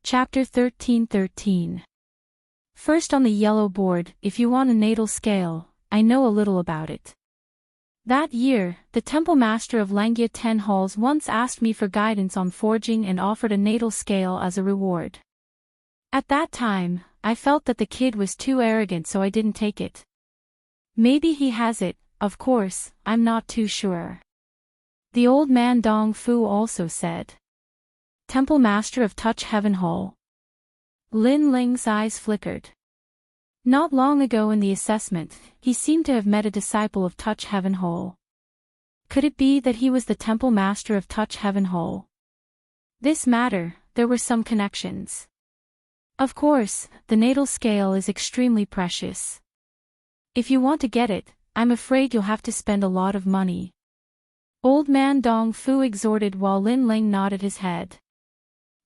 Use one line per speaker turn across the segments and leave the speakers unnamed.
Chapter 13:13. First on the yellow board, if you want a natal scale, I know a little about it. That year, the temple master of Langya 10 halls once asked me for guidance on forging and offered a natal scale as a reward. At that time, I felt that the kid was too arrogant, so I didn't take it. Maybe he has it, of course, I'm not too sure. The old man Dong Fu also said. Temple Master of Touch Heaven Hall. Lin Ling's eyes flickered. Not long ago in the assessment, he seemed to have met a disciple of Touch Heaven Hall. Could it be that he was the Temple Master of Touch Heaven Hall? This matter, there were some connections. Of course, the natal scale is extremely precious. If you want to get it, I'm afraid you'll have to spend a lot of money. Old man Dong Fu exhorted while Lin Ling nodded his head.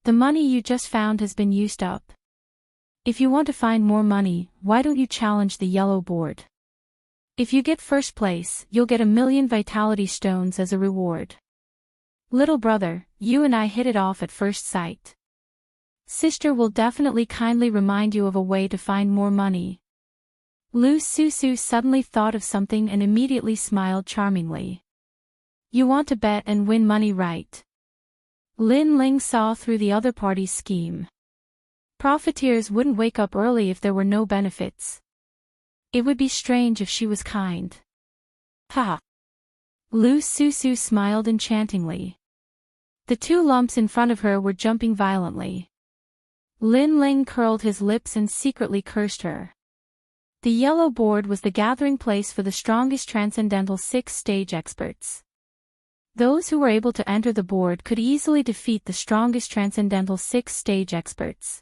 The money you just found has been used up. If you want to find more money, why don't you challenge the yellow board? If you get first place, you'll get 1,000,000 vitality stones as a reward. Little brother, you and I hit it off at first sight. Sister will definitely kindly remind you of a way to find more money. Lu Susu suddenly thought of something and immediately smiled charmingly. You want to bet and win money, right? Lin Ling saw through the other party's scheme. Profiteers wouldn't wake up early if there were no benefits. It would be strange if she was kind. Ha! Lu Susu smiled enchantingly. The two lumps in front of her were jumping violently. Lin Ling curled his lips and secretly cursed her. The yellow board was the gathering place for the strongest transcendental 6-stage experts. Those who were able to enter the board could easily defeat the strongest transcendental 6-stage experts.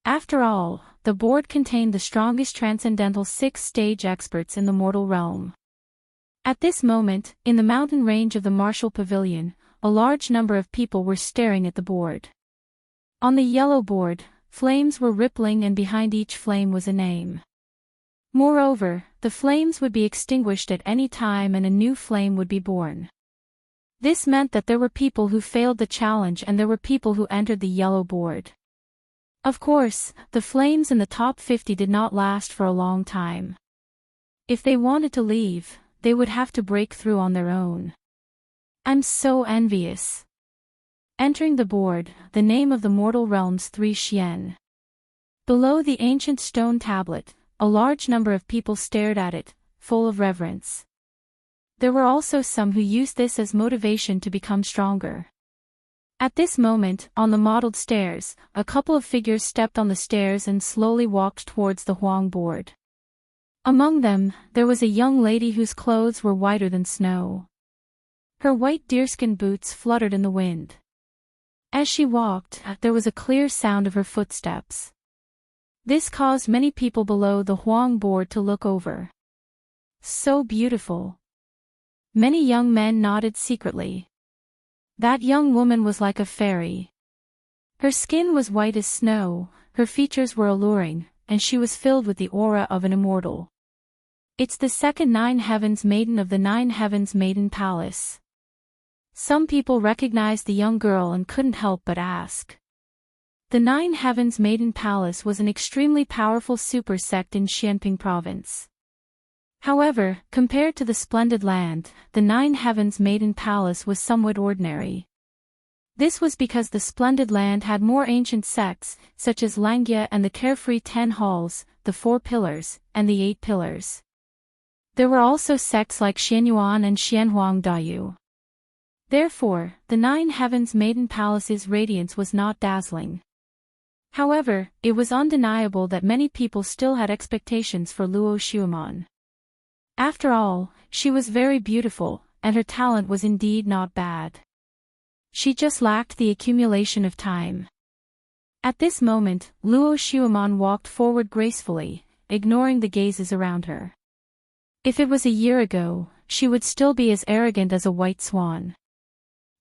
After all, the board contained the strongest transcendental 6-stage experts in the mortal realm. At this moment, in the mountain range of the Martial Pavilion, a large number of people were staring at the board. On the yellow board, flames were rippling and behind each flame was a name. Moreover, the flames would be extinguished at any time and a new flame would be born. This meant that there were people who failed the challenge and there were people who entered the yellow board. Of course, the flames in the top 50 did not last for a long time. If they wanted to leave, they would have to break through on their own. I'm so envious. Entering the board, the name of the mortal realm's 3 Xian. Below the ancient stone tablet, a large number of people stared at it, full of reverence. There were also some who used this as motivation to become stronger. At this moment, on the modeled stairs, a couple of figures stepped on the stairs and slowly walked towards the Huang board. Among them, there was a young lady whose clothes were whiter than snow. Her white deerskin boots fluttered in the wind. As she walked, there was a clear sound of her footsteps. This caused many people below the Huang board to look over. So beautiful. Many young men nodded secretly. That young woman was like a fairy. Her skin was white as snow, her features were alluring, and she was filled with the aura of an immortal. It's the second 9 Heavens Maiden of the 9 Heavens Maiden Palace. Some people recognized the young girl and couldn't help but ask. The 9 Heavens Maiden Palace was an extremely powerful super sect in Xianping province. However, compared to the splendid land, the 9 Heavens Maiden Palace was somewhat ordinary. This was because the splendid land had more ancient sects, such as Langya and the carefree 10 halls, the 4 pillars, and the 8 pillars. There were also sects like Xianyuan and Xianhuang Dayu. Therefore, the 9 Heavens Maiden Palace's radiance was not dazzling. However, it was undeniable that many people still had expectations for Luo Xuemon. After all, she was very beautiful, and her talent was indeed not bad. She just lacked the accumulation of time. At this moment, Luo Xuemon walked forward gracefully, ignoring the gazes around her. If it was a year ago, she would still be as arrogant as a white swan.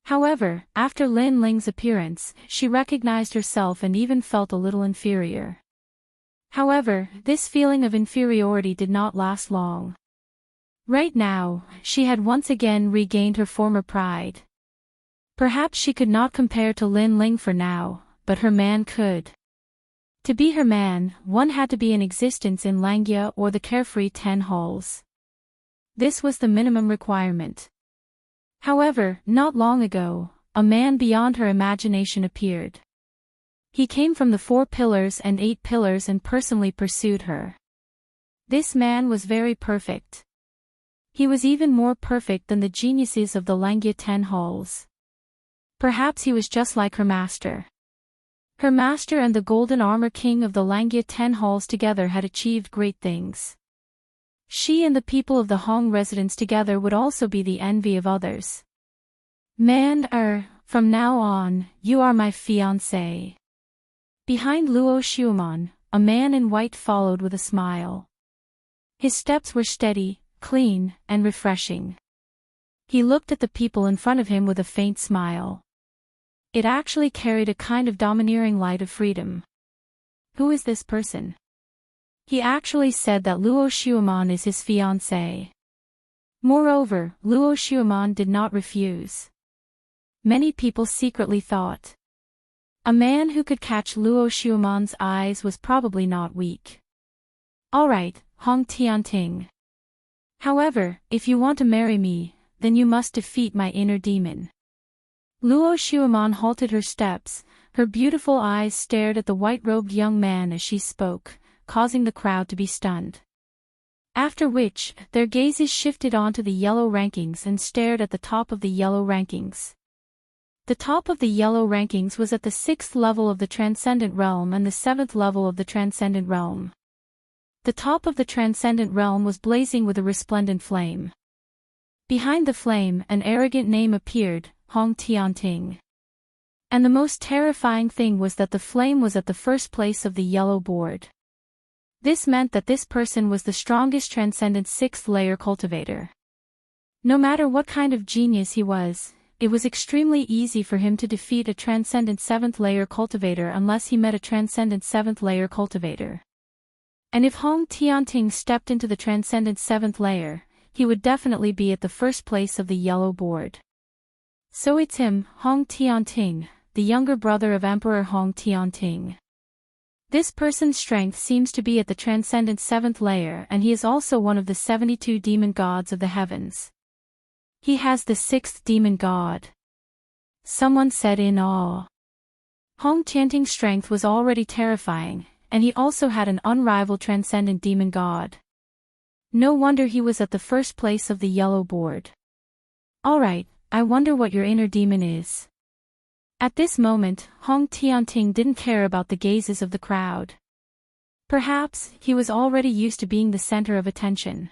However, after Lin Ling's appearance, she recognized herself and even felt a little inferior. However, this feeling of inferiority did not last long. Right now, she had once again regained her former pride. Perhaps she could not compare to Lin Ling for now, but her man could. To be her man, one had to be in existence in Langia or the carefree 10 halls. This was the minimum requirement. However, not long ago, a man beyond her imagination appeared. He came from the 4 pillars and 8 pillars and personally pursued her. This man was very perfect. He was even more perfect than the geniuses of the Langia 10 halls. Perhaps he was just like her master. Her master and the Golden Armor King of the Langia 10 halls together had achieved great things. She and the people of the Hong residence together would also be the envy of others. From now on, you are my fiancé. Behind Luo Xiuman, a man in white followed with a smile. His steps were steady, clean, and refreshing. He looked at the people in front of him with a faint smile. It actually carried a kind of domineering light of freedom. Who is this person? He actually said that Luo Xiuman is his fiancé. Moreover, Luo Xiuman did not refuse. Many people secretly thought. A man who could catch Luo Xiuman's eyes was probably not weak. Alright, Hong Tianting. However, if you want to marry me, then you must defeat my inner demon. Luo Xiuman halted her steps, her beautiful eyes stared at the white-robed young man as she spoke, causing the crowd to be stunned. After which, their gazes shifted onto the yellow rankings and stared at the top of the yellow rankings. The top of the yellow rankings was at the 6th level of the Transcendent Realm and the 7th level of the Transcendent Realm. The top of the Transcendent Realm was blazing with a resplendent flame. Behind the flame, an arrogant name appeared, Hong Tianting. And the most terrifying thing was that the flame was at the first place of the yellow board. This meant that this person was the strongest Transcendent 6th layer cultivator. No matter what kind of genius he was, it was extremely easy for him to defeat a Transcendent 7th layer cultivator unless he met a Transcendent 7th layer cultivator. And if Hong Tianting stepped into the Transcendent 7th layer, he would definitely be at the first place of the yellow board. So it's him, Hong Tianting, the younger brother of Emperor Hong Tianting. This person's strength seems to be at the Transcendent 7th layer and he is also one of the 72 demon gods of the heavens. He has the 6th demon god. Someone said in awe. Hong Tianting's strength was already terrifying, and he also had an unrivaled Transcendent demon god. No wonder he was at the first place of the yellow board. Alright, I wonder what your inner demon is. At this moment, Hong Tianting didn't care about the gazes of the crowd. Perhaps, he was already used to being the center of attention.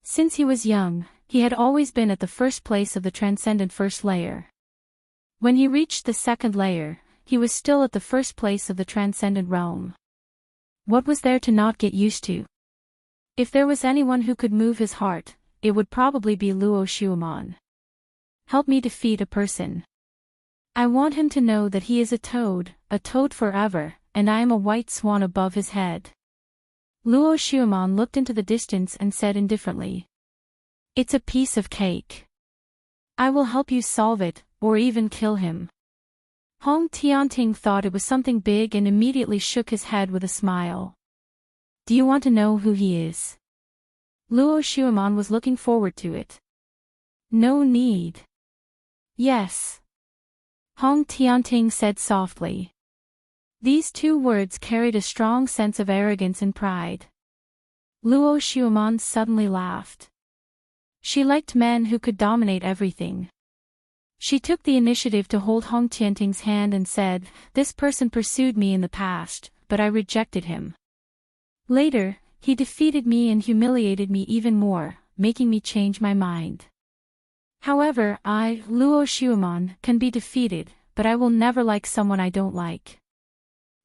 Since he was young, he had always been at the first place of the Transcendent First Layer. When he reached the 2nd layer, he was still at the first place of the Transcendent Realm. What was there to not get used to? If there was anyone who could move his heart, it would probably be Luo Xiuman. Help me defeat a person. I want him to know that he is a toad forever, and I am a white swan above his head. Luo Xiuman looked into the distance and said indifferently. It's a piece of cake. I will help you solve it, or even kill him. Hong Tianting thought it was something big and immediately shook his head with a smile. Do you want to know who he is? Luo Xiuman was looking forward to it. No need. Yes. Hong Tianting said softly. These 2 words carried a strong sense of arrogance and pride. Luo Xiuman suddenly laughed. She liked men who could dominate everything. She took the initiative to hold Hong Tianting's hand and said, "This person pursued me in the past, but I rejected him. Later, he defeated me and humiliated me even more, making me change my mind. However, I, Luo Xiuman, can be defeated, but I will never like someone I don't like.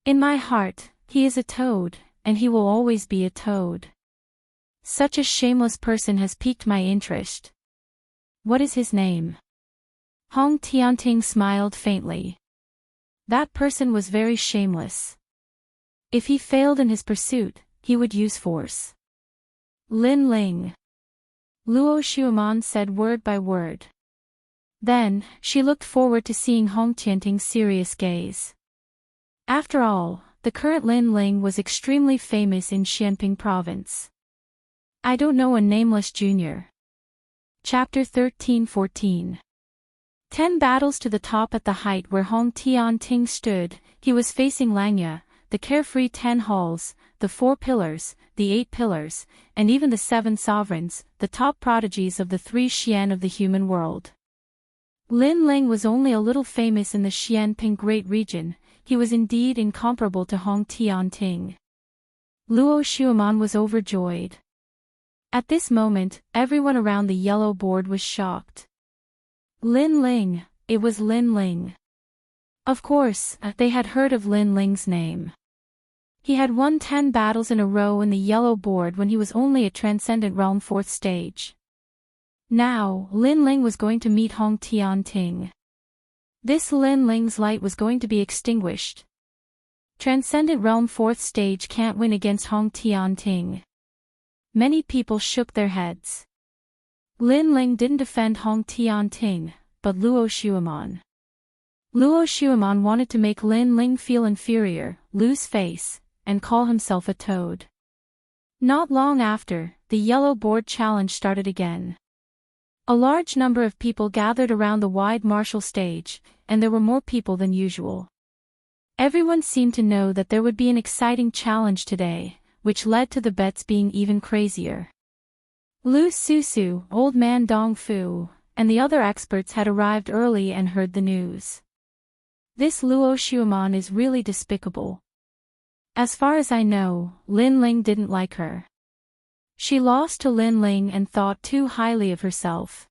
In my heart, he is a toad, and he will always be a toad. Such a shameless person has piqued my interest. What is his name?" Hong Tianting smiled faintly. That person was very shameless. If he failed in his pursuit, he would use force. Lin Ling. Luo Xiuman said word by word. Then, she looked forward to seeing Hong Tianting's serious gaze. After all, the current Lin Ling was extremely famous in Xianping province. I don't know a nameless junior. Chapter 13-14. 10 battles to the top. At the height where Hong Tian Ting stood, he was facing Langya, the carefree 10 halls, the 4 pillars, the 8 pillars, and even the 7 sovereigns, the top prodigies of the 3 Xian of the human world. Lin Ling was only a little famous in the Xianping Great Region. He was indeed incomparable to Hong Tian Ting. Luo Xueman was overjoyed. At this moment, everyone around the yellow board was shocked. Lin Ling, it was Lin Ling. Of course, they had heard of Lin Ling's name. He had won 10 battles in a row in the yellow board when he was only at Transcendent Realm 4th stage. Now, Lin Ling was going to meet Hong Tian Ting. This Lin Ling's light was going to be extinguished. Transcendent Realm 4th stage can't win against Hong Tian Ting. Many people shook their heads. Lin Ling didn't defend Hong Tian Ting, but Luo Xueman. Luo Xueman wanted to make Lin Ling feel inferior, lose face, and call himself a toad. Not long after, the yellow board challenge started again. A large number of people gathered around the wide martial stage, and there were more people than usual. Everyone seemed to know that there would be an exciting challenge today, which led to the bets being even crazier. Lu Susu, Old Man Dong Fu, and the other experts had arrived early and heard the news. This Luo Xueman is really despicable. As far as I know, Lin Ling didn't like her. She lost to Lin Ling and thought too highly of herself.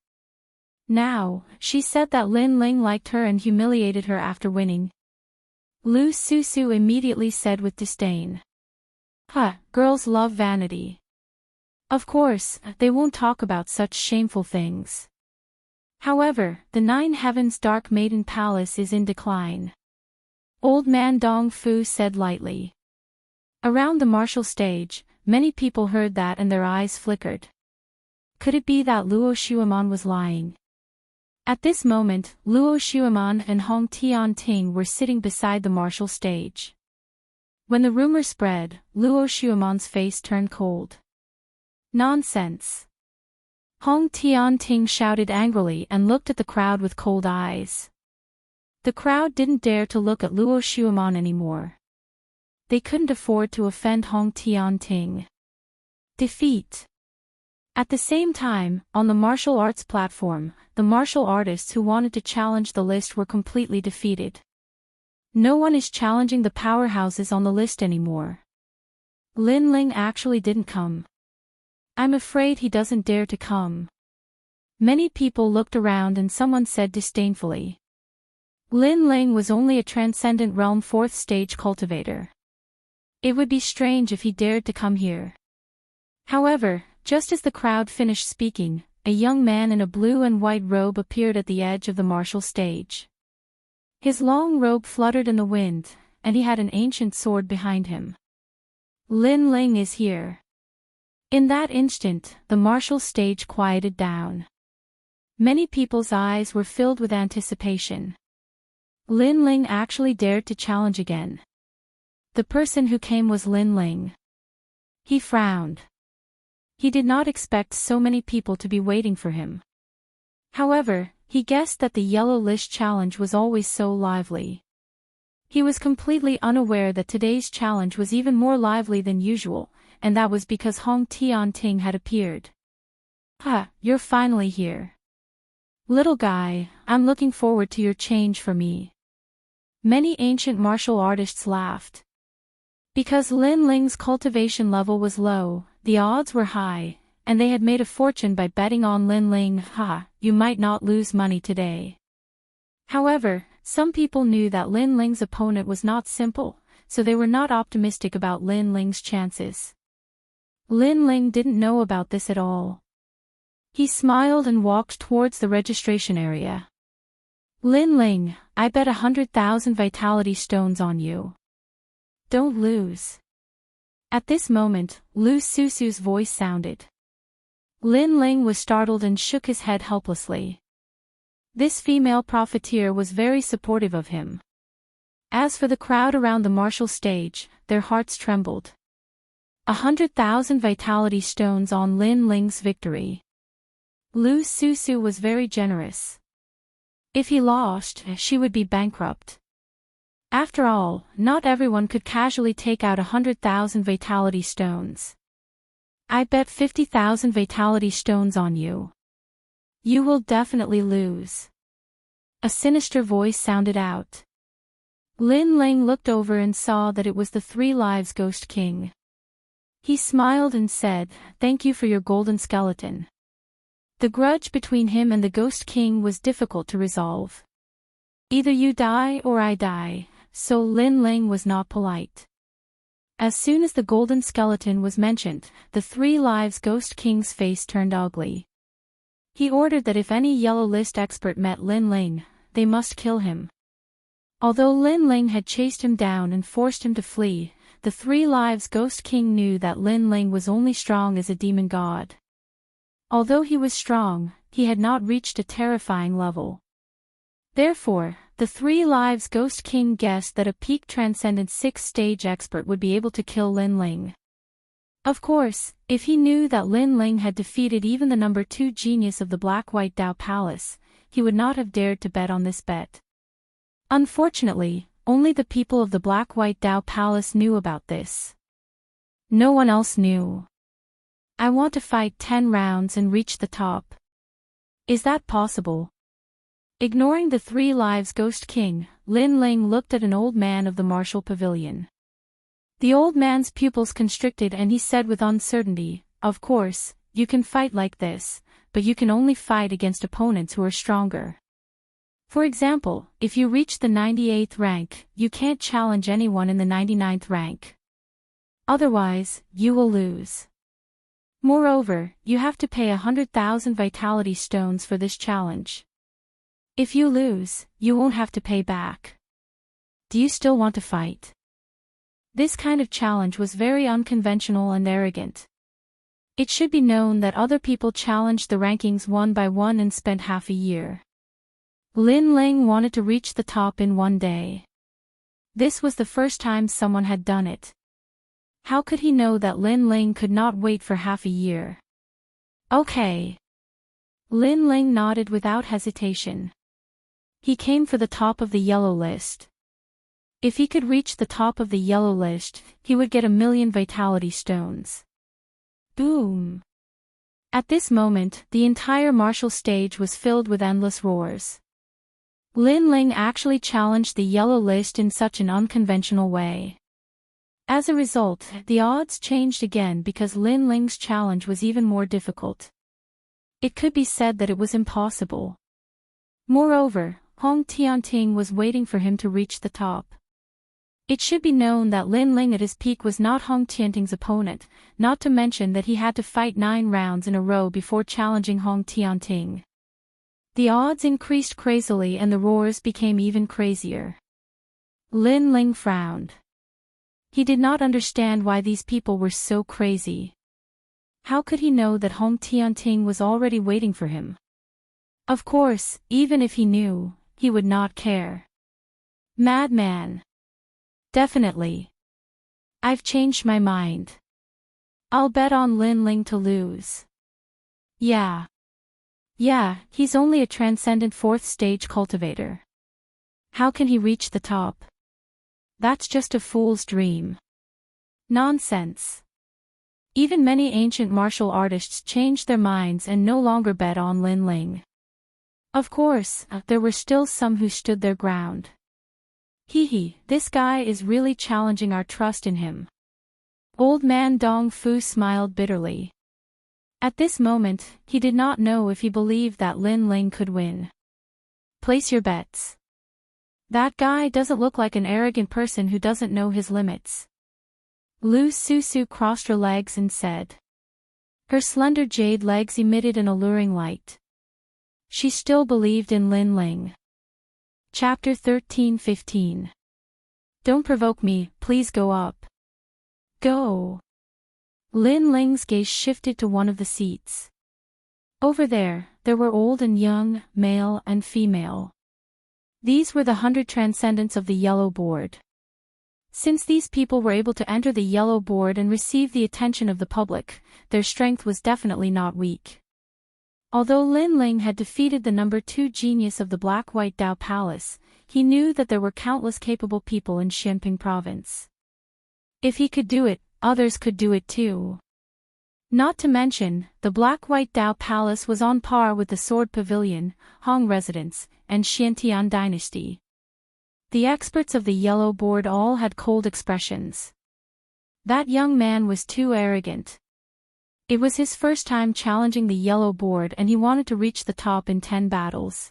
Now, she said that Lin Ling liked her and humiliated her after winning. Lu Susu immediately said with disdain. Girls love vanity. Of course, they won't talk about such shameful things. However, the 9 Heavens Dark Maiden Palace is in decline. Old Man Dong Fu said lightly. Around the martial stage, many people heard that and their eyes flickered. Could it be that Luo Xueman was lying? At this moment, Luo Xueman and Hong Tian Ting were sitting beside the martial stage. When the rumor spread, Luo Xueman's face turned cold. Nonsense! Hong Tian Ting shouted angrily and looked at the crowd with cold eyes. The crowd didn't dare to look at Luo Xueman anymore. They couldn't afford to offend Hong Tian Ting. Defeat. At the same time, on the martial arts platform, the martial artists who wanted to challenge the list were completely defeated. No one is challenging the powerhouses on the list anymore. Lin Ling actually didn't come. I'm afraid he doesn't dare to come. Many people looked around and someone said disdainfully. Lin Ling was only a Transcendent Realm 4th stage cultivator. It would be strange if he dared to come here. However, just as the crowd finished speaking, a young man in a blue and white robe appeared at the edge of the martial stage. His long robe fluttered in the wind, and he had an ancient sword behind him. Lin Ling is here. In that instant, the martial stage quieted down. Many people's eyes were filled with anticipation. Lin Ling actually dared to challenge again. The person who came was Lin Ling. He frowned. He did not expect so many people to be waiting for him. However, he guessed that the Yellow List challenge was always so lively. He was completely unaware that today's challenge was even more lively than usual, and that was because Hong Tian Ting had appeared. You're finally here. Little guy, I'm looking forward to your change for me. Many ancient martial artists laughed. Because Lin Ling's cultivation level was low, the odds were high, and they had made a fortune by betting on Lin Ling. You might not lose money today. However, some people knew that Lin Ling's opponent was not simple, so they were not optimistic about Lin Ling's chances. Lin Ling didn't know about this at all. He smiled and walked towards the registration area. Lin Ling, I bet 100,000 vitality stones on you. Don't lose. At this moment, Lu Susu's voice sounded. Lin Ling was startled and shook his head helplessly. This female profiteer was very supportive of him. As for the crowd around the martial stage, their hearts trembled. 100,000 vitality stones on Lin Ling's victory. Lu Susu was very generous. If he lost, she would be bankrupt. After all, not everyone could casually take out 100,000 vitality stones. I bet 50,000 vitality stones on you. You will definitely lose. A sinister voice sounded out. Lin Ling looked over and saw that it was the Three Lives Ghost King. He smiled and said, "Thank you for your golden skeleton." The grudge between him and the Ghost King was difficult to resolve. Either you die or I die, so Lin Ling was not polite. As soon as the golden skeleton was mentioned, the Three Lives Ghost King's face turned ugly. He ordered that if any yellow list expert met Lin Ling, they must kill him. Although Lin Ling had chased him down and forced him to flee, the Three Lives Ghost King knew that Lin Ling was only strong as a demon god. Although he was strong, he had not reached a terrifying level. Therefore, the Three Lives Ghost King guessed that a peak transcendent 6th-stage expert would be able to kill Lin Ling. Of course, if he knew that Lin Ling had defeated even the number 2 genius of the Black-White Dao Palace, he would not have dared to bet on this bet. Unfortunately, only the people of the Black-White Dao Palace knew about this. No one else knew. I want to fight 10 rounds and reach the top. Is that possible? Ignoring the Three Lives Ghost King, Lin Ling looked at an old man of the martial pavilion. The old man's pupils constricted and he said with uncertainty, "Of course, you can fight like this, but you can only fight against opponents who are stronger. For example, if you reach the 98th rank, you can't challenge anyone in the 99th rank. Otherwise, you will lose. Moreover, you have to pay 100,000 vitality stones for this challenge. If you lose, you won't have to pay back. Do you still want to fight?" This kind of challenge was very unconventional and arrogant. It should be known that other people challenged the rankings one by one and spent half a year. Lin Ling wanted to reach the top in one day. This was the first time someone had done it. How could he know that Lin Ling could not wait for half a year? Okay. Lin Ling nodded without hesitation. He came for the top of the yellow list. If he could reach the top of the yellow list, he would get 1,000,000 vitality stones. Boom! At this moment, the entire martial stage was filled with endless roars. Lin Ling actually challenged the yellow list in such an unconventional way. As a result, the odds changed again because Lin Ling's challenge was even more difficult. It could be said that it was impossible. Moreover, Hong Tianting was waiting for him to reach the top. It should be known that Lin Ling at his peak was not Hong Tianting's opponent, not to mention that he had to fight 9 rounds in a row before challenging Hong Tianting. The odds increased crazily and the roars became even crazier. Lin Ling frowned. He did not understand why these people were so crazy. How could he know that Hong Tianting was already waiting for him? Of course, even if he knew, he would not care. Madman. Definitely. I've changed my mind. I'll bet on Lin Ling to lose. Yeah, he's only a transcendent 4th stage cultivator. How can he reach the top? That's just a fool's dream. Nonsense. Even many ancient martial artists changed their minds and no longer bet on Lin Ling. Of course, there were still some who stood their ground. This guy is really challenging our trust in him. Old man Dong Fu smiled bitterly. At this moment, he did not know if he believed that Lin Ling could win. Place your bets. That guy doesn't look like an arrogant person who doesn't know his limits. Lu Susu crossed her legs and said. Her slender jade legs emitted an alluring light. She still believed in Lin Ling. Chapter 13-15. Don't provoke me, please go up. Go. Lin Ling's gaze shifted to one of the seats. Over there were old and young, male and female. These were the 100 transcendents of the yellow board. Since these people were able to enter the yellow board and receive the attention of the public, their strength was definitely not weak. Although Lin Ling had defeated the number 2 genius of the Black-White Dao Palace, he knew that there were countless capable people in Xianping province. If he could do it, others could do it too. Not to mention, the Black-White Dao Palace was on par with the Sword Pavilion, Hong Residence, and Xiantian Dynasty. The experts of the yellow board all had cold expressions. That young man was too arrogant. It was his first time challenging the yellow board and he wanted to reach the top in 10 battles.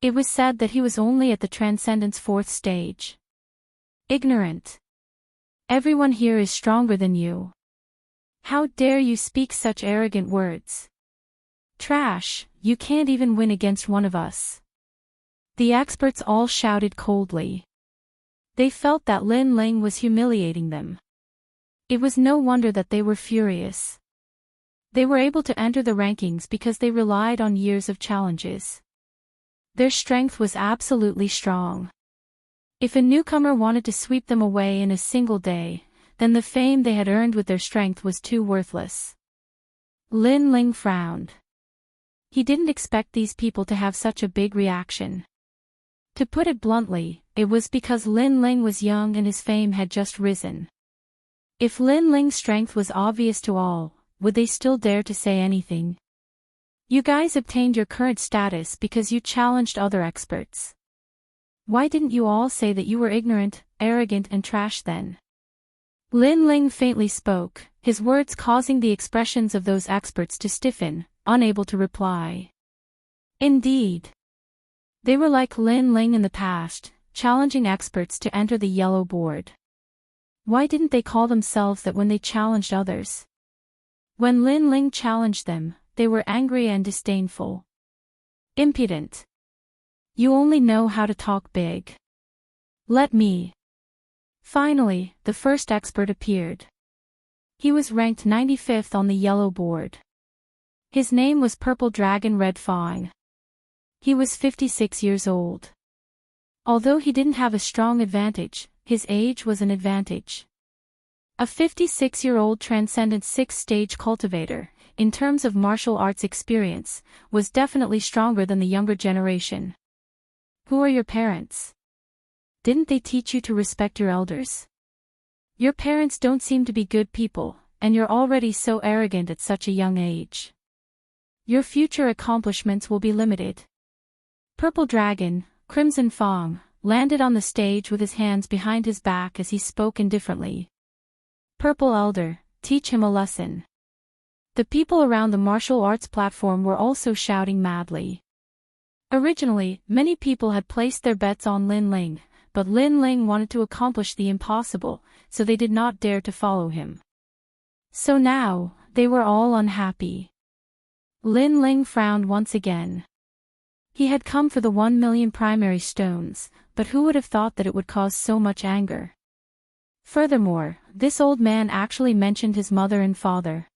It was said that he was only at the Transcendence 4th stage. Ignorant. Everyone here is stronger than you. How dare you speak such arrogant words? Trash, you can't even win against one of us. The experts all shouted coldly. They felt that Lin Ling was humiliating them. It was no wonder that they were furious. They were able to enter the rankings because they relied on years of challenges. Their strength was absolutely strong. If a newcomer wanted to sweep them away in a single day, then the fame they had earned with their strength was too worthless. Lin Ling frowned. He didn't expect these people to have such a big reaction. To put it bluntly, it was because Lin Ling was young and his fame had just risen. If Lin Ling's strength was obvious to all, would they still dare to say anything? You guys obtained your current status because you challenged other experts. Why didn't you all say that you were ignorant, arrogant and trash then? Lin Ling faintly spoke, his words causing the expressions of those experts to stiffen, unable to reply. Indeed. They were like Lin Ling in the past, challenging experts to enter the yellow board. Why didn't they call themselves that when they challenged others? When Lin Ling challenged them, they were angry and disdainful. Impudent. You only know how to talk big. Let me. Finally, the first expert appeared. He was ranked 95th on the yellow board. His name was Purple Dragon Red Fang. He was 56 years old. Although he didn't have a strong advantage, his age was an advantage. A 56-year-old Transcendent 6th-stage cultivator, in terms of martial arts experience, was definitely stronger than the younger generation. Who are your parents? Didn't they teach you to respect your elders? Your parents don't seem to be good people, and you're already so arrogant at such a young age. Your future accomplishments will be limited. Purple Dragon, Crimson Fang, landed on the stage with his hands behind his back as he spoke indifferently. Purple Elder, teach him a lesson. The people around the martial arts platform were also shouting madly. Originally, many people had placed their bets on Lin Ling, but Lin Ling wanted to accomplish the impossible, so they did not dare to follow him. So now, they were all unhappy. Lin Ling frowned once again. He had come for the 1 million primary stones, but who would have thought that it would cause so much anger? Furthermore, this old man actually mentioned his mother and father.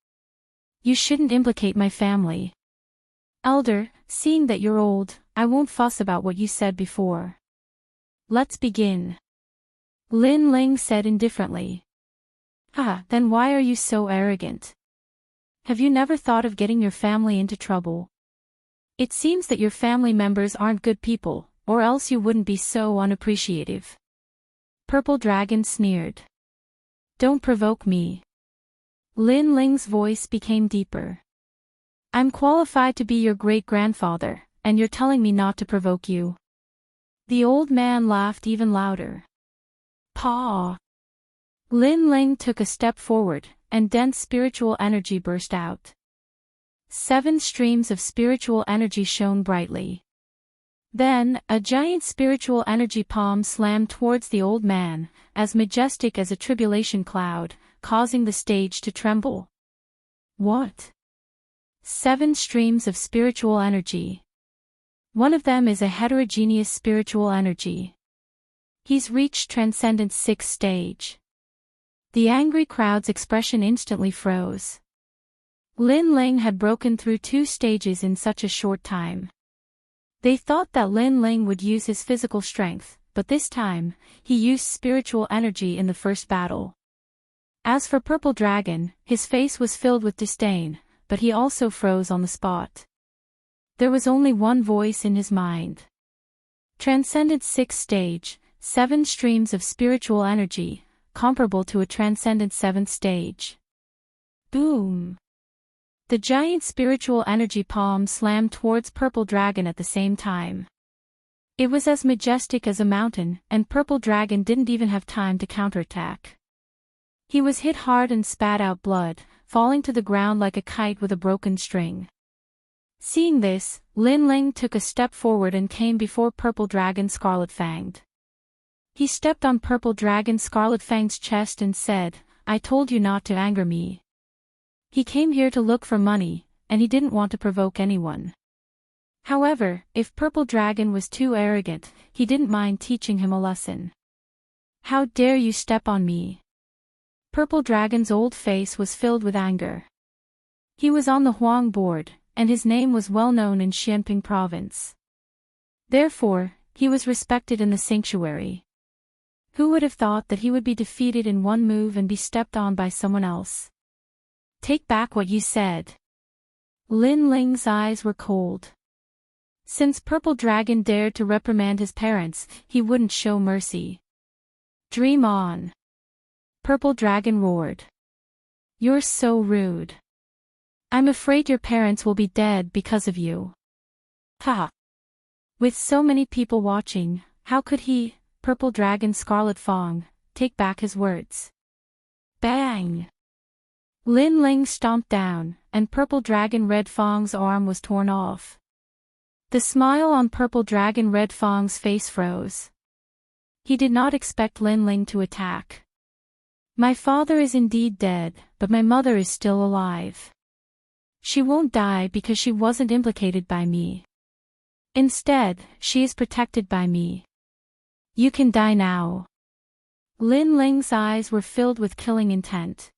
You shouldn't implicate my family. Elder, seeing that you're old, I won't fuss about what you said before. Let's begin. Lin Ling said indifferently. Then why are you so arrogant? Have you never thought of getting your family into trouble? It seems that your family members aren't good people, or else you wouldn't be so unappreciative. Purple Dragon sneered. Don't provoke me. Lin Ling's voice became deeper. I'm qualified to be your great-grandfather, and you're telling me not to provoke you. The old man laughed even louder. Paw. Lin Ling took a step forward, and dense spiritual energy burst out. 7 streams of spiritual energy shone brightly. Then, a giant spiritual energy palm slammed towards the old man, as majestic as a tribulation cloud, causing the stage to tremble. What? 7 streams of spiritual energy. One of them is a heterogeneous spiritual energy. He's reached Transcendence 6th stage. The angry crowd's expression instantly froze. Lin Ling had broken through 2 stages in such a short time. They thought that Lin Ling would use his physical strength, but this time, he used spiritual energy in the first battle. As for Purple Dragon, his face was filled with disdain, but he also froze on the spot. There was only one voice in his mind. Transcendent 6th stage, 7 streams of spiritual energy, comparable to a transcendent 7th stage. Boom! The giant spiritual energy palm slammed towards Purple Dragon at the same time. It was as majestic as a mountain, and Purple Dragon didn't even have time to counterattack. He was hit hard and spat out blood, falling to the ground like a kite with a broken string. Seeing this, Lin Ling took a step forward and came before Purple Dragon Scarlet Fanged. He stepped on Purple Dragon Scarlet Fang's chest and said, "I told you not to anger me." He came here to look for money, and he didn't want to provoke anyone. However, if Purple Dragon was too arrogant, he didn't mind teaching him a lesson. "How dare you step on me?" Purple Dragon's old face was filled with anger. He was on the Huang board, and his name was well known in Xianping province. Therefore, he was respected in the sanctuary. Who would have thought that he would be defeated in one move and be stepped on by someone else? "Take back what you said." Lin Ling's eyes were cold. Since Purple Dragon dared to reprimand his parents, he wouldn't show mercy. "Dream on!" Purple Dragon roared. "You're so rude. I'm afraid your parents will be dead because of you." Ha! With so many people watching, how could he, Purple Dragon Scarlet Fang, take back his words? Bang! Lin Ling stomped down, and Purple Dragon Red Fang's arm was torn off. The smile on Purple Dragon Red Fang's face froze. He did not expect Lin Ling to attack. "My father is indeed dead, but my mother is still alive. She won't die because she wasn't implicated by me. Instead, she is protected by me. You can die now." Lin Ling's eyes were filled with killing intent.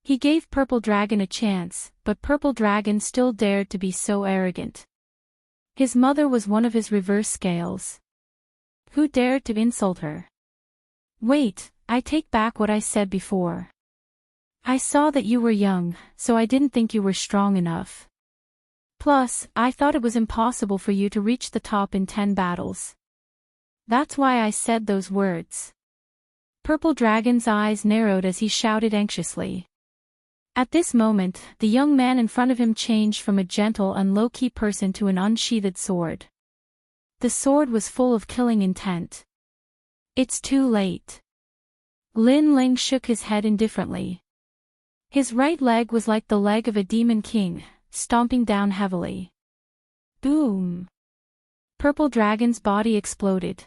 He gave Purple Dragon a chance, but Purple Dragon still dared to be so arrogant. His mother was one of his reverse scales. Who dared to insult her? "Wait, I take back what I said before. I saw that you were young, so I didn't think you were strong enough. Plus, I thought it was impossible for you to reach the top in 10 battles. That's why I said those words." Purple Dragon's eyes narrowed as he shouted anxiously. At this moment, the young man in front of him changed from a gentle and low-key person to an unsheathed sword. The sword was full of killing intent. "It's too late." Lin Ling shook his head indifferently. His right leg was like the leg of a demon king, stomping down heavily. Boom! Purple Dragon's body exploded.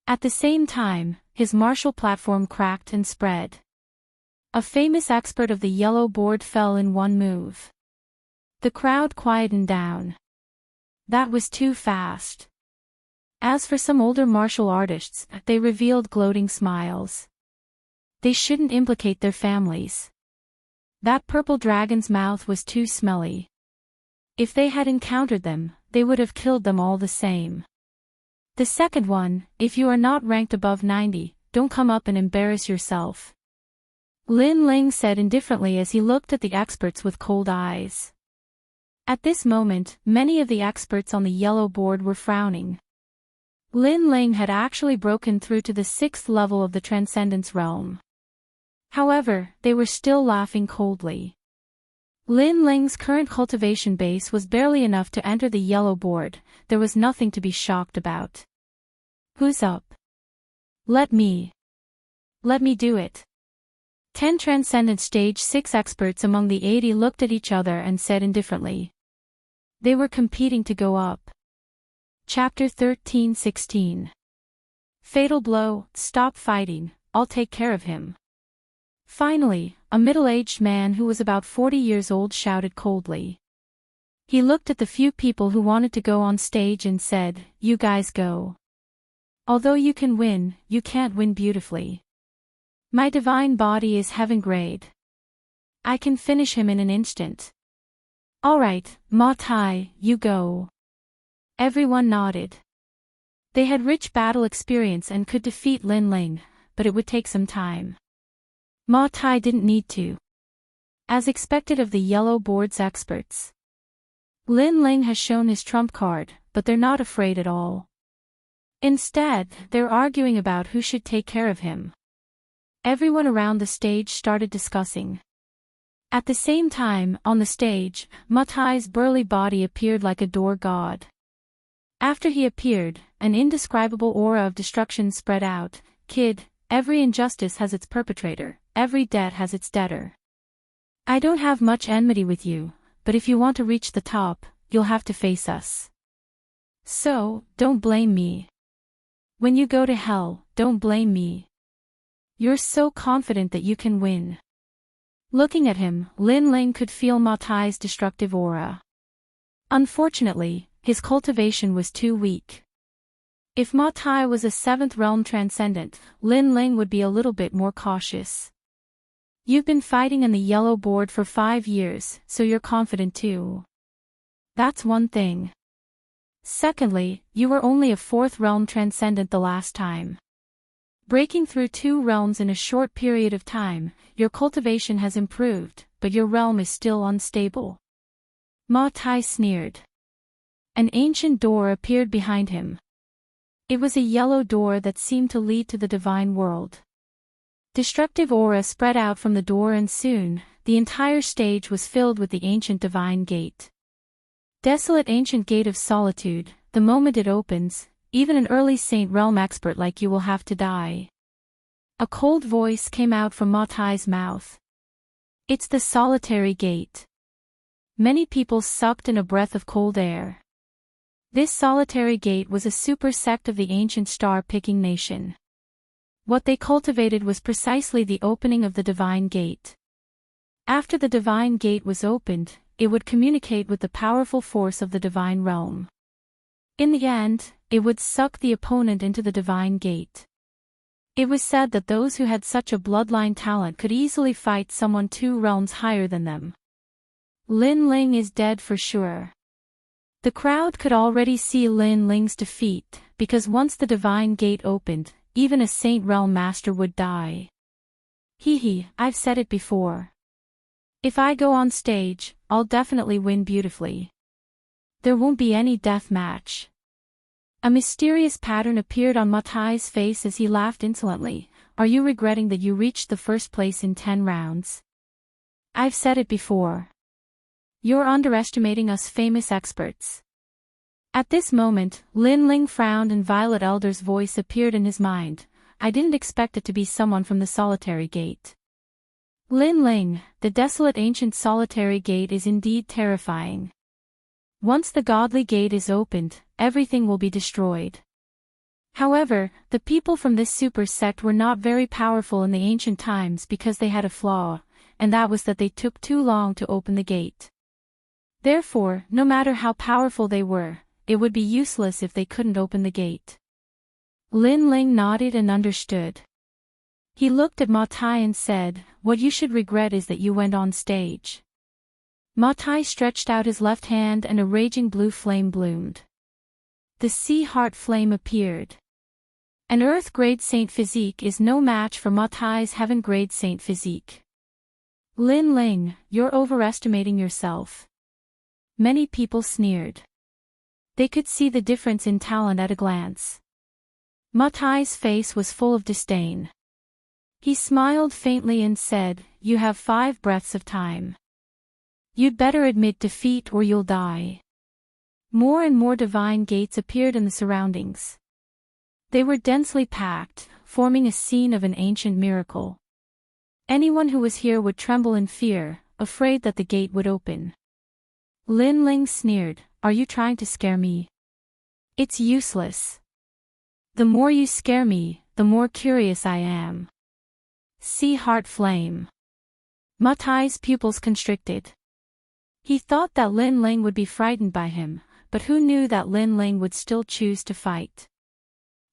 At the same time, his martial platform cracked and spread. A famous expert of the yellow board fell in one move. The crowd quietened down. That was too fast. As for some older martial artists, they revealed gloating smiles. They shouldn't implicate their families. That Purple Dragon's mouth was too smelly. If they had encountered them, they would have killed them all the same. The second one, "If you are not ranked above 90, don't come up and embarrass yourself," Lin Ling said indifferently as he looked at the experts with cold eyes. At this moment, many of the experts on the yellow board were frowning. Lin Ling had actually broken through to the 6th level of the Transcendence realm. However, they were still laughing coldly. Lin Ling's current cultivation base was barely enough to enter the yellow board. There was nothing to be shocked about. "Who's up? Let me do it." 10 Transcendent Stage 6 experts among the 80 looked at each other and said indifferently. They were competing to go up. Chapter 13-16. Fatal blow, stop fighting, I'll take care of him. Finally, a middle-aged man who was about 40 years old shouted coldly. He looked at the few people who wanted to go on stage and said, "You guys go. Although you can win, you can't win beautifully. My divine body is heaven grade. I can finish him in an instant. Alright, Ma Tai, you go." Everyone nodded. They had rich battle experience and could defeat Lin Ling, but it would take some time. Ma Tai didn't need to. As expected of the Yellow Board's experts. Lin Ling has shown his trump card, but they're not afraid at all. Instead, they're arguing about who should take care of him. Everyone around the stage started discussing. At the same time, on the stage, Ma Tai's burly body appeared like a door god. After he appeared, an indescribable aura of destruction spread out. Kid, every injustice has its perpetrator, every debt has its debtor. I don't have much enmity with you, but if you want to reach the top, you'll have to face us. So, don't blame me. When you go to hell, don't blame me. You're so confident that you can win. Looking at him, Lin Ling could feel Ma Tai's destructive aura. Unfortunately, his cultivation was too weak. If Ma Tai was a 7th realm transcendent, Lin Ling would be a little bit more cautious. You've been fighting in the Yellow Board for 5 years, so you're confident too. That's one thing. Secondly, you were only a 4th realm transcendent the last time. Breaking through 2 realms in a short period of time, your cultivation has improved, but your realm is still unstable. Ma Tai sneered. An ancient door appeared behind him. It was a yellow door that seemed to lead to the divine world. Destructive aura spread out from the door and soon, the entire stage was filled with the ancient divine gate. Desolate ancient gate of solitude, the moment it opens, even an early Saint Realm expert like you will have to die. A cold voice came out from Ma Tai's mouth. It's the solitary gate. Many people sucked in a breath of cold air. This solitary gate was a super sect of the ancient star-picking nation. What they cultivated was precisely the opening of the divine gate. After the divine gate was opened, it would communicate with the powerful force of the divine realm. In the end, it would suck the opponent into the divine gate. It was said that those who had such a bloodline talent could easily fight someone 2 realms higher than them. Lin Ling is dead for sure. The crowd could already see Lin Ling's defeat, because once the divine gate opened, even a Saint Realm master would die. I've said it before. If I go on stage, I'll definitely win beautifully. There won't be any death match. A mysterious pattern appeared on Ma Tai's face as he laughed insolently. Are you regretting that you reached the first place in 10 rounds? I've said it before. You're underestimating us famous experts. At this moment, Lin Ling frowned and Violet Elder's voice appeared in his mind. I didn't expect it to be someone from the solitary gate. Lin Ling, the desolate ancient solitary gate is indeed terrifying. Once the godly gate is opened, everything will be destroyed. However, the people from this super sect were not very powerful in the ancient times because they had a flaw, and that was that they took too long to open the gate. Therefore, no matter how powerful they were, it would be useless if they couldn't open the gate. Lin Ling nodded and understood. He looked at Ma Tai and said, what you should regret is that you went on stage. Ma Tai stretched out his left hand and a raging blue flame bloomed. The sea heart flame appeared. An earth-grade saint physique is no match for Ma Tai's heaven-grade saint physique. Lin Ling, you're overestimating yourself. Many people sneered. They could see the difference in talent at a glance. Ma Tai's face was full of disdain. He smiled faintly and said, you have 5 breaths of time. You'd better admit defeat or you'll die. More and more divine gates appeared in the surroundings. They were densely packed, forming a scene of an ancient miracle. Anyone who was here would tremble in fear, afraid that the gate would open. Lin Ling sneered, are you trying to scare me? It's useless. The more you scare me, the more curious I am. Sea heart flame. Ma Tai's pupils constricted. He thought that Lin Ling would be frightened by him, but who knew that Lin Ling would still choose to fight?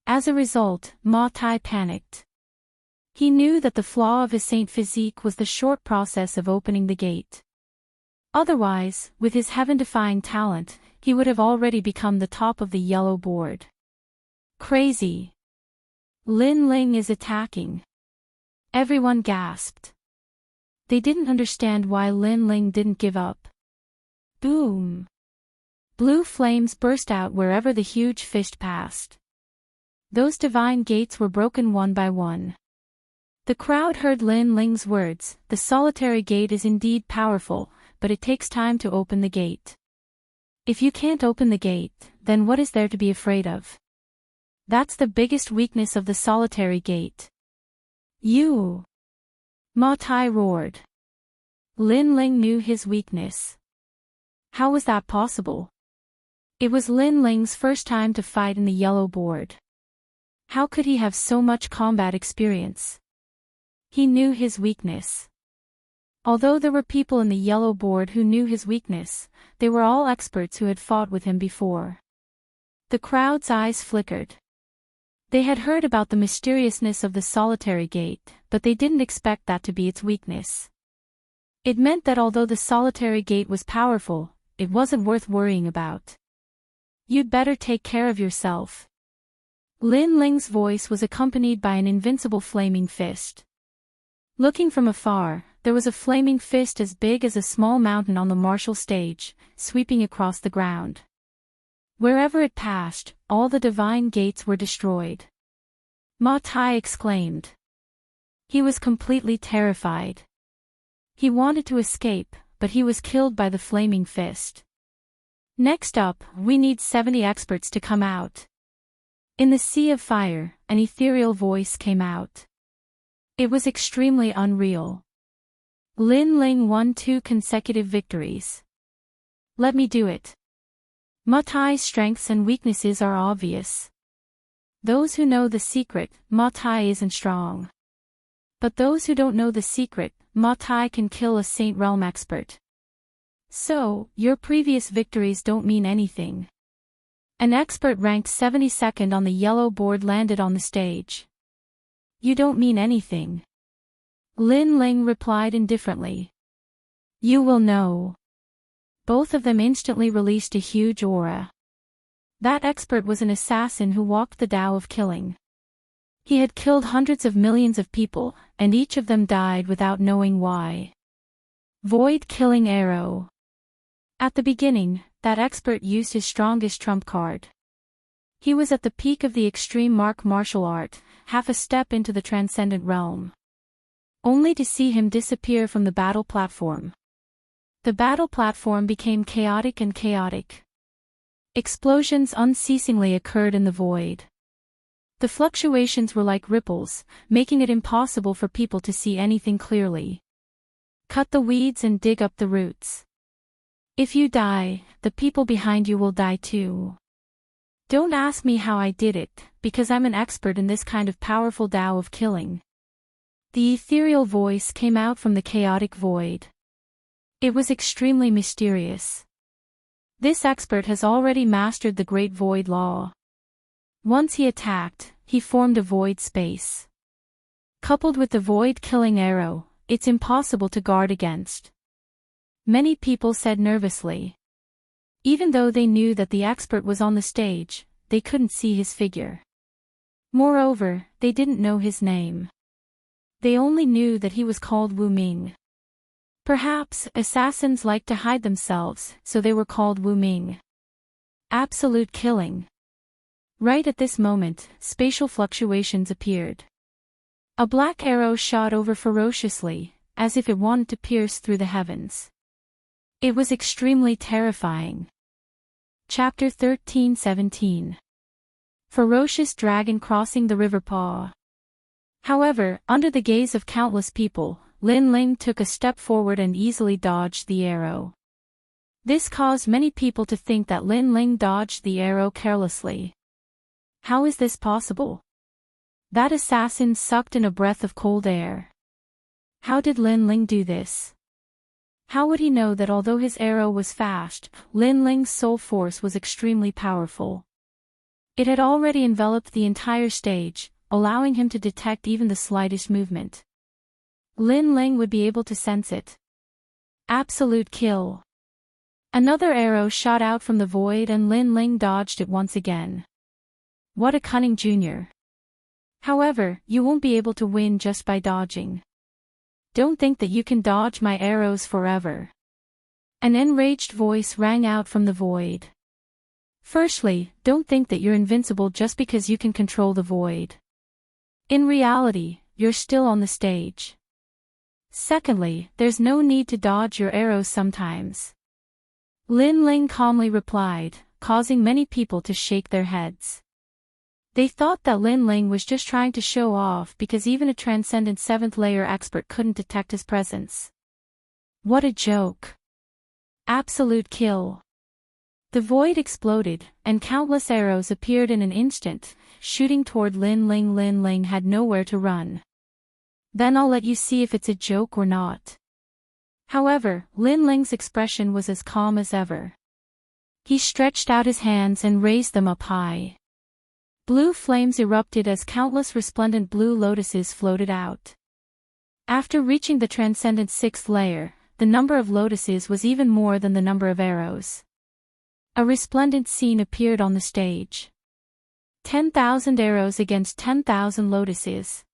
As a result, Ma Tai panicked. He knew that the flaw of his saint physique was the short process of opening the gate. Otherwise, with his heaven-defying talent, he would have already become the top of the yellow board. Crazy. Lin Ling is attacking. Everyone gasped. They didn't understand why Lin Ling didn't give up. Boom. Blue flames burst out wherever the huge fish passed. Those divine gates were broken one by one. The crowd heard Lin Ling's words. The solitary gate is indeed powerful, but it takes time to open the gate. If you can't open the gate, then what is there to be afraid of? That's the biggest weakness of the solitary gate. You! Ma Tai roared. Lin Ling knew his weakness. How was that possible? It was Lin Ling's first time to fight in the yellow board. How could he have so much combat experience? He knew his weakness. Although there were people in the yellow board who knew his weakness, they were all experts who had fought with him before. The crowd's eyes flickered. They had heard about the mysteriousness of the solitary gate, but they didn't expect that to be its weakness. It meant that although the solitary gate was powerful, it wasn't worth worrying about. You'd better take care of yourself. Lin Ling's voice was accompanied by an invincible flaming fist. Looking from afar, there was a flaming fist as big as a small mountain on the martial stage, sweeping across the ground. Wherever it passed, all the divine gates were destroyed. Ma Tai exclaimed. He was completely terrified. He wanted to escape, but he was killed by the flaming fist. Next up, we need 70 experts to come out. In the sea of fire, an ethereal voice came out. It was extremely unreal. Lin Ling won 2 consecutive victories. Let me do it. Ma Tai's strengths and weaknesses are obvious. Those who know the secret, Ma Tai isn't strong. But those who don't know the secret, Ma Tai can kill a Saint Realm expert. So, your previous victories don't mean anything. An expert ranked 72nd on the yellow board landed on the stage. You don't mean anything. Lin Ling replied indifferently. You will know. Both of them instantly released a huge aura. That expert was an assassin who walked the Tao of killing. He had killed hundreds of millions of people, and each of them died without knowing why. Void killing arrow. At the beginning, that expert used his strongest trump card. He was at the peak of the extreme martial art, half a step into the transcendent realm. Only to see him disappear from the battle platform. The battle platform became chaotic and chaotic. Explosions unceasingly occurred in the void. The fluctuations were like ripples, making it impossible for people to see anything clearly. Cut the weeds and dig up the roots. If you die, the people behind you will die too. Don't ask me how I did it, because I'm an expert in this kind of powerful Tao of killing. The ethereal voice came out from the chaotic void. It was extremely mysterious. This expert has already mastered the Great Void Law. Once he attacked, he formed a void space. Coupled with the void killing arrow, it's impossible to guard against. Many people said nervously. Even though they knew that the expert was on the stage, they couldn't see his figure. Moreover, they didn't know his name. They only knew that he was called Wu Ming. Perhaps assassins like to hide themselves, so they were called Wu Ming. Absolute killing. Right at this moment, spatial fluctuations appeared. A black arrow shot over ferociously, as if it wanted to pierce through the heavens. It was extremely terrifying. Chapter 13:17. Ferocious dragon crossing the river paw. However, under the gaze of countless people, Lin Ling took a step forward and easily dodged the arrow. This caused many people to think that Lin Ling dodged the arrow carelessly. How is this possible? That assassin sucked in a breath of cold air. How did Lin Ling do this? How would he know that although his arrow was fast, Lin Ling's soul force was extremely powerful? It had already enveloped the entire stage, allowing him to detect even the slightest movement. Lin Ling would be able to sense it. Absolute kill. Another arrow shot out from the void and Lin Ling dodged it once again. What a cunning junior. However, you won't be able to win just by dodging. Don't think that you can dodge my arrows forever. An enraged voice rang out from the void. Firstly, don't think that you're invincible just because you can control the void. In reality, you're still on the stage. Secondly, there's no need to dodge your arrows sometimes. Lin Ling calmly replied, causing many people to shake their heads. They thought that Lin Ling was just trying to show off because even a transcendent 7th layer expert couldn't detect his presence. What a joke. Absolute kill. The void exploded, and countless arrows appeared in an instant, shooting toward Lin Ling. Lin Ling had nowhere to run. Then I'll let you see if it's a joke or not. However, Lin Ling's expression was as calm as ever. He stretched out his hands and raised them up high. Blue flames erupted as countless resplendent blue lotuses floated out. After reaching the transcendent 6th layer, the number of lotuses was even more than the number of arrows. A resplendent scene appeared on the stage. 10,000 arrows against 10,000 lotuses.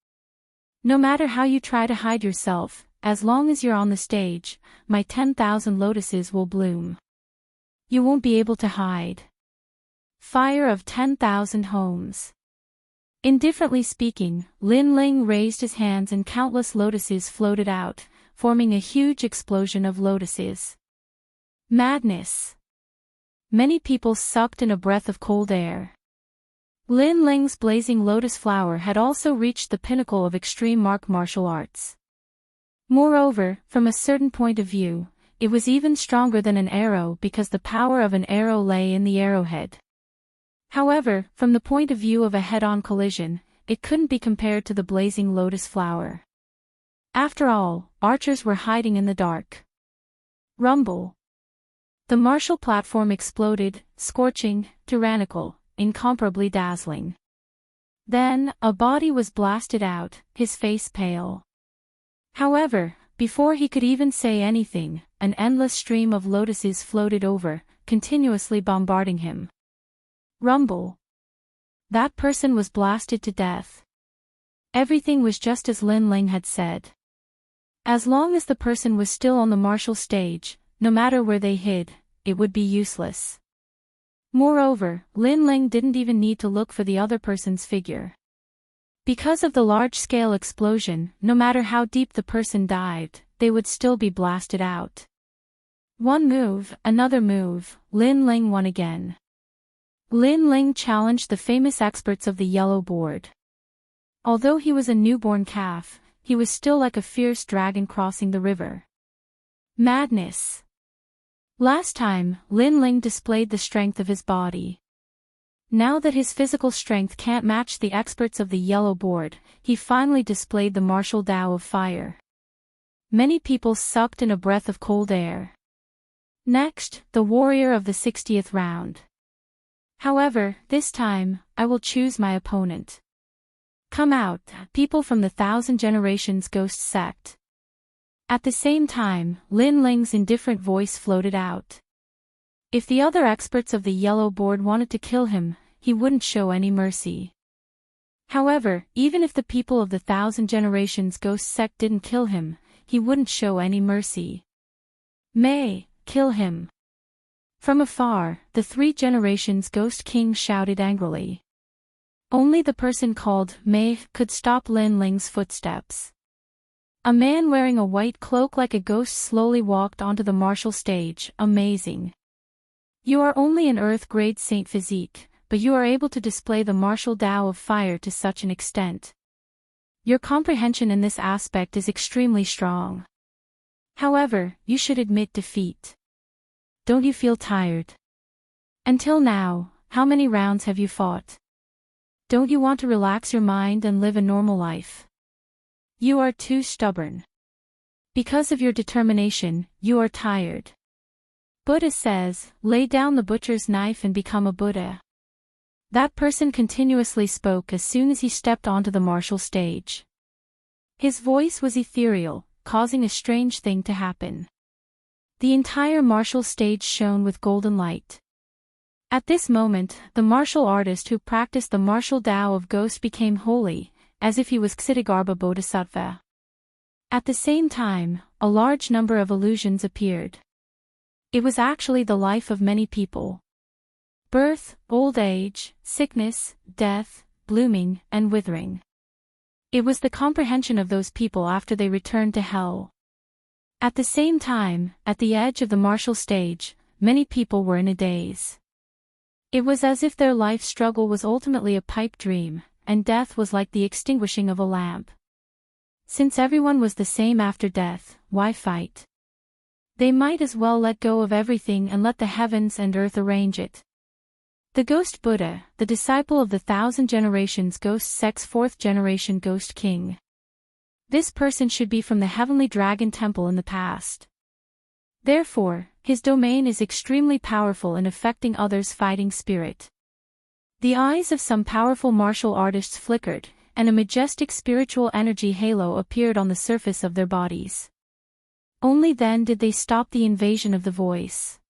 No matter how you try to hide yourself, as long as you're on the stage, my 10,000 lotuses will bloom. You won't be able to hide. Fire of 10,000 homes. Indifferently speaking, Lin Ling raised his hands and countless lotuses floated out, forming a huge explosion of lotuses. Madness. Many people sucked in a breath of cold air. Lin Ling's blazing lotus flower had also reached the pinnacle of extreme martial arts. Moreover, from a certain point of view, it was even stronger than an arrow because the power of an arrow lay in the arrowhead. However, from the point of view of a head-on collision, it couldn't be compared to the blazing lotus flower. After all, archers were hiding in the dark. Rumble. The martial platform exploded, scorching, tyrannical, incomparably dazzling. Then, a body was blasted out, his face pale. However, before he could even say anything, an endless stream of lotuses floated over, continuously bombarding him. Rumble. That person was blasted to death. Everything was just as Lin Ling had said. As long as the person was still on the martial stage, no matter where they hid, it would be useless. Moreover, Lin Ling didn't even need to look for the other person's figure. Because of the large-scale explosion, no matter how deep the person dived, they would still be blasted out. One move, another move, Lin Ling won again. Lin Ling challenged the famous experts of the yellow board. Although he was a newborn calf, he was still like a fierce dragon crossing the river. Madness. Last time, Lin Ling displayed the strength of his body. Now that his physical strength can't match the experts of the yellow board, he finally displayed the martial Tao of fire. Many people sucked in a breath of cold air. Next, the warrior of the 60th round. However, this time, I will choose my opponent. Come out, people from the 1,000 Generations Ghost sect. At the same time, Lin Ling's indifferent voice floated out. If the other experts of the yellow board wanted to kill him, he wouldn't show any mercy. However, even if the people of the 1,000 Generations Ghost sect didn't kill him, he wouldn't show any mercy. May, kill him. From afar, the 3 Generations Ghost King shouted angrily. Only the person called May could stop Lin Ling's footsteps. A man wearing a white cloak like a ghost slowly walked onto the martial stage. Amazing. You are only an Earth-grade Saint physique, but you are able to display the martial Tao of fire to such an extent. Your comprehension in this aspect is extremely strong. However, you should admit defeat. Don't you feel tired? Until now, how many rounds have you fought? Don't you want to relax your mind and live a normal life? You are too stubborn. Because of your determination, you are tired. Buddha says, lay down the butcher's knife and become a Buddha. That person continuously spoke as soon as he stepped onto the martial stage. His voice was ethereal, causing a strange thing to happen. the entire martial stage shone with golden light. At this moment, the martial artist who practiced the martial Tao of Ghost became holy, as if he was Ksitigarbha Bodhisattva. At the same time, a large number of illusions appeared. It was actually the life of many people. Birth, old age, sickness, death, blooming, and withering. It was the comprehension of those people after they returned to hell. At the same time, at the edge of the martial stage, many people were in a daze. It was as if their life struggle was ultimately a pipe dream, and death was like the extinguishing of a lamp. Since everyone was the same after death, why fight? They might as well let go of everything and let the heavens and earth arrange it. The Ghost Buddha, the disciple of the 1,000 generations Ghost sect's 4th generation Ghost King. This person should be from the Heavenly Dragon Temple in the past. Therefore, his domain is extremely powerful in affecting others' fighting spirit. The eyes of some powerful martial artists flickered, and a majestic spiritual energy halo appeared on the surface of their bodies. Only then did they stop the invasion of the voice.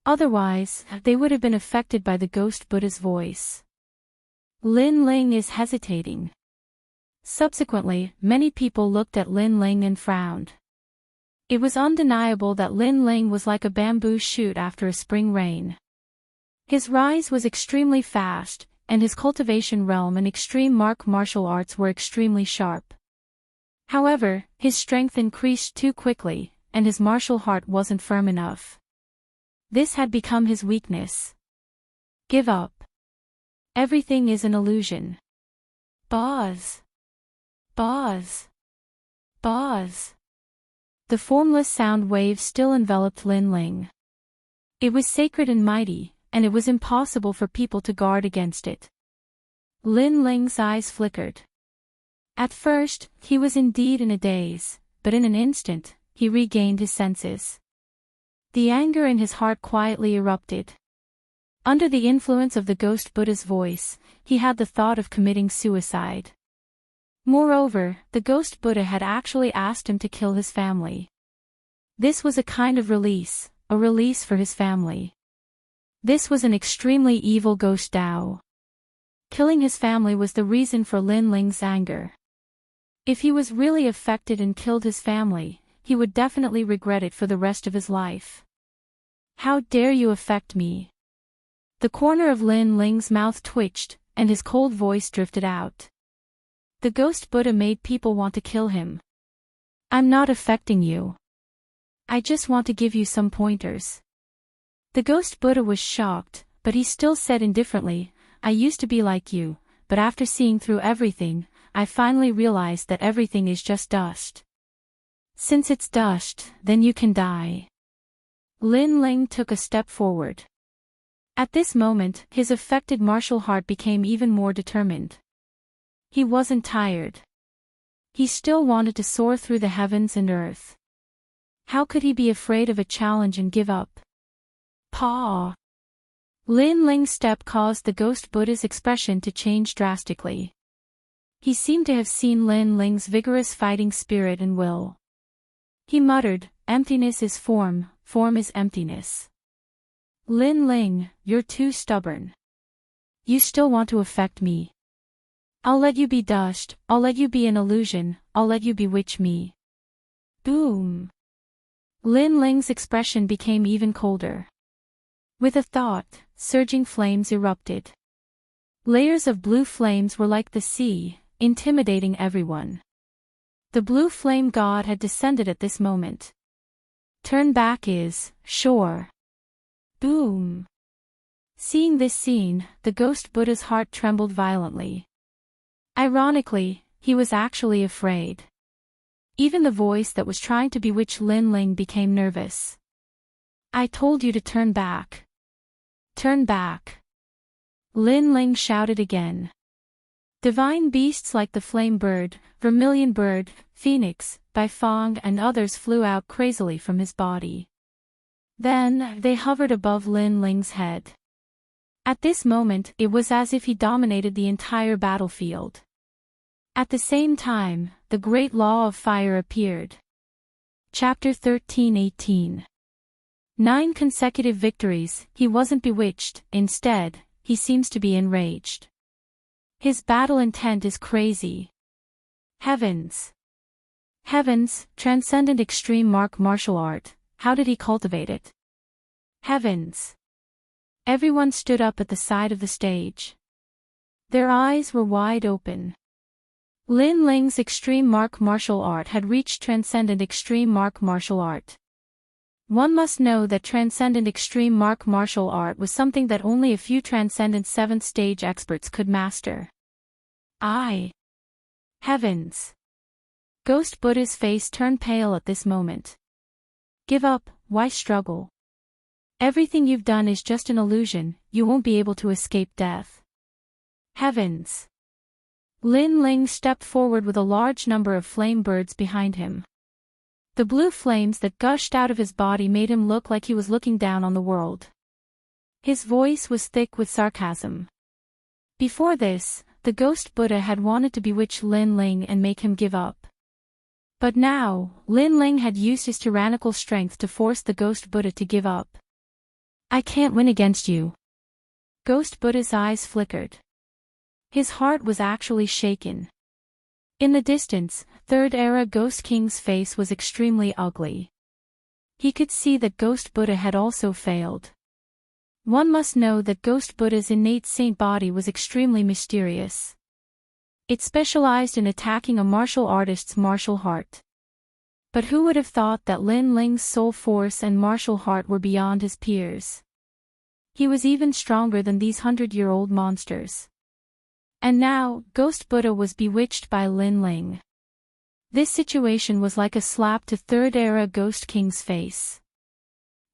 Otherwise, they would have been affected by the Ghost Buddha's voice. Lin Ling is hesitating. Subsequently, many people looked at Lin Ling and frowned. It was undeniable that Lin Ling was like a bamboo shoot after a spring rain. His rise was extremely fast, and his cultivation realm and extreme martial arts were extremely sharp. However, his strength increased too quickly, and his martial heart wasn't firm enough. This had become his weakness. Give up. Everything is an illusion. Boz. Boz. Boz. The formless sound wave still enveloped Lin Ling. It was sacred and mighty, and it was impossible for people to guard against it. Lin Ling's eyes flickered. At first, he was indeed in a daze, but in an instant, he regained his senses. The anger in his heart quietly erupted. Under the influence of the Ghost Buddha's voice, he had the thought of committing suicide. Moreover, the Ghost Buddha had actually asked him to kill his family. This was a kind of release, a release for his family. This was an extremely evil ghost Tao. Killing his family was the reason for Lin Ling's anger. If he was really affected and killed his family, he would definitely regret it for the rest of his life. How dare you affect me? The corner of Lin Ling's mouth twitched, and his cold voice drifted out. The Ghost Buddha made people want to kill him. I'm not affecting you. I just want to give you some pointers. The Ghost Buddha was shocked, but he still said indifferently, I used to be like you, but after seeing through everything, I finally realized that everything is just dust. Since it's dust, then you can die. Lin Ling took a step forward. At this moment, his affected martial heart became even more determined. He wasn't tired. He still wanted to soar through the heavens and earth. How could he be afraid of a challenge and give up? Paw! Lin Ling's step caused the Ghost Buddha's expression to change drastically. He seemed to have seen Lin Ling's vigorous fighting spirit and will. He muttered, emptiness is form, form is emptiness. Lin Ling, you're too stubborn. You still want to affect me. I'll let you be dust, I'll let you be an illusion, I'll let you bewitch me. Boom! Lin Ling's expression became even colder. With a thought, surging flames erupted. Layers of blue flames were like the sea, intimidating everyone. The blue flame god had descended at this moment. Turn back is, soar. Boom! Seeing this scene, the Ghost Buddha's heart trembled violently. Ironically, he was actually afraid. Even the voice that was trying to bewitch Lin Ling became nervous. I told you to turn back. Turn back. Lin Ling shouted again. Divine beasts like the flame bird, vermilion bird, phoenix, bifong and others flew out crazily from his body. Then, they hovered above Lin Ling's head. At this moment, it was as if he dominated the entire battlefield. At the same time, the great law of fire appeared. Chapter 13:18 9 consecutive victories. He wasn't bewitched, instead, he seems to be enraged. His battle intent is crazy. Heavens! Heavens, transcendent extreme martial art, how did he cultivate it? Heavens! Everyone stood up at the side of the stage. Their eyes were wide open. Lin Ling's extreme martial art had reached transcendent extreme martial art. One must know that transcendent extreme martial art was something that only a few transcendent 7th stage experts could master. Heavens! Ghost Buddha's face turned pale at this moment. Give up, why struggle? Everything you've done is just an illusion, you won't be able to escape death. Heavens! Lin Ling stepped forward with a large number of flame birds behind him. The blue flames that gushed out of his body made him look like he was looking down on the world. His voice was thick with sarcasm. Before this, the Ghost Buddha had wanted to bewitch Lin Ling and make him give up. But now, Lin Ling had used his tyrannical strength to force the Ghost Buddha to give up. I can't win against you. Ghost Buddha's eyes flickered. His heart was actually shaken. In the distance, Third-era Ghost King's face was extremely ugly. He could see that Ghost Buddha had also failed. One must know that Ghost Buddha's innate saint body was extremely mysterious. It specialized in attacking a martial artist's martial heart. But who would have thought that Lin Ling's soul force and martial heart were beyond his peers? He was even stronger than these 100-year-old monsters. And now, Ghost Buddha was bewitched by Lin Ling. This situation was like a slap to Third-era Ghost King's face.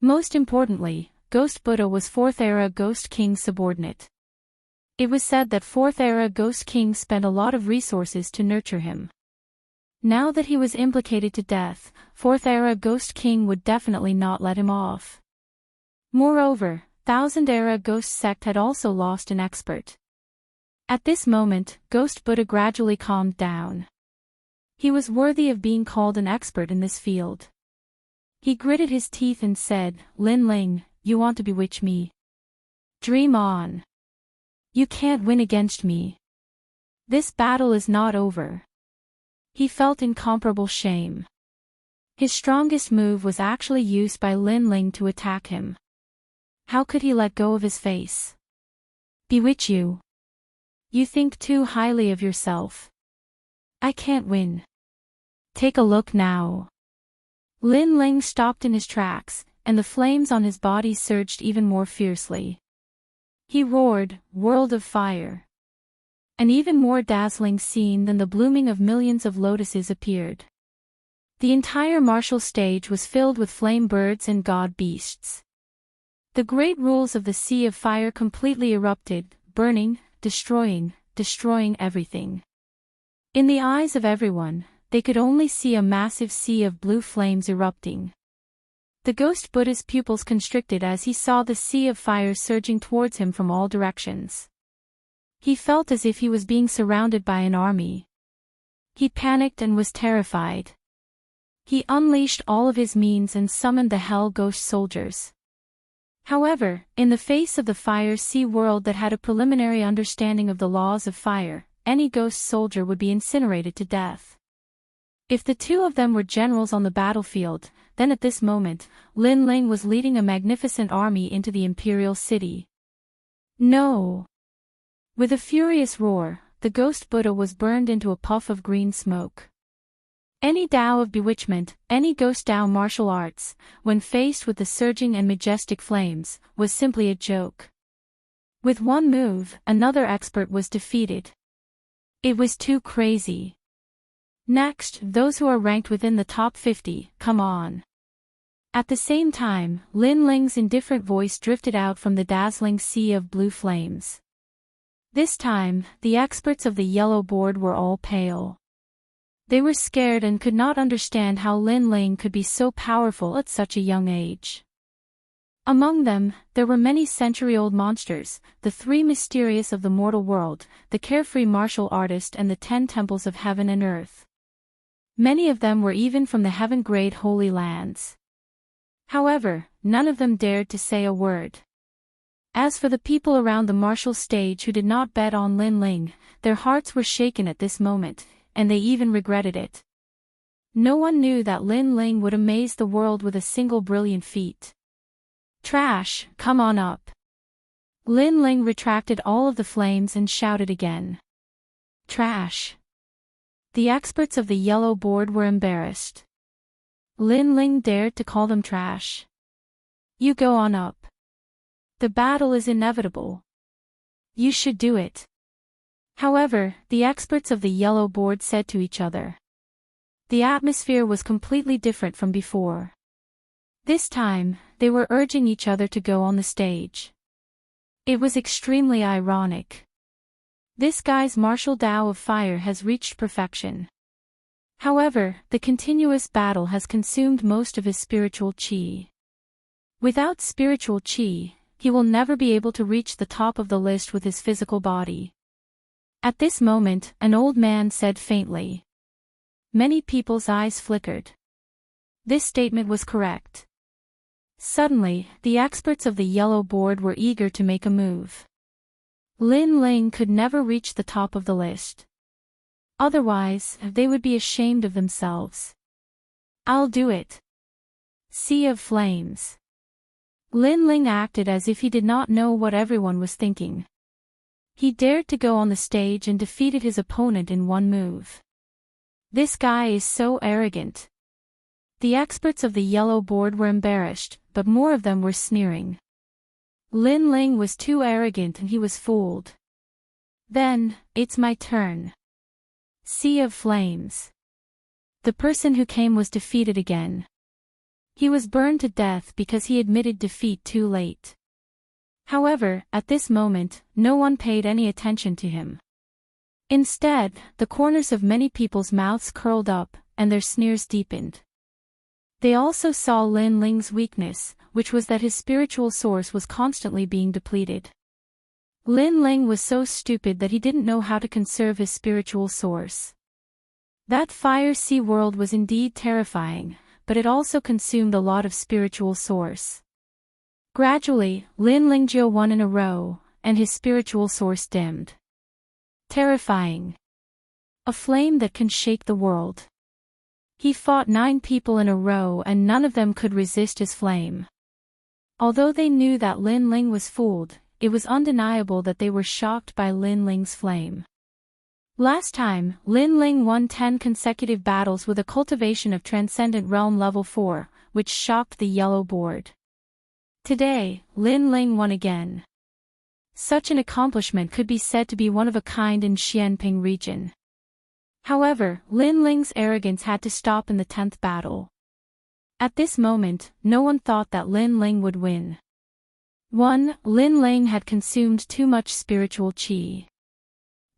Most importantly, Ghost Buddha was 4th-era Ghost King's subordinate. It was said that 4th-era Ghost King spent a lot of resources to nurture him. Now that he was implicated to death, 4th-era Ghost King would definitely not let him off. Moreover, 1000-era Ghost Sect had also lost an expert. At this moment, Ghost Buddha gradually calmed down. He was worthy of being called an expert in this field. He gritted his teeth and said, Lin Ling, you want to bewitch me? Dream on. You can't win against me. This battle is not over. He felt incomparable shame. His strongest move was actually used by Lin Ling to attack him. How could he let go of his face? Bewitch you? You think too highly of yourself. I can't win. Take a look now. Lin Ling stopped in his tracks, and the flames on his body surged even more fiercely. He roared, "World of fire!" An even more dazzling scene than the blooming of millions of lotuses appeared. The entire martial stage was filled with flame birds and god beasts. The great rules of the Sea of Fire completely erupted, burning, destroying everything. In the eyes of everyone, they could only see a massive sea of blue flames erupting. The Ghost Buddha's pupils constricted as he saw the Sea of Fire surging towards him from all directions. He felt as if he was being surrounded by an army. He panicked and was terrified. He unleashed all of his means and summoned the Hell Ghost soldiers. However, in the face of the Fire Sea world that had a preliminary understanding of the laws of fire, any ghost soldier would be incinerated to death. If the two of them were generals on the battlefield, then at this moment, Lin Ling was leading a magnificent army into the imperial city. No! With a furious roar, the Ghost Buddha was burned into a puff of green smoke. Any Tao of bewitchment, any ghost Tao martial arts, when faced with the surging and majestic flames, was simply a joke. With one move, another expert was defeated. It was too crazy. Next, those who are ranked within the top 50, come on. At the same time, Lin Ling's indifferent voice drifted out from the dazzling sea of blue flames. This time, the experts of the yellow board were all pale. They were scared and could not understand how Lin Ling could be so powerful at such a young age. Among them, there were many century-old monsters, the 3 mysterious of the mortal world, the carefree martial artist and the 10 temples of heaven and earth. Many of them were even from the heaven-grade holy lands. However, none of them dared to say a word. As for the people around the martial stage who did not bet on Lin Ling, their hearts were shaken at this moment, and they even regretted it. No one knew that Lin Ling would amaze the world with a single brilliant feat. Trash, come on up. Lin Ling retracted all of the flames and shouted again. Trash. The experts of the yellow board were embarrassed. Lin Ling dared to call them trash. You go on up. The battle is inevitable. You should do it. However, the experts of the yellow board said to each other. The atmosphere was completely different from before. This time, they were urging each other to go on the stage. It was extremely ironic. This guy's martial Tao of fire has reached perfection. However, the continuous battle has consumed most of his spiritual qi. Without spiritual qi, he will never be able to reach the top of the list with his physical body. At this moment, an old man said faintly. Many people's eyes flickered. This statement was correct. Suddenly, the experts of the yellow board were eager to make a move. Lin Ling could never reach the top of the list. Otherwise, they would be ashamed of themselves. I'll do it. Sea of Flames. Lin Ling acted as if he did not know what everyone was thinking. He dared to go on the stage and defeated his opponent in one move. This guy is so arrogant. The experts of the yellow board were embarrassed, but more of them were sneering. Lin Ling was too arrogant and he was fooled. Then, it's my turn. Sea of Flames. The person who came was defeated again. He was burned to death because he admitted defeat too late. However, at this moment, no one paid any attention to him. Instead, the corners of many people's mouths curled up, and their sneers deepened. They also saw Lin Ling's weakness, which was that his spiritual source was constantly being depleted. Lin Ling was so stupid that he didn't know how to conserve his spiritual source. That fire sea world was indeed terrifying, but it also consumed a lot of spiritual source. Gradually, Lin Lingjio won in a row, and his spiritual source dimmed. Terrifying. A flame that can shake the world. He fought 9 people in a row and none of them could resist his flame. Although they knew that Lin Ling was fooled, it was undeniable that they were shocked by Lin Ling's flame. Last time, Lin Ling won 10 consecutive battles with a cultivation of Transcendent Realm Level 4, which shocked the yellow board. Today, Lin Ling won again. Such an accomplishment could be said to be one of a kind in Xianping region. However, Lin Ling's arrogance had to stop in the 10th battle. At this moment, no one thought that Lin Ling would win. 1. Lin Ling had consumed too much spiritual qi.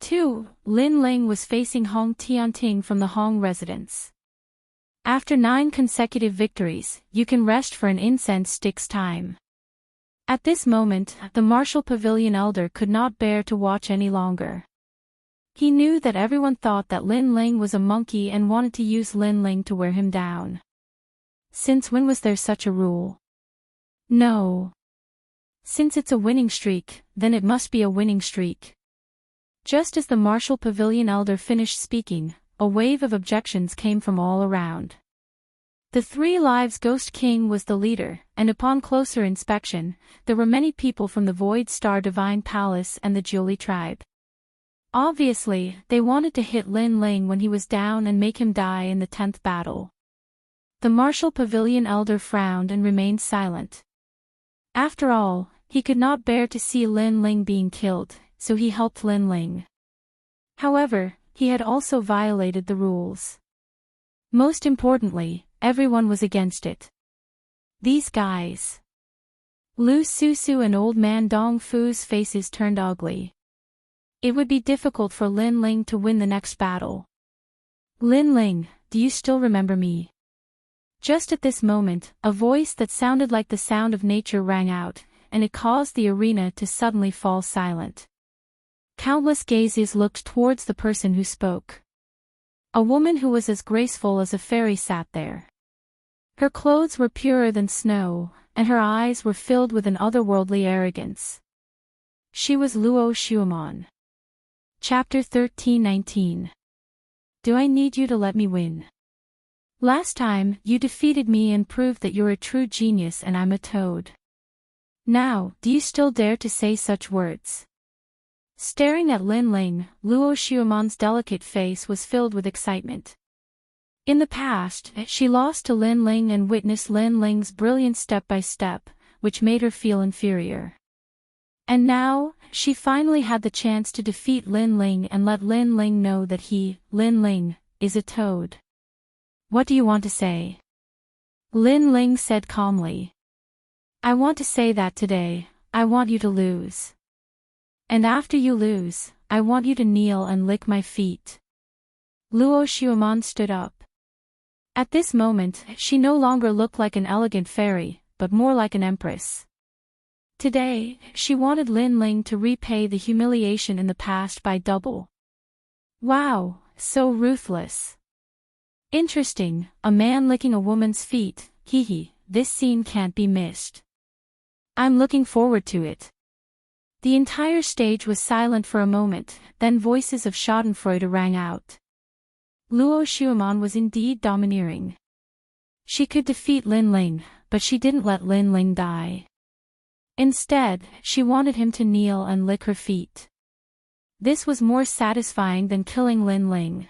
2. Lin Ling was facing Hong Tianting from the Hong residence. After 9 consecutive victories, you can rest for an incense stick's time. At this moment, the martial pavilion elder could not bear to watch any longer. He knew that everyone thought that Lin Ling was a monkey and wanted to use Lin Ling to wear him down. Since when was there such a rule? No. Since it's a winning streak, then it must be a winning streak. Just as the martial pavilion elder finished speaking, a wave of objections came from all around. The 3 Lives Ghost King was the leader, and upon closer inspection, there were many people from the Void Star Divine Palace and the Jiuli tribe. Obviously, they wanted to hit Lin Ling when he was down and make him die in the 10th battle. The martial pavilion elder frowned and remained silent. After all, he could not bear to see Lin Ling being killed, so he helped Lin Ling. However, he had also violated the rules. Most importantly, everyone was against it. These guys. Lu Susu and old man Dong Fu's faces turned ugly. It would be difficult for Lin Ling to win the next battle. Lin Ling, do you still remember me? Just at this moment, a voice that sounded like the sound of nature rang out, and it caused the arena to suddenly fall silent. Countless gazes looked towards the person who spoke. A woman who was as graceful as a fairy sat there. Her clothes were purer than snow, and her eyes were filled with an otherworldly arrogance. She was Luo Xuemon. Chapter 13:19. Do I need you to let me win? Last time, you defeated me and proved that you're a true genius and I'm a toad. Now, do you still dare to say such words? Staring at Lin Ling, Luo Xuemon's delicate face was filled with excitement. In the past, she lost to Lin Ling and witnessed Lin Ling's brilliant step-by-step, which made her feel inferior. And now, she finally had the chance to defeat Lin Ling and let Lin Ling know that he, Lin Ling, is a toad. What do you want to say? Lin Ling said calmly. I want to say that today, I want you to lose. And after you lose, I want you to kneel and lick my feet. Luo Xuemon stood up. At this moment, she no longer looked like an elegant fairy, but more like an empress. Today, she wanted Lin Ling to repay the humiliation in the past by double. Wow, so ruthless. Interesting, a man licking a woman's feet, this scene can't be missed. I'm looking forward to it. The entire stage was silent for a moment, then voices of schadenfreude rang out. Luo Xuemon was indeed domineering. She could defeat Lin Ling, but she didn't let Lin Ling die. Instead, she wanted him to kneel and lick her feet. This was more satisfying than killing Lin Ling.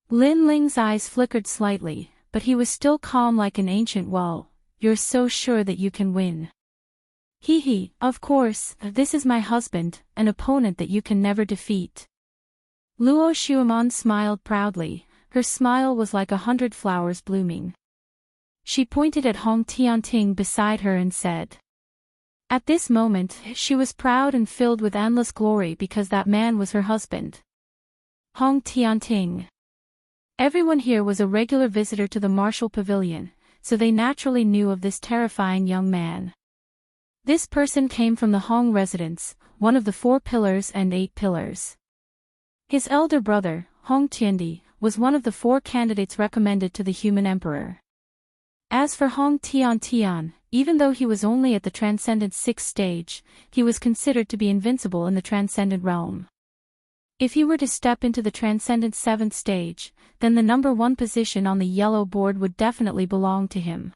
Lin Ling's eyes flickered slightly, but he was still calm like an ancient well. You're so sure that you can win. Of course, this is my husband, an opponent that you can never defeat. Luo Xuemon smiled proudly, her smile was like 100 flowers blooming. She pointed at Hong Tianting beside her and said. At this moment, she was proud and filled with endless glory because that man was her husband. Hong Tianting. Everyone here was a regular visitor to the martial pavilion, so they naturally knew of this terrifying young man. This person came from the Hong residence, one of the 4 pillars and 8 pillars. His elder brother, Hong Tiandi, was one of the 4 candidates recommended to the human emperor. As for Hong Tian, even though he was only at the transcendent 6th stage, he was considered to be invincible in the transcendent realm. If he were to step into the transcendent 7th stage, then the number 1 position on the yellow board would definitely belong to him.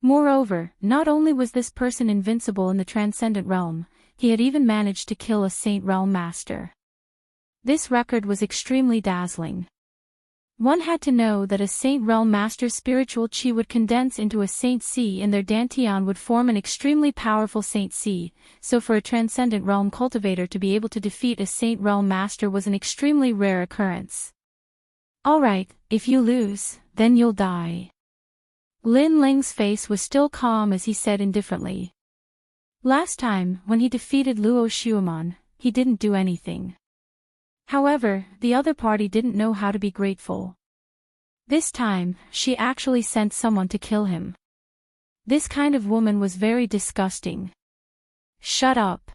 Moreover, not only was this person invincible in the transcendent realm, he had even managed to kill a Saint Realm Master. This record was extremely dazzling. One had to know that a Saint Realm Master's spiritual chi would condense into a Saint C and their Dantian would form an extremely powerful Saint C, so for a Transcendent Realm cultivator to be able to defeat a Saint Realm Master was an extremely rare occurrence. Alright, if you lose, then you'll die. Lin Ling's face was still calm as he said indifferently. Last time, when he defeated Luo Xuemon, he didn't do anything. However, the other party didn't know how to be grateful. This time, she actually sent someone to kill him. This kind of woman was very disgusting. Shut up.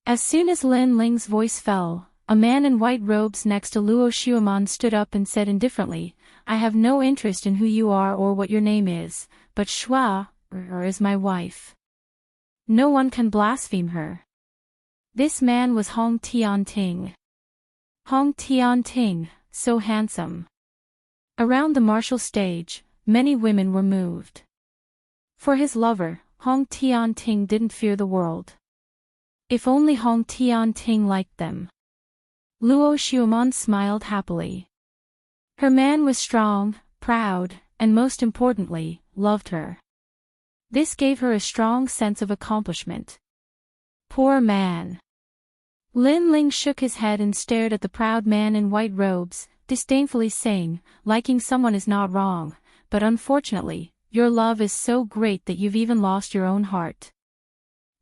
As soon as Lin Ling's voice fell, a man in white robes next to Luo Xuemon stood up and said indifferently, I have no interest in who you are or what your name is, but Shua is my wife. No one can blaspheme her. This man was Hong Tianting. Hong Tianting, so handsome. Around the martial stage, many women were moved. For his lover, Hong Tianting didn't fear the world. If only Hong Tianting liked them. Luo Xuemon smiled happily. Her man was strong, proud, and most importantly, loved her. This gave her a strong sense of accomplishment. Poor man. Lin Ling shook his head and stared at the proud man in white robes, disdainfully saying, liking someone is not wrong, but unfortunately, your love is so great that you've even lost your own heart.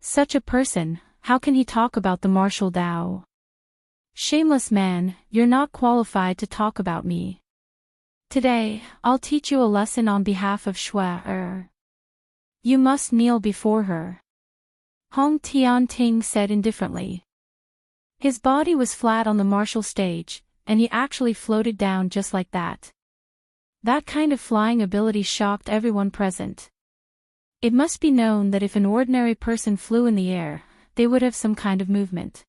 Such a person, how can he talk about the martial Tao? Shameless man, you're not qualified to talk about me. Today, I'll teach you a lesson on behalf of Shua. You must kneel before her. Hong Tianting said indifferently. His body was flat on the martial stage, and he actually floated down just like that. That kind of flying ability shocked everyone present. It must be known that if an ordinary person flew in the air, they would have some kind of movement.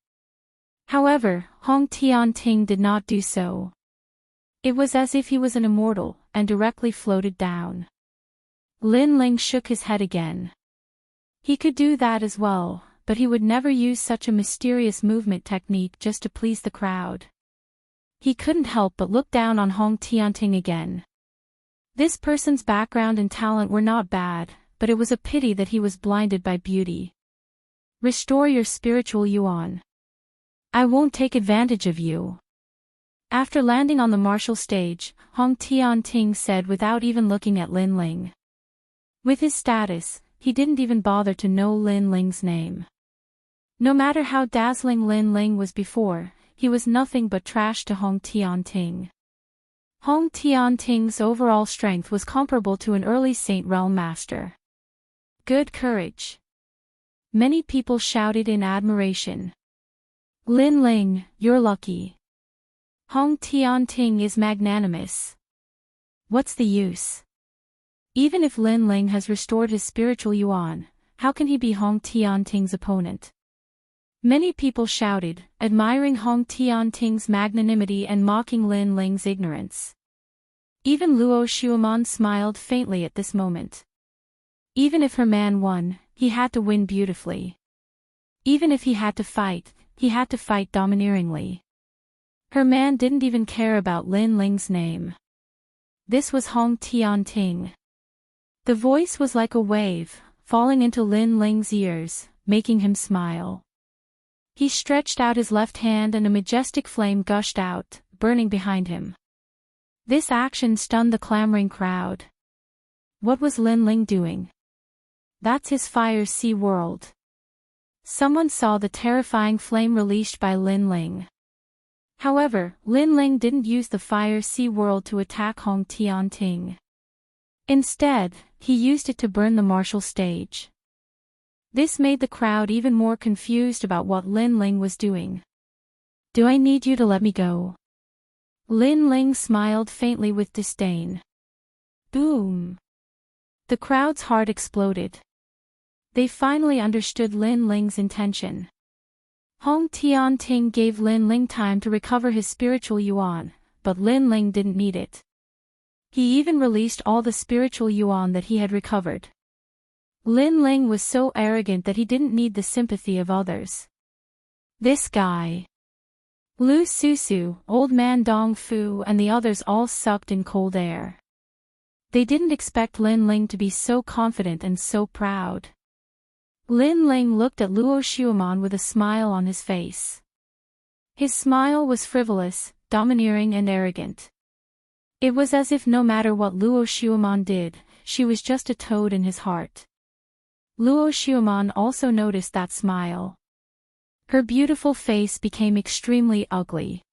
However, Hong Tianting did not do so. It was as if he was an immortal, and directly floated down. Lin Ling shook his head again. He could do that as well, but he would never use such a mysterious movement technique just to please the crowd. He couldn't help but look down on Hong Tianting again. This person's background and talent were not bad, but it was a pity that he was blinded by beauty. Restore your spiritual yuan. I won't take advantage of you. After landing on the martial stage, Hong Tianting said without even looking at Lin Ling. With his status, he didn't even bother to know Lin Ling's name. No matter how dazzling Lin Ling was before, he was nothing but trash to Hong Tianting. Hong Tianting's overall strength was comparable to an early Saint Realm master. Good courage. Many people shouted in admiration. Lin Ling, you're lucky. Hong Tianting is magnanimous. What's the use? Even if Lin Ling has restored his spiritual yuan, how can he be Hong Tianting's opponent? Many people shouted, admiring Hong Tianting's magnanimity and mocking Lin Ling's ignorance. Even Luo Xuemon smiled faintly at this moment. Even if her man won, he had to win beautifully. Even if he had to fight domineeringly. Her man didn't even care about Lin Ling's name. This was Hong Tianting. The voice was like a wave, falling into Lin Ling's ears, making him smile. He stretched out his left hand and a majestic flame gushed out, burning behind him. This action stunned the clamoring crowd. What was Lin Ling doing? That's his fire sea world. Someone saw the terrifying flame released by Lin Ling. However, Lin Ling didn't use the fire sea world to attack Hong Tianting. Instead, he used it to burn the martial stage. This made the crowd even more confused about what Lin Ling was doing. Do I need you to let me go? Lin Ling smiled faintly with disdain. Boom! The crowd's heart exploded. They finally understood Lin Ling's intention. Hong Tianting gave Lin Ling time to recover his spiritual yuan, but Lin Ling didn't need it. He even released all the spiritual yuan that he had recovered. Lin Ling was so arrogant that he didn't need the sympathy of others. This guy. Lu Susu, Old Man Dong Fu and the others all sucked in cold air. They didn't expect Lin Ling to be so confident and so proud. Lin Ling looked at Luo Xuemon with a smile on his face. His smile was frivolous, domineering and arrogant. It was as if no matter what Luo Xuemon did, she was just a toad in his heart. Luo Xuemon also noticed that smile. Her beautiful face became extremely ugly.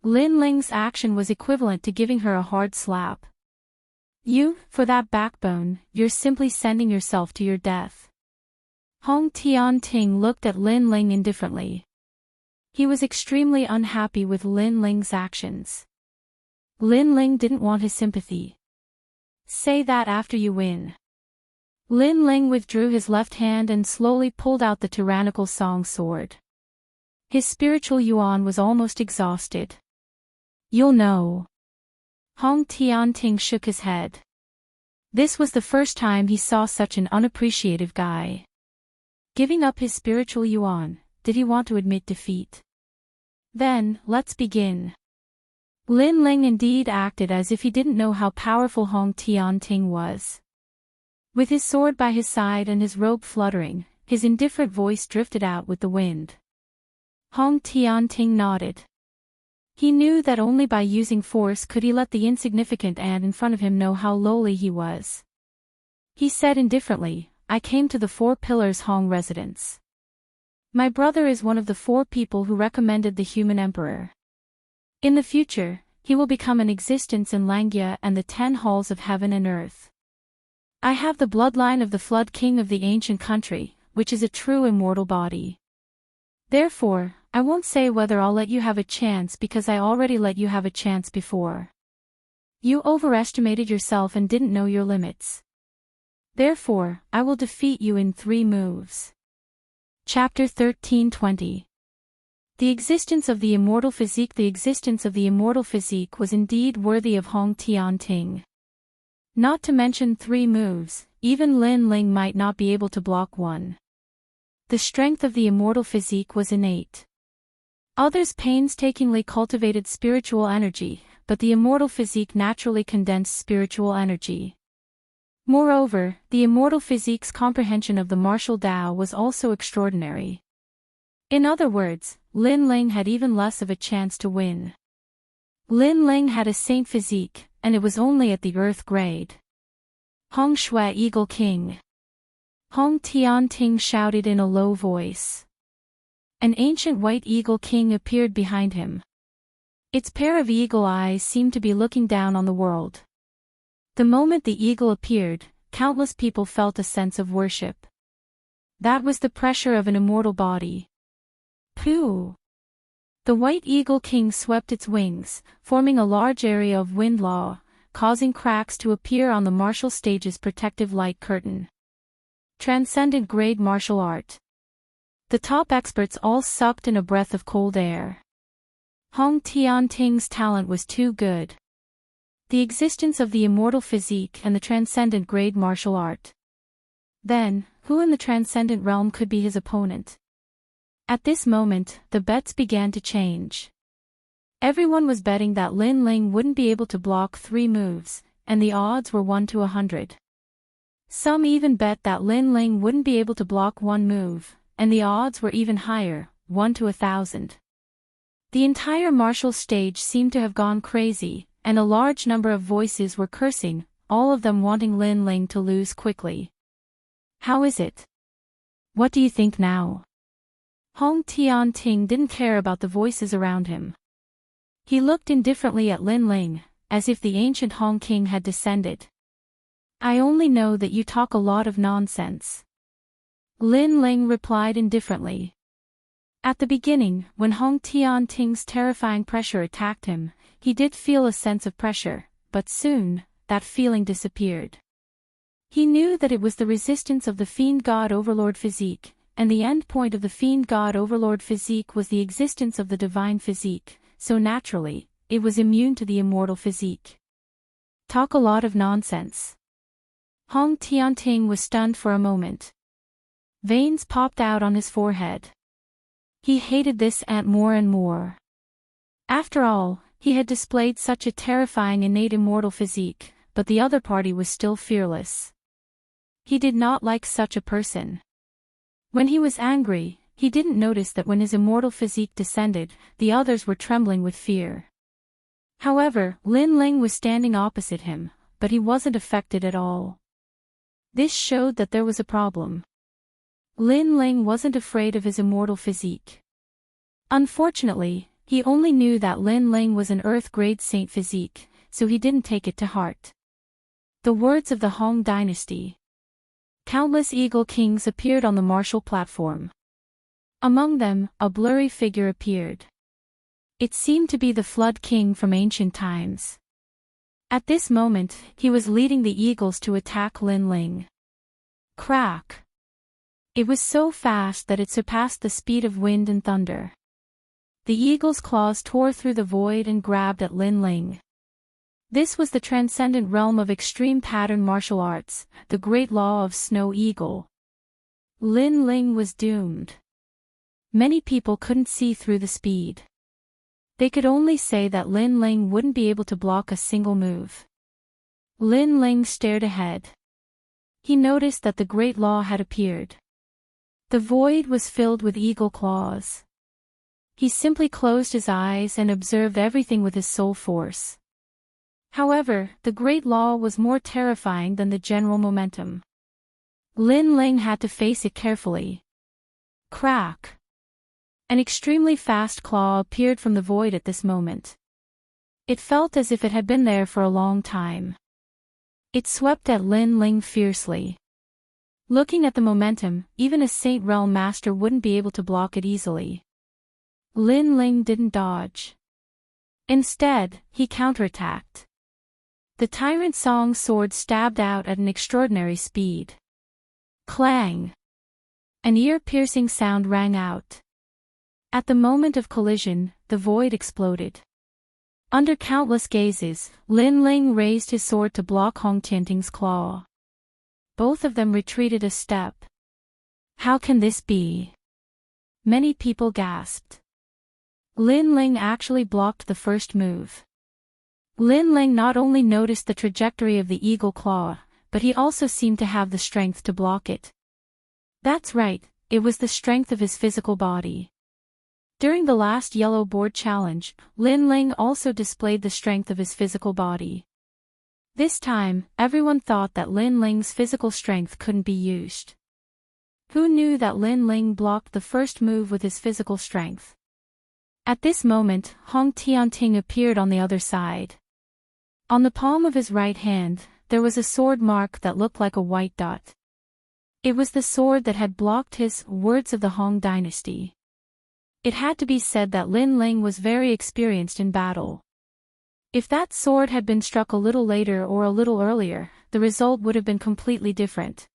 Lin Ling's action was equivalent to giving her a hard slap. You, for that backbone, you're simply sending yourself to your death. Hong Tianting looked at Lin Ling indifferently. He was extremely unhappy with Lin Ling's actions. Lin Ling didn't want his sympathy. Say that after you win. Lin Ling withdrew his left hand and slowly pulled out the tyrannical song sword. His spiritual yuan was almost exhausted. You'll know. Hong Tianting shook his head. This was the first time he saw such an unappreciative guy. Giving up his spiritual yuan, did he want to admit defeat? Then, let's begin. Lin Ling indeed acted as if he didn't know how powerful Hong Tianting was. With his sword by his side and his robe fluttering, his indifferent voice drifted out with the wind. Hong Tianting nodded. He knew that only by using force could he let the insignificant ant in front of him know how lowly he was. He said indifferently, I came to the Four Pillars Hong residence. My brother is one of the 4 people who recommended the human emperor. In the future, he will become an existence in Langya and the 10 halls of heaven and earth. I have the bloodline of the Flood King of the ancient country, which is a true immortal body. Therefore, I won't say whether I'll let you have a chance because I already let you have a chance before. You overestimated yourself and didn't know your limits. Therefore, I will defeat you in 3 moves. Chapter 13:20. The existence of the immortal physique. The existence of the immortal physique was indeed worthy of Hong Tianting. Not to mention 3 moves, even Lin Ling might not be able to block one. The strength of the immortal physique was innate. Others painstakingly cultivated spiritual energy, but the immortal physique naturally condensed spiritual energy. Moreover, the immortal physique's comprehension of the martial Tao was also extraordinary. In other words, Lin Ling had even less of a chance to win. Lin Ling had a saint physique, and it was only at the earth grade. Hong Shui Eagle King. Hong Tianting shouted in a low voice. An ancient white eagle king appeared behind him. Its pair of eagle eyes seemed to be looking down on the world. The moment the eagle appeared, countless people felt a sense of worship. That was the pressure of an immortal body. Pooh! The white eagle king swept its wings, forming a large area of wind law, causing cracks to appear on the martial stage's protective light curtain. Transcendent grade martial art. The top experts all sucked in a breath of cold air. Hong Tianting's talent was too good. The existence of the immortal physique and the transcendent grade martial art. Then, who in the transcendent realm could be his opponent? At this moment, the bets began to change. Everyone was betting that Lin Ling wouldn't be able to block 3 moves, and the odds were 1 to 100. Some even bet that Lin Ling wouldn't be able to block 1 move, and the odds were even higher, 1 to 1,000. The entire martial stage seemed to have gone crazy, and a large number of voices were cursing, all of them wanting Lin Ling to lose quickly. How is it? What do you think now? Hong Tianting didn't care about the voices around him. He looked indifferently at Lin Ling, as if the ancient Hong King had descended. I only know that you talk a lot of nonsense. Lin Ling replied indifferently. At the beginning, when Hong Tianting's terrifying pressure attacked him, he did feel a sense of pressure, but soon, that feeling disappeared. He knew that it was the resistance of the Fiend God Overlord physique, and the end point of the Fiend God Overlord physique was the existence of the divine physique, so naturally, it was immune to the immortal physique. Talk a lot of nonsense. Hong Tianting was stunned for a moment. Veins popped out on his forehead. He hated this ant more and more. After all, he had displayed such a terrifying innate immortal physique, but the other party was still fearless. He did not like such a person. When he was angry, he didn't notice that when his immortal physique descended, the others were trembling with fear. However, Lin Ling was standing opposite him, but he wasn't affected at all. This showed that there was a problem. Lin Ling wasn't afraid of his immortal physique. Unfortunately, he only knew that Lin Ling was an Earth-grade saint physique, so he didn't take it to heart. The words of the Hong dynasty. Countless eagle kings appeared on the martial platform. Among them, a blurry figure appeared. It seemed to be the Flood King from ancient times. At this moment, he was leading the eagles to attack Lin Ling. Crack! It was so fast that it surpassed the speed of wind and thunder. The eagle's claws tore through the void and grabbed at Lin Ling. This was the transcendent realm of extreme pattern martial arts, the great law of Snow Eagle. Lin Ling was doomed. Many people couldn't see through the speed. They could only say that Lin Ling wouldn't be able to block a single move. Lin Ling stared ahead. He noticed that the great law had appeared. The void was filled with eagle claws. He simply closed his eyes and observed everything with his soul force. However, the great law was more terrifying than the general momentum. Lin Ling had to face it carefully. Crack! An extremely fast claw appeared from the void at this moment. It felt as if it had been there for a long time. It swept at Lin Ling fiercely. Looking at the momentum, even a Saint Realm Master wouldn't be able to block it easily. Lin Ling didn't dodge. Instead, he counterattacked. The Tyrant Song's sword stabbed out at an extraordinary speed. Clang! An ear-piercing sound rang out. At the moment of collision, the void exploded. Under countless gazes, Lin Ling raised his sword to block Hong Tianting's claw. Both of them retreated a step. How can this be? Many people gasped. Lin Ling actually blocked the first move. Lin Ling not only noticed the trajectory of the eagle claw, but he also seemed to have the strength to block it. That's right, it was the strength of his physical body. During the last yellow board challenge, Lin Ling also displayed the strength of his physical body. This time, everyone thought that Lin Ling's physical strength couldn't be used. Who knew that Lin Ling blocked the first move with his physical strength? At this moment, Hong Tianting appeared on the other side. On the palm of his right hand, there was a sword mark that looked like a white dot. It was the sword that had blocked his words of the Hong dynasty. It had to be said that Lin Ling was very experienced in battle. If that sword had been struck a little later or a little earlier, the result would have been completely different.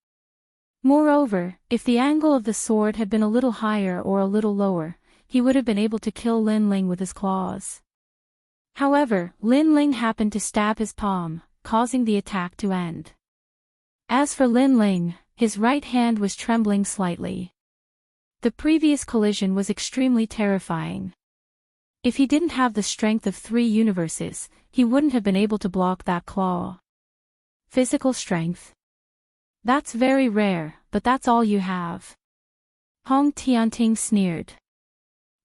Moreover, if the angle of the sword had been a little higher or a little lower, he would have been able to kill Lin Ling with his claws. However, Lin Ling happened to stab his palm, causing the attack to end. As for Lin Ling, his right hand was trembling slightly. The previous collision was extremely terrifying. If he didn't have the strength of 3 universes, he wouldn't have been able to block that claw. Physical strength. That's very rare, but that's all you have. Hong Tianting sneered.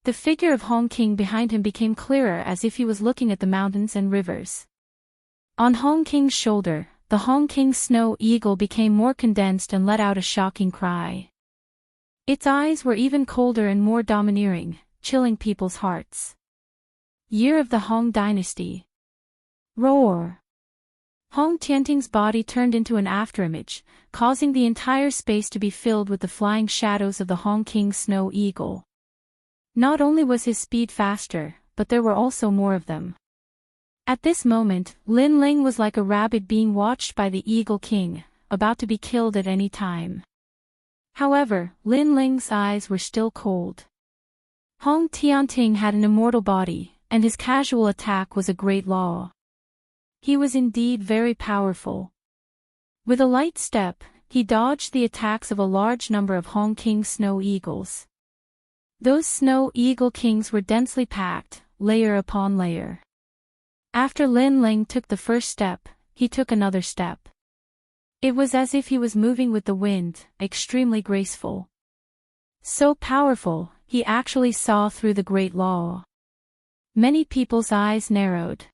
The figure of Hong King behind him became clearer as if he was looking at the mountains and rivers. On Hong King's shoulder, the Hong King snow eagle became more condensed and let out a shocking cry. Its eyes were even colder and more domineering, chilling people's hearts. Year of the Hong dynasty. Roar! Hong Tianting's body turned into an afterimage, causing the entire space to be filled with the flying shadows of the Hong King snow eagle. Not only was his speed faster, but there were also more of them. At this moment, Lin Ling was like a rabbit being watched by the Eagle King, about to be killed at any time. However, Lin Ling's eyes were still cold. Hong Tianting had an immortal body, and his casual attack was a great law. He was indeed very powerful. With a light step, he dodged the attacks of a large number of Hong King snow eagles. Those snow eagle kings were densely packed, layer upon layer. After Lin Ling took the first step, he took another step. It was as if he was moving with the wind, extremely graceful. So powerful, he actually saw through the great law. Many people's eyes narrowed.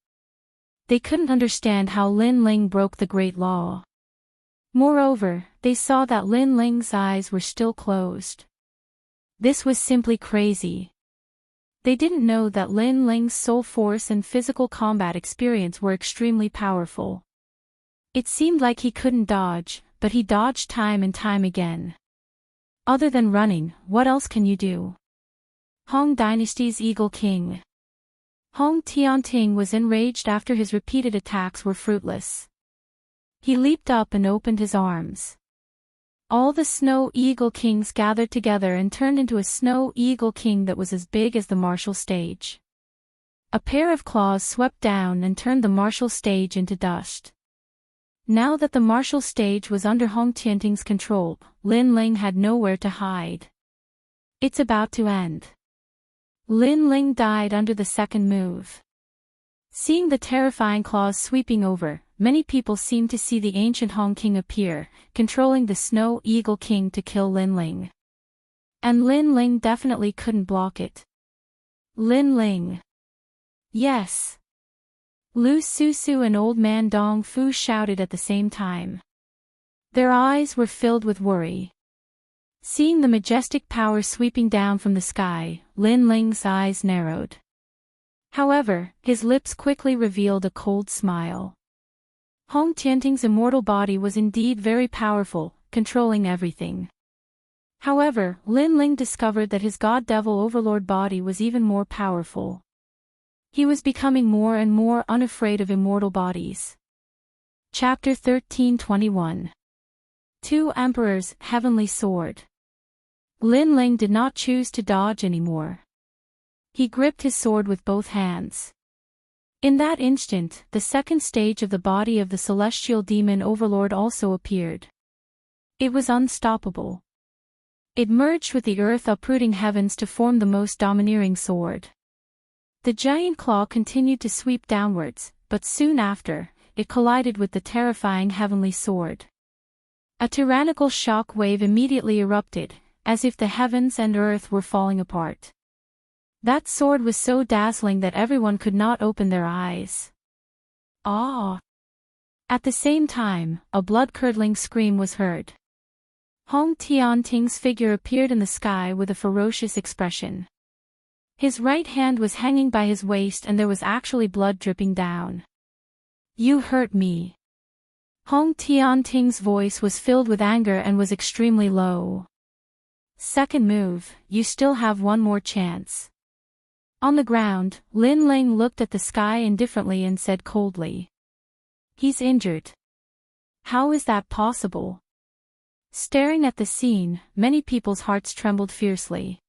They couldn't understand how Lin Ling broke the great law. Moreover, they saw that Lin Ling's eyes were still closed. This was simply crazy. They didn't know that Lin Ling's soul force and physical combat experience were extremely powerful. It seemed like he couldn't dodge, but he dodged time and time again. Other than running, what else can you do? Hong Dynasty's Eagle King. Hong Tianting was enraged after his repeated attacks were fruitless. He leaped up and opened his arms. All the Snow Eagle Kings gathered together and turned into a Snow Eagle King that was as big as the martial stage. A pair of claws swept down and turned the martial stage into dust. Now that the martial stage was under Hong Tianting's control, Lin Ling had nowhere to hide. It's about to end. Lin Ling died under the second move. Seeing the terrifying claws sweeping over, many people seemed to see the ancient Hong King appear, controlling the Snow Eagle King to kill Lin Ling. And Lin Ling definitely couldn't block it. Lin Ling. Yes. Lu Susu and Old Man Dong Fu shouted at the same time. Their eyes were filled with worry. Seeing the majestic power sweeping down from the sky, Lin Ling's eyes narrowed. However, his lips quickly revealed a cold smile. Hong Tianting's immortal body was indeed very powerful, controlling everything. However, Lin Ling discovered that his God Devil Overlord body was even more powerful. He was becoming more and more unafraid of immortal bodies. Chapter 13:21. Two Emperors, Heavenly Sword. Lin Ling did not choose to dodge anymore. He gripped his sword with both hands. In that instant, the second stage of the body of the celestial demon overlord also appeared. It was unstoppable. It merged with the earth, uprooting heavens to form the most domineering sword. The giant claw continued to sweep downwards, but soon after, it collided with the terrifying heavenly sword. A tyrannical shock wave immediately erupted, as if the heavens and earth were falling apart. That sword was so dazzling that everyone could not open their eyes. Ah! At the same time, a blood-curdling scream was heard. Hong Tianting's figure appeared in the sky with a ferocious expression. His right hand was hanging by his waist and there was actually blood dripping down. "You hurt me." Hong Tianting's voice was filled with anger and was extremely low. "Second move, you still have one more chance." On the ground, Lin Ling looked at the sky indifferently and said coldly, "He's injured. How is that possible?" Staring at the scene, many people's hearts trembled fiercely.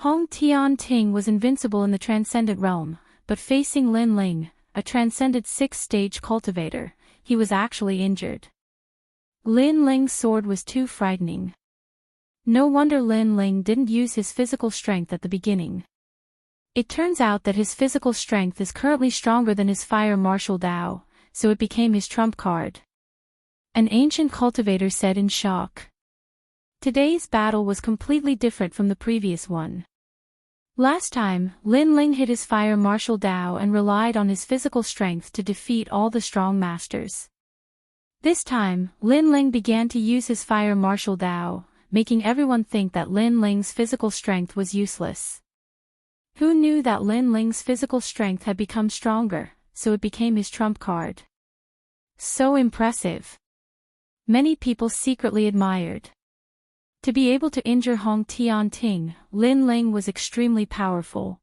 Hong Tianting was invincible in the transcendent realm, but facing Lin Ling, a transcended sixth-stage cultivator, he was actually injured. Lin Ling's sword was too frightening. No wonder Lin Ling didn't use his physical strength at the beginning. It turns out that his physical strength is currently stronger than his fire martial Dao, so it became his trump card. An ancient cultivator said in shock. Today's battle was completely different from the previous one. Last time, Lin Ling hid his fire martial Dao and relied on his physical strength to defeat all the strong masters. This time, Lin Ling began to use his fire martial Dao, making everyone think that Lin Ling's physical strength was useless. Who knew that Lin Ling's physical strength had become stronger, so it became his trump card. So impressive. Many people secretly admired. To be able to injure Hong Tianting, Lin Ling was extremely powerful.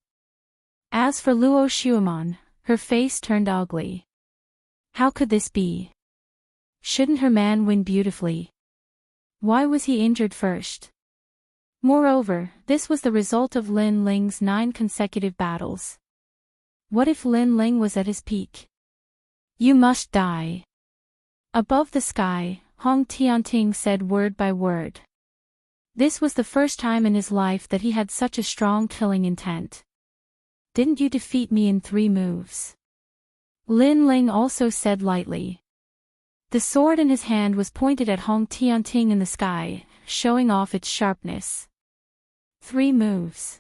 As for Luo Xueman, her face turned ugly. How could this be? Shouldn't her man win beautifully? Why was he injured first? Moreover, this was the result of Lin Ling's 9 consecutive battles. What if Lin Ling was at his peak? "You must die." Above the sky, Hong Tianting said word by word. This was the first time in his life that he had such a strong killing intent. "Didn't you defeat me in 3 moves?" Lin Ling also said lightly. The sword in his hand was pointed at Hong Tianting in the sky, showing off its sharpness. 3 moves.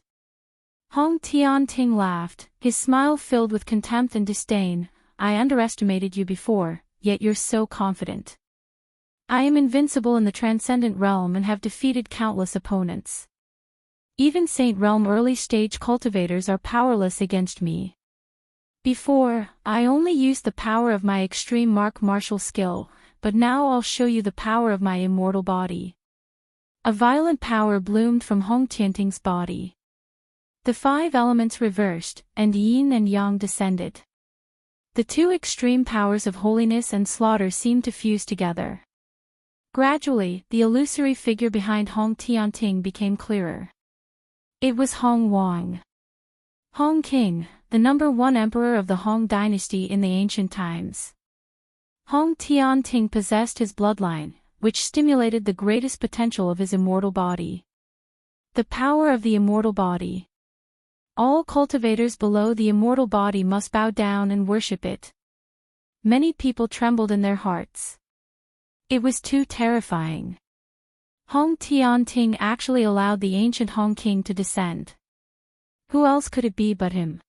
Hong Tianting laughed, his smile filled with contempt and disdain. "I underestimated you before, yet you're so confident. I am invincible in the transcendent realm and have defeated countless opponents. Even Saint Realm early-stage cultivators are powerless against me. Before, I only used the power of my extreme martial skill, but now I'll show you the power of my immortal body." A violent power bloomed from Hong Tianting's body. The 5 elements reversed, and yin and yang descended. The 2 extreme powers of holiness and slaughter seemed to fuse together. Gradually, the illusory figure behind Hong Tianting became clearer. It was Hong Wang. Hong King, the #1 emperor of the Hong dynasty in the ancient times. Hong Tianting possessed his bloodline, which stimulated the greatest potential of his immortal body. The power of the immortal body. All cultivators below the immortal body must bow down and worship it. Many people trembled in their hearts. It was too terrifying. Hong Tianting actually allowed the ancient Hong King to descend. Who else could it be but him?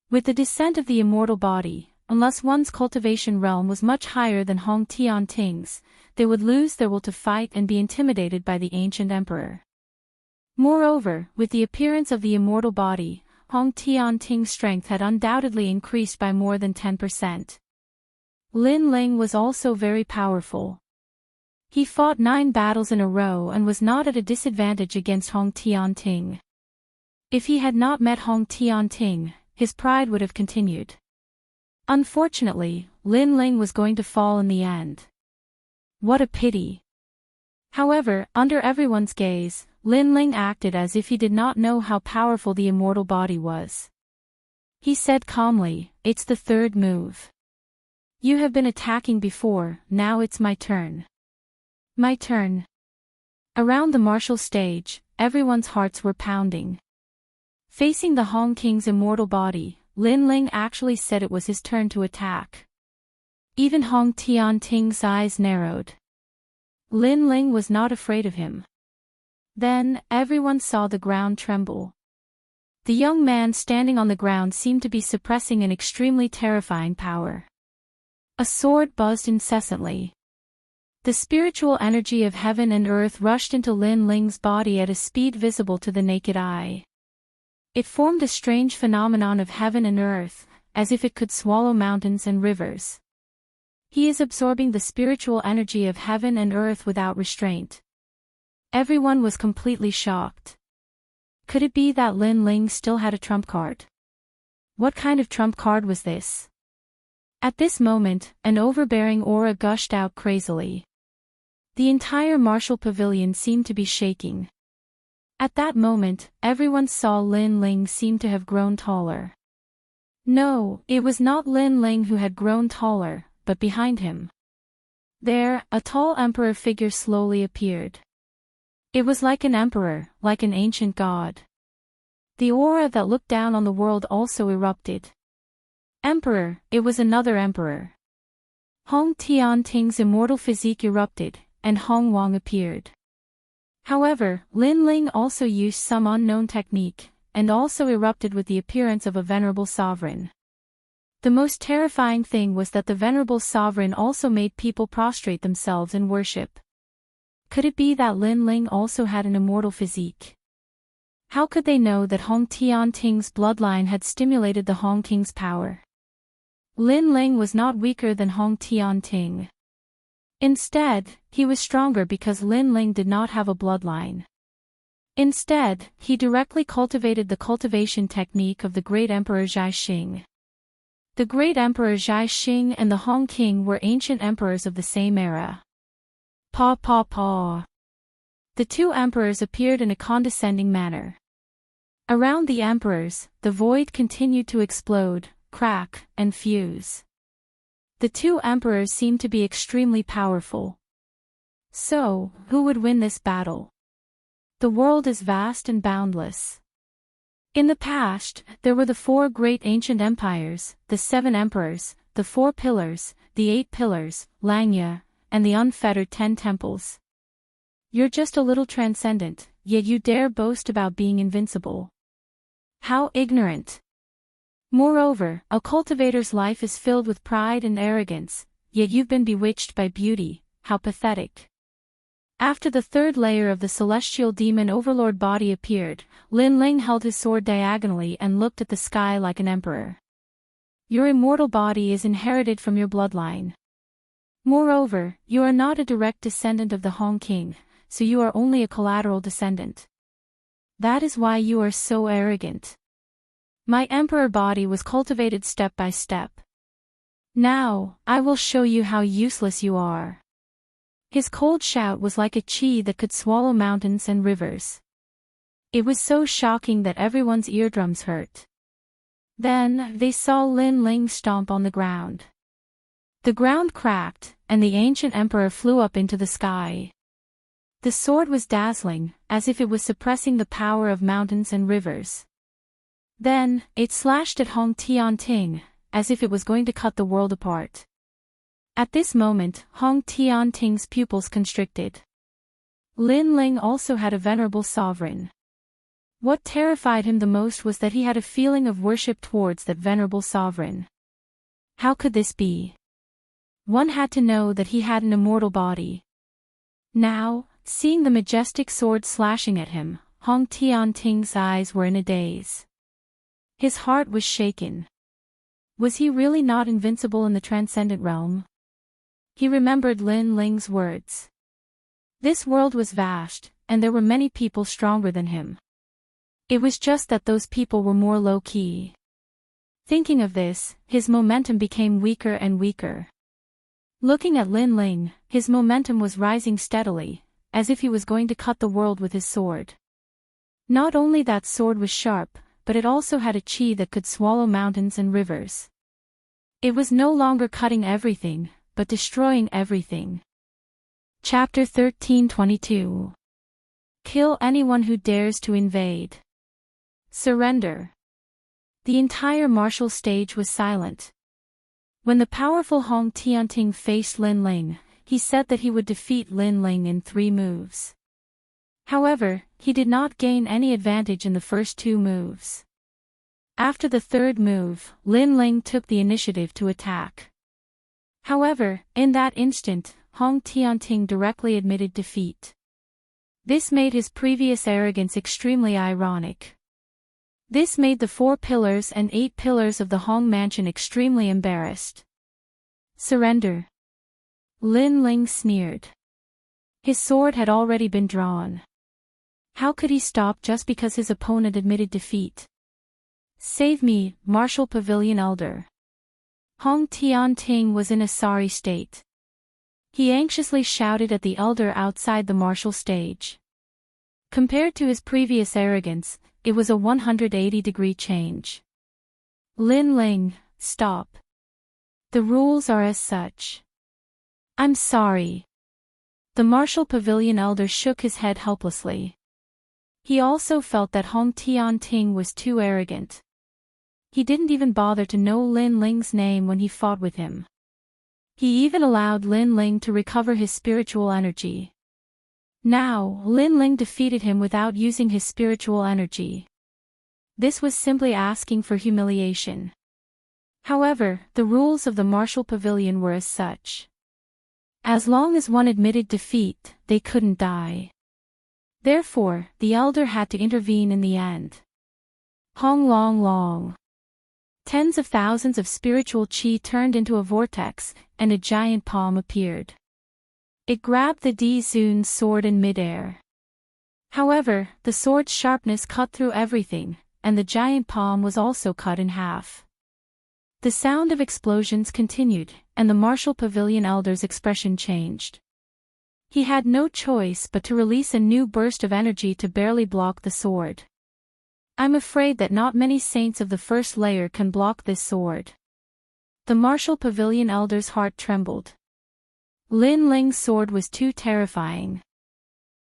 With the descent of the immortal body, unless one's cultivation realm was much higher than Hong Tianting's, they would lose their will to fight and be intimidated by the ancient emperor. Moreover, with the appearance of the immortal body, Hong Tianting's strength had undoubtedly increased by more than 10%. Lin Ling was also very powerful. He fought 9 battles in a row and was not at a disadvantage against Hong Tianting. If he had not met Hong Tianting, his pride would have continued. Unfortunately, Lin Ling was going to fall in the end. What a pity. However, under everyone's gaze, Lin Ling acted as if he did not know how powerful the immortal body was. He said calmly, "It's the third move. You have been attacking before, now it's my turn." My turn. Around the martial stage, everyone's hearts were pounding. Facing the Hong King's immortal body, Lin Ling actually said it was his turn to attack. Even Hong Tianting's eyes narrowed. Lin Ling was not afraid of him. Then, everyone saw the ground tremble. The young man standing on the ground seemed to be suppressing an extremely terrifying power. A sword buzzed incessantly. The spiritual energy of heaven and earth rushed into Lin Ling's body at a speed visible to the naked eye. It formed a strange phenomenon of heaven and earth, as if it could swallow mountains and rivers. He is absorbing the spiritual energy of heaven and earth without restraint. Everyone was completely shocked. Could it be that Lin Ling still had a trump card? What kind of trump card was this? At this moment, an overbearing aura gushed out crazily. The entire martial pavilion seemed to be shaking. At that moment, everyone saw Lin Ling seem to have grown taller. No, it was not Lin Ling who had grown taller, but behind him. There, a tall emperor figure slowly appeared. It was like an emperor, like an ancient god. The aura that looked down on the world also erupted. Emperor, it was another emperor. Hong Tianting's immortal physique erupted, and Hong Wang appeared. However, Lin Ling also used some unknown technique, and also erupted with the appearance of a venerable sovereign. The most terrifying thing was that the venerable sovereign also made people prostrate themselves in worship. Could it be that Lin Ling also had an immortal physique? How could they know that Hong Tianting's bloodline had stimulated the Hong King's power? Lin Ling was not weaker than Hong Tianting. Instead, he was stronger because Lin Ling did not have a bloodline. Instead, he directly cultivated the cultivation technique of the great Emperor Zhai Xing. The great Emperor Zhai Xing and the Hong King were ancient emperors of the same era. Paw paw paw. The two emperors appeared in a condescending manner. Around the emperors, the void continued to explode, crack, and fuse. The two emperors seemed to be extremely powerful. So, who would win this battle? The world is vast and boundless. In the past, there were the four great ancient empires, the 7 emperors, the 4 pillars, the 8 pillars, Langya, and the unfettered 10 temples. You're just a little transcendent, yet you dare boast about being invincible. How ignorant! Moreover, a cultivator's life is filled with pride and arrogance, yet you've been bewitched by beauty, how pathetic. After the third layer of the celestial demon overlord body appeared, Lin Ling held his sword diagonally and looked at the sky like an emperor. Your immortal body is inherited from your bloodline. Moreover, you are not a direct descendant of the Hong King, so you are only a collateral descendant. That is why you are so arrogant. My emperor body was cultivated step by step. Now, I will show you how useless you are. His cold shout was like a chi that could swallow mountains and rivers. It was so shocking that everyone's eardrums hurt. Then, they saw Lin Ling stomp on the ground. The ground cracked, and the ancient emperor flew up into the sky. The sword was dazzling, as if it was suppressing the power of mountains and rivers. Then, it slashed at Hong Tianting, as if it was going to cut the world apart. At this moment, Hong Tianting's pupils constricted. Lin Ling also had a venerable sovereign. What terrified him the most was that he had a feeling of worship towards that venerable sovereign. How could this be? One had to know that he had an immortal body. Now, seeing the majestic sword slashing at him, Hong Tianting's eyes were in a daze. His heart was shaken. Was he really not invincible in the transcendent realm? He remembered Lin Ling's words. This world was vast, and there were many people stronger than him. It was just that those people were more low-key. Thinking of this, his momentum became weaker and weaker. Looking at Lin Ling, his momentum was rising steadily, as if he was going to cut the world with his sword. Not only that sword was sharp, but it also had a chi that could swallow mountains and rivers. It was no longer cutting everything, but destroying everything. Chapter 13:22. Kill anyone who dares to invade. Surrender. The entire martial stage was silent. When the powerful Hong Tianting faced Lin Ling, he said that he would defeat Lin Ling in 3 moves. However, he did not gain any advantage in the first 2 moves. After the 3rd move, Lin Ling took the initiative to attack. However, in that instant, Hong Tianting directly admitted defeat. This made his previous arrogance extremely ironic. This made the 4 pillars and 8 pillars of the Hong mansion extremely embarrassed. Surrender. Lin Ling sneered. His sword had already been drawn. How could he stop just because his opponent admitted defeat? Save me, Martial Pavilion Elder. Hong Tianting was in a sorry state. He anxiously shouted at the elder outside the martial stage. Compared to his previous arrogance, it was a 180-degree change. Lin Ling, stop. The rules are as such. I'm sorry. The Martial Pavilion Elder shook his head helplessly. He also felt that Hong Tianting was too arrogant. He didn't even bother to know Lin Ling's name when he fought with him. He even allowed Lin Ling to recover his spiritual energy. Now, Lin Ling defeated him without using his spiritual energy. This was simply asking for humiliation. However, the rules of the martial pavilion were as such. As long as one admitted defeat, they couldn't die. Therefore, the elder had to intervene in the end. Hong Long Long. Tens of thousands of spiritual chi turned into a vortex, and a giant palm appeared. It grabbed the Di Zun's sword in midair. However, the sword's sharpness cut through everything, and the giant palm was also cut in half. The sound of explosions continued, and the martial pavilion elder's expression changed. He had no choice but to release a new burst of energy to barely block the sword. I'm afraid that not many saints of the first layer can block this sword. The martial pavilion elder's heart trembled. Lin Ling's sword was too terrifying.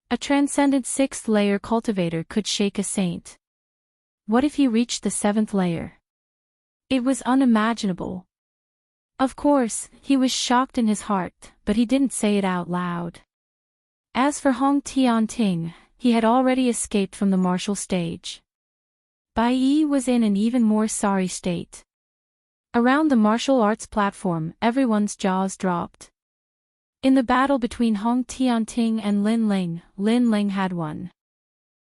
A transcendent 6th layer cultivator could shake a saint. What if he reached the 7th layer? It was unimaginable. Of course, he was shocked in his heart, but he didn't say it out loud. As for Hong Tianting, he had already escaped from the martial stage. Bai Yi was in an even more sorry state. Around the martial arts platform, everyone's jaws dropped. In the battle between Hong Tianting and Lin Ling had won.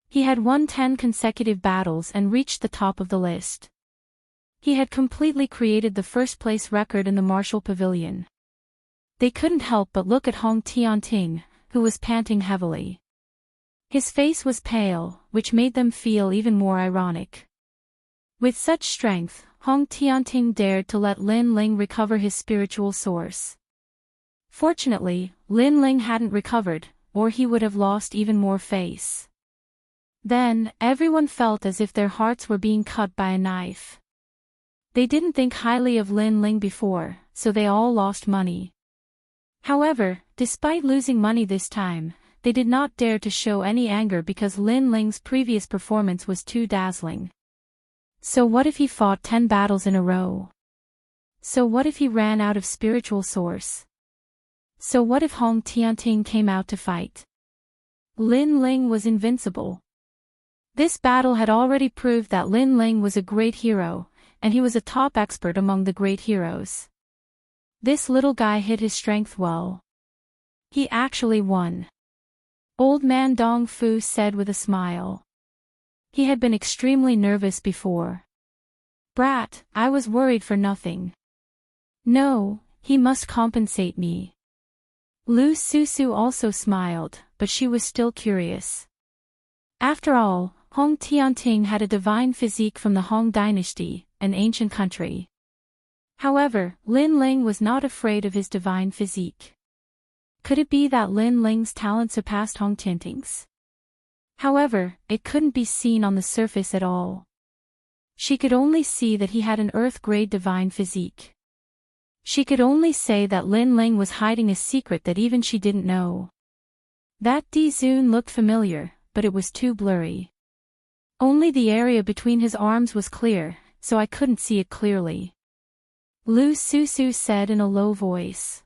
He had won 10 consecutive battles and reached the top of the list. He had completely created the first-place record in the martial pavilion. They couldn't help but look at Hong Tianting, who was panting heavily. His face was pale, which made them feel even more ironic. With such strength, Hong Tianting dared to let Lin Ling recover his spiritual source. Fortunately, Lin Ling hadn't recovered, or he would have lost even more face. Then, everyone felt as if their hearts were being cut by a knife. They didn't think highly of Lin Ling before, so they all lost money. However, despite losing money this time, they did not dare to show any anger because Lin Ling's previous performance was too dazzling. So what if he fought 10 battles in a row? So what if he ran out of spiritual source? So what if Hong Tianting came out to fight? Lin Ling was invincible. This battle had already proved that Lin Ling was a great hero, and he was a top expert among the great heroes. This little guy hid his strength well. He actually won. Old man Dong Fu said with a smile. He had been extremely nervous before. Brat, I was worried for nothing. No, he must compensate me. Lu Susu also smiled, but she was still curious. After all, Hong Tianting had a divine physique from the Hong dynasty, an ancient country. However, Lin Ling was not afraid of his divine physique. Could it be that Lin Ling's talent surpassed Hong Tianting's? However, it couldn't be seen on the surface at all. She could only see that he had an earth-grade divine physique. She could only say that Lin Ling was hiding a secret that even she didn't know. That Di Zun looked familiar, but it was too blurry. Only the area between his arms was clear, so I couldn't see it clearly. Lu Susu said in a low voice.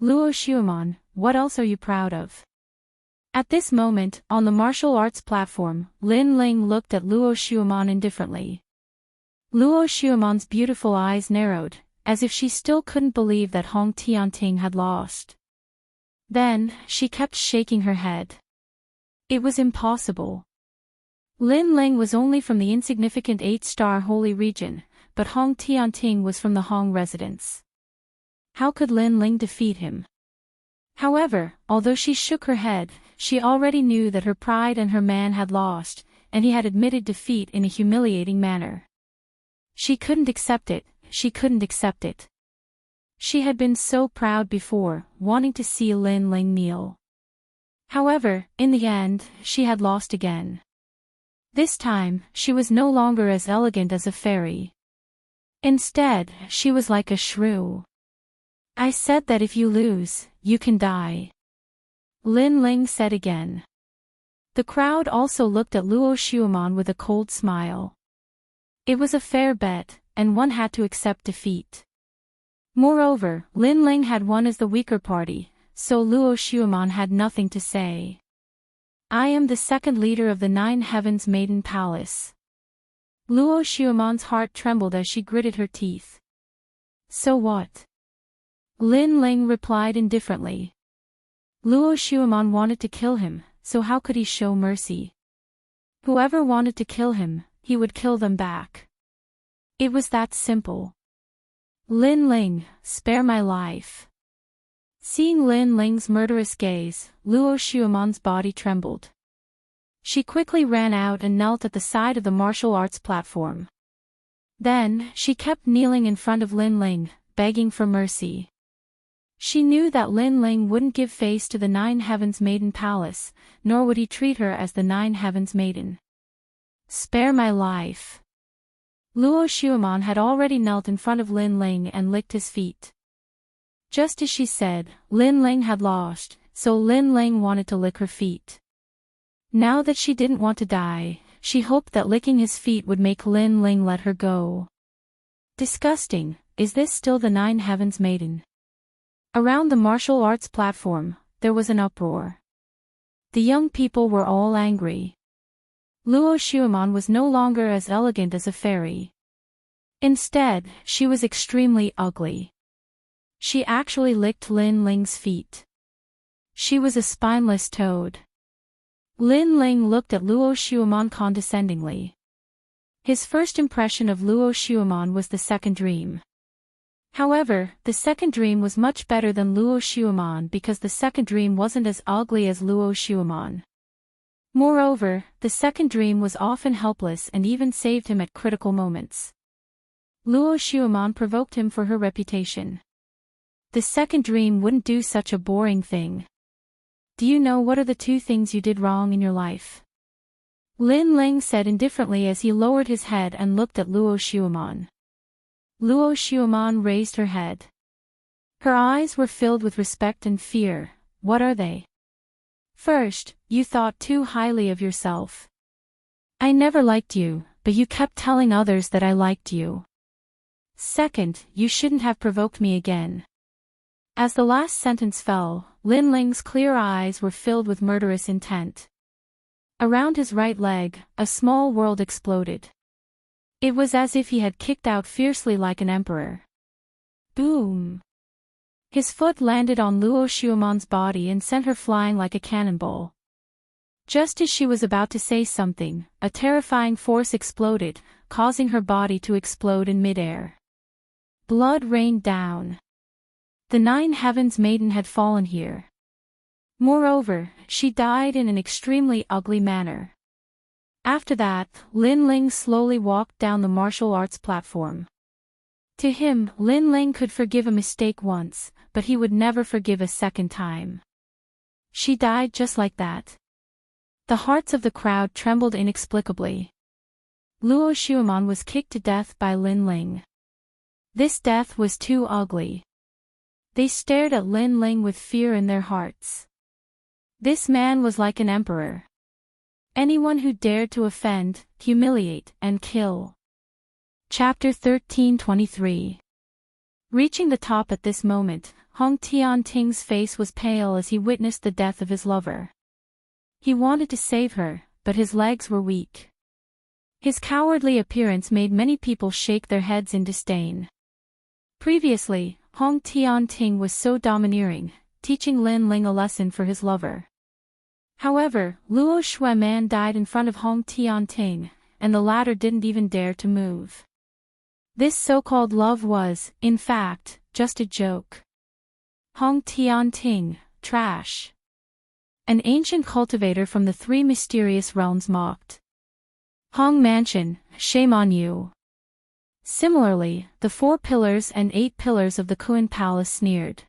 Luo Xuemon, what else are you proud of? At this moment, on the martial arts platform, Lin Ling looked at Luo Xuemon indifferently. Luo Xuemon's beautiful eyes narrowed, as if she still couldn't believe that Hong Tianting had lost. Then, she kept shaking her head. It was impossible. Lin Ling was only from the insignificant 8-star holy region, but Hong Tianting was from the Hong residence. How could Lin Ling defeat him? However, although she shook her head, she already knew that her pride and her man had lost, and he had admitted defeat in a humiliating manner. She couldn't accept it, she couldn't accept it. She had been so proud before, wanting to see Lin Ling kneel. However, in the end, she had lost again. This time, she was no longer as elegant as a fairy. Instead, she was like a shrew. I said that if you lose, you can die. Lin Ling said again. The crowd also looked at Luo Xuemon with a cold smile. It was a fair bet, and one had to accept defeat. Moreover, Lin Ling had won as the weaker party, so Luo Xuemon had nothing to say. I am the second leader of the 9 Heavens Maiden Palace. Luo Xuemon's heart trembled as she gritted her teeth. So what? Lin Ling replied indifferently. Luo Xuemon wanted to kill him, so how could he show mercy? Whoever wanted to kill him, he would kill them back. It was that simple. Lin Ling, spare my life. Seeing Lin Ling's murderous gaze, Luo Xuemon's body trembled. She quickly ran out and knelt at the side of the martial arts platform. Then, she kept kneeling in front of Lin Ling, begging for mercy. She knew that Lin Ling wouldn't give face to the 9 Heavens Maiden Palace, nor would he treat her as the 9 Heavens Maiden. Spare my life. Luo Xuemon had already knelt in front of Lin Ling and licked his feet. Just as she said, Lin Ling had lost, so Lin Ling wanted to lick her feet. Now that she didn't want to die, she hoped that licking his feet would make Lin Ling let her go. Disgusting, is this still the 9 Heavens Maiden? Around the martial arts platform, there was an uproar. The young people were all angry. Luo Xuemon was no longer as elegant as a fairy. Instead, she was extremely ugly. She actually licked Lin Ling's feet. She was a spineless toad. Lin Ling looked at Luo Xuemon condescendingly. His first impression of Luo Xuemon was the second dream. However, the second dream was much better than Luo Xuemon because the second dream wasn't as ugly as Luo Xuemon. Moreover, the second dream was often helpless and even saved him at critical moments. Luo Xuemon provoked him for her reputation. The second dream wouldn't do such a boring thing. Do you know what are the 2 things you did wrong in your life? Lin Ling said indifferently as he lowered his head and looked at Luo Xuemon. Luo Xuemon raised her head. Her eyes were filled with respect and fear. What are they? First, you thought too highly of yourself. I never liked you, but you kept telling others that I liked you. Second, you shouldn't have provoked me again. As the last sentence fell, Lin Ling's clear eyes were filled with murderous intent. Around his right leg, a small world exploded. It was as if he had kicked out fiercely like an emperor. Boom! His foot landed on Luo Xuemon's body and sent her flying like a cannonball. Just as she was about to say something, a terrifying force exploded, causing her body to explode in midair. Blood rained down. The 9 Heavens Maiden had fallen here. Moreover, she died in an extremely ugly manner. After that, Lin Ling slowly walked down the martial arts platform. To him, Lin Ling could forgive a mistake once, but he would never forgive a second time. She died just like that. The hearts of the crowd trembled inexplicably. Luo Xuemon was kicked to death by Lin Ling. This death was too ugly. They stared at Lin Ling with fear in their hearts. This man was like an emperor. Anyone who dared to offend, humiliate, and kill. Chapter 13:23. Reaching the top at this moment, Hong Tianting's face was pale as he witnessed the death of his lover. He wanted to save her, but his legs were weak. His cowardly appearance made many people shake their heads in disdain. Previously, Hong Tianting was so domineering, teaching Lin Ling a lesson for his lover. However, Luo Xueman died in front of Hong Tianting, and the latter didn't even dare to move. This so-called love was, in fact, just a joke. Hong Tianting, trash. An ancient cultivator from the three mysterious realms mocked. Hong Mansion, shame on you. Similarly, the 4 pillars and 8 pillars of the Kuan Palace sneered.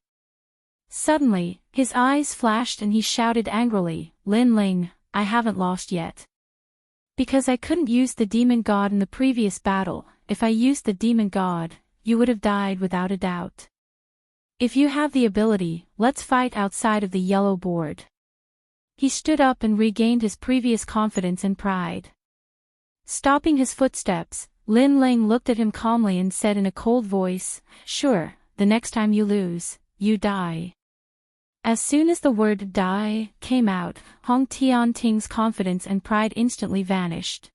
Suddenly, his eyes flashed and he shouted angrily, Lin Ling, I haven't lost yet. Because I couldn't use the demon god in the previous battle, if I used the demon god, you would have died without a doubt. If you have the ability, let's fight outside of the yellow board. He stood up and regained his previous confidence and pride. Stopping his footsteps, Lin Ling looked at him calmly and said in a cold voice, Sure, the next time you lose, you die. As soon as the word die came out, Hong Tianting's confidence and pride instantly vanished.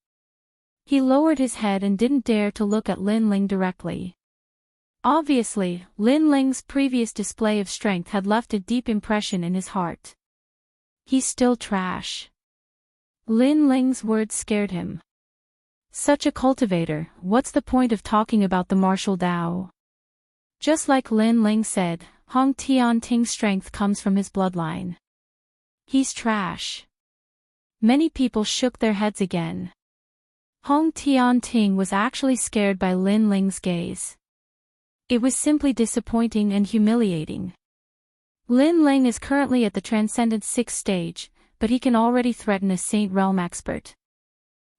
He lowered his head and didn't dare to look at Lin Ling directly. Obviously, Lin Ling's previous display of strength had left a deep impression in his heart. He's still trash. Lin Ling's words scared him. Such a cultivator, what's the point of talking about the martial Tao? Just like Lin Ling said, Hong Tianting's strength comes from his bloodline. He's trash. Many people shook their heads again. Hong Tianting was actually scared by Lin Ling's gaze. It was simply disappointing and humiliating. Lin Ling is currently at the Transcendent 6th stage, but he can already threaten a Saint Realm expert.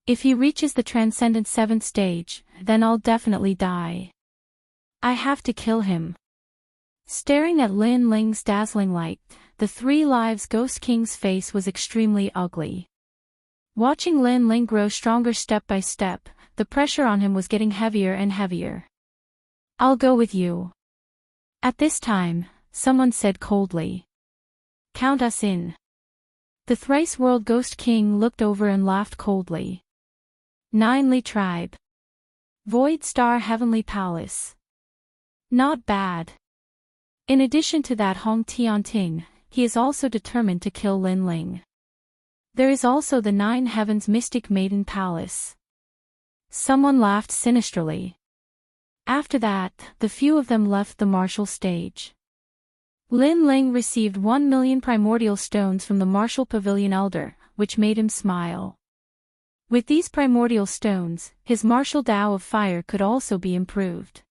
If he reaches the Transcendent 7th stage, then I'll definitely die. I have to kill him. Staring at Lin Ling's dazzling light, the 3 Lives Ghost King's face was extremely ugly. Watching Lin Ling grow stronger step by step, the pressure on him was getting heavier and heavier. I'll go with you. At this time, someone said coldly. Count us in. The Thrice World Ghost King looked over and laughed coldly. 9 Li Tribe. Void Star Heavenly Palace. Not bad. In addition to that Hong Tianting, he is also determined to kill Lin Ling. There is also the 9 Heavens Mystic Maiden Palace. Someone laughed sinisterly. After that, the few of them left the martial stage. Lin Ling received 1 million primordial stones from the martial pavilion elder, which made him smile. With these primordial stones, his martial Tao of fire could also be improved.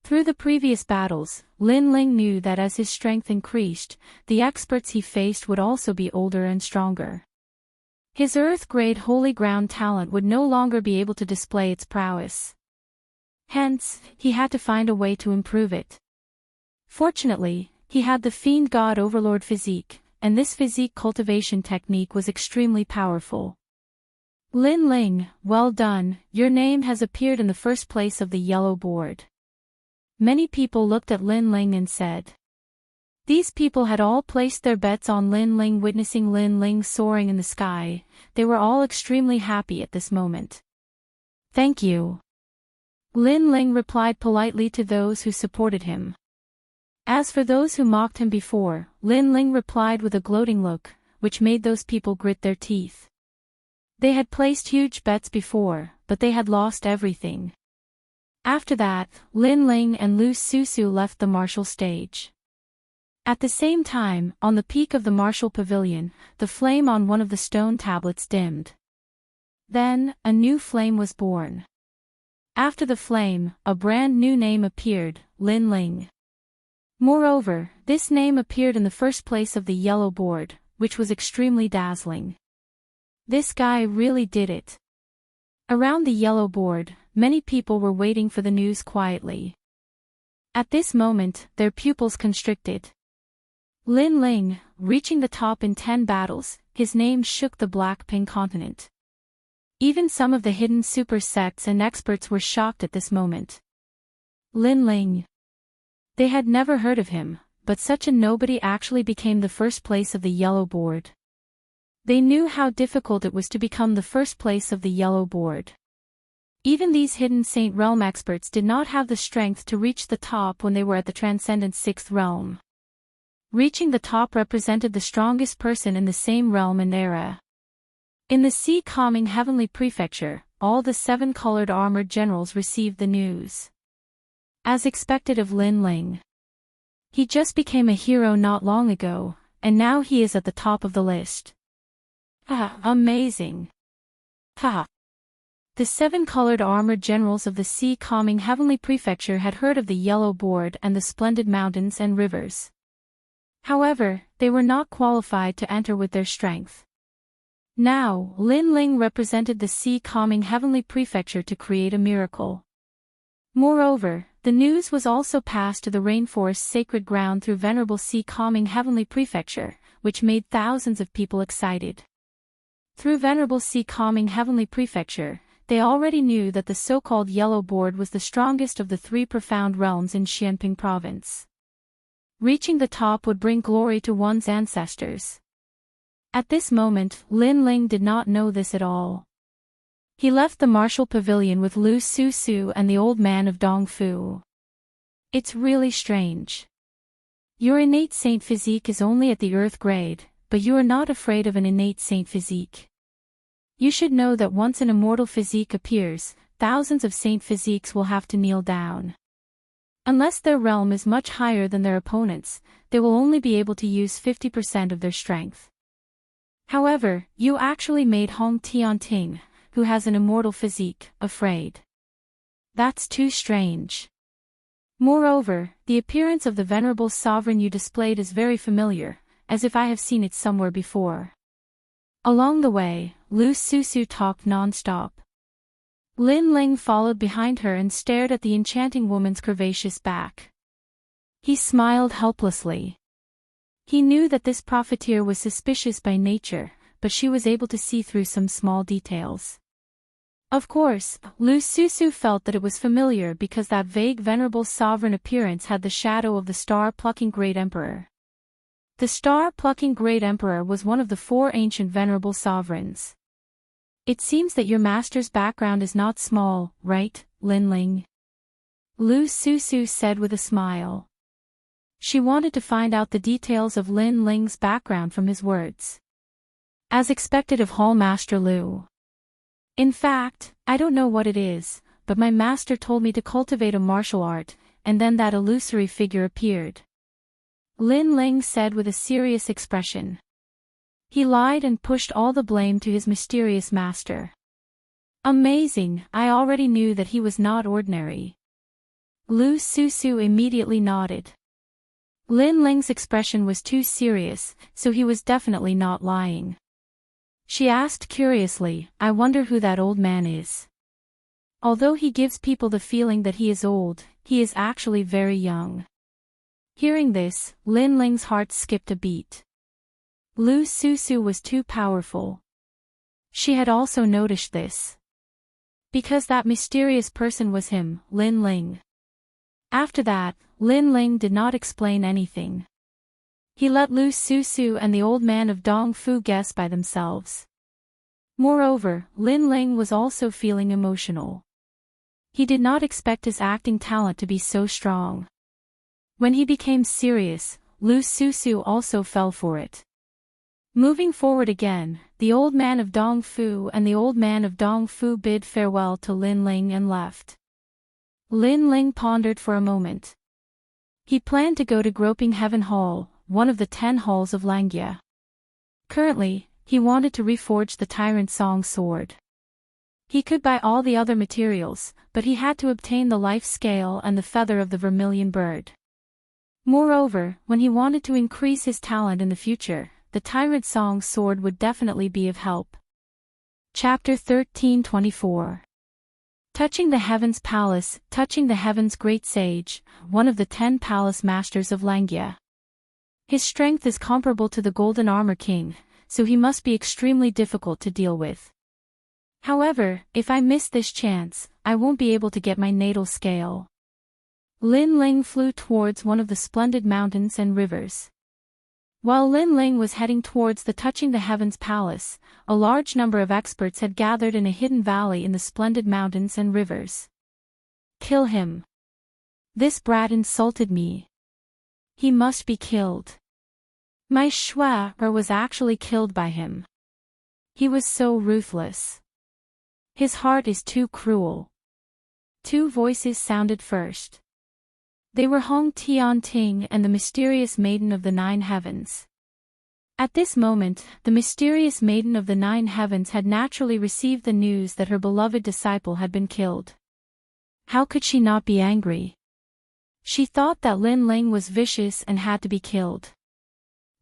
Through the previous battles, Lin Ling knew that as his strength increased, the experts he faced would also be older and stronger. His Earth-grade Holy Ground talent would no longer be able to display its prowess. Hence, he had to find a way to improve it. Fortunately, he had the Fiend God Overlord physique, and this physique cultivation technique was extremely powerful. Lin Ling, well done, your name has appeared in the first place of the yellow board. Many people looked at Lin Ling and said. These people had all placed their bets on Lin Ling. Witnessing Lin Ling soaring in the sky, they were all extremely happy at this moment. Thank you. Lin Ling replied politely to those who supported him. As for those who mocked him before, Lin Ling replied with a gloating look, which made those people grit their teeth. They had placed huge bets before, but they had lost everything. After that, Lin Ling and Lu Susu left the martial stage. At the same time, on the peak of the martial pavilion, the flame on one of the stone tablets dimmed. Then, a new flame was born. After the flame, a brand new name appeared, Lin Ling. Moreover, this name appeared in the first place of the yellow board, which was extremely dazzling. This guy really did it. Around the yellow board, many people were waiting for the news quietly. At this moment, their pupils constricted. Lin Ling, reaching the top in 10 battles, his name shook the Blackpink continent. Even some of the hidden super sects and experts were shocked at this moment. Lin Ling. They had never heard of him, but such a nobody actually became the first place of the yellow board. They knew how difficult it was to become the first place of the yellow board. Even these hidden Saint Realm experts did not have the strength to reach the top when they were at the transcendent 6th realm. Reaching the top represented the strongest person in the same realm and era. In the sea calming heavenly prefecture, all the 7 colored armored generals received the news. As expected of Lin Ling. He just became a hero not long ago, and now he is at the top of the list. Amazing. The 7 colored armored generals of the sea calming heavenly prefecture had heard of the yellow board and the splendid mountains and rivers. However, they were not qualified to enter with their strength. Now, Lin Ling represented the sea calming heavenly prefecture to create a miracle. Moreover, the news was also passed to the rainforest's sacred ground through venerable sea calming heavenly prefecture, which made thousands of people excited. Through venerable sea calming heavenly prefecture, they already knew that the so-called yellow board was the strongest of the 3 profound realms in Xianping province. Reaching the top would bring glory to one's ancestors. At this moment, Lin Ling did not know this at all. He left the martial pavilion with Lu Su and the old man of Dongfu. It's really strange. Your innate saint physique is only at the earth grade, but you are not afraid of an innate saint physique. You should know that once an immortal physique appears, thousands of saint physiques will have to kneel down. Unless their realm is much higher than their opponents, they will only be able to use 50% of their strength. However, you actually made Hong Tianting, who has an immortal physique, afraid. That's too strange. Moreover, the appearance of the venerable sovereign you displayed is very familiar, as if I have seen it somewhere before. Along the way, Lu Su talked non-stop. Lin Ling followed behind her and stared at the enchanting woman's curvaceous back. He smiled helplessly. He knew that this profiteer was suspicious by nature, but she was able to see through some small details. Of course, Lu Su felt that it was familiar because that vague venerable sovereign appearance had the shadow of the star-plucking great emperor. The star-plucking great emperor was one of the 4 ancient venerable sovereigns. It seems that your master's background is not small, right, Lin Ling? Lu Su said with a smile. She wanted to find out the details of Lin Ling's background from his words. As expected of Hall Master Lu. In fact, I don't know what it is, but my master told me to cultivate a martial art, and then that illusory figure appeared. Lin Ling said with a serious expression. He lied and pushed all the blame to his mysterious master. Amazing, I already knew that he was not ordinary. Lu Su immediately nodded. Lin Ling's expression was too serious, so he was definitely not lying. She asked curiously, I wonder who that old man is. Although he gives people the feeling that he is old, he is actually very young. Hearing this, Lin Ling's heart skipped a beat. Lu Su was too powerful. She had also noticed this. Because that mysterious person was him, Lin Ling. After that, Lin Ling did not explain anything. He let Lu Su and the old man of Dongfu guess by themselves. Moreover, Lin Ling was also feeling emotional. He did not expect his acting talent to be so strong. When he became serious, Lu Su also fell for it. Moving forward again, the old man of Dongfu and the old man of Dongfu bid farewell to Lin Ling and left. Lin Ling pondered for a moment. He planned to go to Groping Heaven Hall, one of the 10 halls of Langia. Currently, he wanted to reforge the Tyrant Song sword. He could buy all the other materials, but he had to obtain the life scale and the feather of the vermilion bird. Moreover, when he wanted to increase his talent in the future, the Tyrant Song sword would definitely be of help. Chapter 13:24. Touching the Heavens Palace, touching the Heavens Great Sage, one of the 10 palace masters of Langia. His strength is comparable to the Golden Armor King, so he must be extremely difficult to deal with. However, if I miss this chance, I won't be able to get my natal scale. Lin Ling flew towards one of the splendid mountains and rivers. While Lin Ling was heading towards the Touching the Heavens Palace, a large number of experts had gathered in a hidden valley in the splendid mountains and rivers. Kill him. This brat insulted me. He must be killed. My Shuai was actually killed by him. He was so ruthless. His heart is too cruel. 2 voices sounded first. They were Hong Tianting and the mysterious Maiden of the 9 Heavens. At this moment, the mysterious Maiden of the 9 Heavens had naturally received the news that her beloved disciple had been killed. How could she not be angry? She thought that Lin Ling was vicious and had to be killed.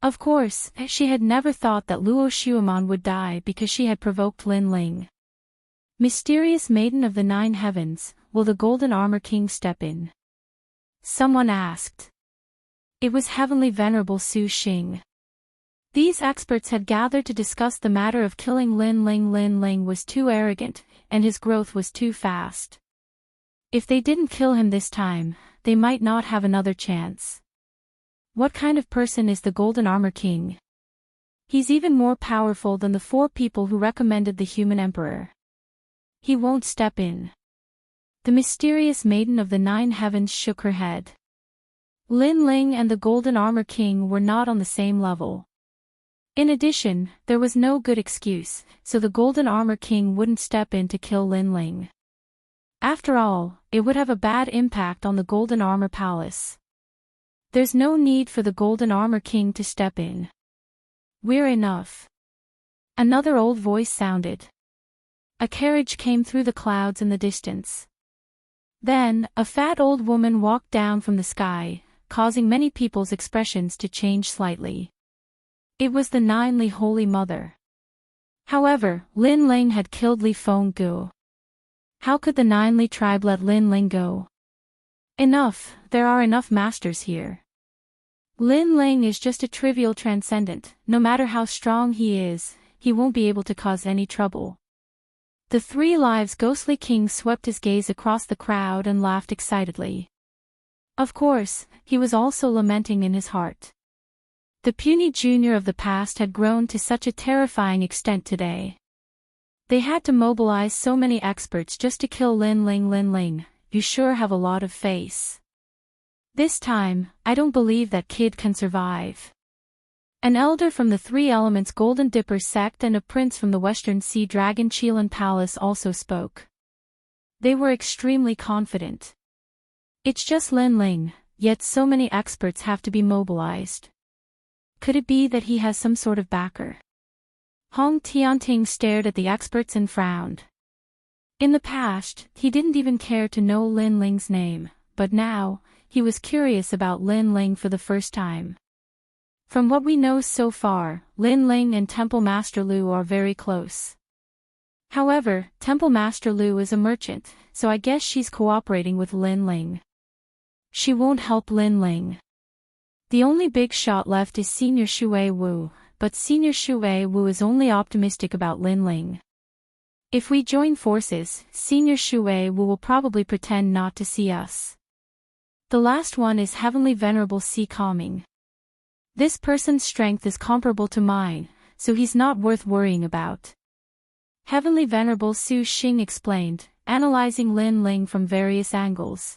Of course, she had never thought that Luo Xueman would die because she had provoked Lin Ling. Mysterious Maiden of the 9 Heavens, will the Golden Armor King step in? Someone asked. It was Heavenly Venerable Su Xing. These experts had gathered to discuss the matter of killing Lin Ling. Lin Ling was too arrogant, and his growth was too fast. If they didn't kill him this time, they might not have another chance. What kind of person is the Golden Armor King? He's even more powerful than the 4 people who recommended the human emperor. He won't step in. The mysterious Maiden of the 9 Heavens shook her head. Lin Ling and the Golden Armor King were not on the same level. In addition, there was no good excuse, so the Golden Armor King wouldn't step in to kill Lin Ling. After all, it would have a bad impact on the Golden Armor Palace. There's no need for the Golden Armor King to step in. We're enough. Another old voice sounded. A carriage came through the clouds in the distance. Then, a fat old woman walked down from the sky, causing many people's expressions to change slightly. It was the 9 Holy Mother. However, Lin Ling had killed Li Fenggu. How could the 9 tribe let Lin Ling go? Enough, there are enough masters here. Lin Ling is just a trivial transcendent, no matter how strong he is, he won't be able to cause any trouble. The 3 Lives Ghostly King swept his gaze across the crowd and laughed excitedly. Of course, he was also lamenting in his heart. The puny junior of the past had grown to such a terrifying extent today. They had to mobilize so many experts just to kill Lin Ling. Lin Ling, you sure have a lot of face. This time, I don't believe that kid can survive. An elder from the 3 Elements Golden Dipper sect and a prince from the Western Sea Dragon Qilan Palace also spoke. They were extremely confident. It's just Lin Ling, yet so many experts have to be mobilized. Could it be that he has some sort of backer? Hong Tianting stared at the experts and frowned. In the past, he didn't even care to know Lin Ling's name, but now, he was curious about Lin Ling for the first time. From what we know so far, Lin Ling and Temple Master Lu are very close. However, Temple Master Lu is a merchant, so I guess she's cooperating with Lin Ling. She won't help Lin Ling. The only big shot left is Senior Shui Wu, but Senior Shui Wu is only optimistic about Lin Ling. If we join forces, Senior Shui Wu will probably pretend not to see us. The last one is Heavenly Venerable Si Calming. This person's strength is comparable to mine, so he's not worth worrying about. Heavenly Venerable Su Xing explained, analyzing Lin Ling from various angles.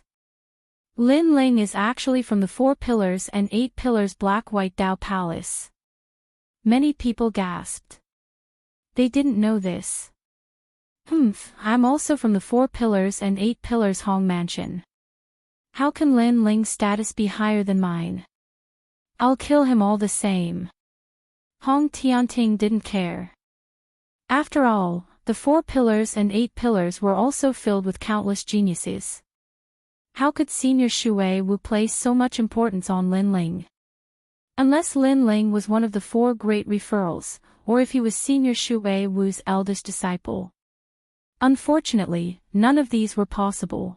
Lin Ling is actually from the 4 Pillars and 8 Pillars Black-White Dao Palace. Many people gasped. They didn't know this. I'm also from the 4 Pillars and 8 Pillars Hong Mansion. How can Lin Ling's status be higher than mine? I'll kill him all the same. Hong Tianting didn't care. After all, The 4 pillars and 8 pillars were also filled with countless geniuses. How could Senior Shui Wu place so much importance on Lin Ling? Unless Lin Ling was one of the 4 great referrals, or if he was Senior Shui Wu's eldest disciple. Unfortunately, none of these were possible.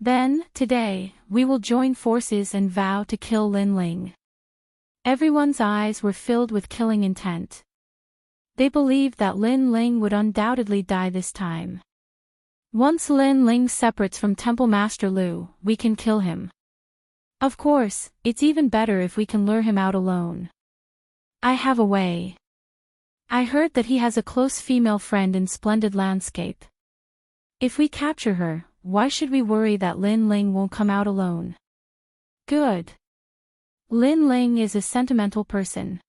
Then, today, we will join forces and vow to kill Lin Ling. Everyone's eyes were filled with killing intent. They believed that Lin Ling would undoubtedly die this time. Once Lin Ling separates from Temple Master Lu, we can kill him. Of course, it's even better if we can lure him out alone. I have a way. I heard that he has a close female friend in Splendid Landscape. If we capture her, why should we worry that Lin Ling won't come out alone? Good. Lin Ling is a sentimental person.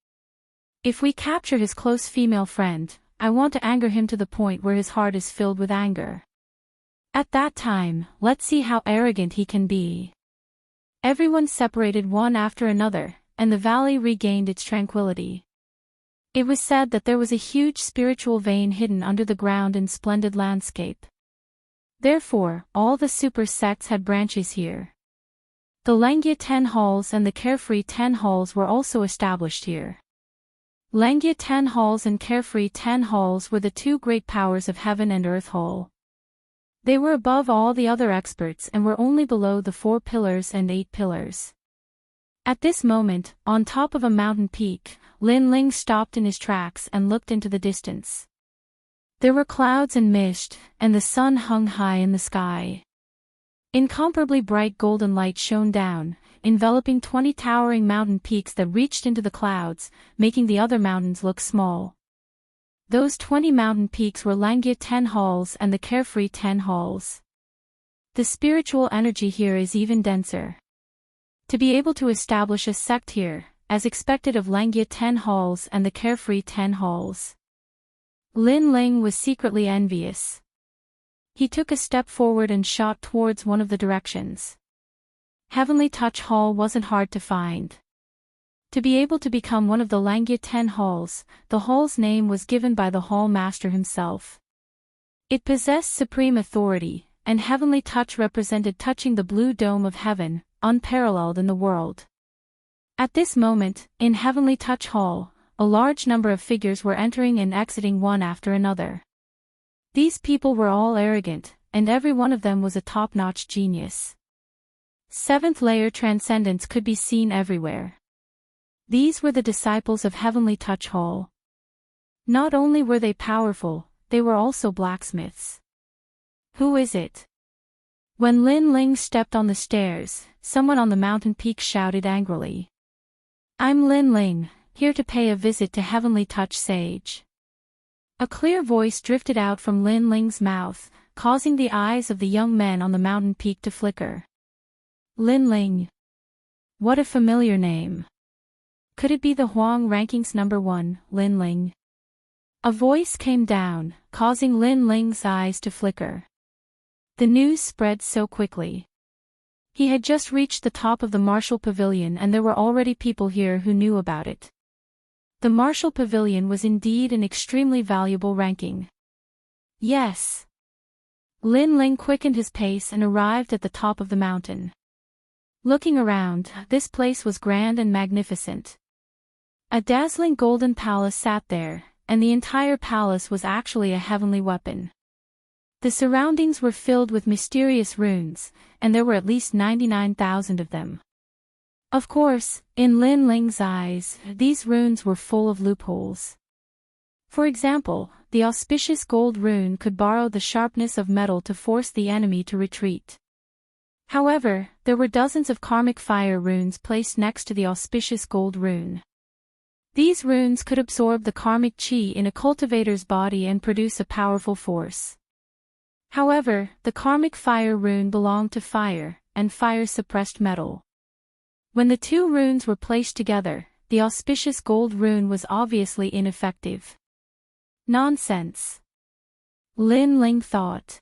If we capture his close female friend, I want to anger him to the point where his heart is filled with anger. At that time, let's see how arrogant he can be. Everyone separated one after another, and the valley regained its tranquility. It was said that there was a huge spiritual vein hidden under the ground in Splendid Landscape. Therefore, all the super sects had branches here. The Langia 10 halls and the Carefree 10 halls were also established here. Langia 10 halls and Carefree 10 halls were the 2 great powers of Heaven and Earth Hall. They were above all the other experts and were only below the 4 pillars and 8 pillars. At this moment, on top of a mountain peak, Lin Ling stopped in his tracks and looked into the distance. There were clouds and mist, and the sun hung high in the sky. Incomparably bright golden light shone down, enveloping 20 towering mountain peaks that reached into the clouds, making the other mountains look small. Those 20 mountain peaks were Langia 10 halls and the Carefree 10 halls. The spiritual energy here is even denser. To be able to establish a sect here, as expected of Langia 10 halls and the Carefree 10 halls. Lin Ling was secretly envious. He took a step forward and shot towards one of the directions. Heavenly Touch Hall wasn't hard to find. To be able to become one of the Langia 10 halls, the hall's name was given by the hall master himself. It possessed supreme authority, and heavenly touch represented touching the blue dome of heaven, unparalleled in the world. At this moment, in Heavenly Touch Hall, a large number of figures were entering and exiting one after another. These people were all arrogant, and every one of them was a top-notch genius. 7th layer transcendence could be seen everywhere. These were the disciples of Heavenly Touch Hall. Not only were they powerful, they were also blacksmiths. Who is it? When Lin Ling stepped on the stairs, someone on the mountain peak shouted angrily. I'm Lin Ling, here to pay a visit to Heavenly Touch Sage. A clear voice drifted out from Lin Ling's mouth, causing the eyes of the young men on the mountain peak to flicker. Lin Ling. What a familiar name. Could it be the Huang Rankings #1, Lin Ling? A voice came down, causing Lin Ling's eyes to flicker. The news spread so quickly. He had just reached the top of the Martial Pavilion and there were already people here who knew about it. The Martial Pavilion was indeed an extremely valuable ranking. Yes. Lin Ling quickened his pace and arrived at the top of the mountain. Looking around, this place was grand and magnificent. A dazzling golden palace sat there, and the entire palace was actually a heavenly weapon. The surroundings were filled with mysterious runes, and there were at least 99,000 of them. Of course, in Lin Ling's eyes, these runes were full of loopholes. For example, the auspicious gold rune could borrow the sharpness of metal to force the enemy to retreat. However, there were dozens of karmic fire runes placed next to the auspicious gold rune. These runes could absorb the karmic chi in a cultivator's body and produce a powerful force. However, the karmic fire rune belonged to fire, and fire suppressed metal. When the two runes were placed together, the auspicious gold rune was obviously ineffective. Nonsense. Lin Ling thought.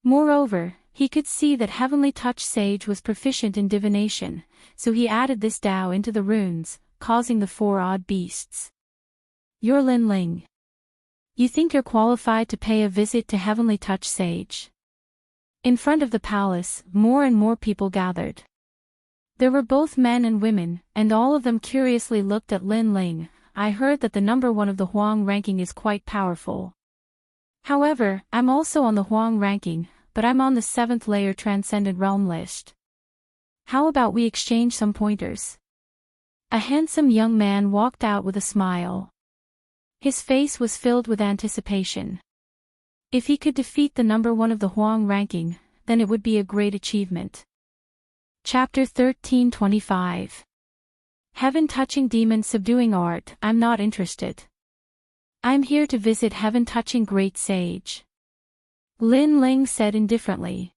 Moreover, he could see that Heavenly Touch Sage was proficient in divination, so he added this Tao into the runes, causing the 4 odd beasts. You're Lin Ling. You think you're qualified to pay a visit to Heavenly Touch Sage? In front of the palace, more and more people gathered. There were both men and women, and all of them curiously looked at Lin Ling. I heard that the number 1 of the Huang ranking is quite powerful. However, I'm also on the Huang ranking, but I'm on the 7th layer Transcendent Realm list. How about we exchange some pointers? A handsome young man walked out with a smile. His face was filled with anticipation. If he could defeat the number 1 of the Huang ranking, then it would be a great achievement. Chapter 1325. Heaven-touching demon subduing art. I'm not interested. I'm here to visit heaven-touching great sage. Lin Ling said indifferently.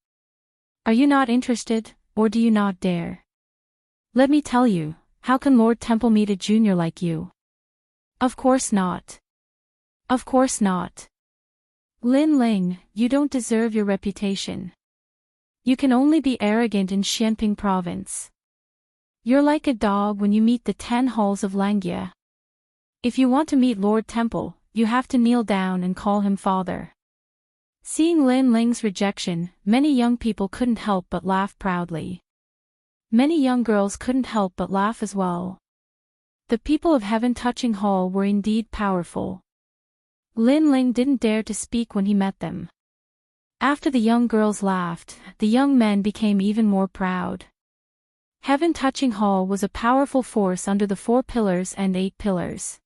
Are you not interested, or do you not dare? Let me tell you, how can Lord Temple meet a junior like you? Of course not. Of course not. Lin Ling, you don't deserve your reputation. You can only be arrogant in Xianping province. You're like a dog when you meet the 10 halls of Langia. If you want to meet Lord Temple, you have to kneel down and call him father. Seeing Lin Ling's rejection, many young people couldn't help but laugh proudly. Many young girls couldn't help but laugh as well. The people of Heaven Touching Hall were indeed powerful. Lin Ling didn't dare to speak when he met them. After the young girls laughed, the young men became even more proud. Heaven Touching Hall was a powerful force under the 4 pillars and 8 pillars.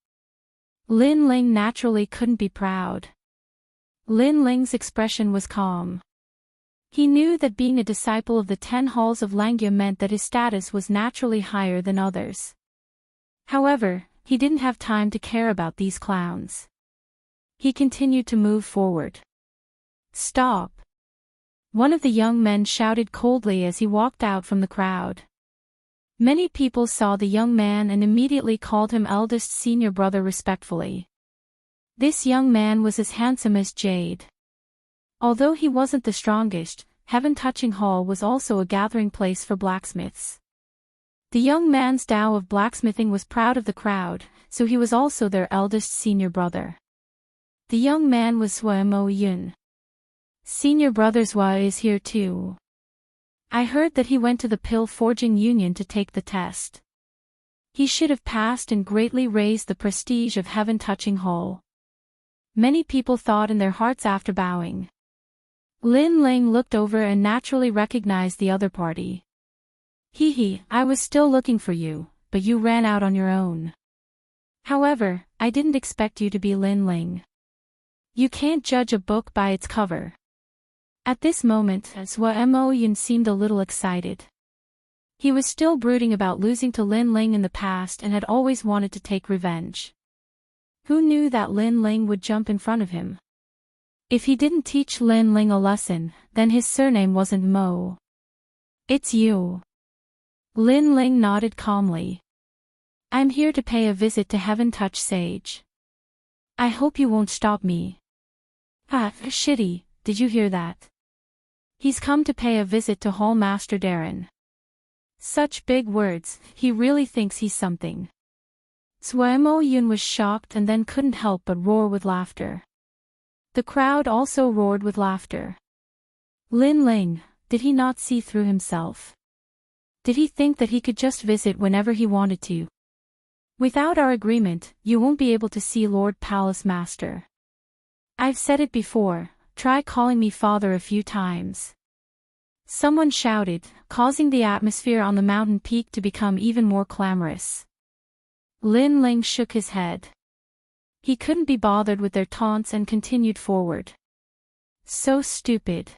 Lin Ling naturally couldn't be proud. Lin Ling's expression was calm. He knew that being a disciple of the 10 halls of Langia meant that his status was naturally higher than others. However, he didn't have time to care about these clowns. He continued to move forward. Stop! One of the young men shouted coldly as he walked out from the crowd. Many people saw the young man and immediately called him eldest senior brother respectfully. This young man was as handsome as Jade. Although he wasn't the strongest, Heaven Touching Hall was also a gathering place for blacksmiths. The young man's Tao of blacksmithing was proud of the crowd, so he was also their eldest senior brother. The young man was Mo Yun. Senior brother Zhua is here too. I heard that he went to the Pill Forging Union to take the test. He should have passed and greatly raised the prestige of Heaven Touching Hall. Many people thought in their hearts after bowing. Lin Ling looked over and naturally recognized the other party. I was still looking for you, but you ran out on your own. However, I didn't expect you to be Lin Ling. You can't judge a book by its cover. At this moment, Mo Yun seemed a little excited. He was still brooding about losing to Lin Ling in the past and had always wanted to take revenge. Who knew that Lin Ling would jump in front of him? If he didn't teach Lin Ling a lesson, then his surname wasn't Mo. It's you. Lin Ling nodded calmly. I'm here to pay a visit to Heaven Touch Sage. I hope you won't stop me. Shitty, did you hear that? He's come to pay a visit to Hall Master Darren. Such big words, he really thinks he's something. Mo Yun was shocked and then couldn't help but roar with laughter. The crowd also roared with laughter. Lin Ling, did he not see through himself? Did he think that he could just visit whenever he wanted to? Without our agreement, you won't be able to see Lord Palace Master. I've said it before, try calling me father a few times. Someone shouted, causing the atmosphere on the mountain peak to become even more clamorous. Lin Ling shook his head. He couldn't be bothered with their taunts and continued forward. So stupid.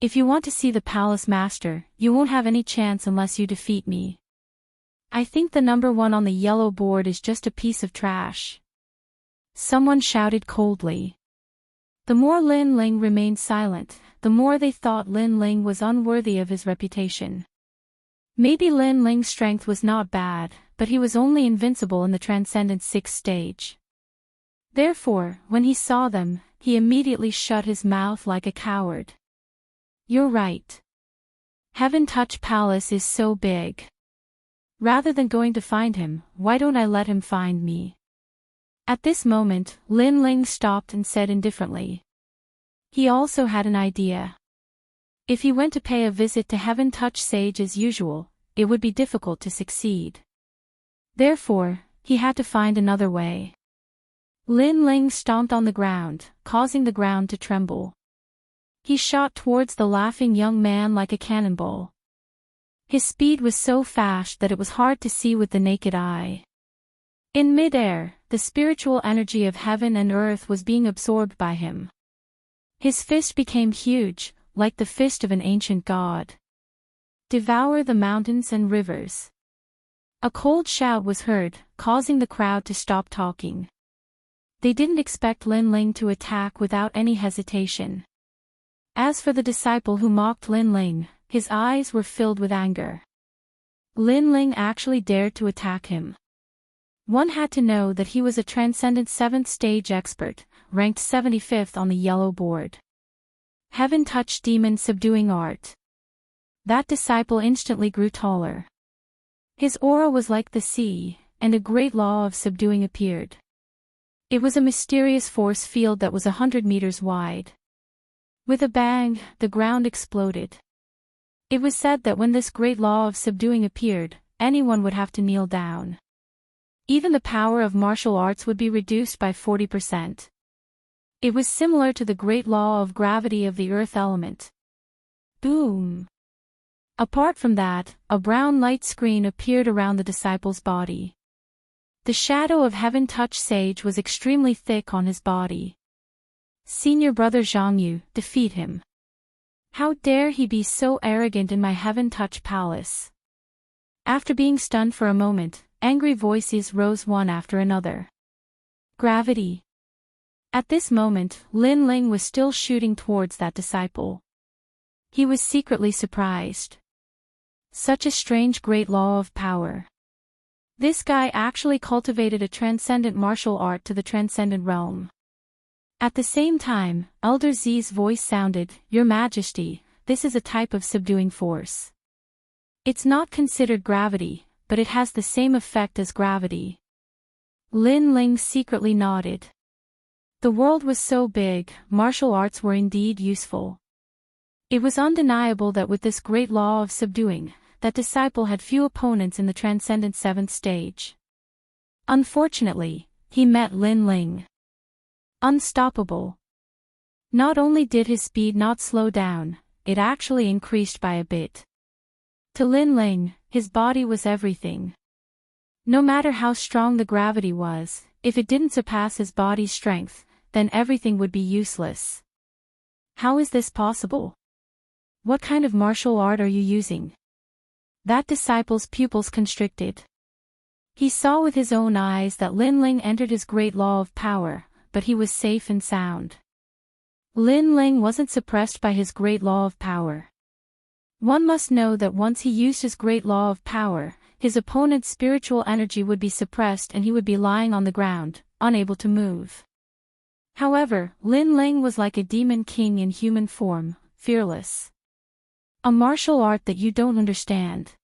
If you want to see the Palace Master, you won't have any chance unless you defeat me. I think the number 1 on the yellow board is just a piece of trash. Someone shouted coldly. The more Lin Ling remained silent, the more they thought Lin Ling was unworthy of his reputation. Maybe Lin Ling's strength was not bad, but he was only invincible in the Transcendent 6th stage. Therefore, when he saw them, he immediately shut his mouth like a coward. You're right. Heaven Touch Palace is so big. Rather than going to find him, why don't I let him find me? At this moment, Lin Ling stopped and said indifferently. He also had an idea. If he went to pay a visit to Heaven Touch Sage as usual, it would be difficult to succeed. Therefore, he had to find another way. Lin Ling stomped on the ground, causing the ground to tremble. He shot towards the laughing young man like a cannonball. His speed was so fast that it was hard to see with the naked eye. In mid-air, the spiritual energy of heaven and earth was being absorbed by him. His fist became huge, like the fist of an ancient god. Devour the mountains and rivers. A cold shout was heard, causing the crowd to stop talking. They didn't expect Lin Ling to attack without any hesitation. As for the disciple who mocked Lin Ling, his eyes were filled with anger. Lin Ling actually dared to attack him. One had to know that he was a transcendent 7th stage expert, ranked 75th on the yellow board. Heaven Touch Demon Subduing Art. That disciple instantly grew taller. His aura was like the sea, and a great law of subduing appeared. It was a mysterious force field that was 100 meters wide. With a bang, the ground exploded. It was said that when this great law of subduing appeared, anyone would have to kneel down. Even the power of martial arts would be reduced by 40%. It was similar to the great law of gravity of the earth element. Boom! Apart from that, a brown light screen appeared around the disciple's body. The shadow of Heaven Touch Sage was extremely thick on his body. Senior brother Zhang Yu, defeat him. How dare he be so arrogant in my Heaven Touch Palace? After being stunned for a moment, angry voices rose one after another. Gravity. At this moment, Lin Ling was still shooting towards that disciple. He was secretly surprised. Such a strange great law of power. This guy actually cultivated a transcendent martial art to the transcendent realm. At the same time, Elder Z's voice sounded, Your Majesty, this is a type of subduing force. It's not considered gravity, but it has the same effect as gravity. Lin Ling secretly nodded. The world was so big, martial arts were indeed useful. It was undeniable that with this great law of subduing, that disciple had few opponents in the transcendent 7th stage. Unfortunately, he met Lin Ling. Unstoppable. Not only did his speed not slow down, it actually increased by a bit. To Lin Ling, his body was everything. No matter how strong the gravity was, if it didn't surpass his body's strength, then everything would be useless. How is this possible? What kind of martial art are you using? That disciple's pupils constricted. He saw with his own eyes that Lin Ling entered his great law of power, but he was safe and sound. Lin Ling wasn't suppressed by his great law of power. One must know that once he used his great law of power, his opponent's spiritual energy would be suppressed and he would be lying on the ground, unable to move. However, Lin Ling was like a demon king in human form, fearless. A martial art that you don't understand.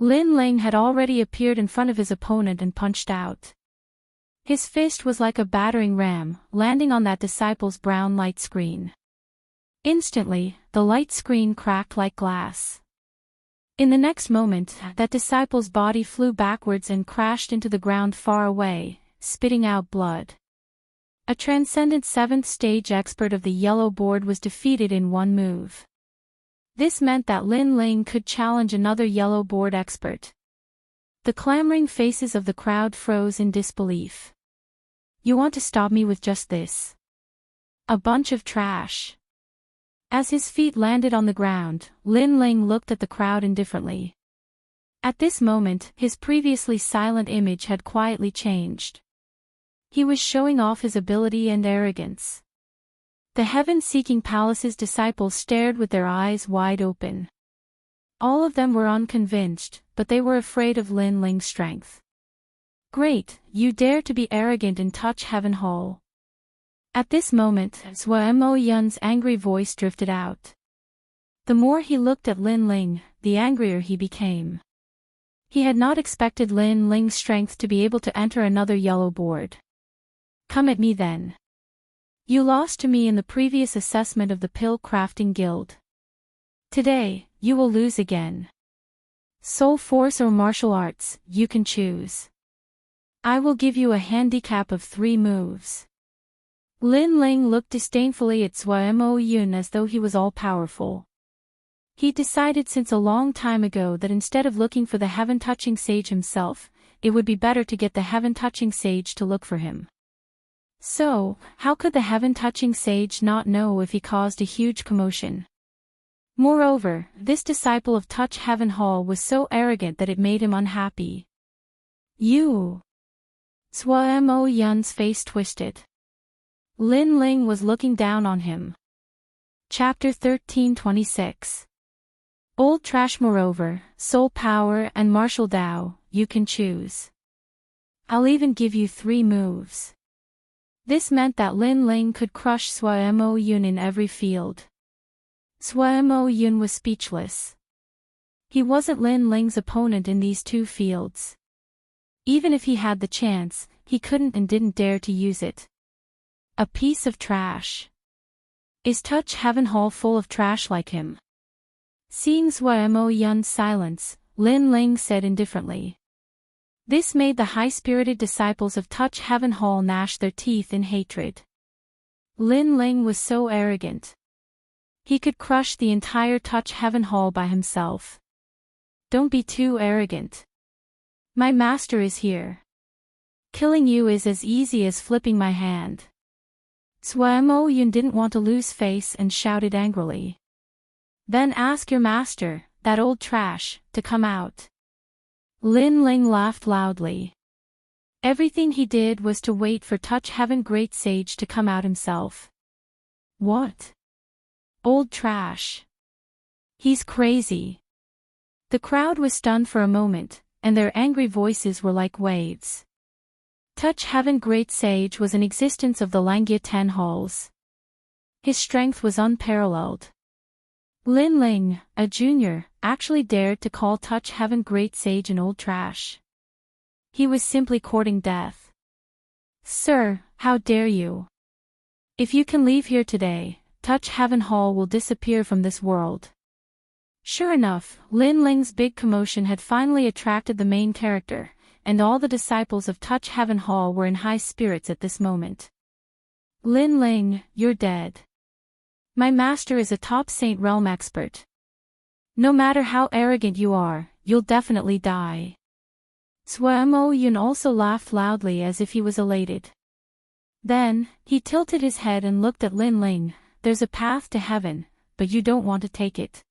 Lin Ling had already appeared in front of his opponent and punched out. His fist was like a battering ram, landing on that disciple's brown light screen. Instantly, the light screen cracked like glass. In the next moment, that disciple's body flew backwards and crashed into the ground far away, spitting out blood. A transcendent 7th stage expert of the yellow board was defeated in one move. This meant that Lin Ling could challenge another yellow board expert. The clamoring faces of the crowd froze in disbelief. You want to stop me with just this? A bunch of trash. As his feet landed on the ground, Lin Ling looked at the crowd indifferently. At this moment, his previously silent image had quietly changed. He was showing off his ability and arrogance. The heaven-seeking palace's disciples stared with their eyes wide open. All of them were unconvinced, but they were afraid of Lin Ling's strength. Great, you dare to be arrogant and touch Heaven Hall. At this moment, Zhou Mo Yun's angry voice drifted out. The more he looked at Lin Ling, the angrier he became. He had not expected Lin Ling's strength to be able to enter another yellow board. Come at me then. You lost to me in the previous assessment of the pill crafting guild. Today, you will lose again. Soul force or martial arts, you can choose. I will give you a handicap of 3 moves. Lin Ling looked disdainfully at Sua Mo Yun as though he was all-powerful. He decided since a long time ago that instead of looking for the heaven-touching sage himself, it would be better to get the heaven-touching sage to look for him. So, how could the heaven-touching sage not know if he caused a huge commotion? Moreover, this disciple of Touch Heaven Hall was so arrogant that it made him unhappy. You! Sua Mo Yun's face twisted. Lin Ling was looking down on him. Chapter 13:26. Old trash. Moreover, soul power and martial Dao, you can choose. I'll even give you 3 moves. This meant that Lin Ling could crush Sua Mo Yun in every field. Sua Mo Yun was speechless. He wasn't Lin Ling's opponent in these 2 fields. Even if he had the chance, he couldn't and didn't dare to use it. A piece of trash. Is Touch Heaven Hall full of trash like him? Seeing Sua Mo Yun's silence, Lin Ling said indifferently. This made the high-spirited disciples of Touch Heaven Hall gnash their teeth in hatred. Lin Ling was so arrogant. He could crush the entire Touch Heaven Hall by himself. Don't be too arrogant. My master is here. Killing you is as easy as flipping my hand. Sua Mo Yun didn't want to lose face and shouted angrily. Then ask your master, that old trash, to come out. Lin Ling laughed loudly. Everything he did was to wait for Touch Heaven Great Sage to come out himself. What? Old trash. He's crazy. The crowd was stunned for a moment, and their angry voices were like waves. Touch Heaven Great Sage was in existence of the Langya 10 halls. His strength was unparalleled. Lin Ling, a junior, actually dared to call Touch Heaven Great Sage an old trash. He was simply courting death. Sir, how dare you? If you can leave here today, Touch Heaven Hall will disappear from this world. Sure enough, Lin Ling's big commotion had finally attracted the main character, and all the disciples of Touch Heaven Hall were in high spirits at this moment. Lin Ling, you're dead. My master is a top Saint Realm expert. No matter how arrogant you are, you'll definitely die. Sua Mo Yun also laughed loudly as if he was elated. Then, he tilted his head and looked at Lin Ling. There's a path to heaven, but you don't want to take it.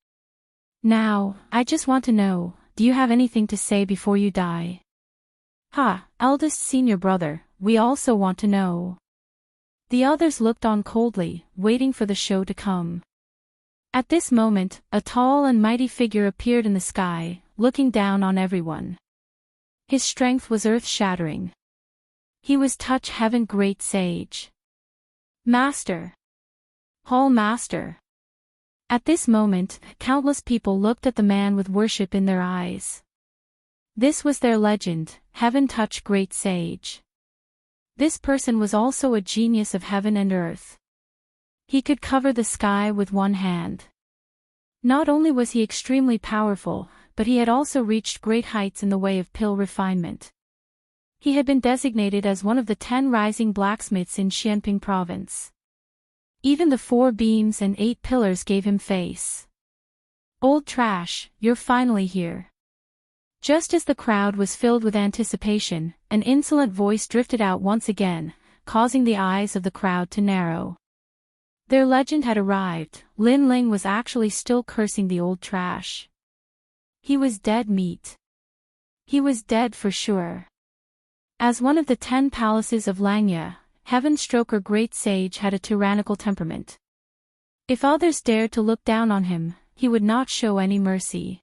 Now, I just want to know, do you have anything to say before you die? Ha, eldest senior brother, we also want to know. The others looked on coldly, waiting for the show to come. At this moment, a tall and mighty figure appeared in the sky, looking down on everyone. His strength was earth-shattering. He was Touch Heaven Great Sage. Master. Hall Master. At this moment, countless people looked at the man with worship in their eyes. This was their legend, Heaven Touch Great Sage. This person was also a genius of heaven and earth. He could cover the sky with one hand. Not only was he extremely powerful, but he had also reached great heights in the way of pill refinement. He had been designated as one of the 10 rising blacksmiths in Xianping province. Even the 4 beams and 8 pillars gave him face. Old trash, you're finally here. Just as the crowd was filled with anticipation, an insolent voice drifted out once again, causing the eyes of the crowd to narrow. Their legend had arrived. Lin Ling was actually still cursing the old trash. He was dead meat. He was dead for sure. As one of the 10 palaces of Langya, Heaven Stroker Great Sage had a tyrannical temperament. If others dared to look down on him, he would not show any mercy.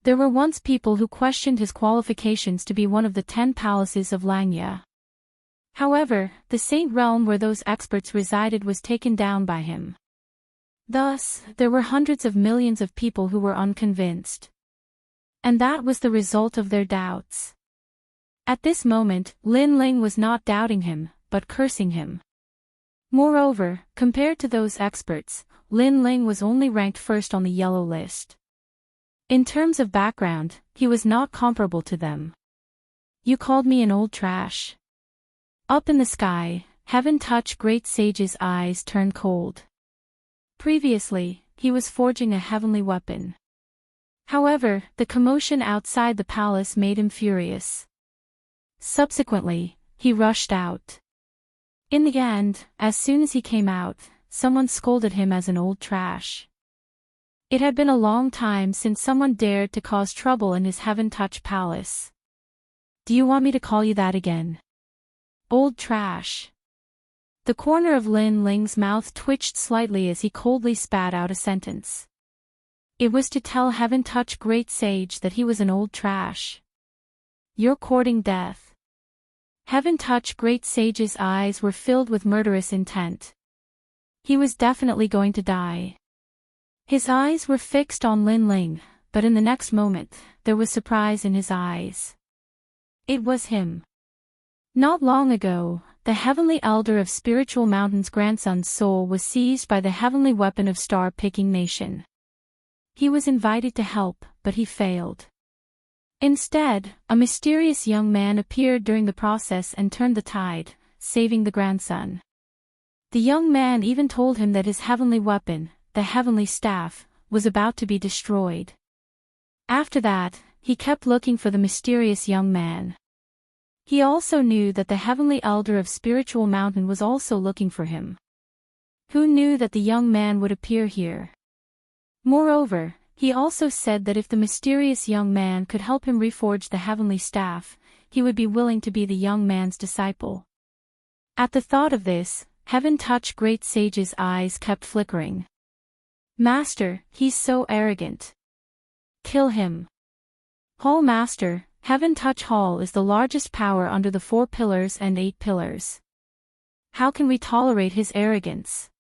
There were once people who questioned his qualifications to be one of the 10 palaces of Langya. However, the Saint Realm where those experts resided was taken down by him. Thus, there were hundreds of millions of people who were unconvinced. And that was the result of their doubts. At this moment, Lin Ling was not doubting him, but cursing him. Moreover, compared to those experts, Lin Ling was only ranked first on the yellow list. In terms of background, he was not comparable to them. You called me an old trash. Up in the sky, Heaven Touch Great Sage's eyes turned cold. Previously, he was forging a heavenly weapon. However, the commotion outside the palace made him furious. Subsequently, he rushed out. In the end, as soon as he came out, someone scolded him as an old trash. It had been a long time since someone dared to cause trouble in his Heaven Touch palace. Do you want me to call you that again? Old trash. The corner of Lin Ling's mouth twitched slightly as he coldly spat out a sentence. It was to tell Heaven Touch Great Sage that he was an old trash. You're courting death. Heaven Touch Great Sage's eyes were filled with murderous intent. He was definitely going to die. His eyes were fixed on Lin Ling, but in the next moment, there was surprise in his eyes. It was him. Not long ago, the Heavenly Elder of Spiritual Mountain's grandson's soul was seized by the heavenly weapon of star-picking nation. He was invited to help, but he failed. Instead, a mysterious young man appeared during the process and turned the tide, saving the grandson. The young man even told him that his heavenly weapon, the heavenly staff, was about to be destroyed. After that, he kept looking for the mysterious young man. He also knew that the Heavenly Elder of Spiritual Mountain was also looking for him. Who knew that the young man would appear here? Moreover, he also said that if the mysterious young man could help him reforge the heavenly staff, he would be willing to be the young man's disciple. At the thought of this, Heaven Touch Great Sage's eyes kept flickering. Master, he's so arrogant. Kill him. Hall Master, Heaven Touch Hall is the largest power under the 4 pillars and 8 pillars. How can we tolerate his arrogance?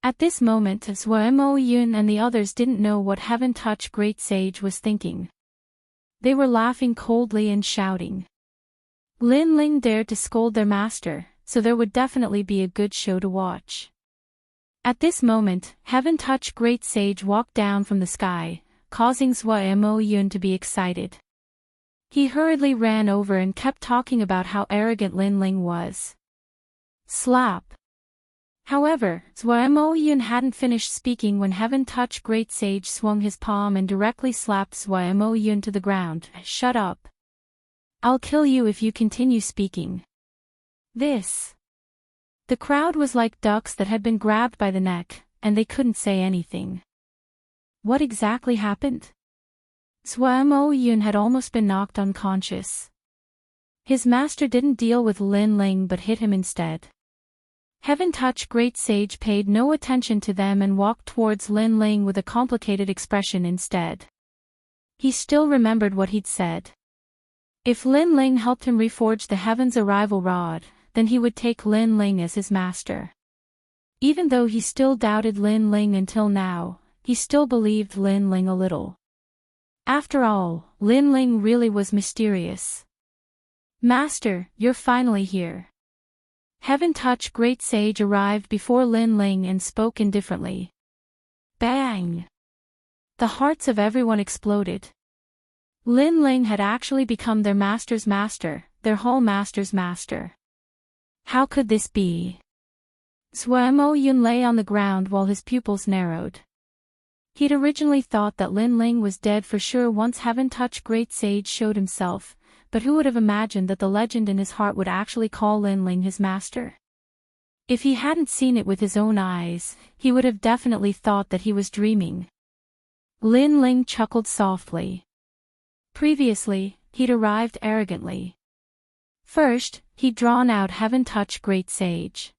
At this moment, Mo Yun and the others didn't know what Heaven Touch Great Sage was thinking. They were laughing coldly and shouting. Lin Ling dared to scold their master, so there would definitely be a good show to watch. At this moment, Heaven Touch Great Sage walked down from the sky, causing Mo Yun to be excited. He hurriedly ran over and kept talking about how arrogant Lin Ling was. Slap. However, Mo Yun hadn't finished speaking when Heaven Touch Great Sage swung his palm and directly slapped Mo Yun to the ground. Shut up. I'll kill you if you continue speaking. This. The crowd was like ducks that had been grabbed by the neck, and they couldn't say anything. What exactly happened? Mo Yun had almost been knocked unconscious. His master didn't deal with Lin Ling but hit him instead. Heaven Touch Great Sage paid no attention to them and walked towards Lin Ling with a complicated expression instead. He still remembered what he'd said. If Lin Ling helped him reforge the Heaven's Arrival Rod, then he would take Lin Ling as his master. Even though he still doubted Lin Ling until now, he still believed Lin Ling a little. After all, Lin Ling really was mysterious. Master, you're finally here. Heaven Touch Great Sage arrived before Lin Ling and spoke indifferently. Bang! The hearts of everyone exploded. Lin Ling had actually become their master's master, their whole master's master. How could this be? Mo Yun lay on the ground while his pupils narrowed. He'd originally thought that Lin Ling was dead for sure once Heaven Touch Great Sage showed himself, but who would have imagined that the legend in his heart would actually call Lin Ling his master? If he hadn't seen it with his own eyes, he would have definitely thought that he was dreaming. Lin Ling chuckled softly. Previously, he'd arrived arrogantly. First, he'd drawn out Heaven Touch Great Sage.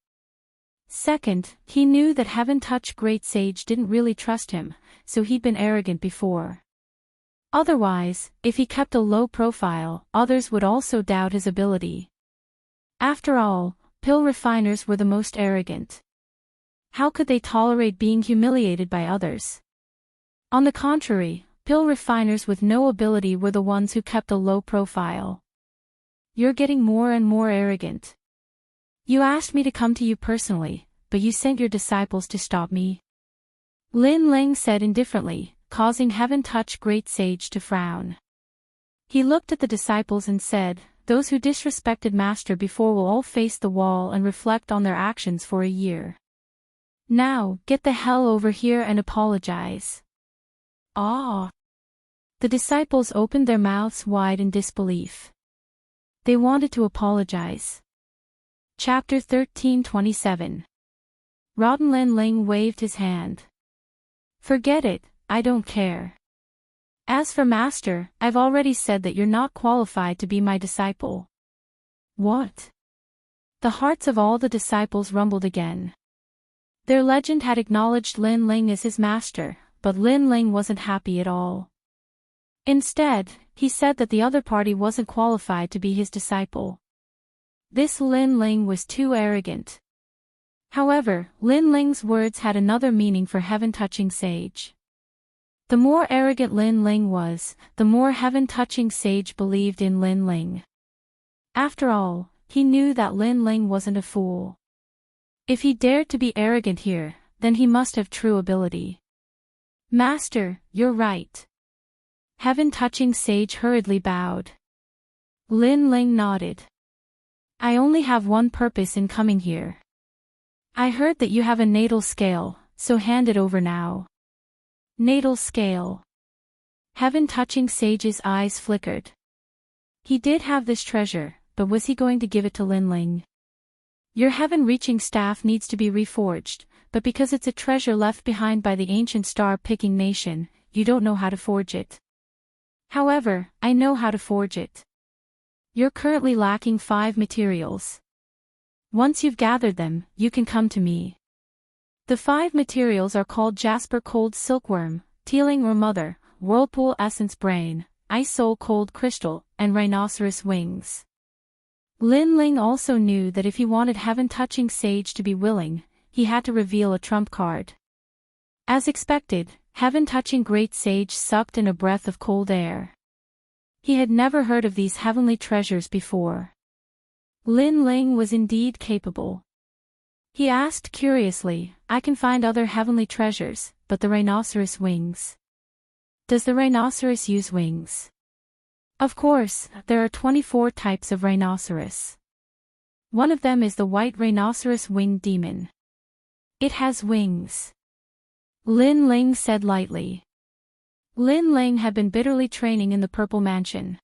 Second, he knew that Heaven Touch Great Sage didn't really trust him, so he'd been arrogant before. Otherwise, if he kept a low profile, others would also doubt his ability. After all, pill refiners were the most arrogant. How could they tolerate being humiliated by others? On the contrary, pill refiners with no ability were the ones who kept a low profile. You're getting more and more arrogant. You asked me to come to you personally, but you sent your disciples to stop me. Lin Ling said indifferently, causing Heaven Touch Great Sage to frown. He looked at the disciples and said, "Those who disrespected Master before will all face the wall and reflect on their actions for a year. Now, get the hell over here and apologize." Ah! The disciples opened their mouths wide in disbelief. They wanted to apologize. Chapter 13:27. Rotten Lin Ling waved his hand. "Forget it, I don't care. As for Master, I've already said that you're not qualified to be my disciple." What? The hearts of all the disciples rumbled again. Their legend had acknowledged Lin Ling as his master, but Lin Ling wasn't happy at all. Instead, he said that the other party wasn't qualified to be his disciple. This Lin Ling was too arrogant. However, Lin Ling's words had another meaning for Heaven-Touching Sage. The more arrogant Lin Ling was, the more Heaven-Touching Sage believed in Lin Ling. After all, he knew that Lin Ling wasn't a fool. If he dared to be arrogant here, then he must have true ability. "Master, you're right." Heaven-Touching Sage hurriedly bowed. Lin Ling nodded. "I only have one purpose in coming here. I heard that you have a natal scale, so hand it over now." Natal scale. Heaven-Touching Sage's eyes flickered. He did have this treasure, but was he going to give it to Lin Ling? "Your heaven-reaching staff needs to be reforged, but because it's a treasure left behind by the ancient star-picking nation, you don't know how to forge it. However, I know how to forge it. You're currently lacking 5 materials. Once you've gathered them, you can come to me. The 5 materials are called Jasper Cold Silkworm, Tealing or Mother, Whirlpool Essence Brain, Ice Soul Cold Crystal, and Rhinoceros Wings." Lin Ling also knew that if he wanted Heaven-Touching Sage to be willing, he had to reveal a trump card. As expected, Heaven-Touching Great Sage sucked in a breath of cold air. He had never heard of these heavenly treasures before. Lin Ling was indeed capable. He asked curiously, "I can find other heavenly treasures, but the rhinoceros wings? Does the rhinoceros use wings?" "Of course, there are 24 types of rhinoceros. One of them is the white rhinoceros winged demon. It has wings," Lin Ling said lightly. Lin Ling had been bitterly training in the Purple Mansion.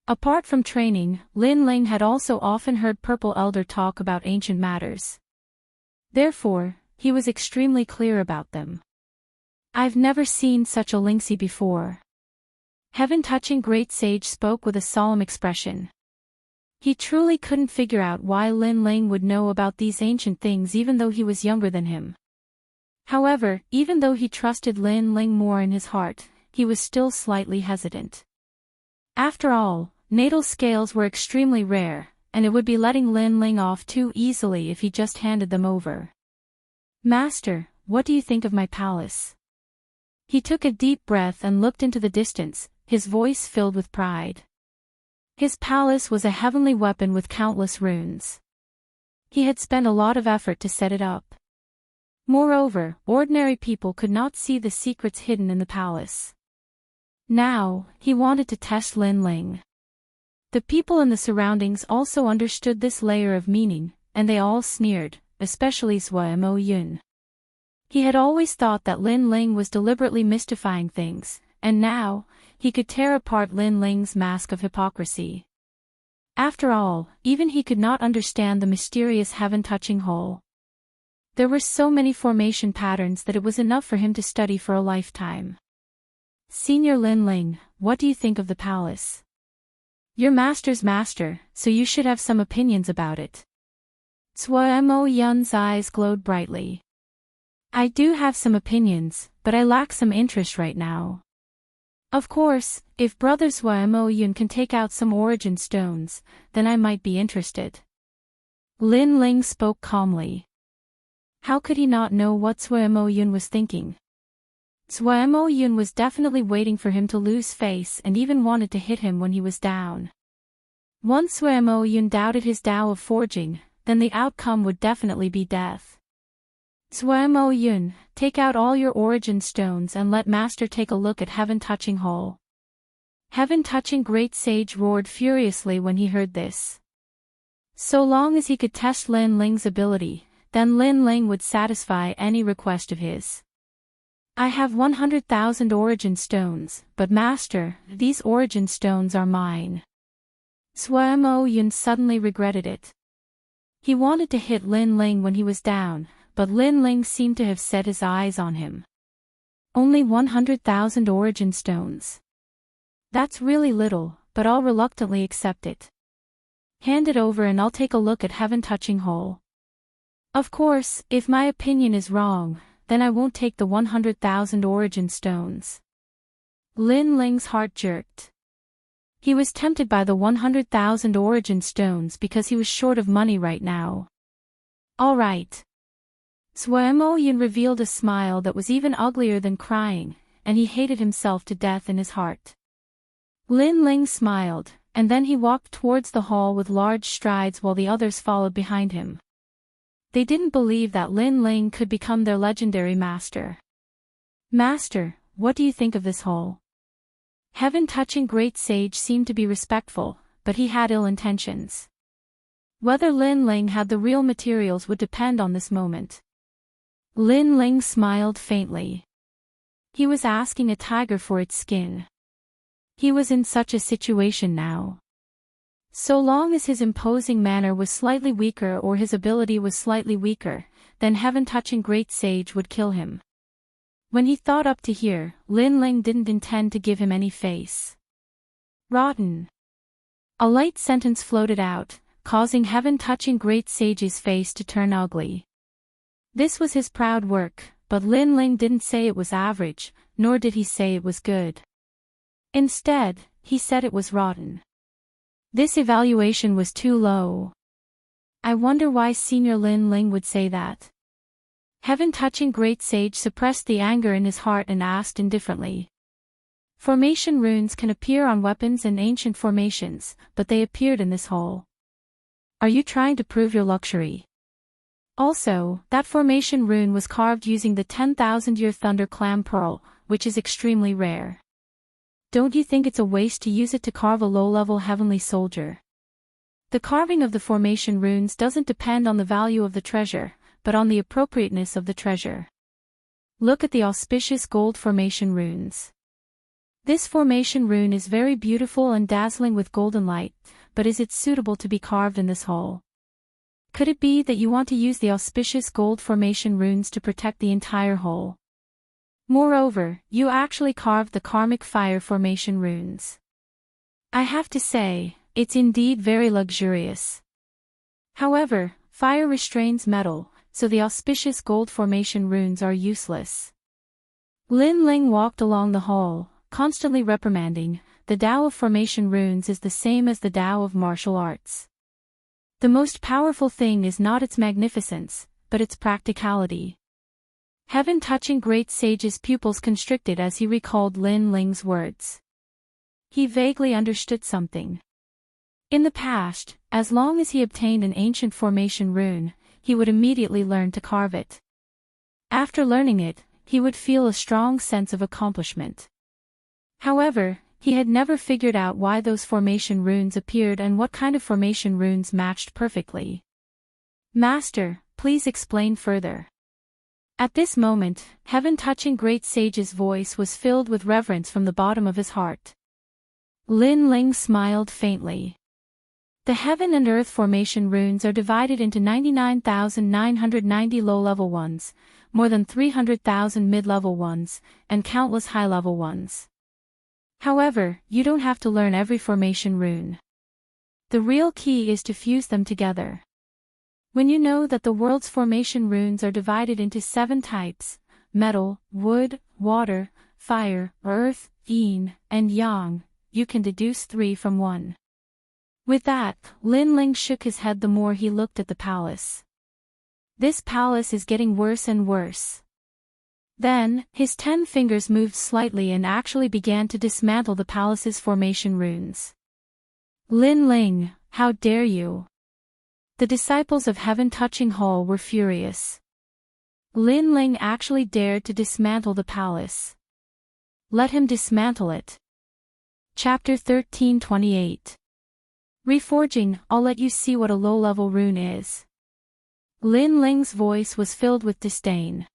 Apart from training, Lin Ling had also often heard Purple Elder talk about ancient matters. Therefore, he was extremely clear about them. "I've never seen such a Lingxi before." Heaven-Touching Great Sage spoke with a solemn expression. He truly couldn't figure out why Lin Ling would know about these ancient things even though he was younger than him. However, even though he trusted Lin Ling more in his heart, he was still slightly hesitant. After all, natal scales were extremely rare, and it would be letting Lin Ling off too easily if he just handed them over. "Master, what do you think of my palace?" He took a deep breath and looked into the distance, his voice filled with pride. His palace was a heavenly weapon with countless runes. He had spent a lot of effort to set it up. Moreover, ordinary people could not see the secrets hidden in the palace. Now, he wanted to test Lin Ling. The people in the surroundings also understood this layer of meaning, and they all sneered, especially Zhuo Mo Yun. He had always thought that Lin Ling was deliberately mystifying things, and now, he could tear apart Lin Ling's mask of hypocrisy. After all, even he could not understand the mysterious heaven-touching hole. There were so many formation patterns that it was enough for him to study for a lifetime. "Senior Lin Ling, what do you think of the palace? Your master's master, so you should have some opinions about it." Zhuo Mo Yun's eyes glowed brightly. "I do have some opinions, but I lack some interest right now. Of course, if Brother Zhuo Mo Yun can take out some origin stones, then I might be interested." Lin Ling spoke calmly. How could he not know what Zhuo Mo Yun was thinking? Zhuo Mo Yun was definitely waiting for him to lose face and even wanted to hit him when he was down. Once Zhuo Mo Yun doubted his Tao of forging, then the outcome would definitely be death. Mo Yun, take out all your origin stones and let Master take a look at Heaven-touching hole. Heaven-touching great sage roared furiously when he heard this. So long as he could test Lin Ling's ability, then Lin Ling would satisfy any request of his. I have 100,000 origin stones, but Master, these origin stones are mine. Mo Yun suddenly regretted it. He wanted to hit Lin Ling when he was down, but Lin Ling seemed to have set his eyes on him. Only 100,000 origin stones. That's really little, but I'll reluctantly accept it. Hand it over and I'll take a look at Heaven-touching hole. Of course, if my opinion is wrong, then I won't take the 100,000 origin stones. Lin Ling's heart jerked. He was tempted by the 100,000 origin stones because he was short of money right now. All right. Mo Yun revealed a smile that was even uglier than crying, and he hated himself to death in his heart. Lin Ling smiled, and then he walked towards the hall with large strides while the others followed behind him. They didn't believe that Lin Ling could become their legendary master. Master, what do you think of this hole? Heaven-touching great sage seemed to be respectful, but he had ill intentions. Whether Lin Ling had the real materials would depend on this moment. Lin Ling smiled faintly. He was asking a tiger for its skin. He was in such a situation now. So long as his imposing manner was slightly weaker or his ability was slightly weaker, then Heaven-touching great sage would kill him. When he thought up to here, Lin Ling didn't intend to give him any face. Rotten. A light sentence floated out, causing Heaven-touching great sage's face to turn ugly. This was his proud work, but Lin Ling didn't say it was average, nor did he say it was good. Instead, he said it was rotten. This evaluation was too low. I wonder why Senior Lin Ling would say that. Heaven-touching great sage suppressed the anger in his heart and asked indifferently. Formation runes can appear on weapons and ancient formations, but they appeared in this hole. Are you trying to prove your luxury? Also, that formation rune was carved using the 10,000-year Thunder Clam Pearl, which is extremely rare. Don't you think it's a waste to use it to carve a low-level heavenly soldier? The carving of the formation runes doesn't depend on the value of the treasure, but on the appropriateness of the treasure. Look at the auspicious gold formation runes. This formation rune is very beautiful and dazzling with golden light, but is it suitable to be carved in this hole? Could it be that you want to use the auspicious gold formation runes to protect the entire hole? Moreover, you actually carved the karmic fire formation runes. I have to say, it's indeed very luxurious. However, fire restrains metal, so the auspicious gold formation runes are useless. Lin Ling walked along the hall, constantly reprimanding. The Tao of formation runes is the same as the Tao of martial arts. The most powerful thing is not its magnificence, but its practicality. Heaven-touching great sage's pupils constricted as he recalled Lin Ling's words. He vaguely understood something. In the past, as long as he obtained an ancient formation rune, he would immediately learn to carve it. After learning it, he would feel a strong sense of accomplishment. However, he had never figured out why those formation runes appeared and what kind of formation runes matched perfectly. Master, please explain further. At this moment, Heaven-touching great sage's voice was filled with reverence from the bottom of his heart. Lin Ling smiled faintly. The heaven and earth formation runes are divided into 99,990 low-level ones, more than 300,000 mid-level ones, and countless high-level ones. However, you don't have to learn every formation rune. The real key is to fuse them together. When you know that the world's formation runes are divided into 7 types, metal, wood, water, fire, earth, yin, and yang, you can deduce 3 from 1. With that, Lin Ling shook his head the more he looked at the palace. This palace is getting worse and worse. Then, his 10 fingers moved slightly and actually began to dismantle the palace's formation runes. Lin Ling, how dare you! The disciples of Heaven Touching Hall were furious. Lin Ling actually dared to dismantle the palace. Let him dismantle it. Chapter 13:28. Reforging, I'll let you see what a low-level rune is. Lin Ling's voice was filled with disdain.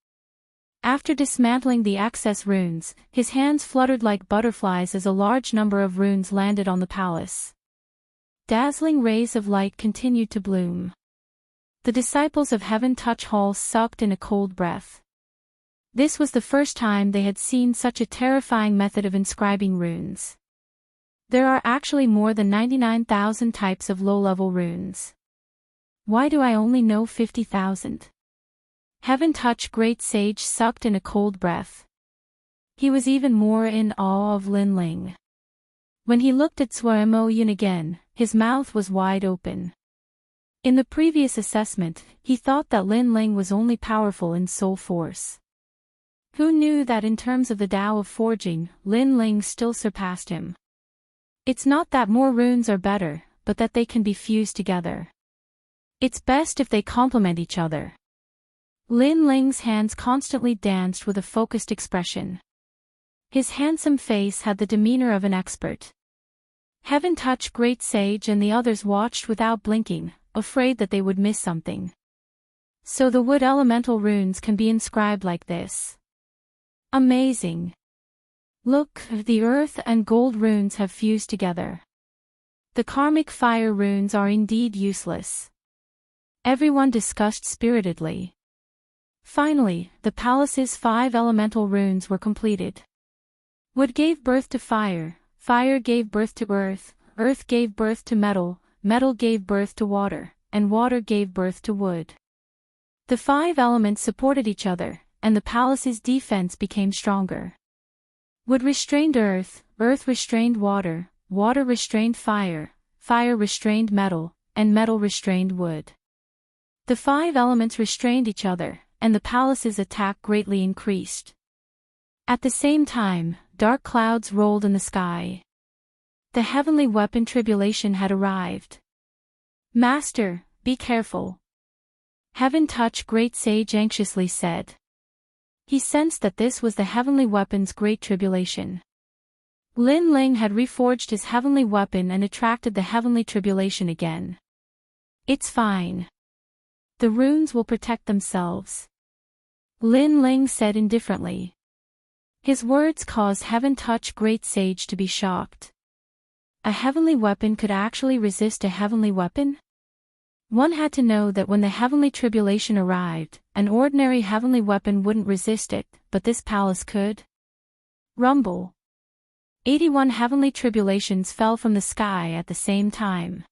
After dismantling the excess runes, his hands fluttered like butterflies as a large number of runes landed on the palace. Dazzling rays of light continued to bloom. The disciples of Heaven Touch Hall sucked in a cold breath. This was the first time they had seen such a terrifying method of inscribing runes. There are actually more than 99,000 types of low-level runes. Why do I only know 50,000? Heaven Touch Great Sage sucked in a cold breath. He was even more in awe of Lin Ling. When he looked at Suemo Yun again, his mouth was wide open. In the previous assessment, he thought that Lin Ling was only powerful in soul force. Who knew that in terms of the Tao of forging, Lin Ling still surpassed him? It's not that more runes are better, but that they can be fused together. It's best if they complement each other. Lin Ling's hands constantly danced with a focused expression. His handsome face had the demeanor of an expert. Heaven Touch Great Sage and the others watched without blinking, afraid that they would miss something. So the wood elemental runes can be inscribed like this. Amazing! Look, the earth and gold runes have fused together. The karmic fire runes are indeed useless. Everyone discussed spiritedly. Finally, the palace's 5 elemental runes were completed. Wood gave birth to fire, fire gave birth to earth, earth gave birth to metal, metal gave birth to water, and water gave birth to wood. The 5 elements supported each other, and the palace's defense became stronger. Wood restrained earth, earth restrained water, water restrained fire, fire restrained metal, and metal restrained wood. The 5 elements restrained each other, and the palace's attack greatly increased. At the same time, dark clouds rolled in the sky. The heavenly weapon Tribulation had arrived. Master, be careful. Heaven Touch Great Sage anxiously said. He sensed that this was the heavenly weapon's Great Tribulation. Lin Ling had reforged his heavenly weapon and attracted the heavenly tribulation again. It's fine. The runes will protect themselves. Lin Ling said indifferently. His words caused Heaven Touch Great Sage to be shocked. A heavenly weapon could actually resist a heavenly weapon? One had to know that when the heavenly tribulation arrived, an ordinary heavenly weapon wouldn't resist it, but this palace could. Rumble. 81 heavenly tribulations fell from the sky at the same time.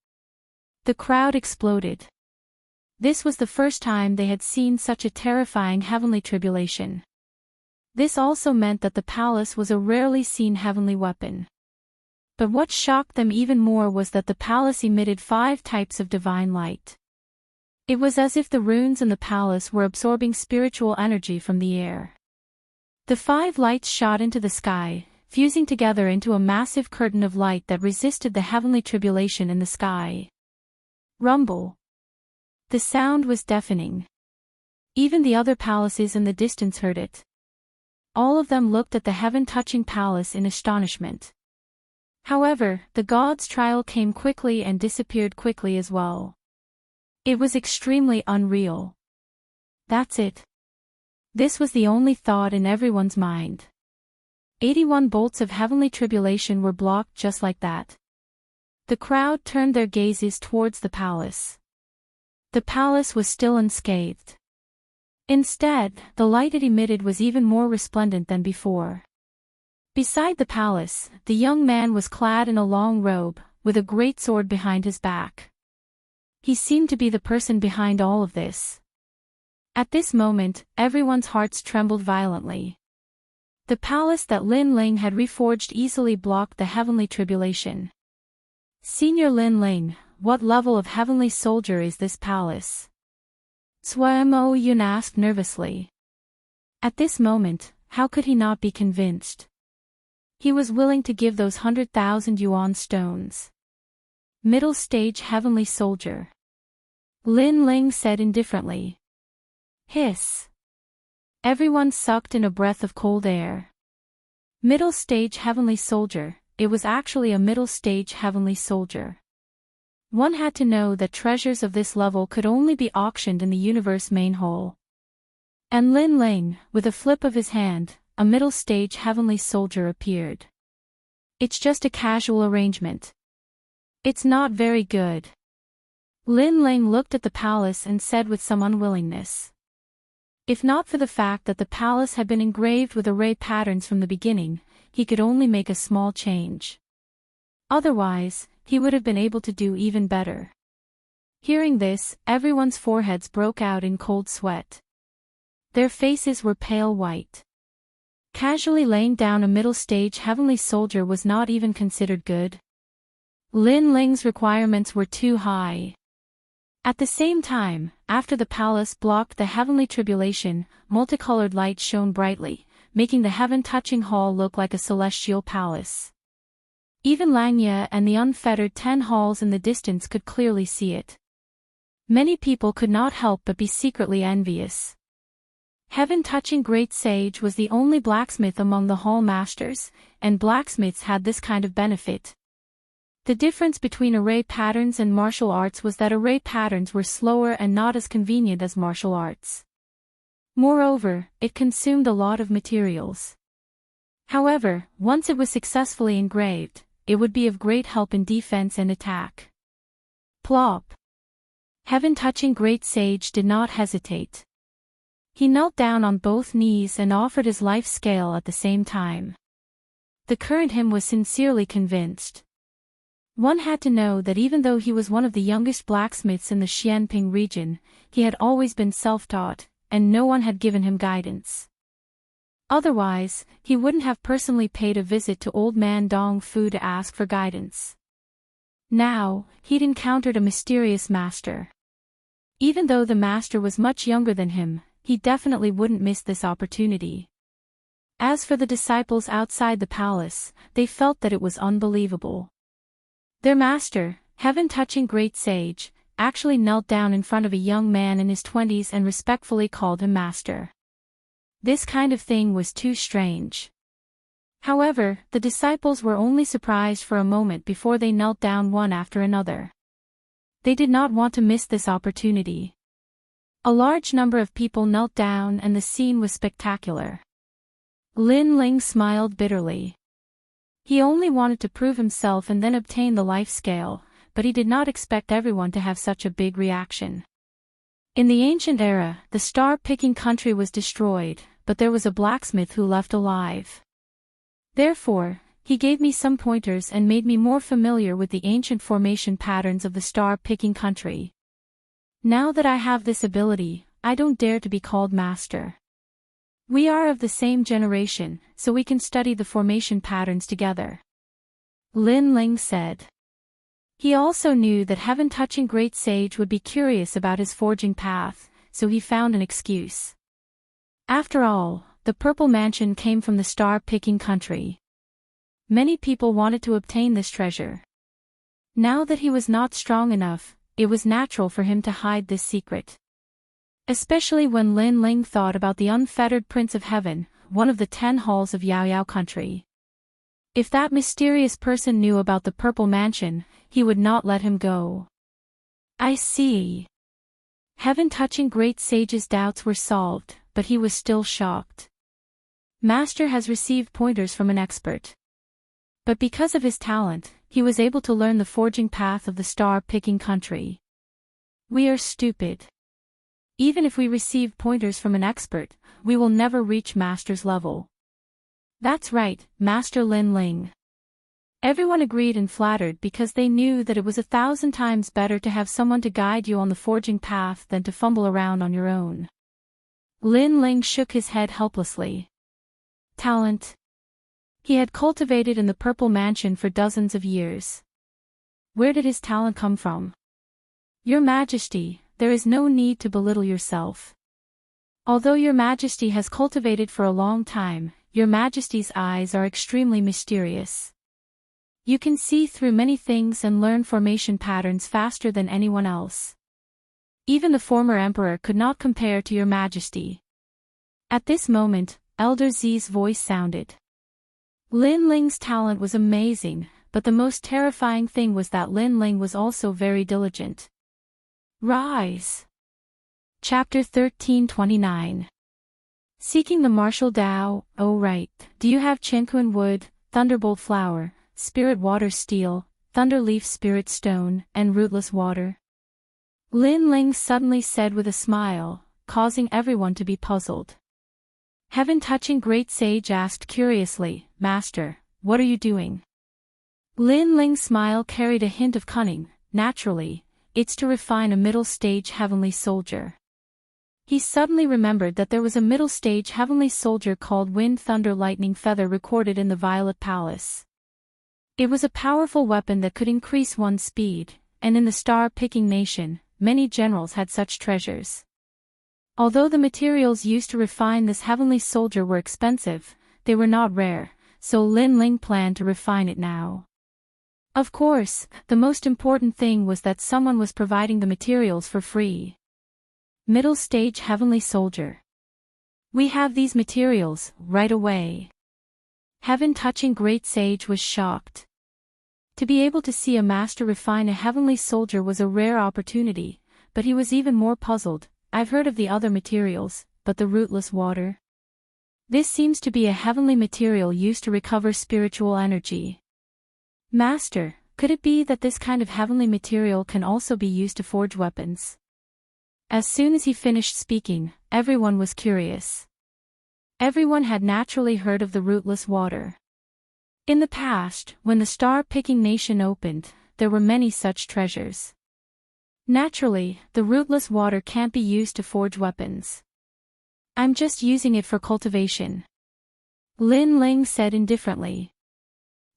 The crowd exploded. This was the first time they had seen such a terrifying heavenly tribulation. This also meant that the palace was a rarely seen heavenly weapon. But what shocked them even more was that the palace emitted 5 types of divine light. It was as if the runes in the palace were absorbing spiritual energy from the air. The 5 lights shot into the sky, fusing together into a massive curtain of light that resisted the heavenly tribulation in the sky. Rumble. The sound was deafening. Even the other palaces in the distance heard it. All of them looked at the heaven-touching palace in astonishment. However, the god's trial came quickly and disappeared quickly as well. It was extremely unreal. That's it. This was the only thought in everyone's mind. 81 bolts of heavenly tribulation were blocked just like that. The crowd turned their gazes towards the palace. The palace was still unscathed. Instead, the light it emitted was even more resplendent than before. Beside the palace, the young man was clad in a long robe, with a great sword behind his back. He seemed to be the person behind all of this. At this moment, everyone's hearts trembled violently. The palace that Lin Ling had reforged easily blocked the heavenly tribulation. Senior Lin Ling, what level of heavenly soldier is this palace? Suemo Yun asked nervously. At this moment, how could he not be convinced? He was willing to give those 100,000 yuan stones. Middle stage heavenly soldier. Lin Ling said indifferently. Hiss. Everyone sucked in a breath of cold air. Middle stage heavenly soldier, it was actually a middle stage heavenly soldier. One had to know that treasures of this level could only be auctioned in the universe main hall. And Lin Ling, with a flip of his hand, a middle stage heavenly soldier appeared. It's just a casual arrangement. It's not very good. Lin Ling looked at the palace and said with some unwillingness. If not for the fact that the palace had been engraved with array patterns from the beginning, he could only make a small change. Otherwise, he would have been able to do even better. Hearing this, everyone's foreheads broke out in cold sweat. Their faces were pale white. Casually laying down a middle stage heavenly soldier was not even considered good. Lin Ling's requirements were too high. At the same time, after the palace blocked the heavenly tribulation, multicolored light shone brightly, making the heaven-touching hall look like a celestial palace. Even Langya and the unfettered 10 halls in the distance could clearly see it. Many people could not help but be secretly envious. Heaven-touching great sage was the only blacksmith among the hall masters, and blacksmiths had this kind of benefit. The difference between array patterns and martial arts was that array patterns were slower and not as convenient as martial arts. Moreover, it consumed a lot of materials. However, once it was successfully engraved, it would be of great help in defense and attack. Plop. Heaven-touching great sage did not hesitate. He knelt down on both knees and offered his life scale at the same time. The current him was sincerely convinced. One had to know that even though he was one of the youngest blacksmiths in the Xianping region, he had always been self-taught, and no one had given him guidance. Otherwise, he wouldn't have personally paid a visit to old man Dong Fu to ask for guidance. Now, he'd encountered a mysterious master. Even though the master was much younger than him, he definitely wouldn't miss this opportunity. As for the disciples outside the palace, they felt that it was unbelievable. Their master, heaven-touching great sage, actually knelt down in front of a young man in his 20s and respectfully called him master. This kind of thing was too strange. However, the disciples were only surprised for a moment before they knelt down one after another. They did not want to miss this opportunity. A large number of people knelt down and the scene was spectacular. Lin Ling smiled bitterly. He only wanted to prove himself and then obtain the life scale, but he did not expect everyone to have such a big reaction. In the ancient era, the star-picking country was destroyed, but there was a blacksmith who left alive. Therefore, he gave me some pointers and made me more familiar with the ancient formation patterns of the star-picking country. Now that I have this ability, I don't dare to be called master. We are of the same generation, so we can study the formation patterns together. Lin Ling said. He also knew that heaven-touching great sage would be curious about his forging path, so he found an excuse. After all, the purple mansion came from the star-picking country. Many people wanted to obtain this treasure. Now that he was not strong enough, it was natural for him to hide this secret. Especially when Lin Ling thought about the unfettered Prince of Heaven, one of the 10 halls of Yao Yao country. If that mysterious person knew about the purple mansion, he would not let him go. I see. Heaven-touching great sage's doubts were solved, but he was still shocked. Master has received pointers from an expert. But because of his talent, he was able to learn the forging path of the star-picking country. We are stupid. Even if we receive pointers from an expert, we will never reach Master's level. That's right, Master Lin Ling. Everyone agreed and flattered because they knew that it was 1,000 times better to have someone to guide you on the forging path than to fumble around on your own. Lin Ling shook his head helplessly. Talent. He had cultivated in the Purple Mansion for dozens of years. Where did his talent come from? Your Majesty, there is no need to belittle yourself. Although your Majesty has cultivated for a long time, your Majesty's eyes are extremely mysterious. You can see through many things and learn formation patterns faster than anyone else. Even the former emperor could not compare to your majesty. At this moment, Elder Z's voice sounded. Lin Ling's talent was amazing, but the most terrifying thing was that Lin Ling was also very diligent. Rise. Chapter 1329. Seeking the martial Tao. Oh right, do you have Chinquan wood, thunderbolt flower, spirit water steel, thunderleaf spirit stone, and rootless water? Lin Ling suddenly said with a smile, causing everyone to be puzzled. Heaven-touching great sage asked curiously, Master, what are you doing? Lin Ling's smile carried a hint of cunning. Naturally, it's to refine a middle-stage heavenly soldier. He suddenly remembered that there was a middle-stage heavenly soldier called Wind Thunder Lightning Feather recorded in the Violet Palace. It was a powerful weapon that could increase one's speed, and in the star-picking nation, many generals had such treasures. Although the materials used to refine this heavenly soldier were expensive, they were not rare, so Lin Ling planned to refine it now. Of course, the most important thing was that someone was providing the materials for free. Middle stage heavenly soldier. We have these materials, right away. Heaven-touching great sage was shocked. To be able to see a master refine a heavenly soldier was a rare opportunity, but he was even more puzzled. I've heard of the other materials, but the rootless water? This seems to be a heavenly material used to recover spiritual energy. Master, could it be that this kind of heavenly material can also be used to forge weapons? As soon as he finished speaking, everyone was curious. Everyone had naturally heard of the rootless water. In the past, when the star-picking nation opened, there were many such treasures. Naturally, the rootless water can't be used to forge weapons. I'm just using it for cultivation. Lin Ling said indifferently.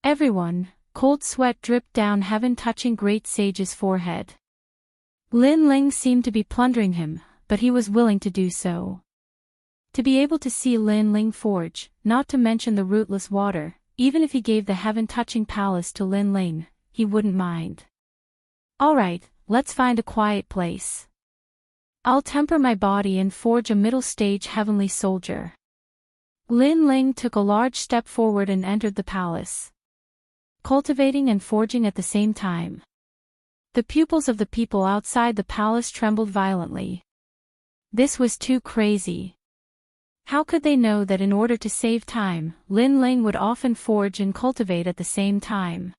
Everyone, cold sweat dripped down heaven-touching great sage's forehead. Lin Ling seemed to be plundering him, but he was willing to do so. To be able to see Lin Ling forge, not to mention the rootless water, even if he gave the heaven-touching palace to Lin Ling, he wouldn't mind. Alright, let's find a quiet place. I'll temper my body and forge a middle-stage heavenly soldier. Lin Ling took a large step forward and entered the palace. Cultivating and forging at the same time. The pupils of the people outside the palace trembled violently. This was too crazy. How could they know that in order to save time, Lin Ling would often forge and cultivate at the same time?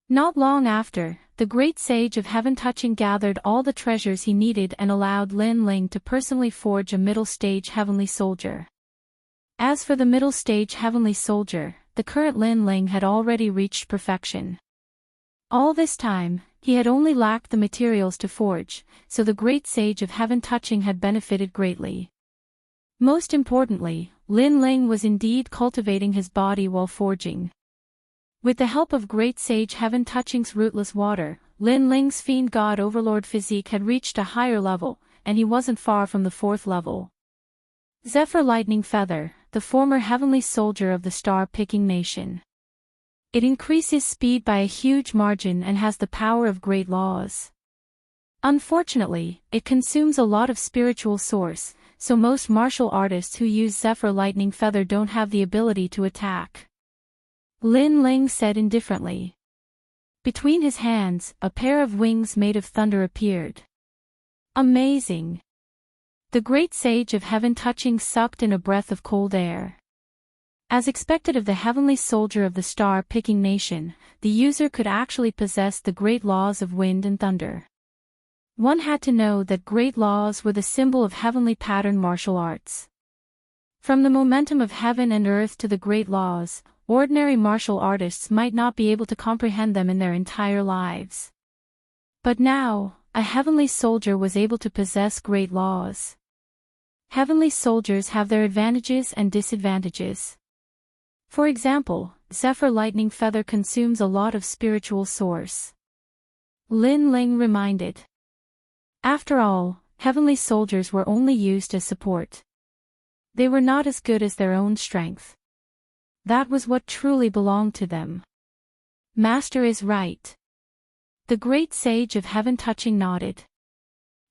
Not long after, the great sage of heaven-touching gathered all the treasures he needed and allowed Lin Ling to personally forge a middle-stage heavenly soldier. As for the middle-stage heavenly soldier, the current Lin Ling had already reached perfection. All this time, he had only lacked the materials to forge, so the great sage of heaven-touching had benefited greatly. Most importantly, Lin Ling was indeed cultivating his body while forging. With the help of great sage heaven-touching's rootless water, Lin Ling's fiend god overlord physique had reached a higher level, and he wasn't far from the 4th level. Zephyr Lightning Feather, the former heavenly soldier of the star-picking nation. It increases speed by a huge margin and has the power of great laws. Unfortunately, it consumes a lot of spiritual source, so most martial artists who use Zephyr Lightning Feather don't have the ability to attack. Lin Ling said indifferently. Between his hands, a pair of wings made of thunder appeared. Amazing! The great sage of heaven-touching sucked in a breath of cold air. As expected of the heavenly soldier of the star-picking nation, the user could actually possess the great laws of wind and thunder. One had to know that great laws were the symbol of heavenly pattern martial arts. From the momentum of heaven and earth to the great laws, ordinary martial artists might not be able to comprehend them in their entire lives. But now, a heavenly soldier was able to possess great laws. Heavenly soldiers have their advantages and disadvantages. For example, Zephyr Lightning Feather consumes a lot of spiritual source. Lin Ling reminded. After all, heavenly soldiers were only used as support. They were not as good as their own strength. That was what truly belonged to them. Master is right. The great sage of heaven-touching nodded.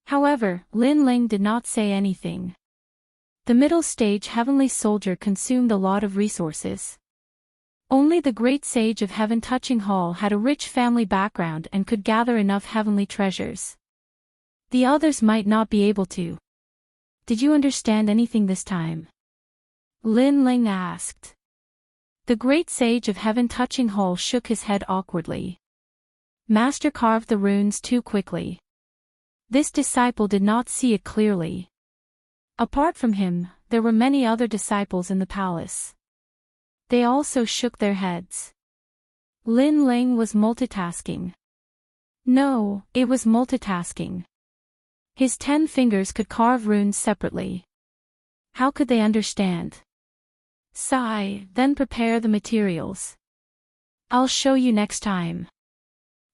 However, Lin Ling did not say anything. The middle stage heavenly soldier consumed a lot of resources. Only the great sage of heaven touching hall had a rich family background and could gather enough heavenly treasures. The others might not be able to. Did you understand anything this time? Lin Ling asked. The great sage of heaven touching hall shook his head awkwardly. Master carved the runes too quickly. This disciple did not see it clearly. Apart from him, there were many other disciples in the palace. They also shook their heads. Lin Ling was multitasking. No, it was multitasking. His 10 fingers could carve runes separately. How could they understand? Sigh, then prepare the materials. I'll show you next time.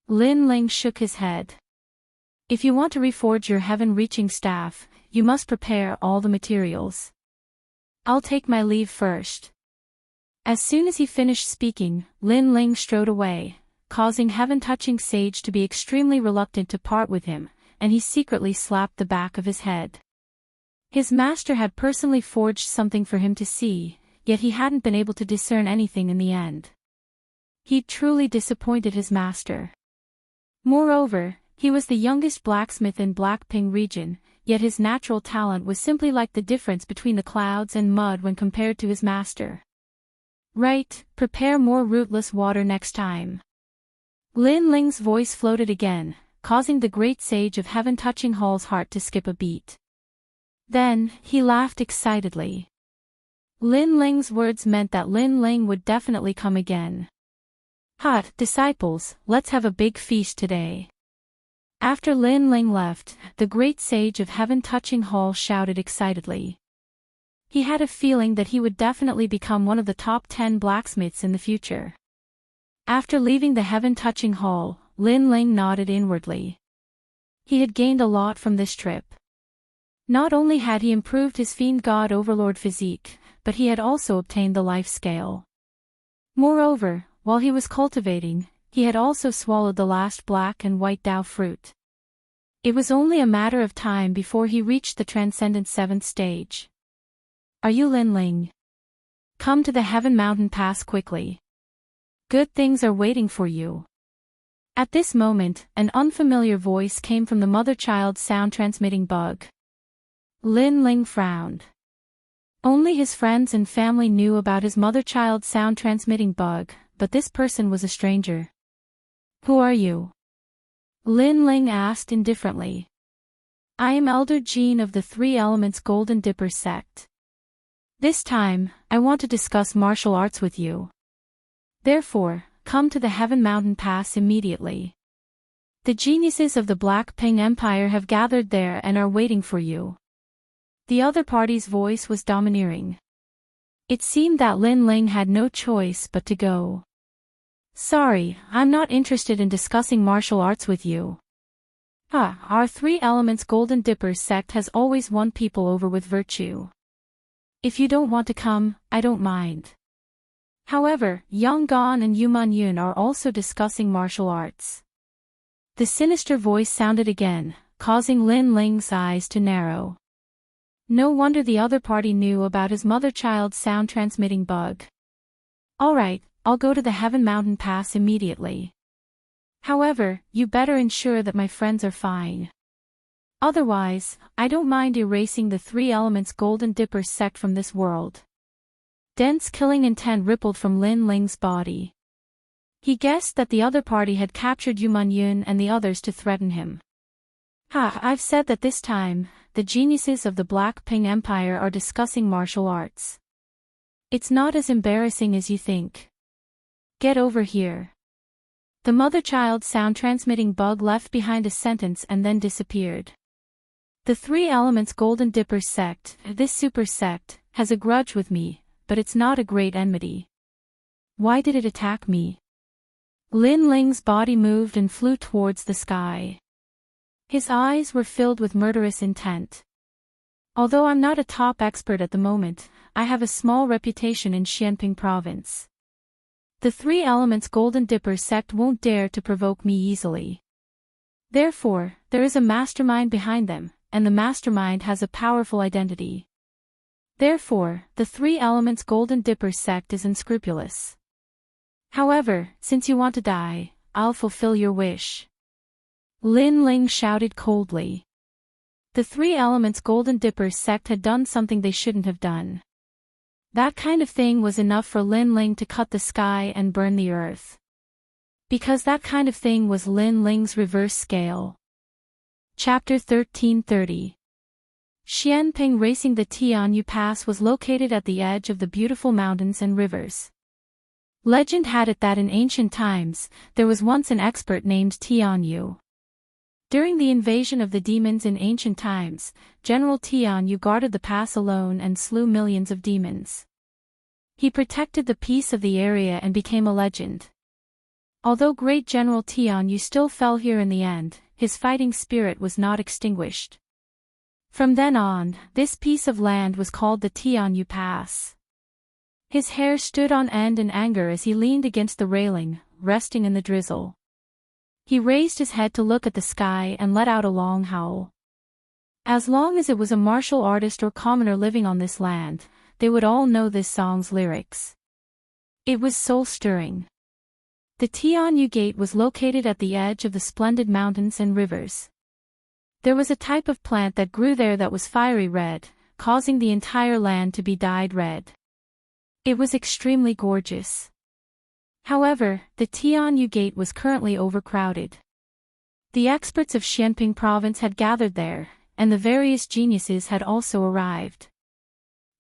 Lin Ling shook his head. If you want to reforge your heaven-reaching staff, you must prepare all the materials. I'll take my leave first. As soon as he finished speaking, Lin Ling strode away, causing heaven-touching sage to be extremely reluctant to part with him, and he secretly slapped the back of his head. His master had personally forged something for him to see, yet he hadn't been able to discern anything in the end. He truly disappointed his master. Moreover, he was the youngest blacksmith in Blackping region, yet his natural talent was simply like the difference between the clouds and mud when compared to his master. Right, prepare more rootless water next time. Lin Ling's voice floated again, causing the great sage of heaven touching hall's heart to skip a beat. Then, he laughed excitedly. Lin Ling's words meant that Lin Ling would definitely come again. Hot, disciples, let's have a big feast today. After Lin Ling left, the great sage of heaven touching hall shouted excitedly. He had a feeling that he would definitely become one of the top 10 blacksmiths in the future. After leaving the heaven touching hall, Lin Ling nodded inwardly. He had gained a lot from this trip. Not only had he improved his fiend god overlord physique, but he had also obtained the life scale. Moreover, while he was cultivating, he had also swallowed the last black and white Dao fruit. It was only a matter of time before he reached the transcendent 7th stage. Are you Lin Ling? Come to the Heaven Mountain Pass quickly. Good things are waiting for you. At this moment, an unfamiliar voice came from the mother-child sound-transmitting bug. Lin Ling frowned. Only his friends and family knew about his mother-child sound-transmitting bug, but this person was a stranger. Who are you? Lin Ling asked indifferently. I am Elder Jean of the Three Elements Golden Dipper sect. This time, I want to discuss martial arts with you. Therefore, come to the Heaven Mountain Pass immediately. The geniuses of the Black Ping Empire have gathered there and are waiting for you. The other party's voice was domineering. It seemed that Lin Ling had no choice but to go. Sorry, I'm not interested in discussing martial arts with you. Our Three Elements Golden Dipper sect has always won people over with virtue. If you don't want to come, I don't mind. However, Yang Gan and Yuman Yun are also discussing martial arts. The sinister voice sounded again, causing Lin Ling's eyes to narrow. No wonder the other party knew about his mother-child sound-transmitting bug. Alright, I'll go to the Heaven Mountain Pass immediately. However, you better ensure that my friends are fine. Otherwise, I don't mind erasing the Three Elements Golden Dipper sect from this world. Dense killing intent rippled from Lin Ling's body. He guessed that the other party had captured Yuman Yun and the others to threaten him. I've said that this time, the geniuses of the Black Ping Empire are discussing martial arts. It's not as embarrassing as you think. Get over here. The mother-child sound-transmitting bug left behind a sentence and then disappeared. The Three Elements Golden Dipper sect, this super sect, has a grudge with me, but it's not a great enmity. Why did it attack me? Lin Ling's body moved and flew towards the sky. His eyes were filled with murderous intent. Although I'm not a top expert at the moment, I have a small reputation in Xianping province. The Three Elements Golden Dipper sect won't dare to provoke me easily. Therefore, there is a mastermind behind them, and the mastermind has a powerful identity. Therefore, the Three Elements Golden Dipper sect is unscrupulous. However, since you want to die, I'll fulfill your wish. Lin Ling shouted coldly. The Three Elements Golden Dipper sect had done something they shouldn't have done. That kind of thing was enough for Lin Ling to cut the sky and burn the earth. Because that kind of thing was Lin Ling's reverse scale. Chapter 1330. Xianping racing the Tianyu Pass was located at the edge of the beautiful mountains and rivers. Legend had it that in ancient times, there was once an expert named Tianyu. During the invasion of the demons in ancient times, General Tianyu guarded the pass alone and slew millions of demons. He protected the peace of the area and became a legend. Although great General Tianyu still fell here in the end, his fighting spirit was not extinguished. From then on, this piece of land was called the Tianyu Pass. His hair stood on end in anger as he leaned against the railing, resting in the drizzle. He raised his head to look at the sky and let out a long howl. As long as it was a martial artist or commoner living on this land, they would all know this song's lyrics. It was soul-stirring. The Tianyu Gate was located at the edge of the splendid mountains and rivers. There was a type of plant that grew there that was fiery red, causing the entire land to be dyed red. It was extremely gorgeous. However, the Tianyu Gate was currently overcrowded. The experts of Xianping province had gathered there, and the various geniuses had also arrived.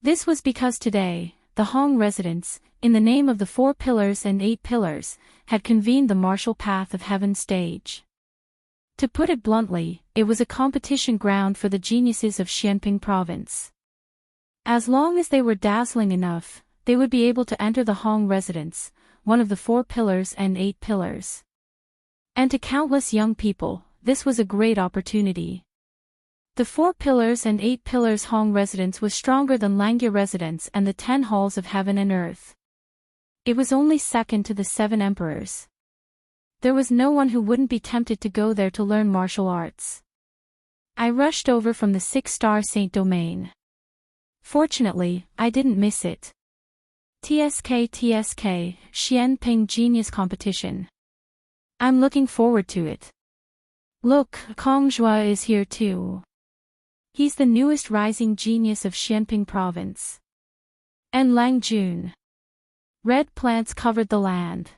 This was because today, the Hong residents, in the name of the 4 Pillars and 8 Pillars, had convened the martial path of heaven stage. To put it bluntly, it was a competition ground for the geniuses of Xianping province. As long as they were dazzling enough, they would be able to enter the Hong residence, one of the 4 Pillars and 8 Pillars. And to countless young people, this was a great opportunity. The 4 Pillars and 8 Pillars Hong residence was stronger than Langya residence and the 10 halls of heaven and earth. It was only second to the 7 emperors. There was no one who wouldn't be tempted to go there to learn martial arts. I rushed over from the 6-star Saint Domain. Fortunately, I didn't miss it. TSK Xianping Genius Competition. I'm looking forward to it. Look, Kong Zhua is here too. He's the newest rising genius of Xianping province. And Lang Jun. Red plants covered the land.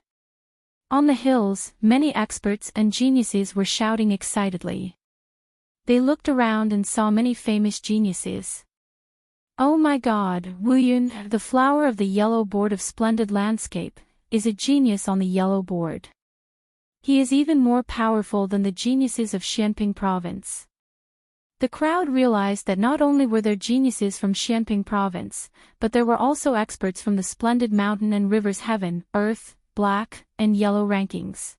On the hills, many experts and geniuses were shouting excitedly. They looked around and saw many famous geniuses. Oh my God, Wu Yun, the flower of the yellow board of splendid landscape, is a genius on the yellow board. He is even more powerful than the geniuses of Xianping province. The crowd realized that not only were there geniuses from Xianping province, but there were also experts from the splendid mountain and rivers heaven, earth, black, and yellow rankings.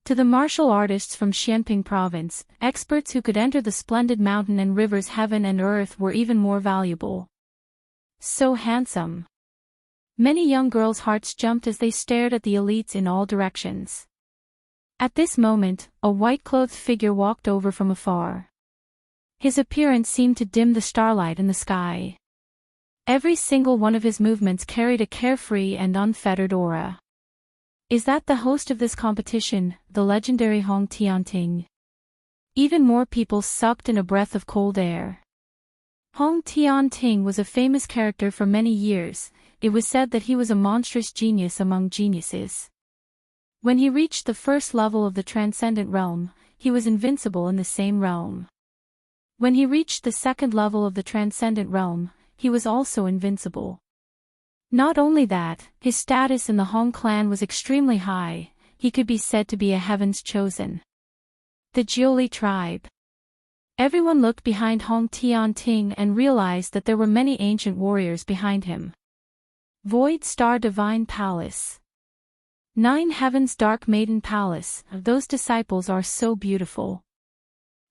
To the martial artists from Xianping province, experts who could enter the splendid mountain and rivers heaven and earth were even more valuable. So handsome. Many young girls' hearts jumped as they stared at the elites in all directions. At this moment, a white-clothed figure walked over from afar. His appearance seemed to dim the starlight in the sky. Every single one of his movements carried a carefree and unfettered aura. Is that the host of this competition, the legendary Hong Tianting? Even more people sucked in a breath of cold air. Hong Tianting was a famous character for many years. It was said that he was a monstrous genius among geniuses. When he reached the first level of the transcendent realm, he was invincible in the same realm. When he reached the second level of the transcendent realm, he was also invincible. Not only that, his status in the Hong clan was extremely high, he could be said to be a heaven's chosen. The Jiuli tribe. Everyone looked behind Hong Tianting and realized that there were many ancient warriors behind him. Void Star Divine Palace. 9 Heavens Dark Maiden Palace, those disciples are so beautiful.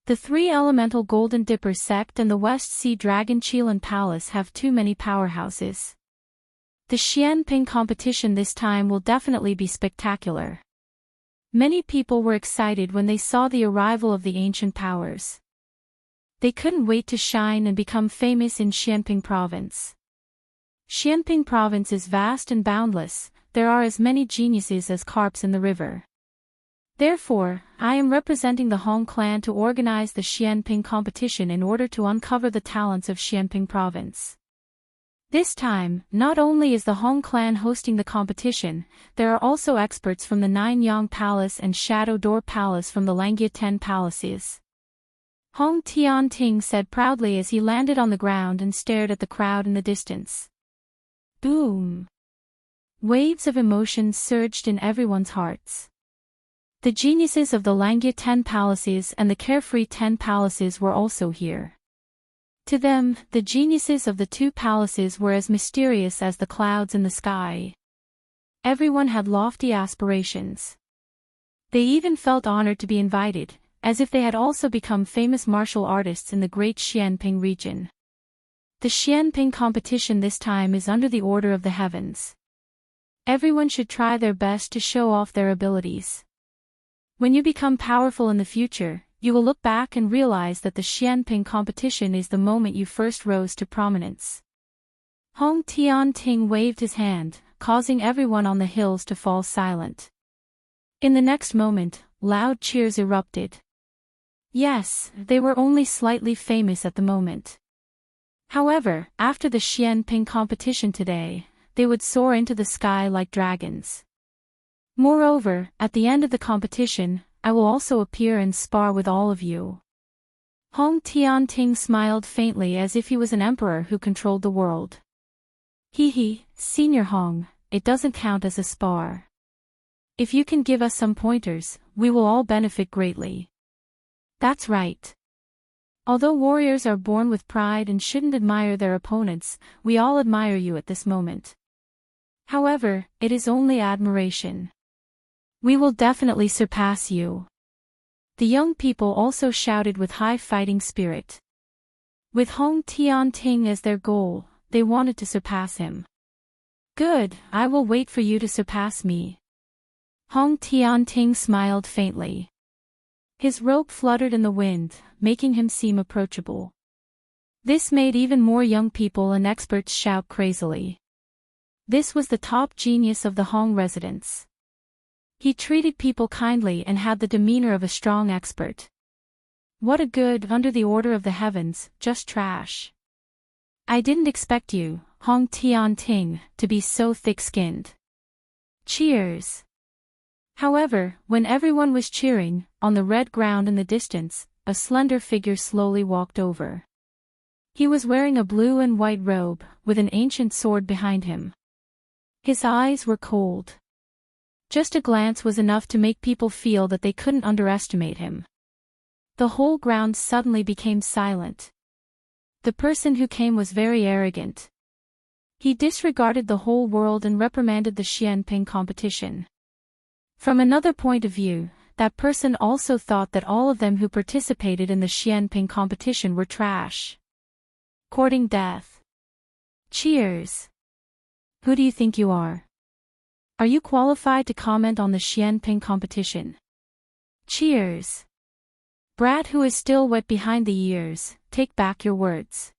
The 3 Elemental Golden Dipper sect and the West Sea Dragon Qilan Palace have too many powerhouses. The Xianping competition this time will definitely be spectacular. Many people were excited when they saw the arrival of the ancient powers. They couldn't wait to shine and become famous in Xianping province. Xianping province is vast and boundless, there are as many geniuses as carps in the river. Therefore, I am representing the Hong clan to organize the Xianping competition in order to uncover the talents of Xianping province. This time, not only is the Hong clan hosting the competition, there are also experts from the Nine Yang Palace and Shadow Door Palace from the Langia 10 palaces. Hong Tianting said proudly as he landed on the ground and stared at the crowd in the distance. Boom! Waves of emotion surged in everyone's hearts. The geniuses of the Langia 10 palaces and the Carefree 10 palaces were also here. To them, the geniuses of the two palaces were as mysterious as the clouds in the sky. Everyone had lofty aspirations. They even felt honored to be invited, as if they had also become famous martial artists in the great Xianping region. The Xianping competition this time is under the order of the heavens. Everyone should try their best to show off their abilities. When you become powerful in the future, you will look back and realize that the Xianping competition is the moment you first rose to prominence. Hong Tianting waved his hand, causing everyone on the hills to fall silent. In the next moment, loud cheers erupted. Yes, they were only slightly famous at the moment. However, after the Xianping competition today, they would soar into the sky like dragons. Moreover, at the end of the competition, I will also appear and spar with all of you. Hong Tianting smiled faintly as if he was an emperor who controlled the world. Hee, Senior Hong, it doesn't count as a spar. If you can give us some pointers, we will all benefit greatly. That's right. Although warriors are born with pride and shouldn't admire their opponents, we all admire you at this moment. However, it is only admiration. We will definitely surpass you. The young people also shouted with high fighting spirit. With Hong Tianting as their goal, they wanted to surpass him. Good, I will wait for you to surpass me. Hong Tianting smiled faintly. His robe fluttered in the wind, making him seem approachable. This made even more young people and experts shout crazily. This was the top genius of the Hong residence. He treated people kindly and had the demeanor of a strong expert. What a good, under the order of the heavens, just trash. I didn't expect you, Hong Tianting, to be so thick-skinned. Cheers. However, when everyone was cheering, on the red ground in the distance, a slender figure slowly walked over. He was wearing a blue and white robe, with an ancient sword behind him. His eyes were cold. Just a glance was enough to make people feel that they couldn't underestimate him. The whole ground suddenly became silent. The person who came was very arrogant. He disregarded the whole world and reprimanded the Xianping competition. From another point of view, that person also thought that all of them who participated in the Xianping competition were trash. Courting death. Cheers. Who do you think you are? Are you qualified to comment on the Xianping competition? Cheers. Brat who is still wet behind the ears, take back your words.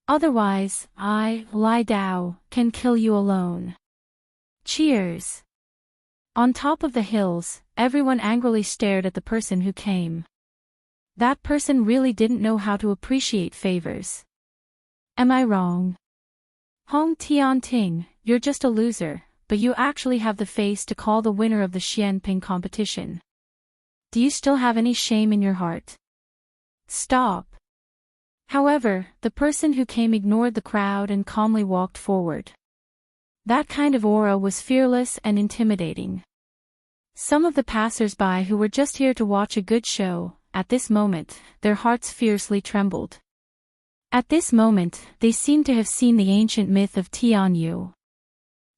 Otherwise, I, Lai Dao, can kill you alone. Cheers. On top of the hills, everyone angrily stared at the person who came. That person really didn't know how to appreciate favors. Am I wrong? Hong Tianting, you're just a loser, but you actually have the face to call the winner of the Xianping competition. Do you still have any shame in your heart? Stop. However, the person who came ignored the crowd and calmly walked forward. That kind of aura was fearless and intimidating. Some of the passers-by who were just here to watch a good show, at this moment, their hearts fiercely trembled. At this moment, they seemed to have seen the ancient myth of Tianyu.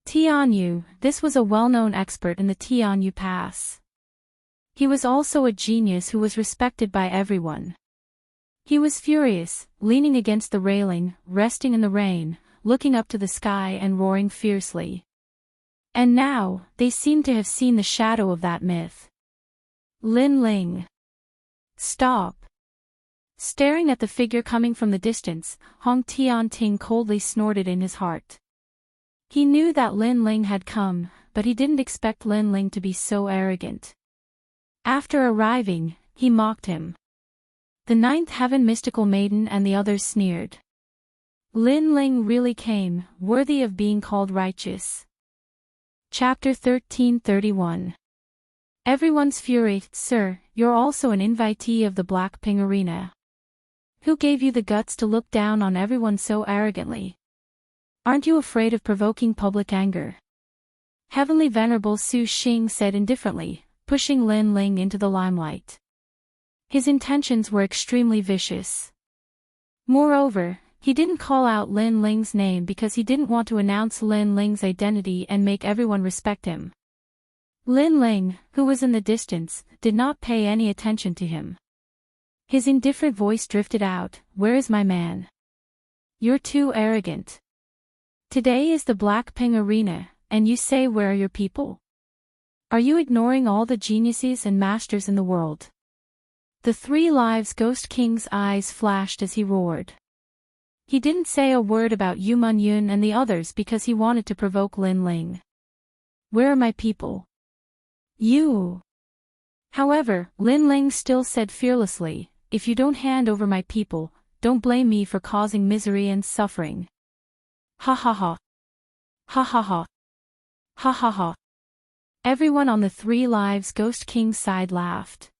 Tianyu, this was a well-known expert in the Tianyu Pass. He was also a genius who was respected by everyone. He was furious, leaning against the railing, resting in the rain, looking up to the sky and roaring fiercely. And now, they seemed to have seen the shadow of that myth. Lin Ling. Stop. Staring at the figure coming from the distance, Hong Tianting coldly snorted in his heart. He knew that Lin Ling had come, but he didn't expect Lin Ling to be so arrogant. After arriving, he mocked him. The ninth heaven mystical maiden and the others sneered. Lin Ling really came, worthy of being called righteous. Chapter 1331. Everyone's fury. Sir, you're also an invitee of the Blackpink Arena. Who gave you the guts to look down on everyone so arrogantly? Aren't you afraid of provoking public anger? Heavenly Venerable Su Xing said indifferently, pushing Lin Ling into the limelight. His intentions were extremely vicious. Moreover, he didn't call out Lin Ling's name because he didn't want to announce Lin Ling's identity and make everyone respect him. Lin Ling, who was in the distance, did not pay any attention to him. His indifferent voice drifted out, "Where is my man? You're too arrogant. Today is the Blackpink Arena, and you say where are your people? Are you ignoring all the geniuses and masters in the world?" The Three Lives Ghost King's eyes flashed as he roared. He didn't say a word about Yu Munyun and the others because he wanted to provoke Lin Ling. "Where are my people? You." However, Lin Ling still said fearlessly, "If you don't hand over my people, don't blame me for causing misery and suffering." Ha ha ha. Ha ha ha. Ha ha ha. Everyone on the Three Lives Ghost King's side laughed.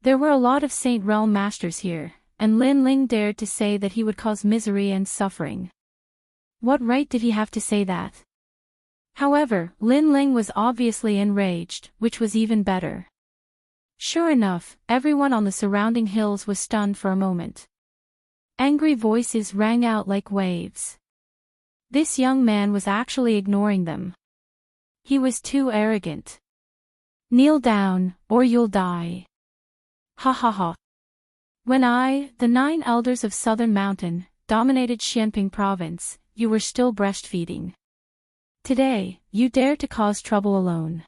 There were a lot of Saint Realm masters here, and Lin Ling dared to say that he would cause misery and suffering. What right did he have to say that? However, Lin Ling was obviously enraged, which was even better. Sure enough, everyone on the surrounding hills was stunned for a moment. Angry voices rang out like waves. This young man was actually ignoring them. He was too arrogant. "Kneel down, or you'll die." Ha ha ha. When I, the 9 elders of Southern Mountain, dominated Xianping province, you were still breastfeeding. Today, you dare to cause trouble alone.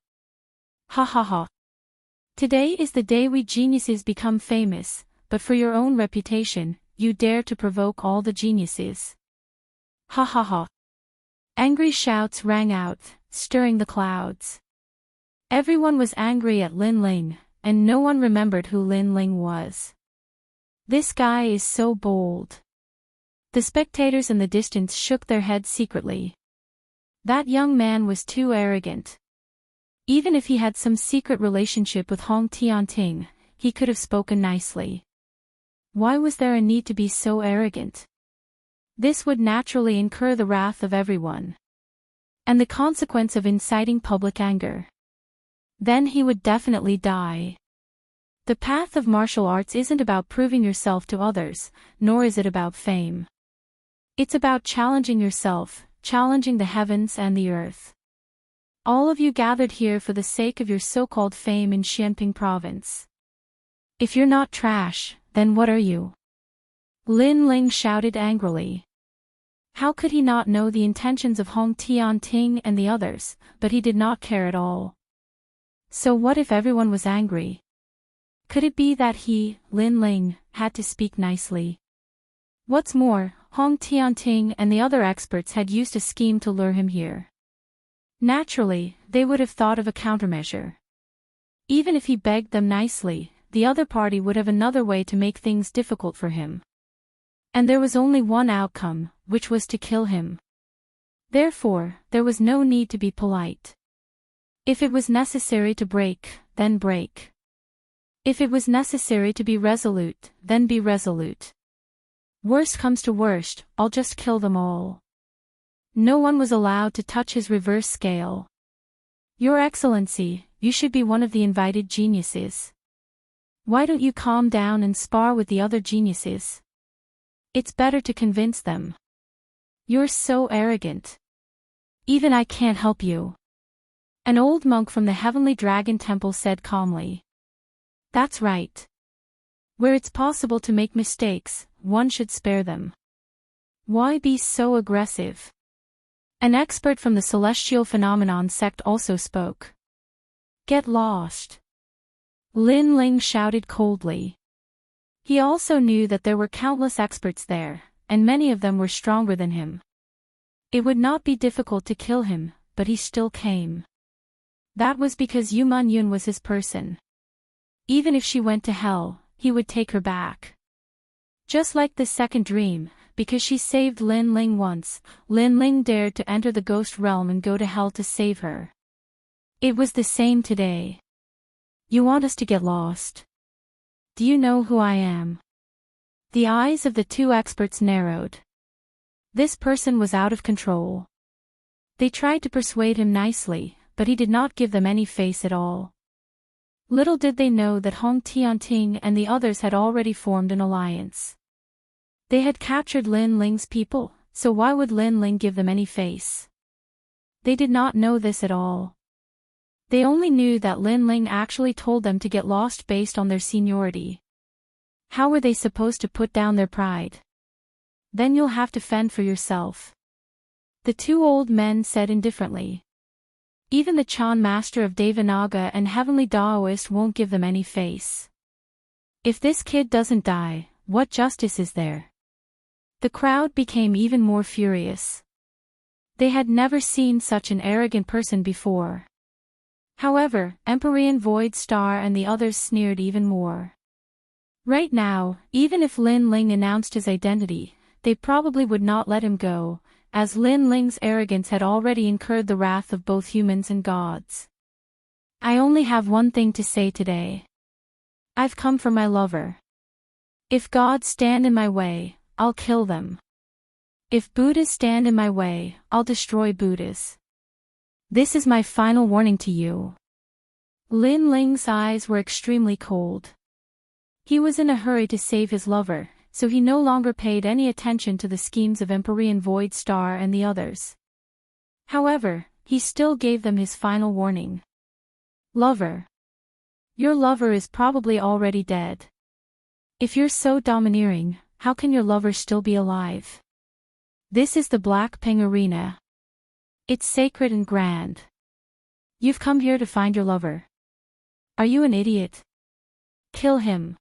Ha ha ha. Today is the day we geniuses become famous, but for your own reputation, you dare to provoke all the geniuses. Ha ha ha. Angry shouts rang out, stirring the clouds. Everyone was angry at Lin Ling, and no one remembered who Lin Ling was. This guy is so bold. The spectators in the distance shook their heads secretly. That young man was too arrogant. Even if he had some secret relationship with Hong Tianting, he could have spoken nicely. Why was there a need to be so arrogant? This would naturally incur the wrath of everyone. And the consequence of inciting public anger. Then he would definitely die. The path of martial arts isn't about proving yourself to others, nor is it about fame. It's about challenging yourself, challenging the heavens and the earth. All of you gathered here for the sake of your so-called fame in Xianping province. If you're not trash, then what are you? Lin Ling shouted angrily. How could he not know the intentions of Hong Tianting and the others, but he did not care at all. So what if everyone was angry? Could it be that he, Lin Ling, had to speak nicely? What's more, Hong Tianting and the other experts had used a scheme to lure him here. Naturally, they would have thought of a countermeasure. Even if he begged them nicely, the other party would have another way to make things difficult for him. And there was only one outcome, which was to kill him. Therefore, there was no need to be polite. If it was necessary to break, then break. If it was necessary to be resolute, then be resolute. Worst comes to worst, I'll just kill them all. No one was allowed to touch his reverse scale. Your Excellency, you should be one of the invited geniuses. Why don't you calm down and spar with the other geniuses? It's better to convince them. You're so arrogant. Even I can't help you. An old monk from the Heavenly Dragon Temple said calmly. That's right. Where it's possible to make mistakes, one should spare them. Why be so aggressive? An expert from the Celestial Phenomenon sect also spoke. Get lost. Lin Ling shouted coldly. He also knew that there were countless experts there, and many of them were stronger than him. It would not be difficult to kill him, but he still came. That was because Yu Man Yun was his person. Even if she went to hell, he would take her back. Just like the second dream, because she saved Lin Ling once, Lin Ling dared to enter the ghost realm and go to hell to save her. It was the same today. You want us to get lost? Do you know who I am? The eyes of the two experts narrowed. This person was out of control. They tried to persuade him nicely, but he did not give them any face at all. Little did they know that Hong Tianting and the others had already formed an alliance. They had captured Lin Ling's people, so why would Lin Ling give them any face? They did not know this at all. They only knew that Lin Ling actually told them to get lost based on their seniority. How were they supposed to put down their pride? Then you'll have to fend for yourself. The two old men said indifferently. Even the Chan master of Devanaga and Heavenly Daoist won't give them any face. If this kid doesn't die, what justice is there? The crowd became even more furious. They had never seen such an arrogant person before. However, Empyrean Void Star and the others sneered even more. Right now, even if Lin Ling announced his identity, they probably would not let him go, as Lin Ling's arrogance had already incurred the wrath of both humans and gods. I only have one thing to say today. I've come for my lover. If gods stand in my way, I'll kill them. If Buddhas stand in my way, I'll destroy Buddhas. This is my final warning to you. Lin Ling's eyes were extremely cold. He was in a hurry to save his lover, so he no longer paid any attention to the schemes of Empyrean Void Star and the others. However, he still gave them his final warning. Lover. Your lover is probably already dead. If you're so domineering, how can your lover still be alive? This is the Black Ping Arena. It's sacred and grand. You've come here to find your lover. Are you an idiot? Kill him.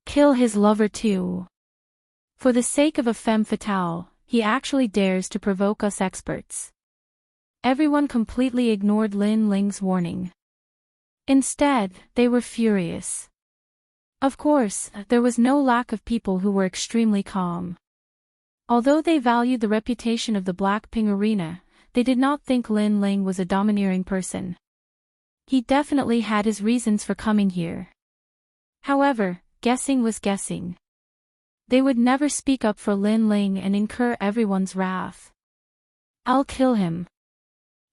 Kill his lover too. For the sake of a femme fatale, he actually dares to provoke us experts. Everyone completely ignored Lin Ling's warning. Instead, they were furious. Of course, there was no lack of people who were extremely calm. Although they valued the reputation of the Black Ping Arena, they did not think Lin Ling was a domineering person. He definitely had his reasons for coming here. However, guessing was guessing. They would never speak up for Lin Ling and incur everyone's wrath. I'll kill him.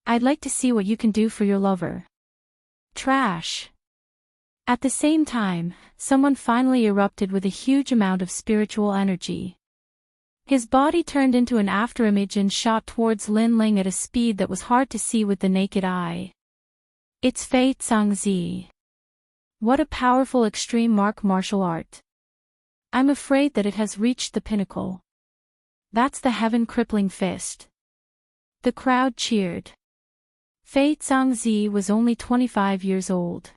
I'd like to see what you can do for your lover. Trash. At the same time, someone finally erupted with a huge amount of spiritual energy. His body turned into an afterimage and shot towards Lin Ling at a speed that was hard to see with the naked eye. It's Fei Zhangzi. What a powerful extreme martial art. I'm afraid that it has reached the pinnacle. That's the heaven-crippling fist. The crowd cheered. Fei Zhangzi was only 25 years old.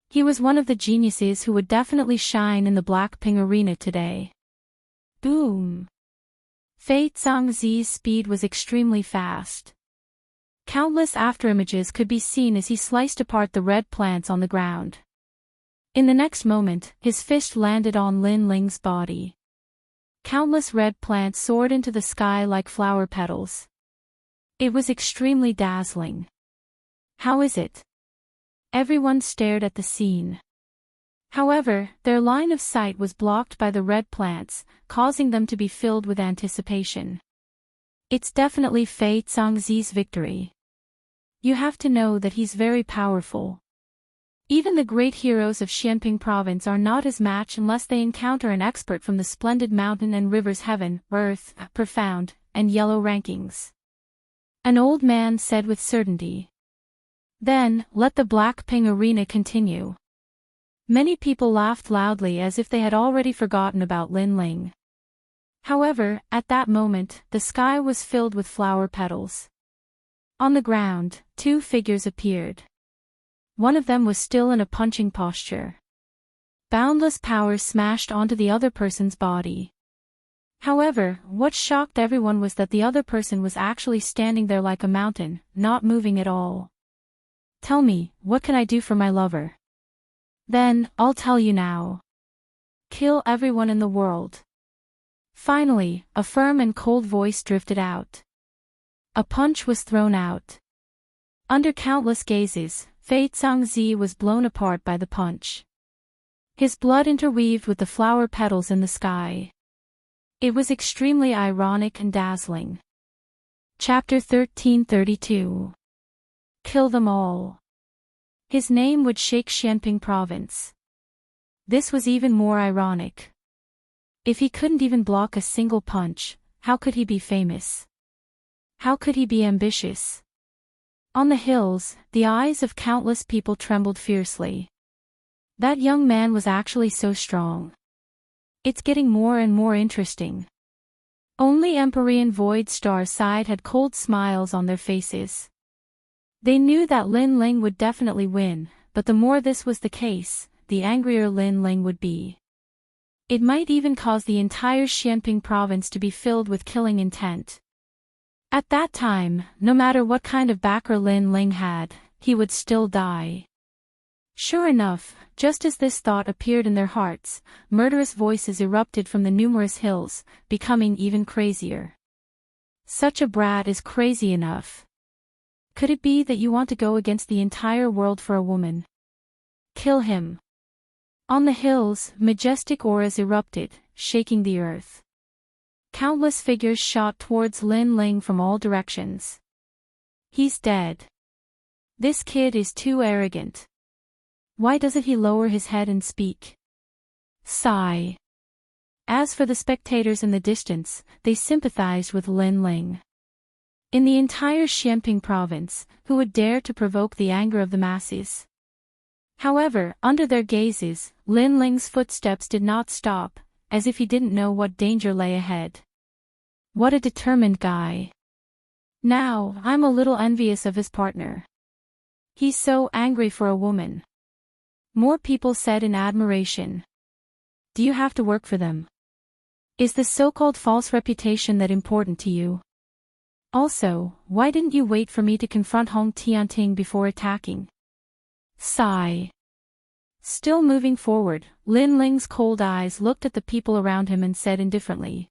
He was one of the geniuses who would definitely shine in the Black Ping Arena today. Boom! Fei Zhangzi's speed was extremely fast. Countless afterimages could be seen as he sliced apart the red plants on the ground. In the next moment, his fist landed on Lin Ling's body. Countless red plants soared into the sky like flower petals. It was extremely dazzling. How is it? Everyone stared at the scene. However, their line of sight was blocked by the red plants, causing them to be filled with anticipation. It's definitely Fei Zhangzi's victory. You have to know that he's very powerful. Even the great heroes of Xianping province are not his match unless they encounter an expert from the splendid mountain and rivers heaven, earth, profound, and yellow rankings. An old man said with certainty. Then, let the Black Ping Arena continue. Many people laughed loudly as if they had already forgotten about Lin Ling. However, at that moment, the sky was filled with flower petals. On the ground, two figures appeared. One of them was still in a punching posture. Boundless power smashed onto the other person's body. However, what shocked everyone was that the other person was actually standing there like a mountain, not moving at all. "Tell me, what can I do for my lover?" "Then, I'll tell you now. Kill everyone in the world." Finally, a firm and cold voice drifted out. A punch was thrown out. Under countless gazes, Fei Zhangzi was blown apart by the punch. His blood interweaved with the flower petals in the sky. It was extremely ironic and dazzling. Chapter 1332. Kill them all. His name would shake Xianping province. This was even more ironic. If he couldn't even block a single punch, how could he be famous? How could he be ambitious? On the hills, the eyes of countless people trembled fiercely. That young man was actually so strong. It's getting more and more interesting. Only Empyrean Void Star's side had cold smiles on their faces. They knew that Lin Ling would definitely win, but the more this was the case, the angrier Lin Ling would be. It might even cause the entire Xianping province to be filled with killing intent. At that time, no matter what kind of backer Lin Ling had, he would still die. Sure enough, just as this thought appeared in their hearts, murderous voices erupted from the numerous hills, becoming even crazier. "Such a brat is crazy enough. Could it be that you want to go against the entire world for a woman? Kill him." On the hills, majestic auras erupted, shaking the earth. Countless figures shot towards Lin Ling from all directions. "He's dead. This kid is too arrogant. Why doesn't he lower his head and speak?" Sigh. As for the spectators in the distance, they sympathized with Lin Ling. In the entire Xianping province, who would dare to provoke the anger of the masses? However, under their gazes, Lin Ling's footsteps did not stop, as if he didn't know what danger lay ahead. What a determined guy. Now, I'm a little envious of his partner. He's so angry for a woman. More people said in admiration. Do you have to work for them? Is the so-called false reputation that important to you? Also, why didn't you wait for me to confront Hong Tianting before attacking? Sigh. Still moving forward, Lin Ling's cold eyes looked at the people around him and said indifferently.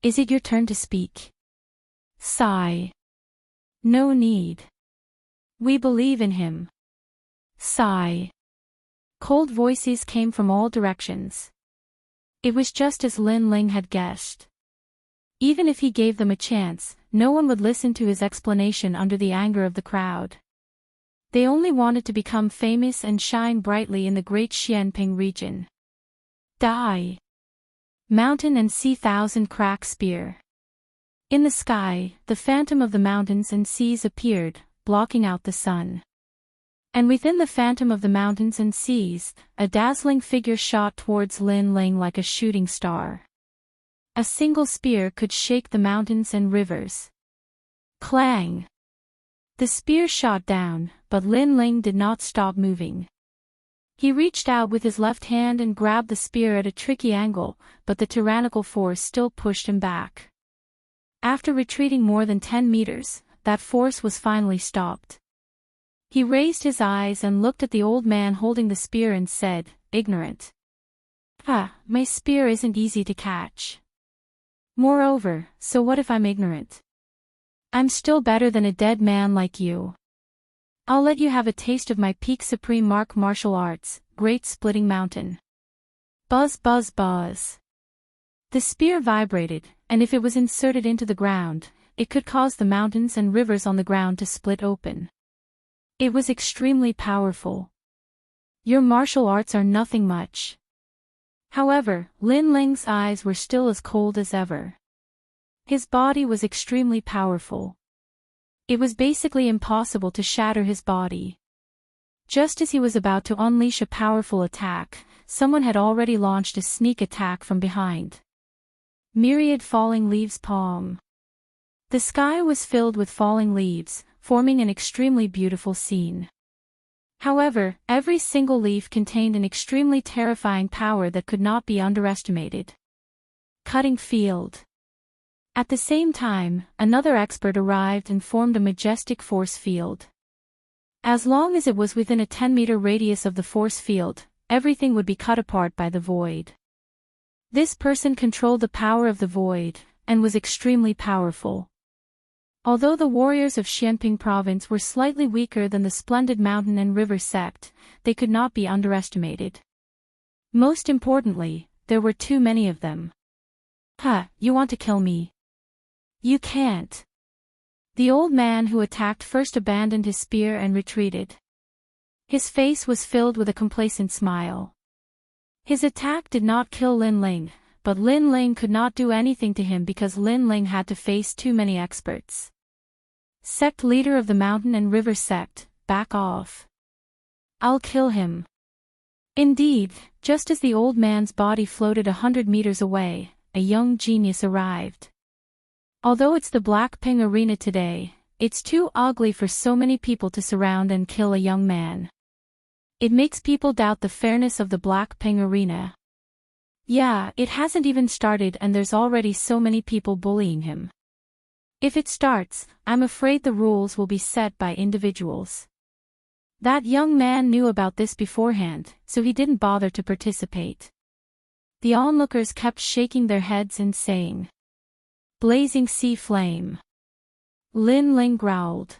Is it your turn to speak? Sigh. No need. We believe in him. Sigh. Cold voices came from all directions. It was just as Lin Ling had guessed. Even if he gave them a chance, no one would listen to his explanation under the anger of the crowd. They only wanted to become famous and shine brightly in the great Xianping region. Die. Mountain and Sea Thousand Crack Spear. In the sky, the phantom of the mountains and seas appeared, blocking out the sun. And within the phantom of the mountains and seas, a dazzling figure shot towards Lin Ling like a shooting star. A single spear could shake the mountains and rivers. Clang! The spear shot down, but Lin Ling did not stop moving. He reached out with his left hand and grabbed the spear at a tricky angle, but the tyrannical force still pushed him back. After retreating more than 10 meters, that force was finally stopped. He raised his eyes and looked at the old man holding the spear and said, ignorant. My spear isn't easy to catch. Moreover, so what if I'm ignorant? I'm still better than a dead man like you. I'll let you have a taste of my peak supreme martial arts, Great Splitting Mountain. Buzz buzz buzz. The spear vibrated, and if it was inserted into the ground, it could cause the mountains and rivers on the ground to split open. It was extremely powerful. Your martial arts are nothing much. However, Lin Ling's eyes were still as cold as ever. His body was extremely powerful. It was basically impossible to shatter his body. Just as he was about to unleash a powerful attack, someone had already launched a sneak attack from behind. Myriad falling leaves palm. The sky was filled with falling leaves, forming an extremely beautiful scene. However, every single leaf contained an extremely terrifying power that could not be underestimated. Cutting field. At the same time, another expert arrived and formed a majestic force field. As long as it was within a 10-meter radius of the force field, everything would be cut apart by the void. This person controlled the power of the void, and was extremely powerful. Although the warriors of Xianping province were slightly weaker than the splendid mountain and river sect, they could not be underestimated. Most importantly, there were too many of them. You want to kill me? You can't. The old man who attacked first abandoned his spear and retreated. His face was filled with a complacent smile. His attack did not kill Lin Ling, but Lin Ling could not do anything to him because Lin Ling had to face too many experts. Sect leader of the mountain and river sect, back off. I'll kill him. Indeed, just as the old man's body floated 100 meters away, a young genius arrived. Although it's the Blackpink arena today, it's too ugly for so many people to surround and kill a young man. It makes people doubt the fairness of the Blackpink arena. Yeah, it hasn't even started and there's already so many people bullying him. If it starts, I'm afraid the rules will be set by individuals. That young man knew about this beforehand, so he didn't bother to participate. The onlookers kept shaking their heads and saying, "Blazing sea flame." Lin Ling growled.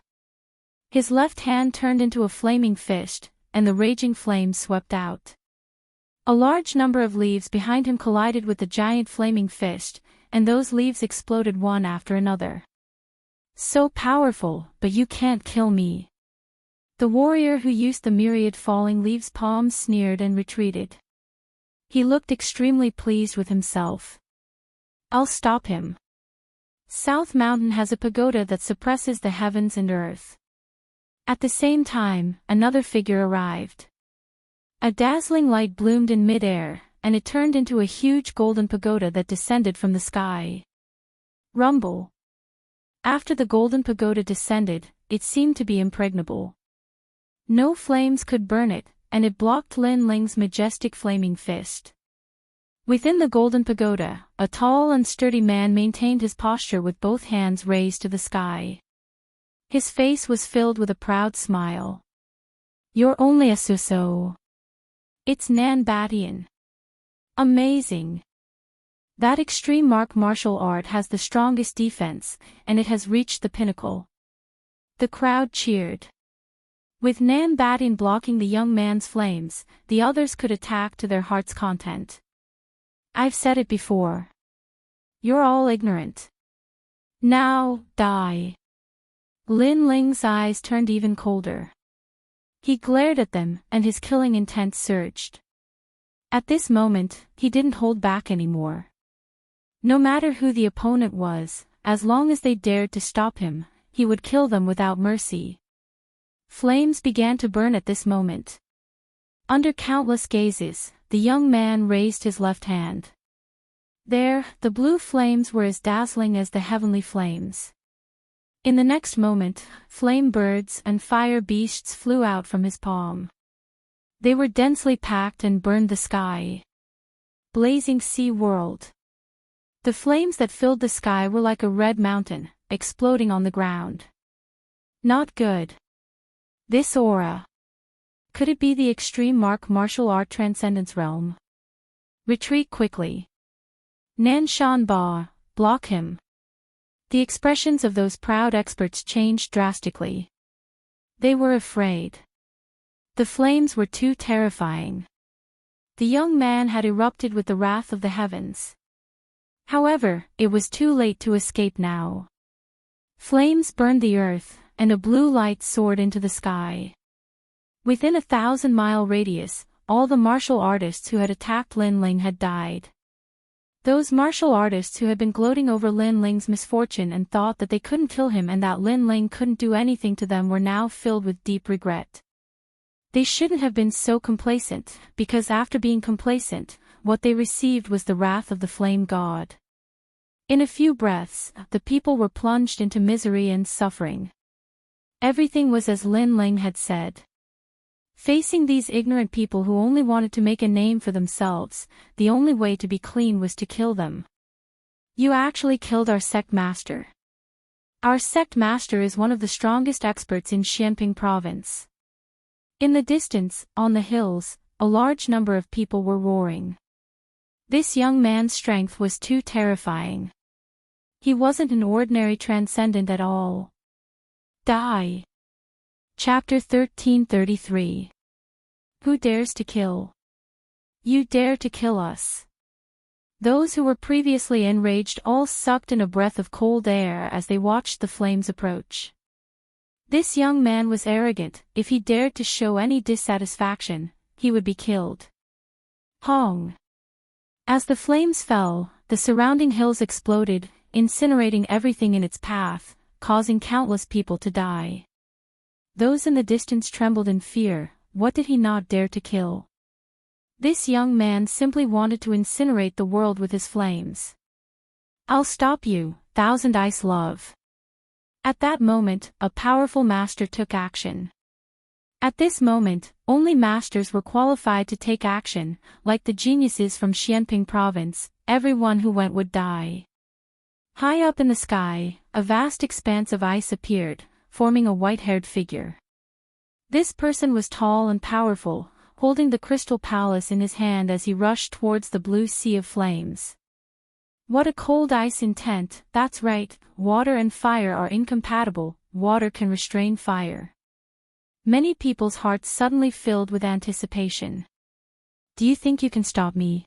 His left hand turned into a flaming fist, and the raging flames swept out. A large number of leaves behind him collided with the giant flaming fist, and those leaves exploded one after another. So powerful, but you can't kill me. The warrior who used the myriad falling leaves' palms sneered and retreated. He looked extremely pleased with himself. I'll stop him. South Mountain has a pagoda that suppresses the heavens and earth. At the same time, another figure arrived. A dazzling light bloomed in mid-air, and it turned into a huge golden pagoda that descended from the sky. Rumble. After the golden pagoda descended, it seemed to be impregnable. No flames could burn it, and it blocked Lin Ling's majestic flaming fist. Within the golden pagoda, a tall and sturdy man maintained his posture with both hands raised to the sky. His face was filled with a proud smile. You're only a Suso. It's Nan Batian. Amazing. That extreme martial art has the strongest defense, and it has reached the pinnacle. The crowd cheered. With Nan Batian blocking the young man's flames, the others could attack to their heart's content. I've said it before. You're all ignorant. Now, die. Lin Ling's eyes turned even colder. He glared at them, and his killing intent surged. At this moment, he didn't hold back anymore. No matter who the opponent was, as long as they dared to stop him, he would kill them without mercy. Flames began to burn at this moment. Under countless gazes, the young man raised his left hand. There, the blue flames were as dazzling as the heavenly flames. In the next moment, flame birds and fire beasts flew out from his palm. They were densely packed and burned the sky. Blazing sea world. The flames that filled the sky were like a red mountain, exploding on the ground. Not good. This aura. Could it be the extreme martial art transcendence realm? Retreat quickly. Nan Shan Ba, block him. The expressions of those proud experts changed drastically. They were afraid. The flames were too terrifying. The young man had erupted with the wrath of the heavens. However, it was too late to escape now. Flames burned the earth, and a blue light soared into the sky. Within a 1,000-mile radius, all the martial artists who had attacked Lin Ling had died. Those martial artists who had been gloating over Lin Ling's misfortune and thought that they couldn't kill him and that Lin Ling couldn't do anything to them were now filled with deep regret. They shouldn't have been so complacent, because after being complacent, what they received was the wrath of the flame god. In a few breaths, the people were plunged into misery and suffering. Everything was as Lin Ling had said. Facing these ignorant people who only wanted to make a name for themselves, the only way to be clean was to kill them. You actually killed our sect master. Our sect master is one of the strongest experts in Xianping province. In the distance, on the hills, a large number of people were roaring. This young man's strength was too terrifying. He wasn't an ordinary transcendent at all. Die. Chapter 1333. Who dares to kill? You dare to kill us. Those who were previously enraged all sucked in a breath of cold air as they watched the flames approach. This young man was arrogant. If he dared to show any dissatisfaction, he would be killed. Hong. As the flames fell, the surrounding hills exploded, incinerating everything in its path, causing countless people to die. Those in the distance trembled in fear. What did he not dare to kill? This young man simply wanted to incinerate the world with his flames. I'll stop you, Thousand Ice Love. At that moment, a powerful master took action. At this moment, only masters were qualified to take action, like the geniuses from Xianping province. Everyone who went would die. High up in the sky, a vast expanse of ice appeared, forming a white-haired figure. This person was tall and powerful, holding the crystal palace in his hand as he rushed towards the blue sea of flames. What a cold ice intent, that's right, water and fire are incompatible, water can restrain fire. Many people's hearts suddenly filled with anticipation. Do you think you can stop me?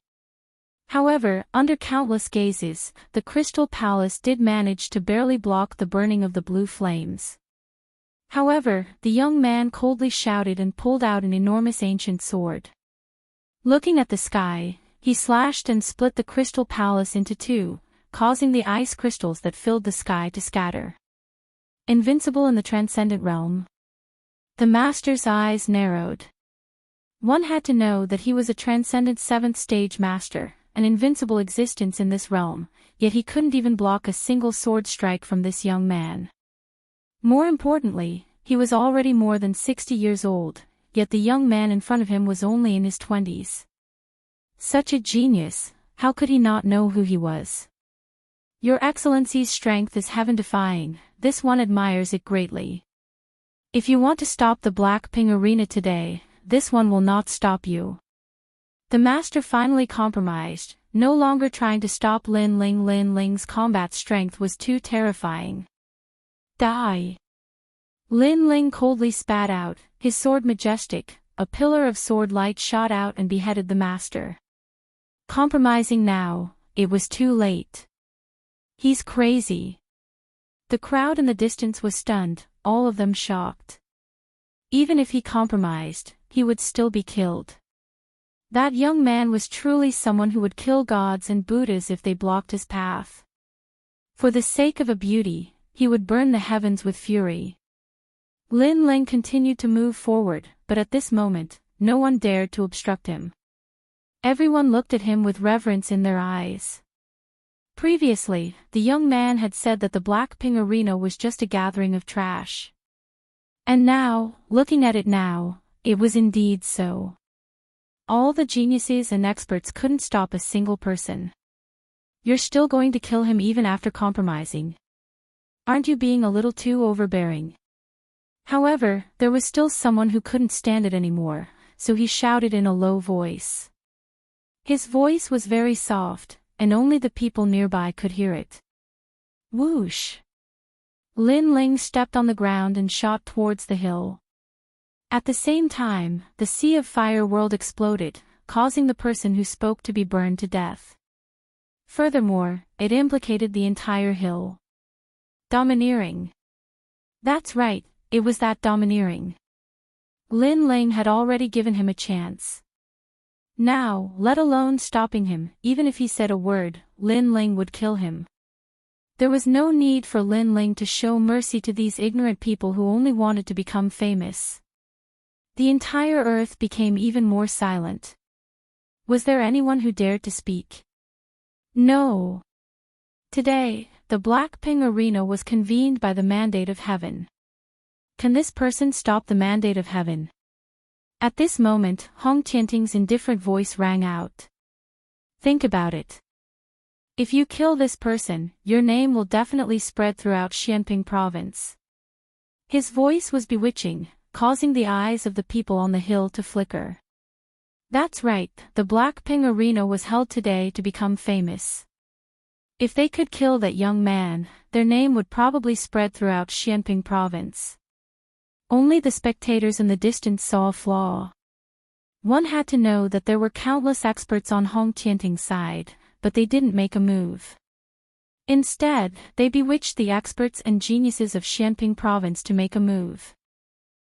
However, under countless gazes, the crystal palace did manage to barely block the burning of the blue flames. However, the young man coldly shouted and pulled out an enormous ancient sword. Looking at the sky, he slashed and split the crystal palace into two, causing the ice crystals that filled the sky to scatter. Invincible in the transcendent realm. The master's eyes narrowed. One had to know that he was a transcendent 7th stage master, an invincible existence in this realm, yet he couldn't even block a single sword strike from this young man. More importantly, he was already more than 60 years old, yet the young man in front of him was only in his 20s. Such a genius, how could he not know who he was? Your Excellency's strength is heaven-defying, this one admires it greatly. If you want to stop the Blackping arena today, this one will not stop you. The master finally compromised, no longer trying to stop Lin Ling. Lin Ling's combat strength was too terrifying. Die. Lin Ling coldly spat out, his sword majestic, a pillar of sword light shot out and beheaded the master. Compromising now, it was too late. He's crazy. The crowd in the distance was stunned, all of them shocked. Even if he compromised, he would still be killed. That young man was truly someone who would kill gods and Buddhas if they blocked his path. For the sake of a beauty, he would burn the heavens with fury. Lin Ling continued to move forward, but at this moment, no one dared to obstruct him. Everyone looked at him with reverence in their eyes. Previously, the young man had said that the Blackping arena was just a gathering of trash. And now, looking at it now, it was indeed so. All the geniuses and experts couldn't stop a single person. You're still going to kill him even after compromising. Aren't you being a little too overbearing? However, there was still someone who couldn't stand it anymore, so he shouted in a low voice. His voice was very soft, and only the people nearby could hear it. Whoosh! Lin Ling stepped on the ground and shot towards the hill. At the same time, the sea of fire world exploded, causing the person who spoke to be burned to death. Furthermore, it implicated the entire hill. Domineering. That's right, it was that domineering. Lin Ling had already given him a chance. Now, let alone stopping him, even if he said a word, Lin Ling would kill him. There was no need for Lin Ling to show mercy to these ignorant people who only wanted to become famous. The entire earth became even more silent. Was there anyone who dared to speak? No. Today, the Blackping arena was convened by the mandate of heaven. Can this person stop the mandate of heaven? At this moment, Hong Tianting's indifferent voice rang out. Think about it. If you kill this person, your name will definitely spread throughout Xianping province. His voice was bewitching, causing the eyes of the people on the hill to flicker. That's right, the Blackping Arena was held today to become famous. If they could kill that young man, their name would probably spread throughout Xianping province. Only the spectators in the distance saw a flaw. One had to know that there were countless experts on Hong Tianting's side, but they didn't make a move. Instead, they bewitched the experts and geniuses of Xianping province to make a move.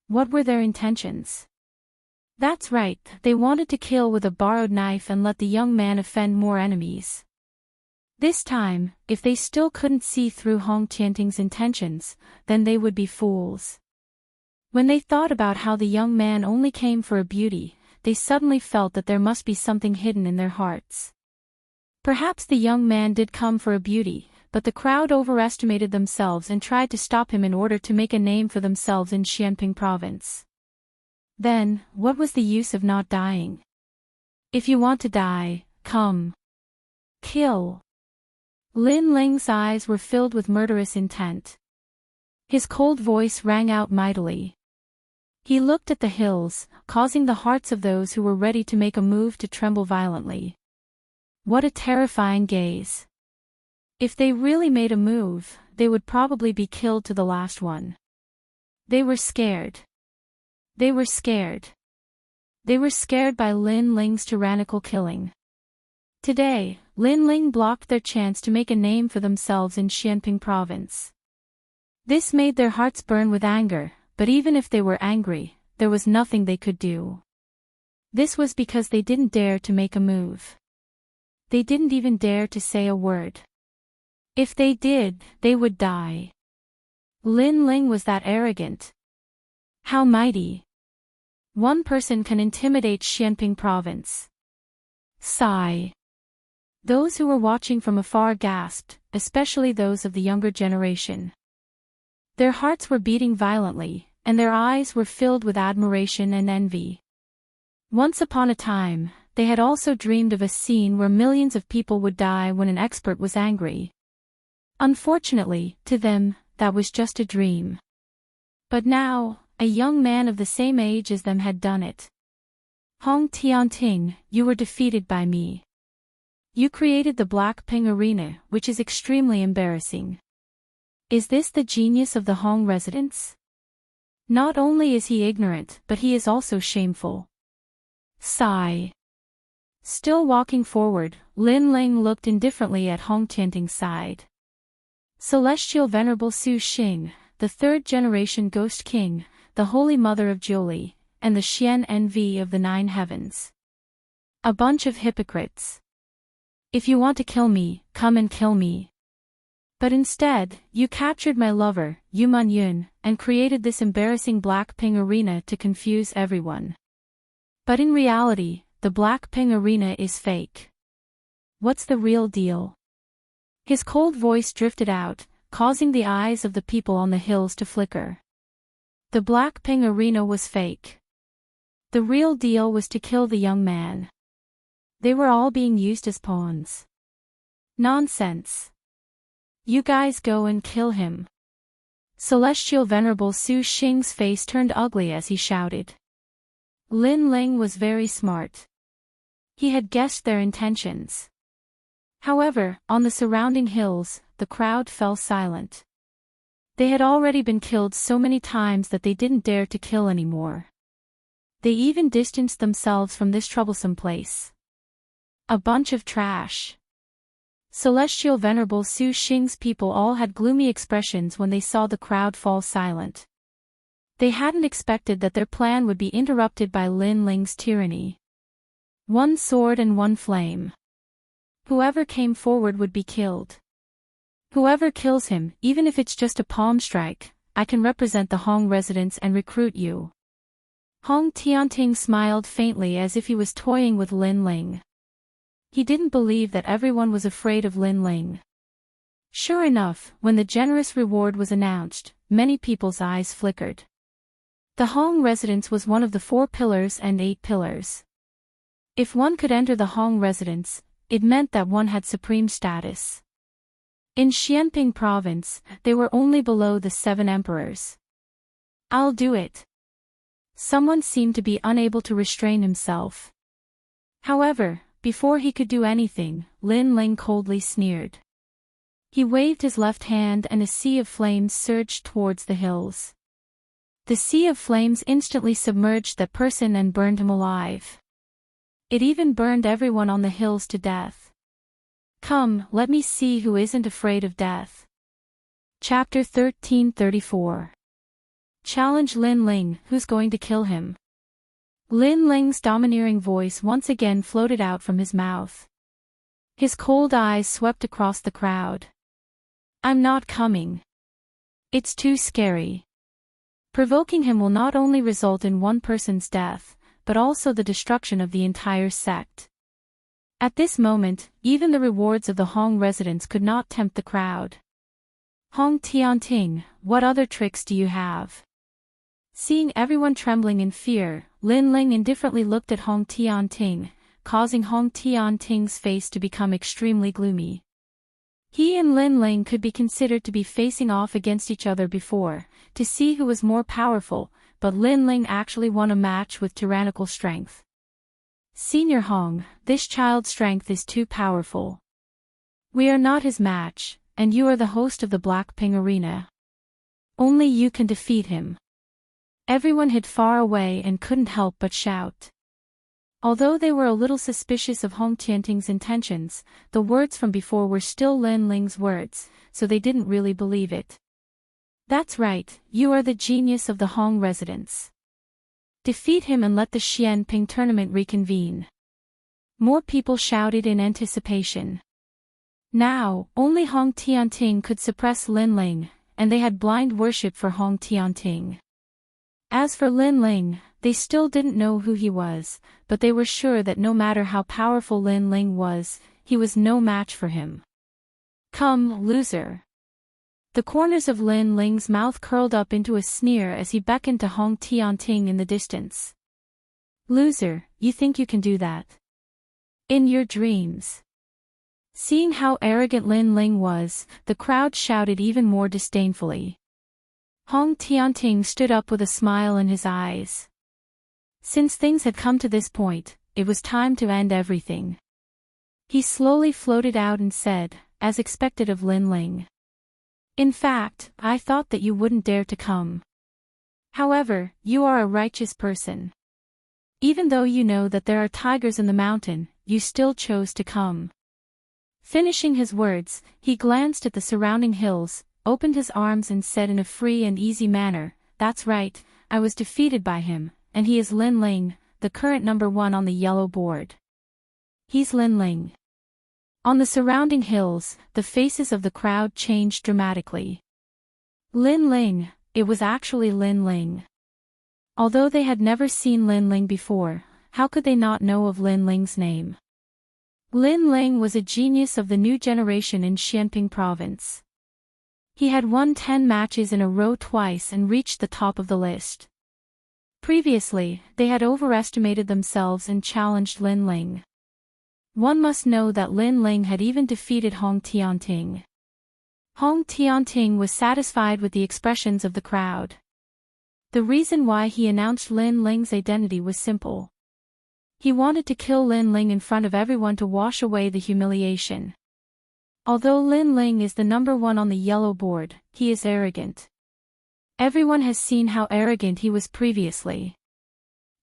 What were their intentions? That's right, they wanted to kill with a borrowed knife and let the young man offend more enemies. This time, if they still couldn't see through Hong Tianting's intentions, then they would be fools. When they thought about how the young man only came for a beauty, they suddenly felt that there must be something hidden in their hearts. Perhaps the young man did come for a beauty, but the crowd overestimated themselves and tried to stop him in order to make a name for themselves in Xianping province. Then, what was the use of not dying? If you want to die, come. Kill. Lin Ling's eyes were filled with murderous intent. His cold voice rang out mightily. He looked at the hills, causing the hearts of those who were ready to make a move to tremble violently. What a terrifying gaze. If they really made a move, they would probably be killed to the last one. They were scared. They were scared. They were scared by Lin Ling's tyrannical killing. Today, Lin Ling blocked their chance to make a name for themselves in Xianping province. This made their hearts burn with anger, but even if they were angry, there was nothing they could do. This was because they didn't dare to make a move. They didn't even dare to say a word. If they did, they would die. Lin Ling was that arrogant. How mighty. One person can intimidate Xianping province. Sigh. Those who were watching from afar gasped, especially those of the younger generation. Their hearts were beating violently, and their eyes were filled with admiration and envy. Once upon a time, they had also dreamed of a scene where millions of people would die when an expert was angry. Unfortunately, to them, that was just a dream. But now, a young man of the same age as them had done it. Hong Tianting, you were defeated by me. You created the Blackping Arena, which is extremely embarrassing. Is this the genius of the Hong residents? Not only is he ignorant, but he is also shameful. Sigh. Still walking forward, Lin Ling looked indifferently at Hong Tianting's side. Celestial Venerable Su Xing, the third-generation Ghost King, the Holy Mother of Jiuli, and the Xian Envy of the Nine Heavens. A bunch of hypocrites. If you want to kill me, come and kill me. But instead, you captured my lover, Yu Man Yun, and created this embarrassing Blackping Arena to confuse everyone. But in reality, the Blackping Arena is fake. What's the real deal? His cold voice drifted out, causing the eyes of the people on the hills to flicker. The Blackping Arena was fake. The real deal was to kill the young man. They were all being used as pawns. Nonsense. You guys go and kill him. Celestial Venerable Su Xing's face turned ugly as he shouted. Lin Ling was very smart. He had guessed their intentions. However, on the surrounding hills, the crowd fell silent. They had already been killed so many times that they didn't dare to kill anymore. They even distanced themselves from this troublesome place. A bunch of trash. Celestial Venerable Su Xing's people all had gloomy expressions when they saw the crowd fall silent. They hadn't expected that their plan would be interrupted by Lin Ling's tyranny. One sword and one flame. Whoever came forward would be killed. Whoever kills him, even if it's just a palm strike, I can represent the Hong residents and recruit you. Hong Tianting smiled faintly as if he was toying with Lin Ling. He didn't believe that everyone was afraid of Lin Ling. Sure enough, when the generous reward was announced, many people's eyes flickered. The Hong residence was one of the 4 pillars and 8 pillars. If one could enter the Hong residence, it meant that one had supreme status. In Xianping province, they were only below the 7 emperors. I'll do it. Someone seemed to be unable to restrain himself. However, before he could do anything, Lin Ling coldly sneered. He waved his left hand and a sea of flames surged towards the hills. The sea of flames instantly submerged that person and burned him alive. It even burned everyone on the hills to death. Come, let me see who isn't afraid of death. Chapter 1334. Challenge Lin Ling, who's going to kill him? Lin Ling's domineering voice once again floated out from his mouth. His cold eyes swept across the crowd. I'm not coming. It's too scary. Provoking him will not only result in one person's death, but also the destruction of the entire sect. At this moment, even the rewards of the Hong residents could not tempt the crowd. Hong Tianting, what other tricks do you have? Seeing everyone trembling in fear, Lin Ling indifferently looked at Hong Tianting, causing Hong Tianting's face to become extremely gloomy. He and Lin Ling could be considered to be facing off against each other before, to see who was more powerful, but Lin Ling actually won a match with tyrannical strength. Senior Hong, this child's strength is too powerful. We are not his match, and you are the host of the Blackping Arena. Only you can defeat him. Everyone hid far away and couldn't help but shout. Although they were a little suspicious of Hong Tianting's intentions, the words from before were still Lin Ling's words, so they didn't really believe it. That's right, you are the genius of the Hong residence. Defeat him and let the Xianping tournament reconvene. More people shouted in anticipation. Now, only Hong Tianting could suppress Lin Ling, and they had blind worship for Hong Tianting. As for Lin Ling, they still didn't know who he was, but they were sure that no matter how powerful Lin Ling was, he was no match for him. Come, loser. The corners of Lin Ling's mouth curled up into a sneer as he beckoned to Hong Tianting in the distance. Loser, you think you can do that? In your dreams. Seeing how arrogant Lin Ling was, the crowd shouted even more disdainfully. Hong Tianting stood up with a smile in his eyes. Since things had come to this point, it was time to end everything. He slowly floated out and said, as expected of Lin Ling. In fact, I thought that you wouldn't dare to come. However, you are a righteous person. Even though you know that there are tigers in the mountain, you still chose to come. Finishing his words, he glanced at the surrounding hills, opened his arms and said in a free and easy manner, That's right, I was defeated by him, and he is Lin Ling, the current number 1 on the yellow board. He's Lin Ling. On the surrounding hills, the faces of the crowd changed dramatically. Lin Ling, it was actually Lin Ling. Although they had never seen Lin Ling before, how could they not know of Lin Ling's name? Lin Ling was a genius of the new generation in Xianping province. He had won 10 matches in a row twice and reached the top of the list. Previously, they had overestimated themselves and challenged Lin Ling. One must know that Lin Ling had even defeated Hong Tianting. Hong Tianting was satisfied with the expressions of the crowd. The reason why he announced Lin Ling's identity was simple. He wanted to kill Lin Ling in front of everyone to wash away the humiliation. Although Lin Ling is the number 1 on the yellow board, he is arrogant. Everyone has seen how arrogant he was previously.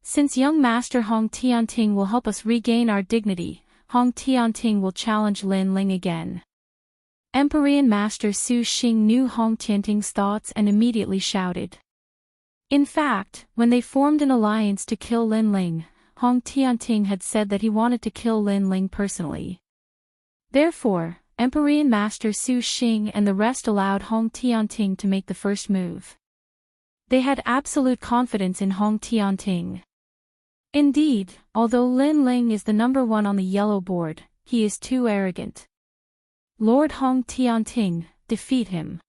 Since young master Hong Tianting will help us regain our dignity, Hong Tianting will challenge Lin Ling again. Empyrean Master Su Xing knew Hong Tianting's thoughts and immediately shouted. In fact, when they formed an alliance to kill Lin Ling, Hong Tianting had said that he wanted to kill Lin Ling personally. Therefore, Empyrean Master Su Xing and the rest allowed Hong Tianting to make the first move. They had absolute confidence in Hong Tianting. Indeed, although Lin Ling is the number 1 on the yellow board, he is too arrogant. Lord Hong Tianting, defeat him.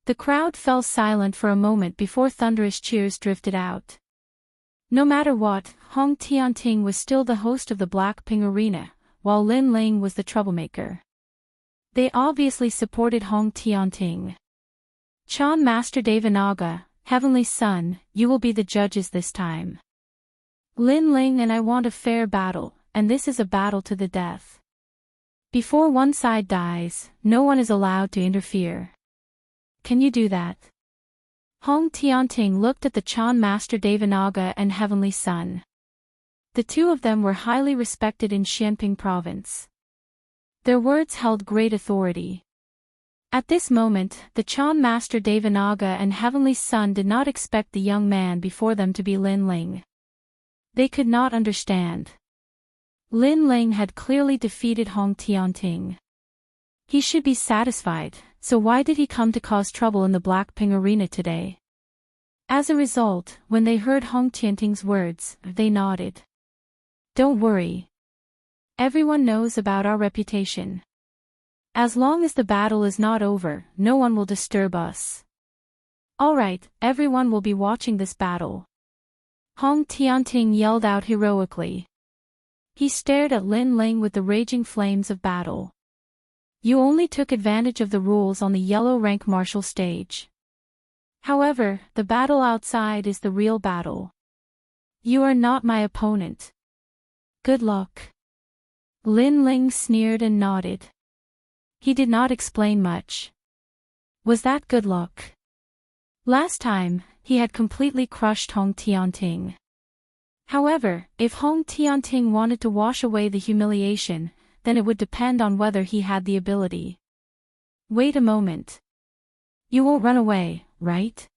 The crowd fell silent for a moment before thunderous cheers drifted out. No matter what, Hong Tianting was still the host of the Blackpink Arena, while Lin Ling was the troublemaker. They obviously supported Hong Tianting. Chan Master Devanaga, Heavenly Son, you will be the judges this time. Lin Ling and I want a fair battle, and this is a battle to the death. Before one side dies, no one is allowed to interfere. Can you do that? Hong Tianting looked at the Chan Master Devanaga and Heavenly Son. The two of them were highly respected in Xianping province. Their words held great authority. At this moment, the Chan Master Devanaga and Heavenly Son did not expect the young man before them to be Lin Ling. They could not understand. Lin Ling had clearly defeated Hong Tianting. He should be satisfied, so why did he come to cause trouble in the Blackpink Arena today? As a result, when they heard Hong Tianting's words, they nodded. Don't worry. Everyone knows about our reputation. As long as the battle is not over, no one will disturb us. Alright, everyone will be watching this battle. Hong Tianting yelled out heroically. He stared at Lin Ling with the raging flames of battle. You only took advantage of the rules on the yellow rank martial stage. However, the battle outside is the real battle. You are not my opponent. Good luck. Lin Ling sneered and nodded. He did not explain much. Was that good luck? Last time, he had completely crushed Hong Tianting. However, if Hong Tianting wanted to wash away the humiliation, then it would depend on whether he had the ability. Wait a moment. You won't run away, right?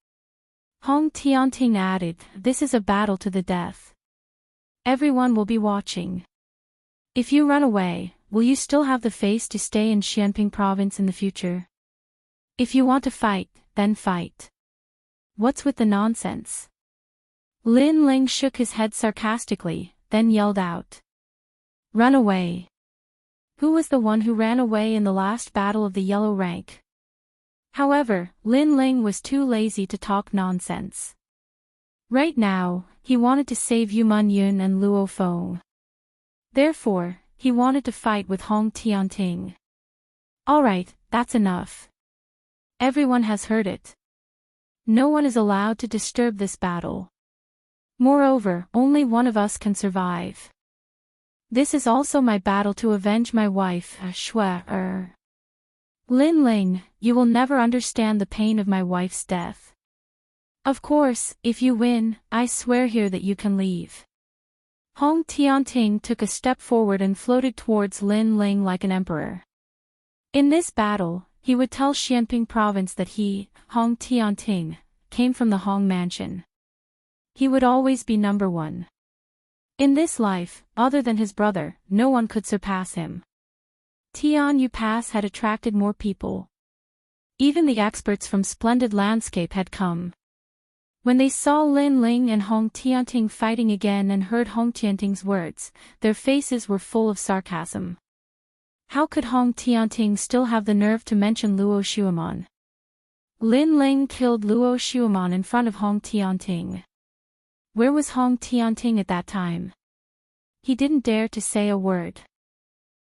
Hong Tianting added, this is a battle to the death. Everyone will be watching. If you run away, will you still have the face to stay in Xianping province in the future? If you want to fight, then fight. What's with the nonsense? Lin Ling shook his head sarcastically, then yelled out. Run away. Who was the one who ran away in the last battle of the yellow rank? However, Lin Ling was too lazy to talk nonsense. Right now, he wanted to save Yu Yun and Luo Feng. Therefore, he wanted to fight with Hong Tianting. Alright, that's enough. Everyone has heard it. No one is allowed to disturb this battle. Moreover, only one of us can survive. This is also my battle to avenge my wife, Shui. Lin Ling, you will never understand the pain of my wife's death. Of course, if you win, I swear here that you can leave. Hong Tianting took a step forward and floated towards Lin Ling like an emperor. In this battle, he would tell Xianping province that he, Hong Tianting, came from the Hong mansion. He would always be number one. In this life, other than his brother, no one could surpass him. Tian Yu Pass had attracted more people. Even the experts from Splendid Landscape had come. When they saw Lin Ling and Hong Tianting fighting again and heard Hong Tianting's words, their faces were full of sarcasm. How could Hong Tianting still have the nerve to mention Luo Shuiman? Lin Ling killed Luo Shuiman in front of Hong Tianting. Where was Hong Tianting at that time? He didn't dare to say a word.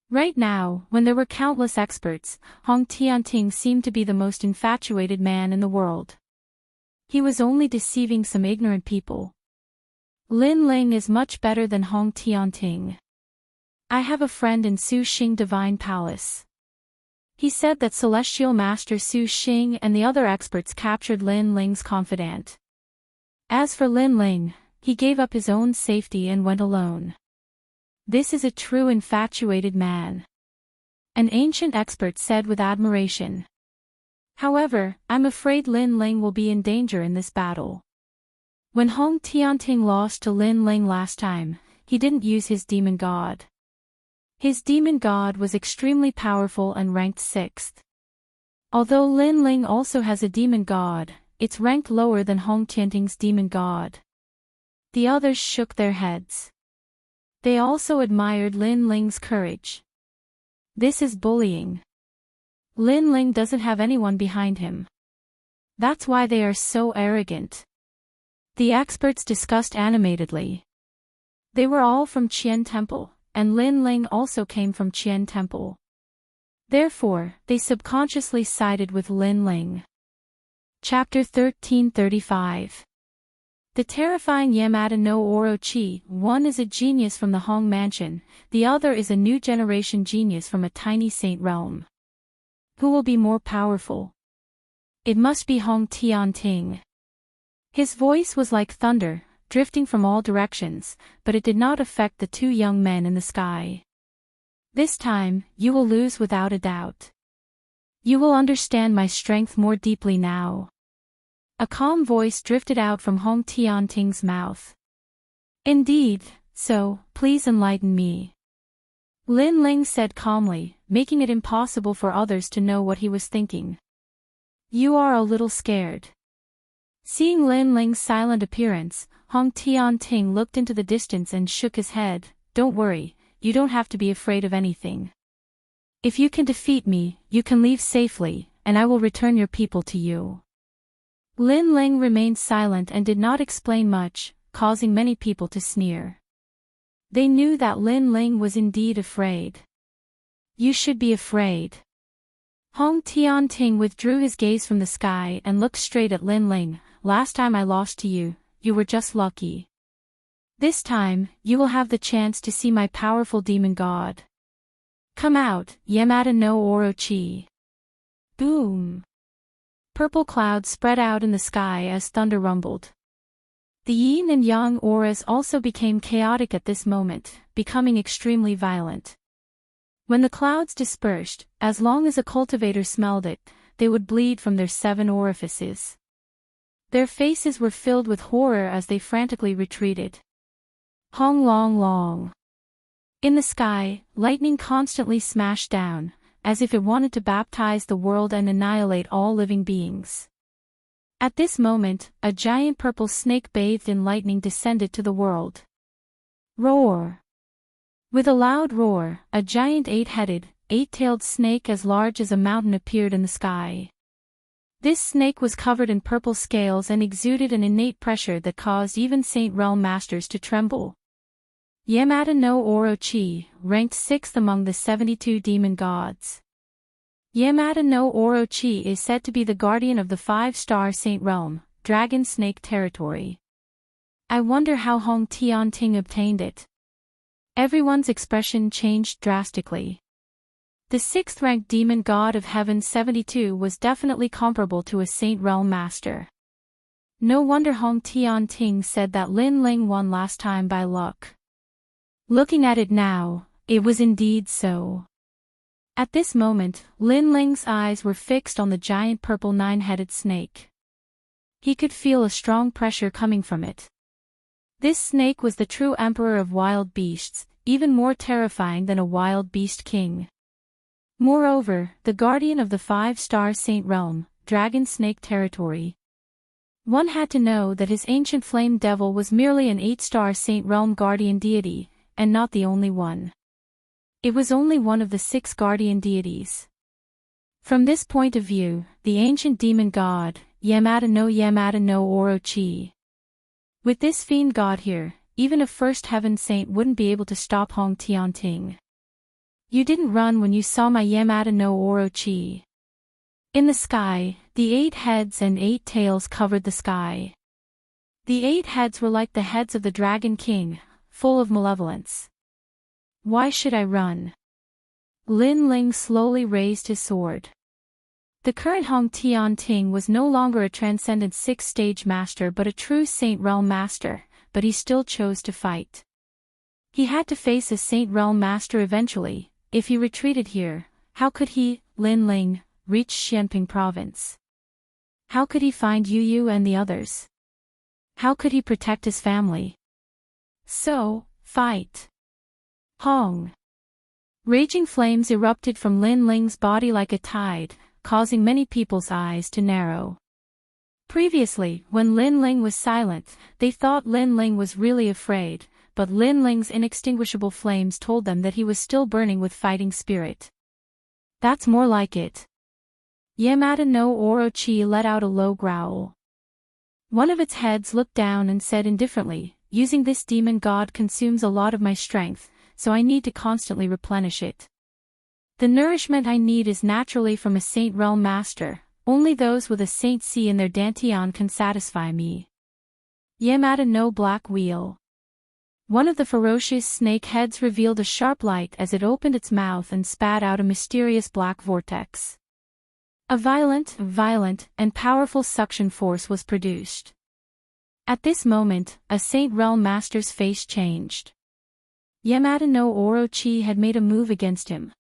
Right now, when there were countless experts, Hong Tianting seemed to be the most infatuated man in the world. He was only deceiving some ignorant people. Lin Ling is much better than Hong Tianting. I have a friend in Su Xing Divine Palace. He said that Celestial Master Su Xing and the other experts captured Lin Ling's confidant. As for Lin Ling, he gave up his own safety and went alone. This is a true infatuated man. An ancient expert said with admiration. However, I'm afraid Lin Ling will be in danger in this battle. When Hong Tianting lost to Lin Ling last time, he didn't use his demon god. His demon god was extremely powerful and ranked 6th. Although Lin Ling also has a demon god, it's ranked lower than Hong Tianting's demon god. The others shook their heads. They also admired Lin Ling's courage. This is bullying. Lin Ling doesn't have anyone behind him. That's why they are so arrogant. The experts discussed animatedly. They were all from Qian Temple, and Lin Ling also came from Qian Temple. Therefore, they subconsciously sided with Lin Ling. Chapter 1335. The terrifying Yamada no Orochi, one is a genius from the Hong Mansion, the other is a new generation genius from a tiny saint realm. Who will be more powerful? It must be Hong Tianting. His voice was like thunder, drifting from all directions, but it did not affect the two young men in the sky. This time, you will lose without a doubt. You will understand my strength more deeply now. A calm voice drifted out from Hong Tianting's mouth. Indeed, so, please enlighten me. Lin Ling said calmly, making it impossible for others to know what he was thinking. You are a little scared. Seeing Lin Ling's silent appearance, Hong Tianting looked into the distance and shook his head. Don't worry, you don't have to be afraid of anything. If you can defeat me, you can leave safely, and I will return your people to you. Lin Ling remained silent and did not explain much, causing many people to sneer. They knew that Lin Ling was indeed afraid. You should be afraid. Hong Tianting withdrew his gaze from the sky and looked straight at Lin Ling. Last time I lost to you, you were just lucky. This time, you will have the chance to see my powerful demon god. Come out, Yamada no Orochi. Boom. Purple clouds spread out in the sky as thunder rumbled. The yin and yang auras also became chaotic at this moment, becoming extremely violent. When the clouds dispersed, as long as a cultivator smelled it, they would bleed from their 7 orifices. Their faces were filled with horror as they frantically retreated. Hong long long. In the sky, lightning constantly smashed down, as if it wanted to baptize the world and annihilate all living beings. At this moment, a giant purple snake bathed in lightning descended to the world. Roar! With a loud roar, a giant 8-headed, 8-tailed snake as large as a mountain appeared in the sky. This snake was covered in purple scales and exuded an innate pressure that caused even Saint Realm Masters to tremble. Yamada no Orochi, ranked 6th among the 72 demon gods. Yamada no Orochi is said to be the guardian of the 5-star Saint Realm, Dragon Snake territory. I wonder how Hong Tianting obtained it. Everyone's expression changed drastically. The 6th-ranked demon god of heaven 72 was definitely comparable to a Saint Realm Master. No wonder Hong Tianting said that Lin Ling won last time by luck. Looking at it now, it was indeed so. At this moment, Lin Ling's eyes were fixed on the giant purple 9-headed snake. He could feel a strong pressure coming from it. This snake was the true emperor of wild beasts, even more terrifying than a wild beast king. Moreover, the guardian of the 5-star Saint Realm, Dragon Snake territory. One had to know that his ancient flame devil was merely an 8-star Saint Realm guardian deity, and not the only one. It was only one of the 6 guardian deities. From this point of view, the ancient demon god, Yamada no Orochi. With this fiend god here, even a first heaven saint wouldn't be able to stop Hong Tianting. You didn't run when you saw my Yamada no Orochi. In the sky, the 8 heads and 8 tails covered the sky. The 8 heads were like the heads of the Dragon King, full of malevolence. Why should I run? Lin Ling slowly raised his sword. The current Hong Tianting was no longer a transcendent 6th-stage master but a true Saint Realm Master, but he still chose to fight. He had to face a Saint Realm Master eventually. If he retreated here, how could he, Lin Ling, reach Xianping province? How could he find Yu Yu and the others? How could he protect his family? So, fight. Hong. Raging flames erupted from Lin Ling's body like a tide, causing many people's eyes to narrow. Previously, when Lin Ling was silent, they thought Lin Ling was really afraid, but Lin Ling's inextinguishable flames told them that he was still burning with fighting spirit. That's more like it. Yamada no Orochi let out a low growl. One of its heads looked down and said indifferently, "Using this demon god consumes a lot of my strength, so I need to constantly replenish it. The nourishment I need is naturally from a Saint Realm Master, only those with a Saint C in their dantian can satisfy me." Yamada no Black Wheel. One of the ferocious snake heads revealed a sharp light as it opened its mouth and spat out a mysterious black vortex. A violent, and powerful suction force was produced. At this moment, a Saint Realm Master's face changed. Yamada no Orochi had made a move against him.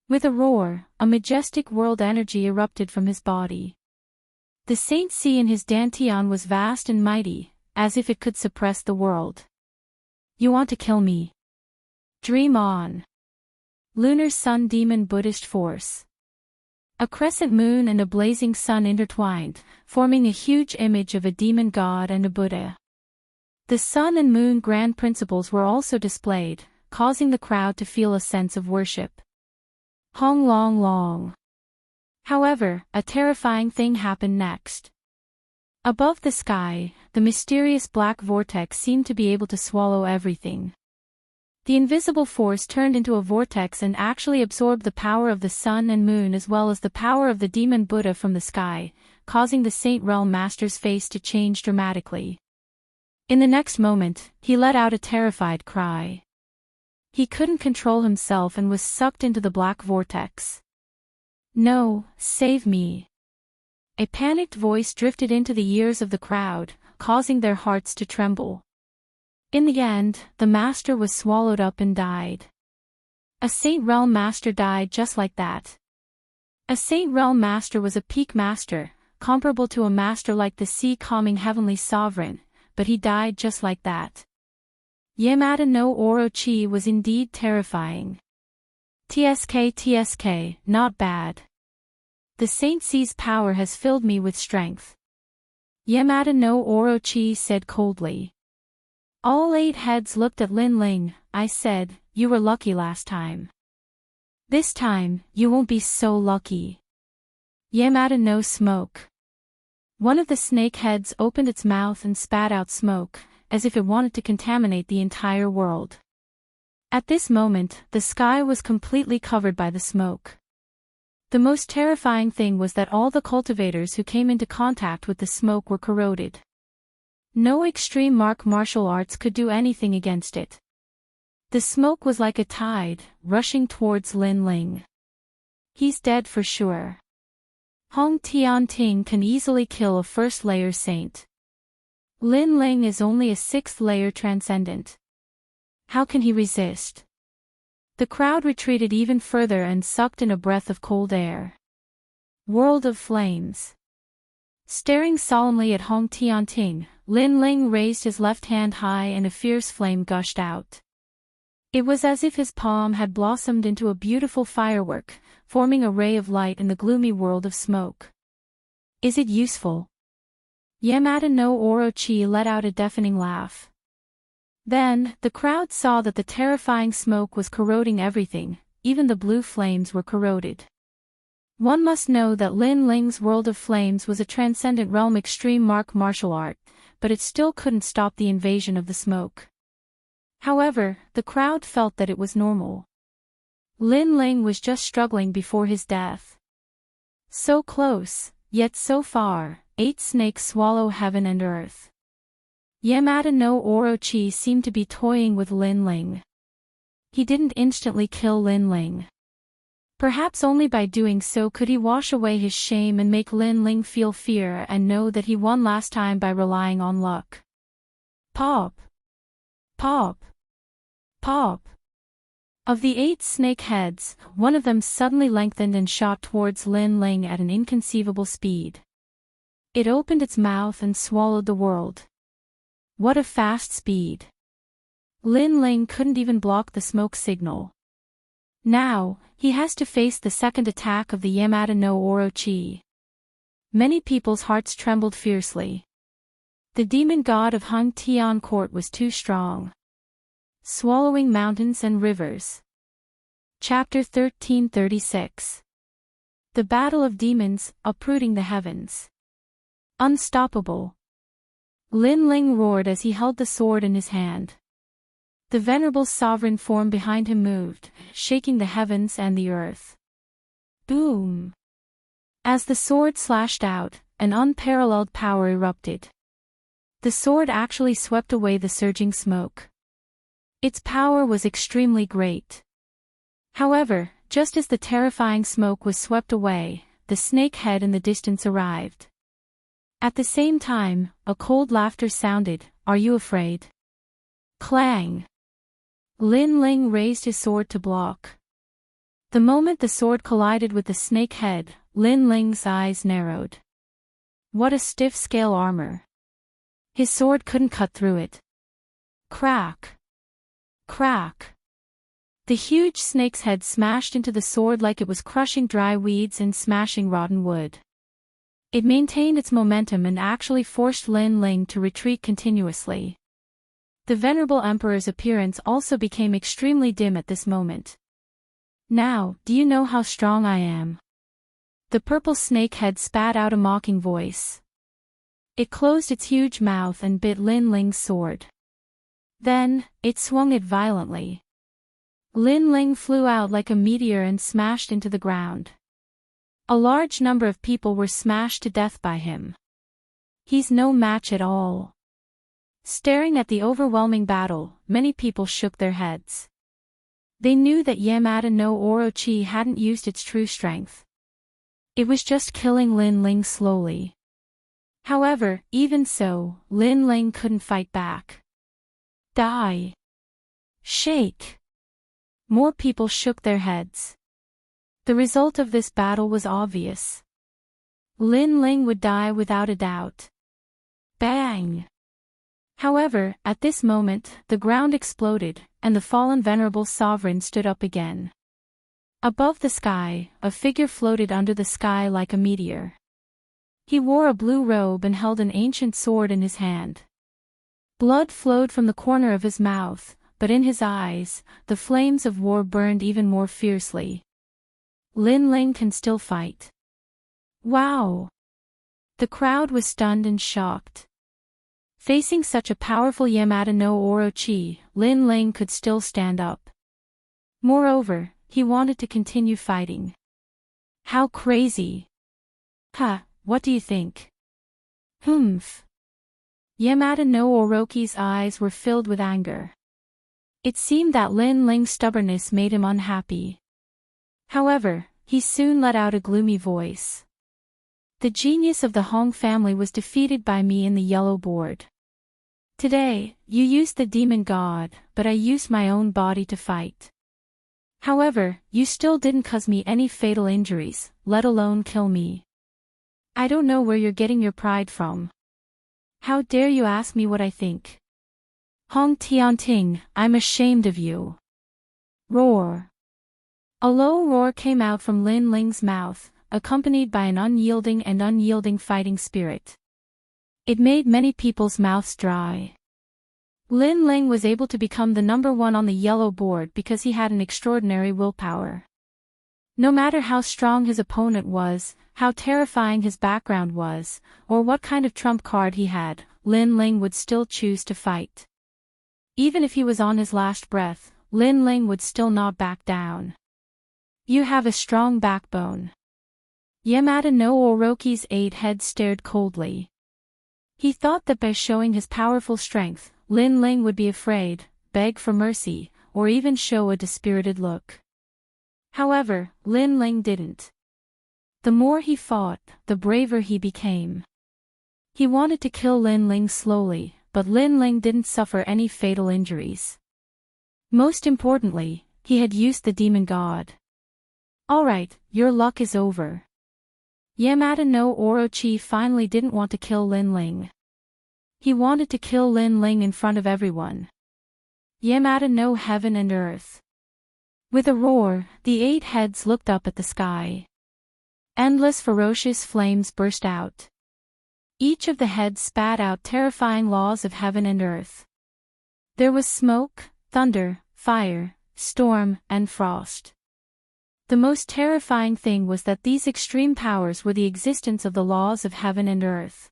With a roar, a majestic world energy erupted from his body. The Saint Sea in his dantian was vast and mighty, as if it could suppress the world. "You want to kill me? Dream on." Lunar Sun Demon Buddhist Force. A crescent moon and a blazing sun intertwined, forming a huge image of a demon god and a Buddha. The sun and moon grand principles were also displayed, causing the crowd to feel a sense of worship. Hong long long. However, a terrifying thing happened next. Above the sky, the mysterious black vortex seemed to be able to swallow everything. The invisible force turned into a vortex and actually absorbed the power of the sun and moon as well as the power of the demon Buddha from the sky, causing the Saint Realm Master's face to change dramatically. In the next moment, he let out a terrified cry. He couldn't control himself and was sucked into the black vortex. "No, save me." A panicked voice drifted into the ears of the crowd, causing their hearts to tremble. In the end, the master was swallowed up and died. A Saint Realm Master died just like that. A Saint Realm Master was a peak master, comparable to a master like the sea-calming heavenly sovereign, but he died just like that. Yamada no Orochi was indeed terrifying. TSK, not bad. The Saint Sea's power has filled me with strength. Yamada no Orochi said coldly. All 8 heads looked at Lin Ling. "I said, you were lucky last time. This time, you won't be so lucky." Yamada no Smoke. One of the snake heads opened its mouth and spat out smoke, as if it wanted to contaminate the entire world. At this moment, the sky was completely covered by the smoke. The most terrifying thing was that all the cultivators who came into contact with the smoke were corroded. No extreme martial arts could do anything against it. The smoke was like a tide, rushing towards Lin Ling. "He's dead for sure. Hong Tianting can easily kill a first-layer saint. Lin Ling is only a 6th-layer transcendent. How can he resist?" The crowd retreated even further and sucked in a breath of cold air. World of Flames. Staring solemnly at Hong Tianting, Lin Ling raised his left hand high and a fierce flame gushed out. It was as if his palm had blossomed into a beautiful firework, forming a ray of light in the gloomy world of smoke. "Is it useful?" Yamada no Orochi let out a deafening laugh. Then, the crowd saw that the terrifying smoke was corroding everything, even the blue flames were corroded. One must know that Lin Ling's World of Flames was a transcendent realm extreme martial art, but it still couldn't stop the invasion of the smoke. However, the crowd felt that it was normal. Lin Ling was just struggling before his death. So close, yet so far, 8 snakes swallow heaven and earth. Yamada no Orochi seemed to be toying with Lin Ling. He didn't instantly kill Lin Ling. Perhaps only by doing so could he wash away his shame and make Lin Ling feel fear and know that he won last time by relying on luck. Pop! Pop! Pop! Of the 8 snake heads, one of them suddenly lengthened and shot towards Lin Ling at an inconceivable speed. It opened its mouth and swallowed the world. What a fast speed! Lin Ling couldn't even block the smoke signal. Now, he has to face the second attack of the Yamada no Orochi. Many people's hearts trembled fiercely. The demon god of Hung Tian Court was too strong. Swallowing mountains and rivers. Chapter 1336. The battle of demons, uprooting the heavens. Unstoppable. Lin Ling roared as he held the sword in his hand. The venerable sovereign form behind him moved, shaking the heavens and the earth. Boom! As the sword slashed out, an unparalleled power erupted. The sword actually swept away the surging smoke. Its power was extremely great. However, just as the terrifying smoke was swept away, the snake head in the distance arrived. At the same time, a cold laughter sounded. Are you afraid? Clang! Lin Ling raised his sword to block. The moment the sword collided with the snake head, Lin Ling's eyes narrowed. What a stiff scale armor! His sword couldn't cut through it. Crack! Crack! The huge snake's head smashed into the sword like it was crushing dry weeds and smashing rotten wood. It maintained its momentum and actually forced Lin Ling to retreat continuously. The venerable emperor's appearance also became extremely dim at this moment. Now, do you know how strong I am? The purple snake head spat out a mocking voice. It closed its huge mouth and bit Lin Ling's sword. Then, it swung it violently. Lin Ling flew out like a meteor and smashed into the ground. A large number of people were smashed to death by him. He's no match at all. Staring at the overwhelming battle, many people shook their heads. They knew that Yamada no Orochi hadn't used its true strength. It was just killing Lin Ling slowly. However, even so, Lin Ling couldn't fight back. Die! Shake! More people shook their heads. The result of this battle was obvious. Lin Ling would die without a doubt. Bang! However, at this moment, the ground exploded, and the fallen venerable sovereign stood up again. Above the sky, a figure floated under the sky like a meteor. He wore a blue robe and held an ancient sword in his hand. Blood flowed from the corner of his mouth, but in his eyes, the flames of war burned even more fiercely. Lin Ling can still fight. Wow! The crowd was stunned and shocked. Facing such a powerful Yamada no Orochi, Lin Ling could still stand up. Moreover, he wanted to continue fighting. How crazy! Huh, what do you think? Humph! Yamada no Orochi's eyes were filled with anger. It seemed that Lin Ling's stubbornness made him unhappy. However, he soon let out a gloomy voice. The genius of the Hong family was defeated by me in the yellow board. Today, you used the demon god, but I used my own body to fight. However, you still didn't cause me any fatal injuries, let alone kill me. I don't know where you're getting your pride from. How dare you ask me what I think? Hong Tianting, I'm ashamed of you. Roar. A low roar came out from Lin Ling's mouth, accompanied by an unyielding fighting spirit. It made many people's mouths dry. Lin Ling was able to become the number one on the yellow board because he had an extraordinary willpower. No matter how strong his opponent was, how terrifying his background was, or what kind of trump card he had, Lin Ling would still choose to fight. Even if he was on his last breath, Lin Ling would still not back down. You have a strong backbone. Yamada no Orochi's 8 head stared coldly. He thought that by showing his powerful strength, Lin Ling would be afraid, beg for mercy, or even show a dispirited look. However, Lin Ling didn't. The more he fought, the braver he became. He wanted to kill Lin Ling slowly, but Lin Ling didn't suffer any fatal injuries. Most importantly, he had used the demon god. Alright, your luck is over. Yamada no Orochi finally didn't want to kill Lin Ling. He wanted to kill Lin Ling in front of everyone. Yamada no heaven and earth. With a roar, the 8 heads looked up at the sky. Endless ferocious flames burst out. Each of the heads spat out terrifying laws of heaven and earth. There was smoke, thunder, fire, storm, and frost. The most terrifying thing was that these extreme powers were the existence of the laws of heaven and earth.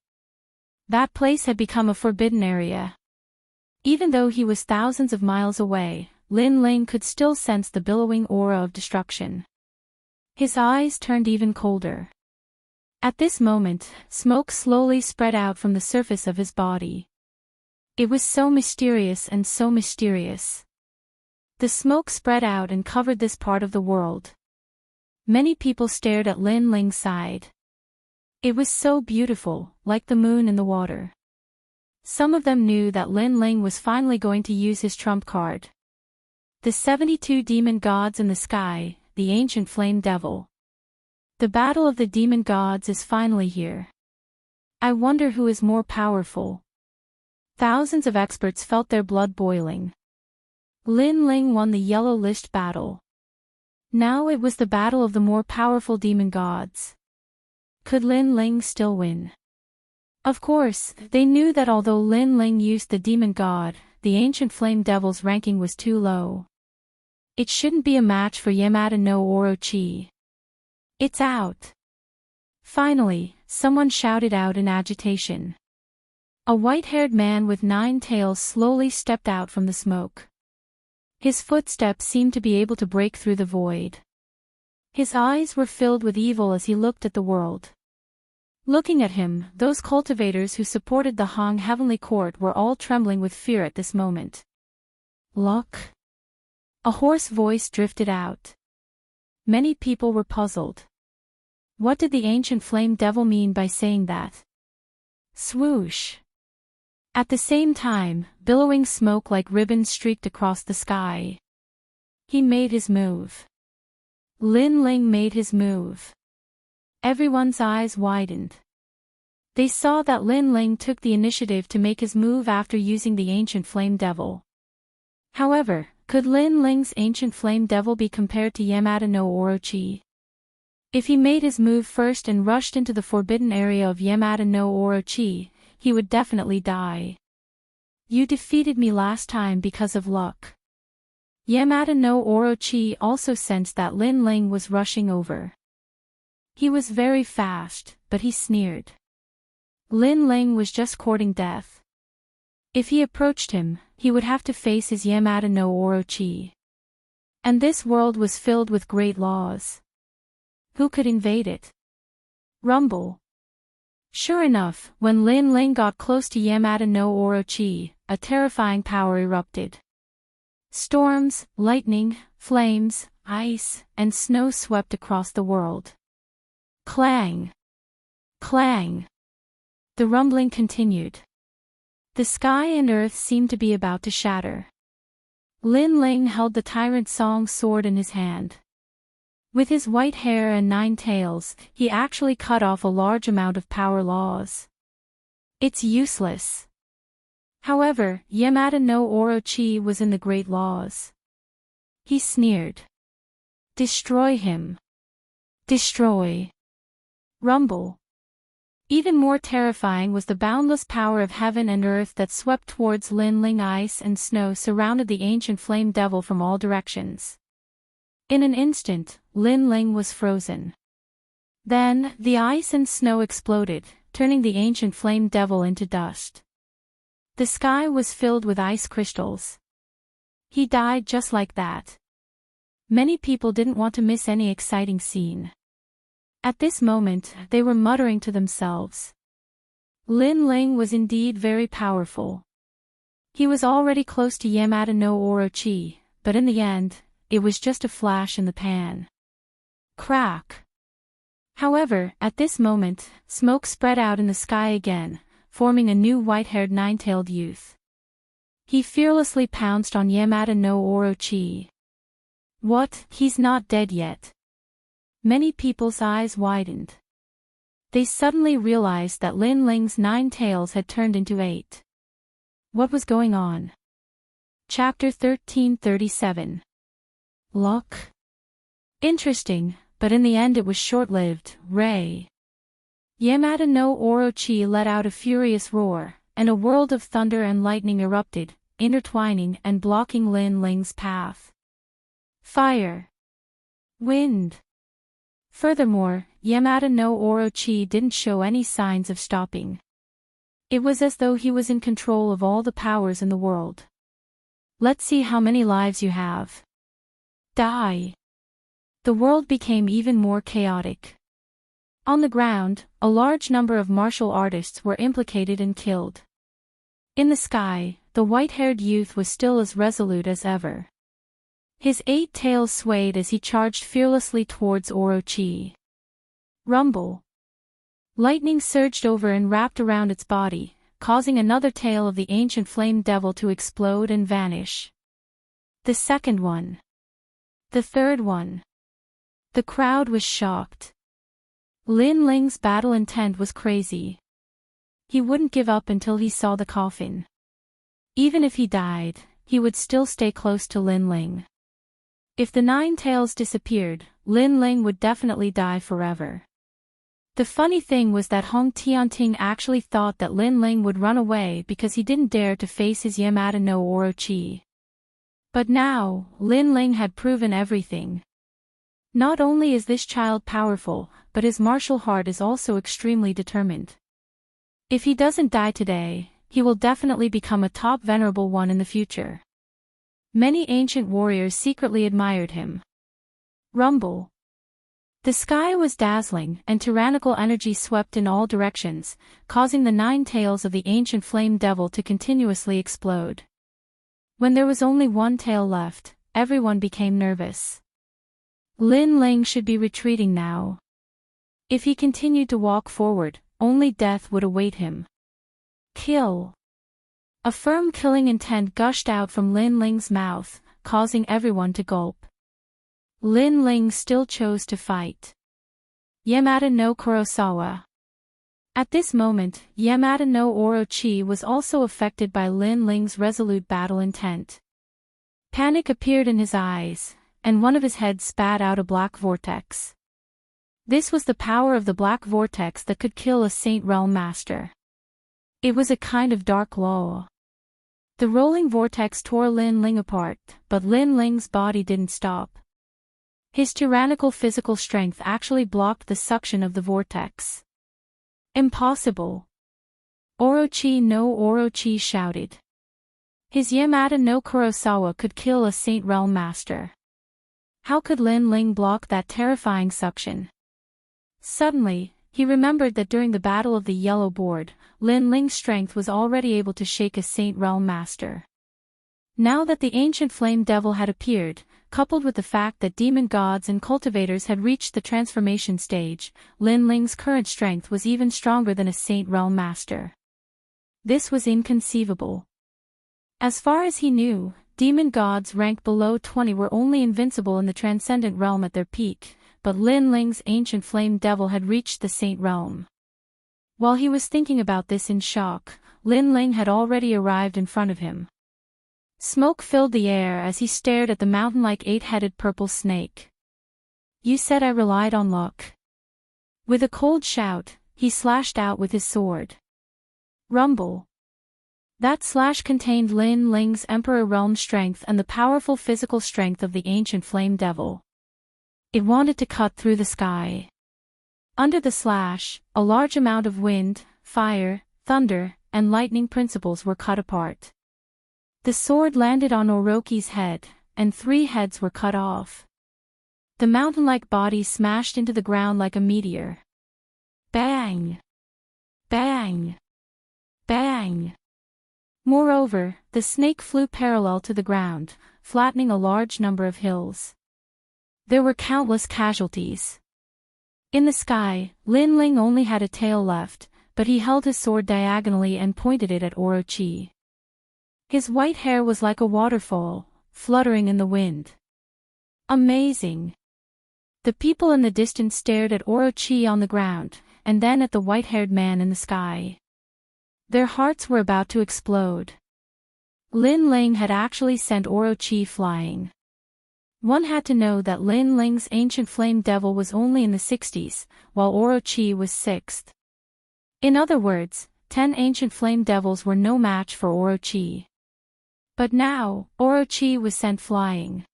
That place had become a forbidden area. Even though he was thousands of miles away, Lin Ling could still sense the billowing aura of destruction. His eyes turned even colder. At this moment, smoke slowly spread out from the surface of his body. It was so mysterious and so mysterious. The smoke spread out and covered this part of the world. Many people stared at Lin Ling's side. It was so beautiful, like the moon in the water. Some of them knew that Lin Ling was finally going to use his trump card. The 72 demon gods in the sky, the ancient flame devil. The battle of the demon gods is finally here. I wonder who is more powerful. Thousands of experts felt their blood boiling. Lin Ling won the yellow list battle. Now it was the battle of the more powerful demon gods. Could Lin Ling still win? Of course, they knew that although Lin Ling used the demon god, the ancient flame devil's ranking was too low. It shouldn't be a match for Yamada no Orochi. It's out. Finally, someone shouted out in agitation. A white-haired man with 9 tails slowly stepped out from the smoke. His footsteps seemed to be able to break through the void. His eyes were filled with evil as he looked at the world. Looking at him, those cultivators who supported the Hong Heavenly Court were all trembling with fear at this moment. Luck? A hoarse voice drifted out. Many people were puzzled. What did the ancient flame devil mean by saying that? Swoosh! At the same time, billowing smoke like ribbons streaked across the sky. He made his move. Lin Ling made his move. Everyone's eyes widened. They saw that Lin Ling took the initiative to make his move after using the ancient flame devil. However, could Lin Ling's ancient flame devil be compared to Yamada no Orochi? If he made his move first and rushed into the forbidden area of Yamada no Orochi, he would definitely die. You defeated me last time because of luck. Yamada no Orochi also sensed that Lin Ling was rushing over. He was very fast, but he sneered. Lin Ling was just courting death. If he approached him, he would have to face his Yamada no Orochi. And this world was filled with great laws. Who could invade it? Rumble. Sure enough, when Lin Ling got close to Yamada no Orochi, a terrifying power erupted. Storms, lightning, flames, ice, and snow swept across the world. Clang! Clang! The rumbling continued. The sky and earth seemed to be about to shatter. Lin Ling held the Tyrant Song sword in his hand. With his white hair and 9 tails, he actually cut off a large amount of power laws. It's useless. However, Yamada no Orochi was in the great laws. He sneered. Destroy him. Destroy. Rumble. Even more terrifying was the boundless power of heaven and earth that swept towards Lin Ling. Ice and snow surrounded the ancient flame devil from all directions. In an instant, Lin Ling was frozen. Then, the ice and snow exploded, turning the ancient flame devil into dust. The sky was filled with ice crystals. He died just like that. Many people didn't want to miss any exciting scene. At this moment, they were muttering to themselves. Lin Ling was indeed very powerful. He was already close to Yamada no Orochi, but in the end, it was just a flash in the pan. Crack! However, at this moment, smoke spread out in the sky again, forming a new white-haired 9-tailed youth. He fearlessly pounced on Yamada no Orochi. What? He's not dead yet. Many people's eyes widened. They suddenly realized that Lin Ling's 9 tails had turned into 8. What was going on? Chapter 1337. Luck? Interesting, but in the end it was short-lived. Ray. Yamada no Orochi let out a furious roar, and a world of thunder and lightning erupted, intertwining and blocking Lin Ling's path. Fire. Wind. Furthermore, Yamada no Orochi didn't show any signs of stopping. It was as though he was in control of all the powers in the world. Let's see how many lives you have. Die. The world became even more chaotic. On the ground, a large number of martial artists were implicated and killed. In the sky, the white-haired youth was still as resolute as ever. His 8 tails swayed as he charged fearlessly towards Orochi. Rumble. Lightning surged over and wrapped around its body, causing another tail of the ancient flame devil to explode and vanish. The second one. The third one. The crowd was shocked. Lin Ling's battle intent was crazy. He wouldn't give up until he saw the coffin. Even if he died, he would still stay close to Lin Ling. If the 9 tails disappeared, Lin Ling would definitely die forever. The funny thing was that Hong Tianting actually thought that Lin Ling would run away because he didn't dare to face his Yamada no Orochi. But now, Lin Ling had proven everything. Not only is this child powerful, but his martial heart is also extremely determined. If he doesn't die today, he will definitely become a top venerable one in the future. Many ancient warriors secretly admired him. Rumble. The sky was dazzling and tyrannical energy swept in all directions, causing the 9 tails of the ancient flame devil to continuously explode. When there was only 1 tail left, everyone became nervous. Lin Ling should be retreating now. If he continued to walk forward, only death would await him. Kill. A firm killing intent gushed out from Lin Ling's mouth, causing everyone to gulp. Lin Ling still chose to fight. Yamada no Kurosawa. At this moment, Yamada no Orochi was also affected by Lin Ling's resolute battle intent. Panic appeared in his eyes, and one of his heads spat out a black vortex. This was the power of the black vortex that could kill a Saint Realm Master. It was a kind of dark law. The rolling vortex tore Lin Ling apart, but Lin Ling's body didn't stop. His tyrannical physical strength actually blocked the suction of the vortex. Impossible. Orochi no Orochi shouted. His Yamada no Kurosawa could kill a Saint Realm Master. How could Lin Ling block that terrifying suction? Suddenly, he remembered that during the Battle of the Yellow Board, Lin Ling's strength was already able to shake a Saint Realm Master. Now that the ancient flame devil had appeared, coupled with the fact that demon gods and cultivators had reached the transformation stage, Lin Ling's current strength was even stronger than a Saint Realm Master. This was inconceivable. As far as he knew, demon gods ranked below 20 were only invincible in the transcendent realm at their peak, but Lin Ling's ancient flame devil had reached the Saint Realm. While he was thinking about this in shock, Lin Ling had already arrived in front of him. Smoke filled the air as he stared at the mountain-like 8-headed purple snake. You said I relied on luck. With a cold shout, he slashed out with his sword. Rumble. That slash contained Lin Ling's Emperor Realm strength and the powerful physical strength of the ancient flame devil. It wanted to cut through the sky. Under the slash, a large amount of wind, fire, thunder, and lightning principles were cut apart. The sword landed on Orochi's head, and 3 heads were cut off. The mountain-like body smashed into the ground like a meteor. Bang! Bang! Bang! Moreover, the snake flew parallel to the ground, flattening a large number of hills. There were countless casualties. In the sky, Lin Ling only had a tail left, but he held his sword diagonally and pointed it at Orochi. His white hair was like a waterfall, fluttering in the wind. Amazing! The people in the distance stared at Orochi on the ground, and then at the white-haired man in the sky. Their hearts were about to explode. Lin Ling had actually sent Orochi flying. One had to know that Lin Ling's ancient flame devil was only in the 60s, while Orochi was 6th. In other words, 10 ancient flame devils were no match for Orochi. But now, Orochi was sent flying.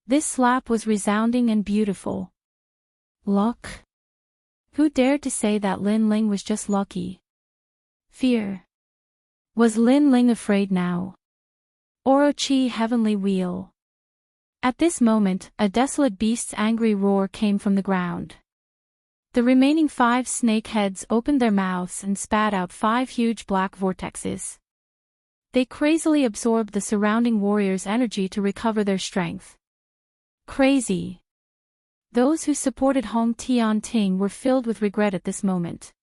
This slap was resounding and beautiful. Luck? Who dared to say that Lin Ling was just lucky? Fear. Was Lin Ling afraid now? Orochi heavenly wheel. At this moment, a desolate beast's angry roar came from the ground. The remaining 5 snake heads opened their mouths and spat out 5 huge black vortexes. They crazily absorbed the surrounding warriors' energy to recover their strength. Crazy. Those who supported Hong Tianting were filled with regret at this moment.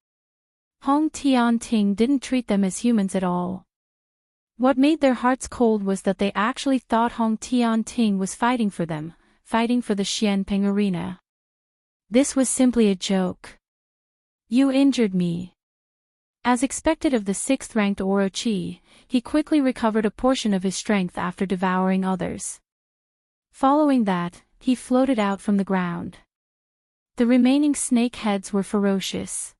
Hong Tianting didn't treat them as humans at all. What made their hearts cold was that they actually thought Hong Tianting was fighting for them, fighting for the Xianping arena. This was simply a joke. You injured me. As expected of the 6th-ranked Orochi, he quickly recovered a portion of his strength after devouring others. Following that, he floated out from the ground. The remaining snake heads were ferocious.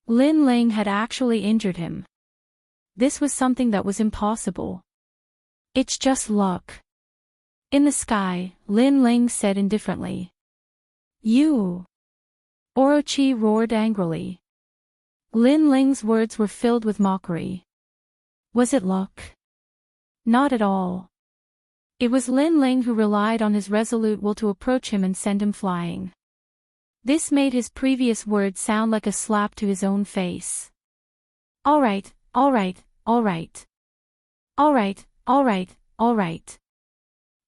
Lin Ling had actually injured him. This was something that was impossible. It's just luck. In the sky, Lin Ling said indifferently. You! Orochi roared angrily. Lin Ling's words were filled with mockery. Was it luck? Not at all. It was Lin Ling who relied on his resolute will to approach him and send him flying. This made his previous words sound like a slap to his own face. Alright, alright, alright. Alright, alright, alright.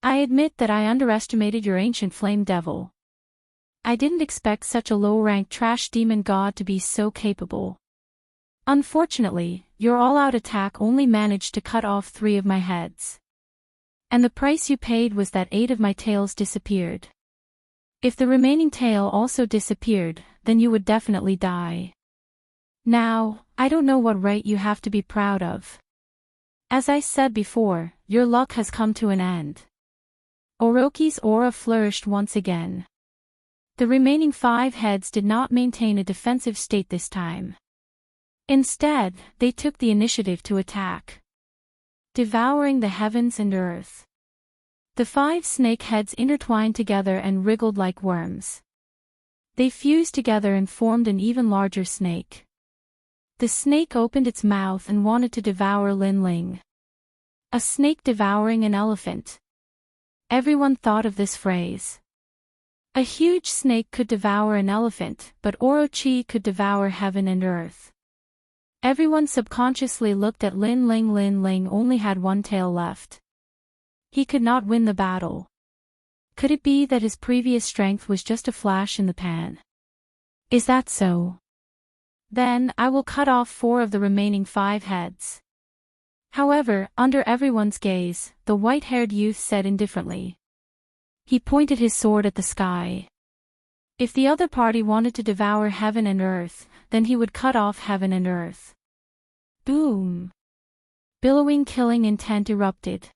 I admit that I underestimated your ancient flame devil. I didn't expect such a low-ranked trash demon god to be so capable. Unfortunately, your all-out attack only managed to cut off 3 of my heads. And the price you paid was that 8 of my tails disappeared. If the remaining tail also disappeared, then you would definitely die. Now, I don't know what right you have to be proud of. As I said before, your luck has come to an end. Orochi's aura flourished once again. The remaining 5 heads did not maintain a defensive state this time. Instead, they took the initiative to attack. Devouring the heavens and earth. The 5 snake heads intertwined together and wriggled like worms. They fused together and formed an even larger snake. The snake opened its mouth and wanted to devour Lin Ling. A snake devouring an elephant. Everyone thought of this phrase. A huge snake could devour an elephant, but Orochi could devour heaven and earth. Everyone subconsciously looked at Lin Ling. Lin Ling only had 1 tail left. He could not win the battle. Could it be that his previous strength was just a flash in the pan? Is that so? Then, I will cut off 4 of the remaining 5 heads. However, under everyone's gaze, the white-haired youth said indifferently. He pointed his sword at the sky. If the other party wanted to devour heaven and earth, then he would cut off heaven and earth. Boom! Billowing killing intent erupted.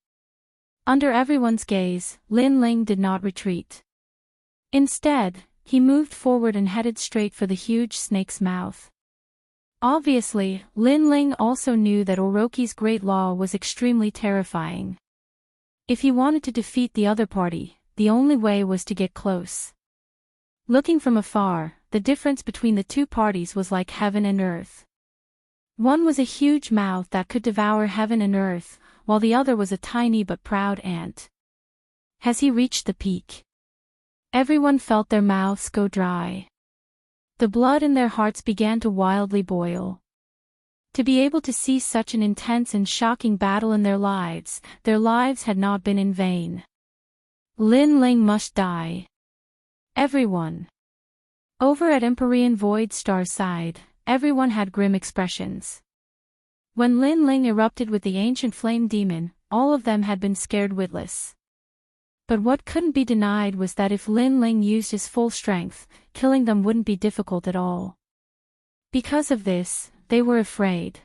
Under everyone's gaze, Lin Ling did not retreat. Instead, he moved forward and headed straight for the huge snake's mouth. Obviously, Lin Ling also knew that Orochi's great law was extremely terrifying. If he wanted to defeat the other party, the only way was to get close. Looking from afar, the difference between the 2 parties was like heaven and earth. One was a huge mouth that could devour heaven and earth, while the other was a tiny but proud ant. Has he reached the peak? Everyone felt their mouths go dry. The blood in their hearts began to wildly boil. To be able to see such an intense and shocking battle in their lives had not been in vain. Lin Ling must die. Everyone. Over at Empyrean Void Star's side, everyone had grim expressions. When Lin Ling erupted with the ancient flame demon, all of them had been scared witless. But what couldn't be denied was that if Lin Ling used his full strength, killing them wouldn't be difficult at all. Because of this, they were afraid.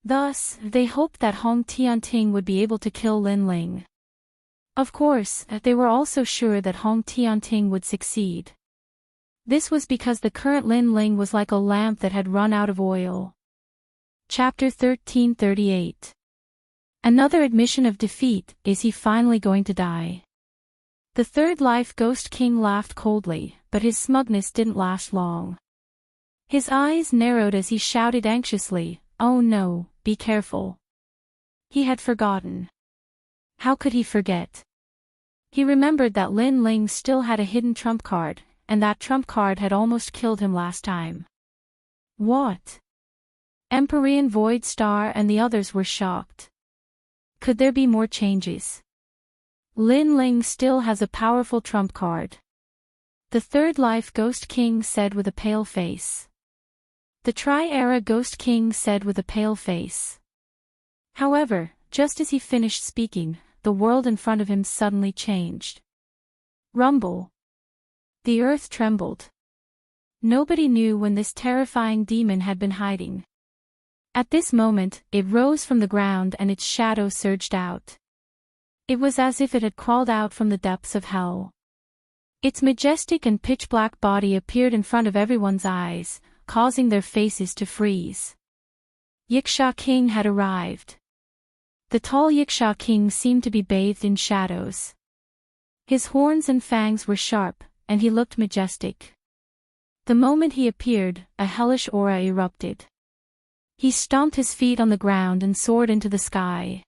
Thus, they hoped that Hong Tianting would be able to kill Lin Ling. Of course, they were also sure that Hong Tianting would succeed. This was because the current Lin Ling was like a lamp that had run out of oil. Chapter 1338. Another admission of defeat. Is he finally going to die? The third life Ghost King laughed coldly, but his smugness didn't last long. His eyes narrowed as he shouted anxiously, "Oh no, be careful." He had forgotten. How could he forget? He remembered that Lin Ling still had a hidden trump card, and that trump card had almost killed him last time. What? Empyrean Void Star and the others were shocked. Could there be more changes? Lin Ling still has a powerful trump card. The third life Ghost King said with a pale face. The Tri-Era Ghost King said with a pale face. However, just as he finished speaking, the world in front of him suddenly changed. Rumble. The earth trembled. Nobody knew when this terrifying demon had been hiding. At this moment, it rose from the ground and its shadow surged out. It was as if it had crawled out from the depths of hell. Its majestic and pitch-black body appeared in front of everyone's eyes, causing their faces to freeze. Yiksha King had arrived. The tall Yiksha King seemed to be bathed in shadows. His horns and fangs were sharp, and he looked majestic. The moment he appeared, a hellish aura erupted. He stomped his feet on the ground and soared into the sky.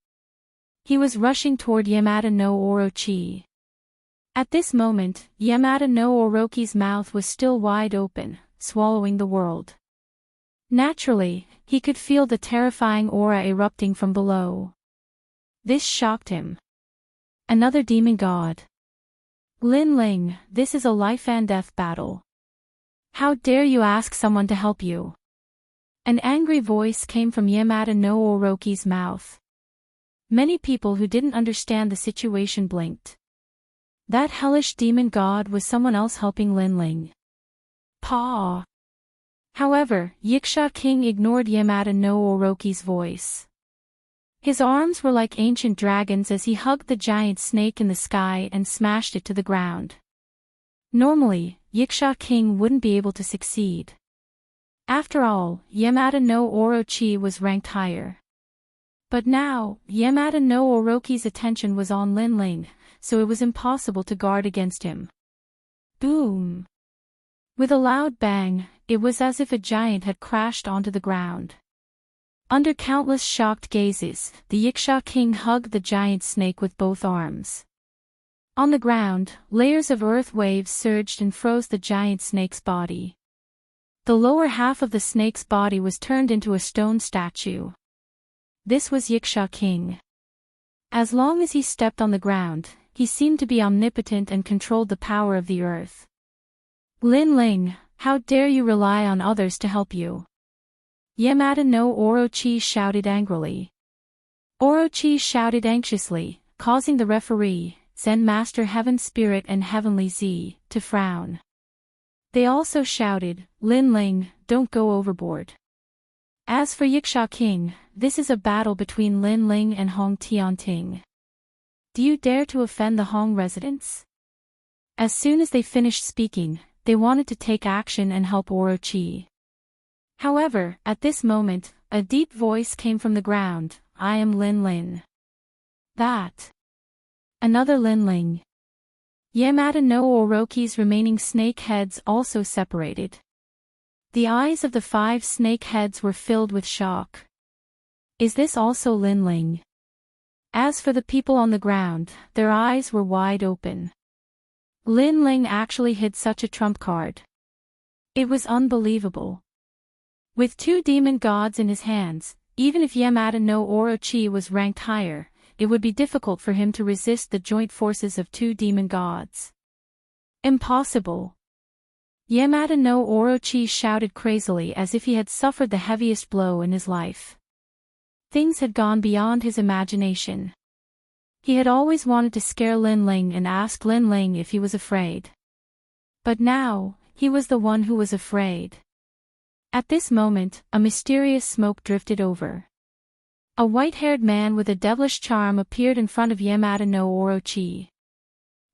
He was rushing toward Yamada no Orochi. At this moment, Yamada no Orochi's mouth was still wide open, swallowing the world. Naturally, he could feel the terrifying aura erupting from below. This shocked him. Another demon god. Lin Ling, this is a life and death battle. How dare you ask someone to help you? An angry voice came from Yamada no Orochi's mouth. Many people who didn't understand the situation blinked. That hellish demon god was someone else helping Lin Ling. Paw. However, Yiksha King ignored Yamada no Orochi's voice. His arms were like ancient dragons as he hugged the giant snake in the sky and smashed it to the ground. Normally, Yiksha King wouldn't be able to succeed. After all, Yamada no Orochi was ranked higher. But now, Yamada no Orochi's attention was on Lin Ling, so it was impossible to guard against him. Boom! With a loud bang, it was as if a giant had crashed onto the ground. Under countless shocked gazes, the Yiksha King hugged the giant snake with both arms. On the ground, layers of earth waves surged and froze the giant snake's body. The lower half of the snake's body was turned into a stone statue. This was Yiksha King. As long as he stepped on the ground, he seemed to be omnipotent and controlled the power of the earth. Lin Ling, how dare you rely on others to help you? Yamada no Orochi shouted angrily. Orochi shouted anxiously, causing the referee, Zen Master Heaven Spirit and Heavenly Z, to frown. They also shouted, Lin Ling, don't go overboard. As for Yiksha King, this is a battle between Lin Ling and Hong Tianting. Do you dare to offend the Hong residents? As soon as they finished speaking, they wanted to take action and help Orochi. However, at this moment, a deep voice came from the ground, I am Lin Ling. That. Another Lin Ling. Yamada no Orochi's remaining snake heads also separated. The eyes of the 5 snake heads were filled with shock. Is this also Lin Ling? As for the people on the ground, their eyes were wide open. Lin Ling actually hid such a trump card. It was unbelievable. With 2 demon gods in his hands, even if Yamada no Orochi was ranked higher, it would be difficult for him to resist the joint forces of 2 demon gods. Impossible. Yamada no Orochi shouted crazily as if he had suffered the heaviest blow in his life. Things had gone beyond his imagination. He had always wanted to scare Lin Ling and ask Lin Ling if he was afraid. But now, he was the one who was afraid. At this moment, a mysterious smoke drifted over. A white-haired man with a devilish charm appeared in front of Yamada no Orochi.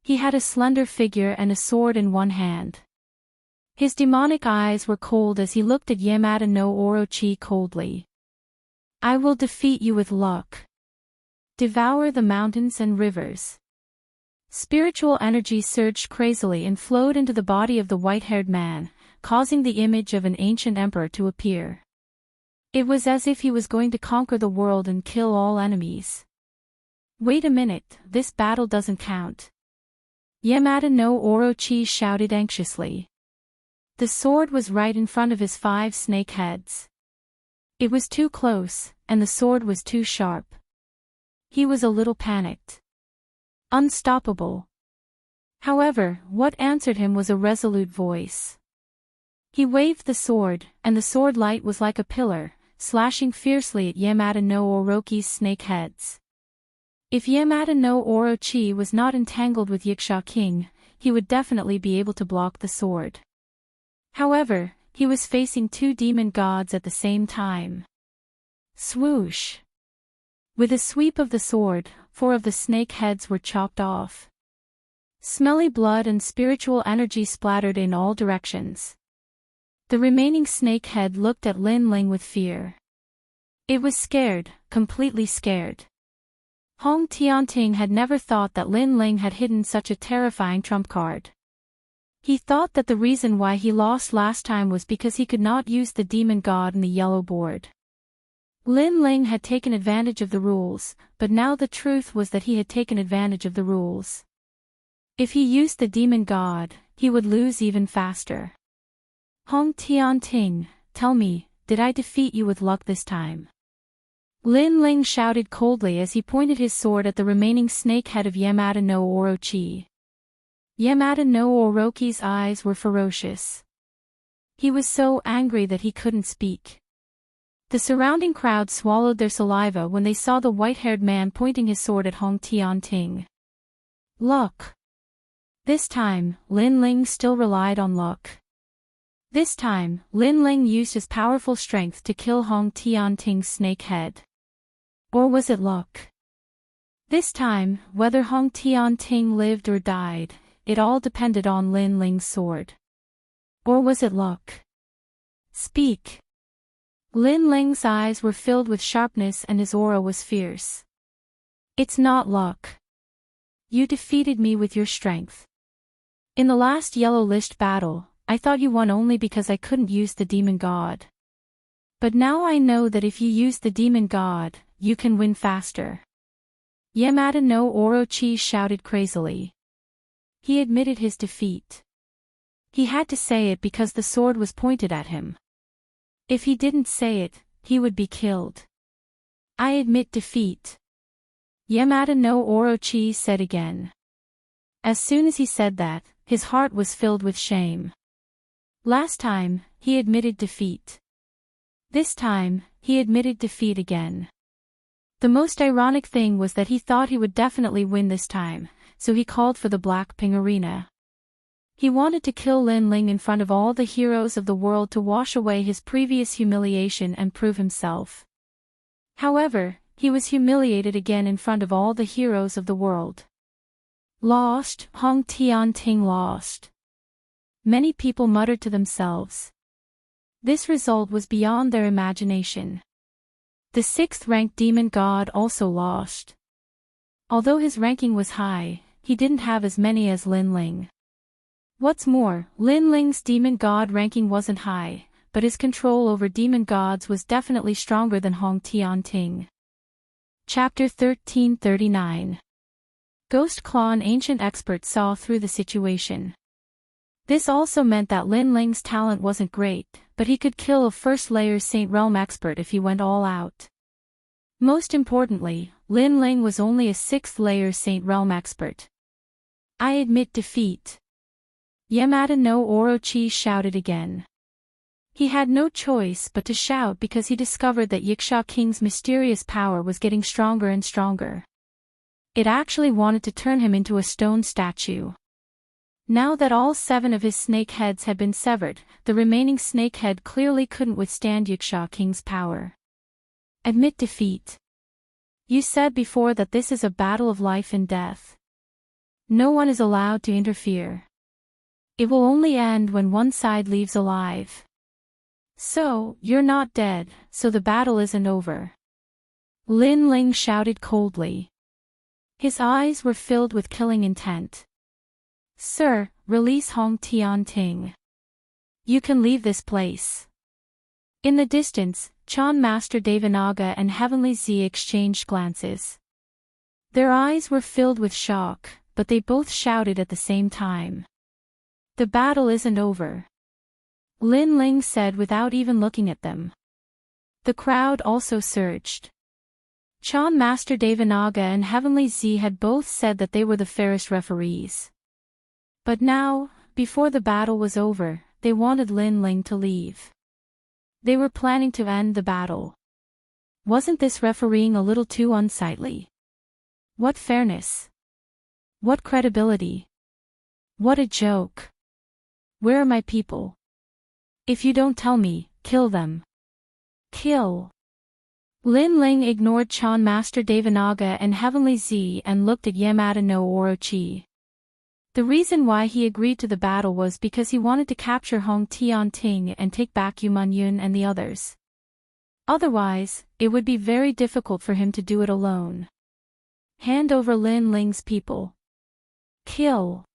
He had a slender figure and a sword in one hand. His demonic eyes were cold as he looked at Yamada no Orochi coldly. I will defeat you with luck. Devour the mountains and rivers. Spiritual energy surged crazily and flowed into the body of the white-haired man, causing the image of an ancient emperor to appear. It was as if he was going to conquer the world and kill all enemies. Wait a minute, this battle doesn't count. Yamada no Orochi shouted anxiously. The sword was right in front of his 5 snake heads. It was too close, and the sword was too sharp. He was a little panicked. Unstoppable. However, what answered him was a resolute voice. He waved the sword, and the sword light was like a pillar, slashing fiercely at Yamada no Orochi's snake heads. If Yamada no Orochi was not entangled with Yiksha King, he would definitely be able to block the sword. However, he was facing 2 demon gods at the same time. Swoosh! With a sweep of the sword, 4 of the snake heads were chopped off. Smelly blood and spiritual energy splattered in all directions. The remaining snake head looked at Lin Ling with fear. It was scared, completely scared. Hong Tianting had never thought that Lin Ling had hidden such a terrifying trump card. He thought that the reason why he lost last time was because he could not use the demon god in the yellow board. Lin Ling had taken advantage of the rules, but now the truth was that he had taken advantage of the rules. If he used the demon god, he would lose even faster. Hong Tianting, tell me, did I defeat you with luck this time? Lin Ling shouted coldly as he pointed his sword at the remaining snake head of Yamada no Orochi. Yamada no Orochi's eyes were ferocious. He was so angry that he couldn't speak. The surrounding crowd swallowed their saliva when they saw the white-haired man pointing his sword at Hong Tianting. Luck. This time, Lin Ling still relied on luck. This time, Lin Ling used his powerful strength to kill Hong Tianting's snake head. Or was it luck? This time, whether Hong Tianting lived or died, it all depended on Lin Ling's sword. Or was it luck? Speak. Lin Ling's eyes were filled with sharpness and his aura was fierce. It's not luck. You defeated me with your strength. In the last yellow list battle, I thought you won only because I couldn't use the demon god. But now I know that if you use the demon god, you can win faster. Yamada no Orochi shouted crazily. He admitted his defeat. He had to say it because the sword was pointed at him. If he didn't say it, he would be killed. I admit defeat. Yamada no Orochi said again. As soon as he said that, his heart was filled with shame. Last time, he admitted defeat. This time, he admitted defeat again. The most ironic thing was that he thought he would definitely win this time, so he called for the Blackpink Arena. He wanted to kill Lin Ling in front of all the heroes of the world to wash away his previous humiliation and prove himself. However, he was humiliated again in front of all the heroes of the world. Lost, Hong Tianting lost. Many people muttered to themselves. This result was beyond their imagination. The 6th-ranked demon god also lost. Although his ranking was high, he didn't have as many as Lin Ling. What's more, Lin Ling's demon god ranking wasn't high, but his control over demon gods was definitely stronger than Hong Tianting. Chapter 1339. Ghost Claw. An ancient expert saw through the situation. This also meant that Lin Ling's talent wasn't great, but he could kill a first-layer Saint Realm expert if he went all out. Most importantly, Lin Ling was only a 6th-layer Saint Realm expert. I admit defeat. Yamada no Orochi shouted again. He had no choice but to shout because he discovered that Yiksha King's mysterious power was getting stronger and stronger. It actually wanted to turn him into a stone statue. Now that all 7 of his snake heads had been severed, the remaining snake head clearly couldn't withstand Yiksha King's power. Admit defeat. You said before that this is a battle of life and death. No one is allowed to interfere. It will only end when one side leaves alive. So, you're not dead, so the battle isn't over. Lin Ling shouted coldly. His eyes were filled with killing intent. "Sir, release Hong Tianting. You can leave this place." In the distance, Chan Master Devanaga and Heavenly Z exchanged glances. Their eyes were filled with shock, but they both shouted at the same time. "The battle isn't over," Lin Ling said without even looking at them. The crowd also surged. Chan Master Devanaga and Heavenly Z had both said that they were the fairest referees. But now, before the battle was over, they wanted Lin Ling to leave. They were planning to end the battle. Wasn't this refereeing a little too unsightly? What fairness? What credibility? What a joke. Where are my people? If you don't tell me, kill them. Kill. Lin Ling ignored Chan Master Devanaga and Heavenly Z and looked at Yamada no Orochi. The reason why he agreed to the battle was because he wanted to capture Hong Tianting and take back Yu Yun and the others. Otherwise, it would be very difficult for him to do it alone. Hand over Lin Ling's people. Kill.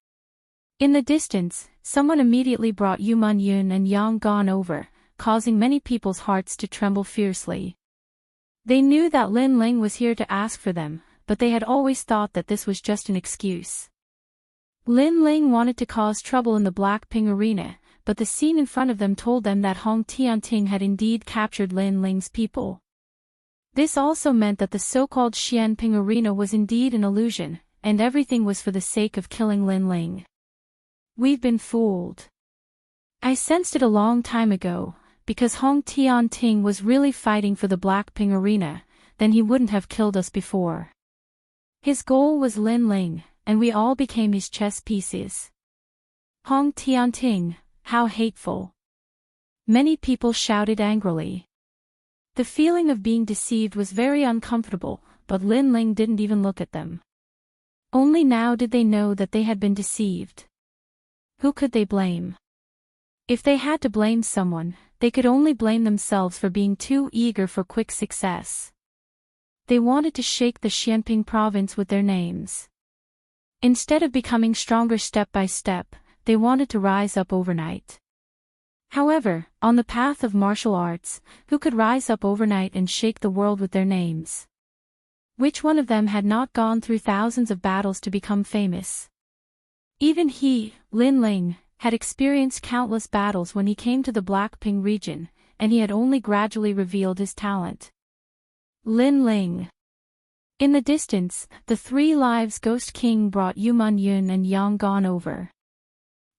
In the distance, someone immediately brought Yu Yun and Yang Gon over, causing many people's hearts to tremble fiercely. They knew that Lin Ling was here to ask for them, but they had always thought that this was just an excuse. Lin Ling wanted to cause trouble in the Blackping arena, but the scene in front of them told them that Hong Tianting had indeed captured Lin Ling's people. This also meant that the so-called Xianping arena was indeed an illusion, and everything was for the sake of killing Lin Ling. We've been fooled. I sensed it a long time ago. Because Hong Tianting was really fighting for the Blackping arena, then he wouldn't have killed us before. His goal was Lin Ling, and we all became his chess pieces. Hong Tianting, how hateful. Many people shouted angrily. The feeling of being deceived was very uncomfortable, but Lin Ling didn't even look at them. Only now did they know that they had been deceived. Who could they blame? If they had to blame someone, they could only blame themselves for being too eager for quick success. They wanted to shake the Xianping province with their names. Instead of becoming stronger step by step, they wanted to rise up overnight. However, on the path of martial arts, who could rise up overnight and shake the world with their names? Which one of them had not gone through thousands of battles to become famous? Even he, Lin Ling, had experienced countless battles when he came to the Blackping region, and he had only gradually revealed his talent. Lin Ling. In the distance, the Three Lives Ghost King brought Yu Yun and Yang Gon over.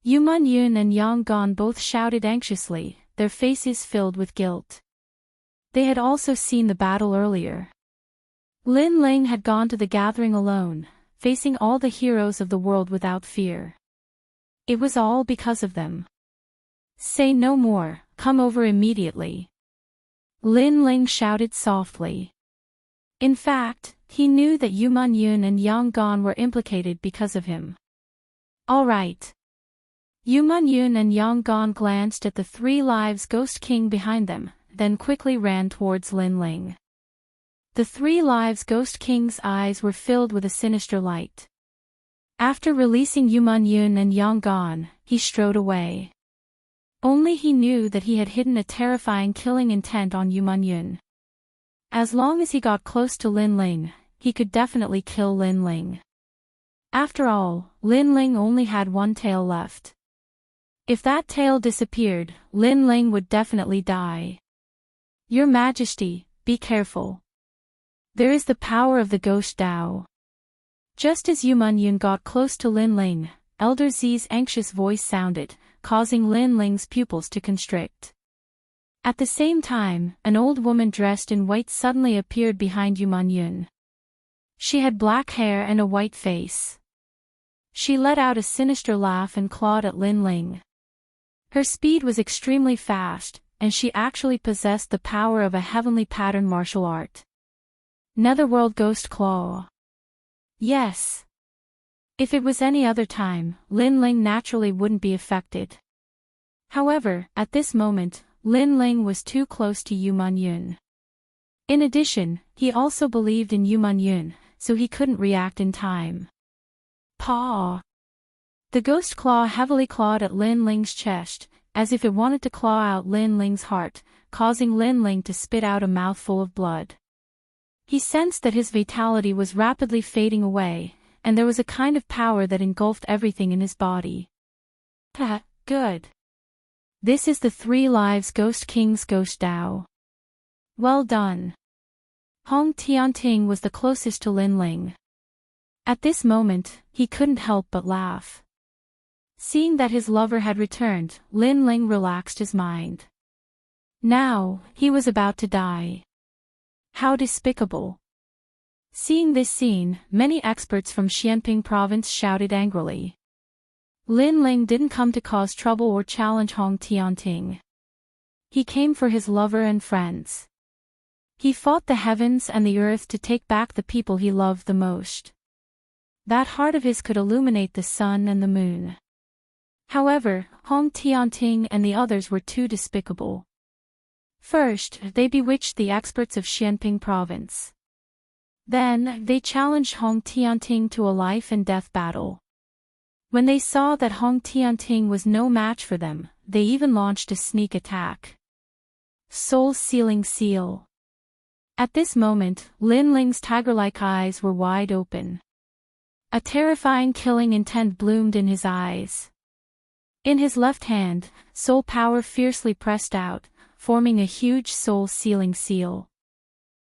Yu Yun and Yang Gon both shouted anxiously, their faces filled with guilt. They had also seen the battle earlier. Lin Ling had gone to the gathering alone, facing all the heroes of the world without fear. It was all because of them. Say no more, come over immediately. Lin Ling shouted softly. In fact, he knew that Yu Yun and Yang Gon were implicated because of him. All right. Yu Yun and Yang Gon glanced at the Three Lives Ghost King behind them, then quickly ran towards Lin Ling. The Three Lives Ghost King's eyes were filled with a sinister light. After releasing Yu Yun and Yang Gon, he strode away. Only he knew that he had hidden a terrifying killing intent on Yu Yun. As long as he got close to Lin Ling, he could definitely kill Lin Ling. After all, Lin Ling only had one tail left. If that tail disappeared, Lin Ling would definitely die. Your Majesty, be careful. There is the power of the Ghost Dao. Just as Yu Yun got close to Lin Ling, Elder Z's anxious voice sounded, causing Lin Ling's pupils to constrict. At the same time, an old woman dressed in white suddenly appeared behind Yu Yun. She had black hair and a white face. She let out a sinister laugh and clawed at Lin Ling. Her speed was extremely fast, and she actually possessed the power of a heavenly pattern martial art. Netherworld Ghost Claw. Yes. If it was any other time, Lin Ling naturally wouldn't be affected. However, at this moment, Lin Ling was too close to Yu Yun. In addition, he also believed in Yu Yun, so he couldn't react in time. Paw! The ghost claw heavily clawed at Lin Ling's chest, as if it wanted to claw out Lin Ling's heart, causing Lin Ling to spit out a mouthful of blood. He sensed that his vitality was rapidly fading away, and there was a kind of power that engulfed everything in his body. Good. This is the 3 Lives Ghost King's Ghost Dao. Well done. Hong Tianting was the closest to Lin Ling. At this moment, he couldn't help but laugh. Seeing that his lover had returned, Lin Ling relaxed his mind. Now, he was about to die. How despicable. Seeing this scene, many experts from Xianping province shouted angrily. Lin Ling didn't come to cause trouble or challenge Hong Tianting. He came for his lover and friends. He fought the heavens and the earth to take back the people he loved the most. That heart of his could illuminate the sun and the moon. However, Hong Tianting and the others were too despicable. First, they bewitched the experts of Xianping province. Then, they challenged Hong Tianting to a life-and-death battle. When they saw that Hong Tianting was no match for them, they even launched a sneak attack. Soul-sealing seal. At this moment, Lin Ling's tiger-like eyes were wide open. A terrifying killing intent bloomed in his eyes. In his left hand, soul power fiercely pressed out, forming a huge soul-sealing seal.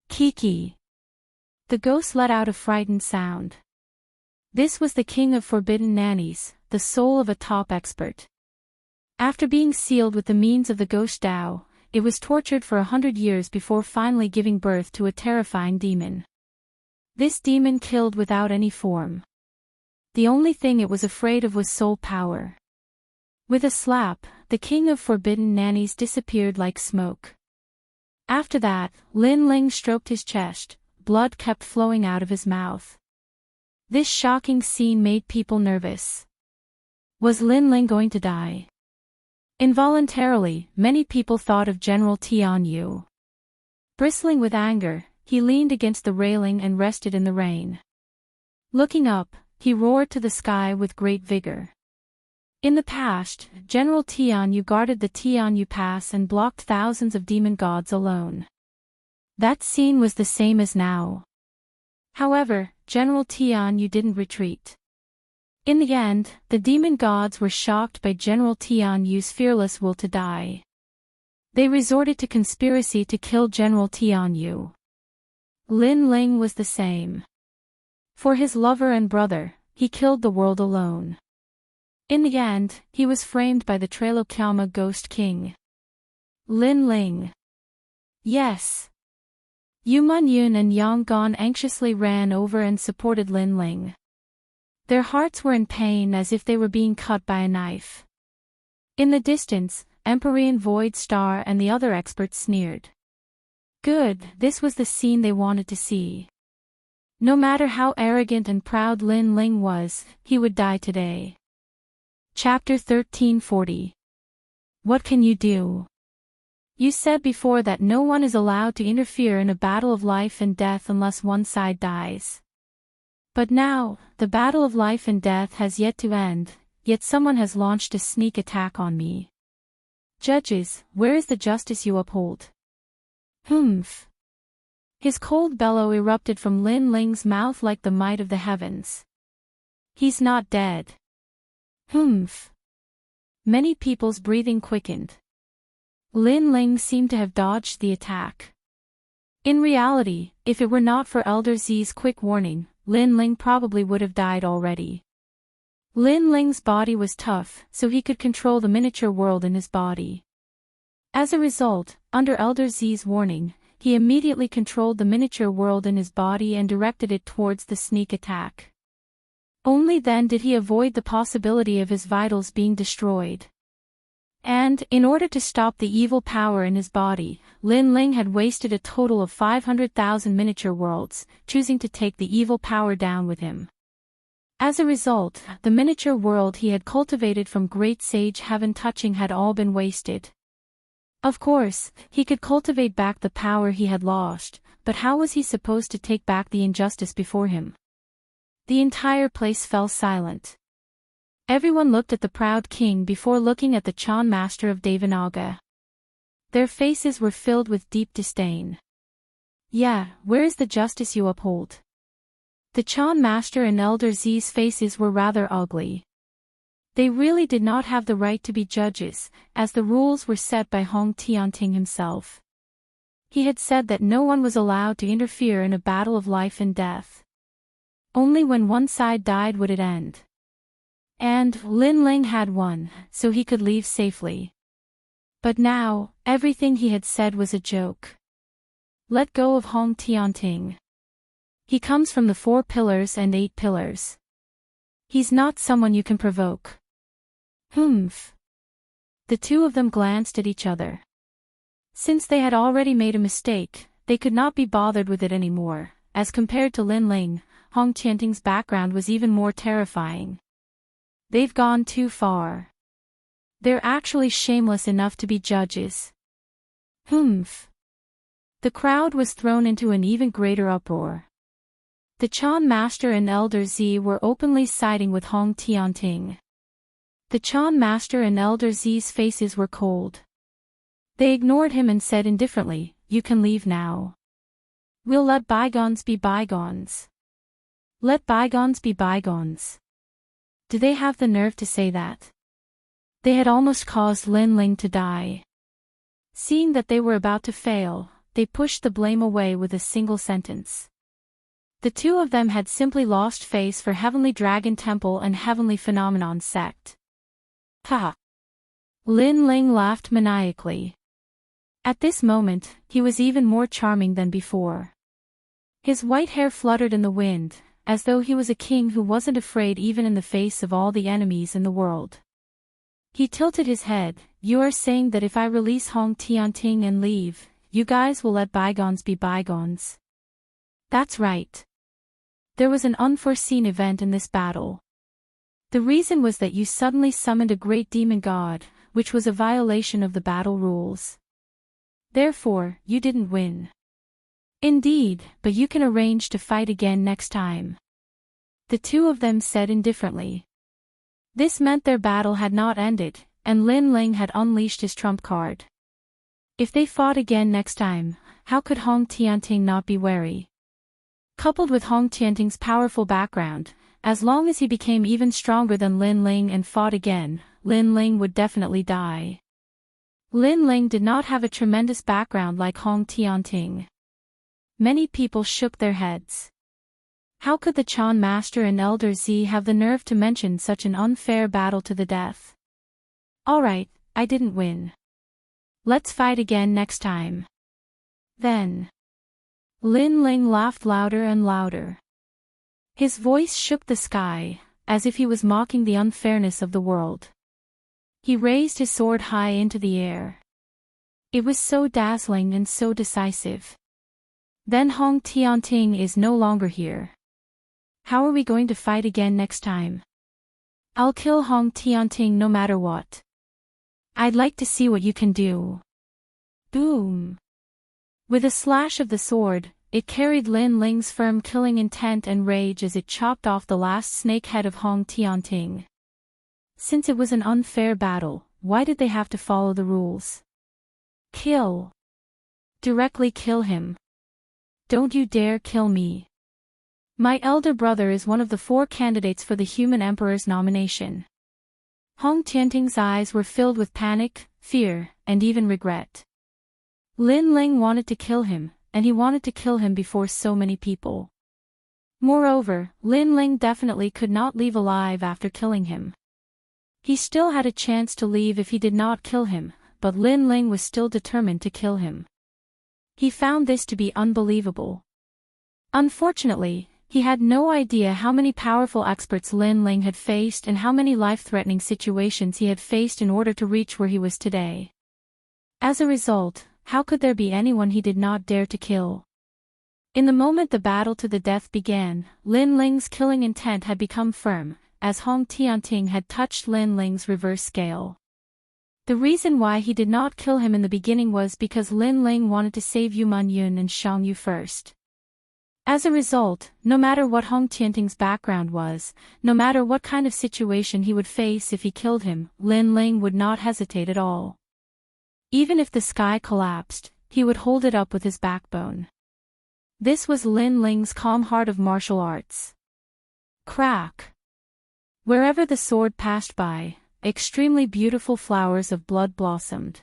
Kiki. The ghost let out a frightened sound. This was the king of forbidden nannies, the soul of a top expert. After being sealed with the means of the ghost Dao, it was tortured for 100 years before finally giving birth to a terrifying demon. This demon killed without any form. The only thing it was afraid of was soul power. With a slap, the king of forbidden nannies disappeared like smoke. After that, Lin Ling stroked his chest, blood kept flowing out of his mouth. This shocking scene made people nervous. Was Lin Ling going to die? Involuntarily, many people thought of General Tian Yu. Bristling with anger, he leaned against the railing and rested in the rain. Looking up, he roared to the sky with great vigor. In the past, General Tian Yu guarded the Tian Yu Pass and blocked thousands of demon gods alone. That scene was the same as now. However, General Tian Yu didn't retreat. In the end, the demon gods were shocked by General Tian Yu's fearless will to die. They resorted to conspiracy to kill General Tian Yu. Lin Ling was the same. For his lover and brother, he killed the world alone. In the end, he was framed by the Trailokyama Ghost King. Lin Ling. Yes. Yu Munyun and Yang Gon anxiously ran over and supported Lin Ling. Their hearts were in pain as if they were being cut by a knife. In the distance, Empyrean Void Star and the other experts sneered. Good, this was the scene they wanted to see. No matter how arrogant and proud Lin Ling was, he would die today. Chapter 1340. What can you do? You said before that no one is allowed to interfere in a battle of life and death unless one side dies. But now, the battle of life and death has yet to end, yet someone has launched a sneak attack on me. Judges, where is the justice you uphold? Humph. His cold bellow erupted from Lin Ling's mouth like the might of the heavens. He's not dead. Humph. Many people's breathing quickened. Lin Ling seemed to have dodged the attack. In reality, if it were not for Elder Z's quick warning, Lin Ling probably would have died already. Lin Ling's body was tough, so he could control the miniature world in his body. As a result, under Elder Z's warning, he immediately controlled the miniature world in his body and directed it towards the sneak attack. Only then did he avoid the possibility of his vitals being destroyed. And, in order to stop the evil power in his body, Lin Ling had wasted a total of 500,000 miniature worlds, choosing to take the evil power down with him. As a result, the miniature world he had cultivated from Great Sage Heaven Touching had all been wasted. Of course, he could cultivate back the power he had lost, but how was he supposed to take back the injustice before him? The entire place fell silent. Everyone looked at the proud king before looking at the Chan master of Devanaga. Their faces were filled with deep disdain. Yeah, where is the justice you uphold? The Chan master and Elder Z's faces were rather ugly. They really did not have the right to be judges, as the rules were set by Hong Tianting himself. He had said that no one was allowed to interfere in a battle of life and death. Only when one side died would it end. And Lin Ling had won, so he could leave safely. But now, everything he had said was a joke. Let go of Hong Tianting. He comes from the 4 pillars and 8 pillars. He's not someone you can provoke. Humph. The two of them glanced at each other. Since they had already made a mistake, they could not be bothered with it anymore. As compared to Lin Ling, Hong Tianting's background was even more terrifying. They've gone too far. They're actually shameless enough to be judges. Humph. The crowd was thrown into an even greater uproar. The Chan master and Elder Z were openly siding with Hong Tianting. The Chan master and Elder Z's faces were cold. They ignored him and said indifferently, "You can leave now. We'll let bygones be bygones. Let bygones be bygones." Do they have the nerve to say that? They had almost caused Lin Ling to die. Seeing that they were about to fail, they pushed the blame away with a single sentence. The two of them had simply lost face for Heavenly Dragon Temple and Heavenly Phenomenon sect. Ha! Lin Ling laughed maniacally. At this moment, he was even more charming than before. His white hair fluttered in the wind, as though he was a king who wasn't afraid even in the face of all the enemies in the world. He tilted his head. "You are saying that if I release Hong Tianting and leave, you guys will let bygones be bygones?" That's right. There was an unforeseen event in this battle. The reason was that you suddenly summoned a great demon god, which was a violation of the battle rules. Therefore, you didn't win. Indeed, but you can arrange to fight again next time. The two of them said indifferently. This meant their battle had not ended, and Lin Ling had unleashed his trump card. If they fought again next time, how could Hong Tianting not be wary? Coupled with Hong Tianting's powerful background, as long as he became even stronger than Lin Ling and fought again, Lin Ling would definitely die. Lin Ling did not have a tremendous background like Hong Tianting. Many people shook their heads. How could the Chan master and Elder Z have the nerve to mention such an unfair battle to the death? Alright, I didn't win. Let's fight again next time. Then. Lin Ling laughed louder and louder. His voice shook the sky, as if he was mocking the unfairness of the world. He raised his sword high into the air. It was so dazzling and so decisive. Then Hong Tianting is no longer here. How are we going to fight again next time? I'll kill Hong Tianting no matter what. I'd like to see what you can do. Boom. With a slash of the sword, it carried Lin Ling's firm killing intent and rage as it chopped off the last snake head of Hong Tianting. Since it was an unfair battle, why did they have to follow the rules? Kill. Directly kill him. Don't you dare kill me. My elder brother is one of the 4 candidates for the Human Emperor's nomination. Hong Tianting's eyes were filled with panic, fear, and even regret. Lin Ling wanted to kill him, and he wanted to kill him before so many people. Moreover, Lin Ling definitely could not leave alive after killing him. He still had a chance to leave if he did not kill him, but Lin Ling was still determined to kill him. He found this to be unbelievable. Unfortunately, he had no idea how many powerful experts Lin Ling had faced and how many life-threatening situations he had faced in order to reach where he was today. As a result, how could there be anyone he did not dare to kill? In the moment the battle to the death began, Lin Ling's killing intent had become firm, as Hong Tianting had touched Lin Ling's reverse scale. The reason why he did not kill him in the beginning was because Lin Ling wanted to save Yu Man Yun and Xiang Yu first. As a result, no matter what Hong Tianting's background was, no matter what kind of situation he would face if he killed him, Lin Ling would not hesitate at all. Even if the sky collapsed, he would hold it up with his backbone. This was Lin Ling's calm heart of martial arts. Crack! Wherever the sword passed by, extremely beautiful flowers of blood blossomed.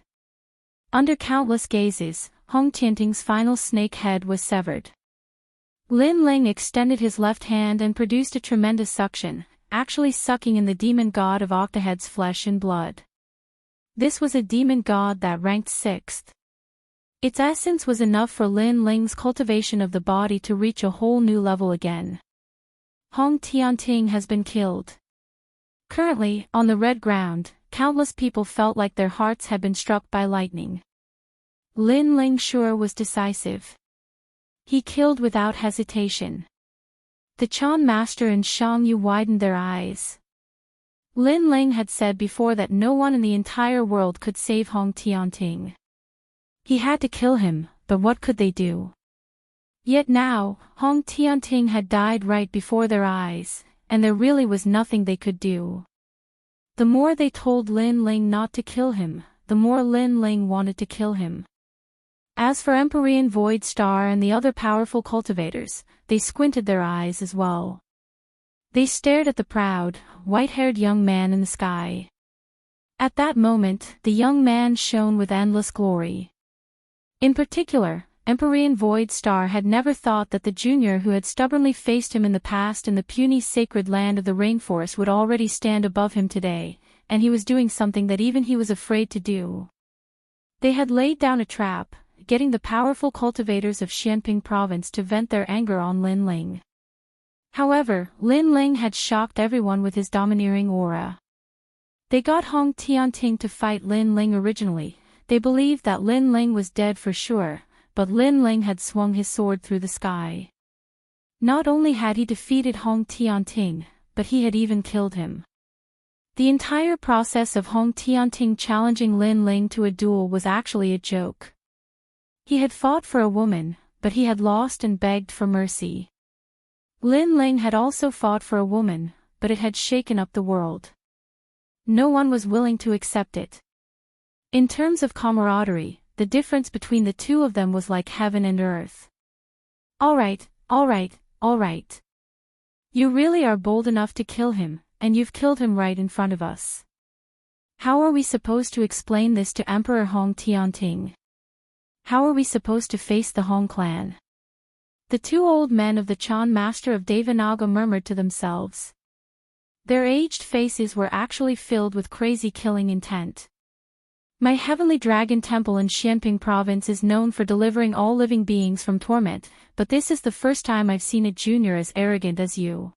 Under countless gazes, Hong Tianting's final snake head was severed. Lin Ling extended his left hand and produced a tremendous suction, actually sucking in the demon god of Octahead's flesh and blood. This was a demon god that ranked 6th. Its essence was enough for Lin Ling's cultivation of the body to reach a whole new level again. Hong Tianting has been killed. Currently, on the red ground, countless people felt like their hearts had been struck by lightning. Lin Ling sure was decisive. He killed without hesitation. The Chan master and Xiang Yu widened their eyes. Lin Ling had said before that no one in the entire world could save Hong Tianting. He had to kill him, but what could they do? Yet now, Hong Tianting had died right before their eyes, and there really was nothing they could do. The more they told Lin Ling not to kill him, the more Lin Ling wanted to kill him. As for Empyrean Void Star and the other powerful cultivators, they squinted their eyes as well. They stared at the proud, white-haired young man in the sky. At that moment, the young man shone with endless glory. In particular, Empyrean Void Star had never thought that the junior who had stubbornly faced him in the past in the puny sacred land of the rainforest would already stand above him today, and he was doing something that even he was afraid to do. They had laid down a trap, getting the powerful cultivators of Xianping province to vent their anger on Lin Ling. However, Lin Ling had shocked everyone with his domineering aura. They got Hong Tianting to fight Lin Ling originally. They believed that Lin Ling was dead for sure, but Lin Ling had swung his sword through the sky. Not only had he defeated Hong Tianting, but he had even killed him. The entire process of Hong Tianting challenging Lin Ling to a duel was actually a joke. He had fought for a woman, but he had lost and begged for mercy. Lin Ling had also fought for a woman, but it had shaken up the world. No one was willing to accept it. In terms of camaraderie, the difference between the two of them was like heaven and earth. All right. You really are bold enough to kill him, and you've killed him right in front of us. How are we supposed to explain this to Emperor Hong Tianting? How are we supposed to face the Hong clan? The two old men of the Chan master of Devanaga murmured to themselves. Their aged faces were actually filled with crazy killing intent. My heavenly dragon temple in Xianping province is known for delivering all living beings from torment, but this is the first time I've seen a junior as arrogant as you.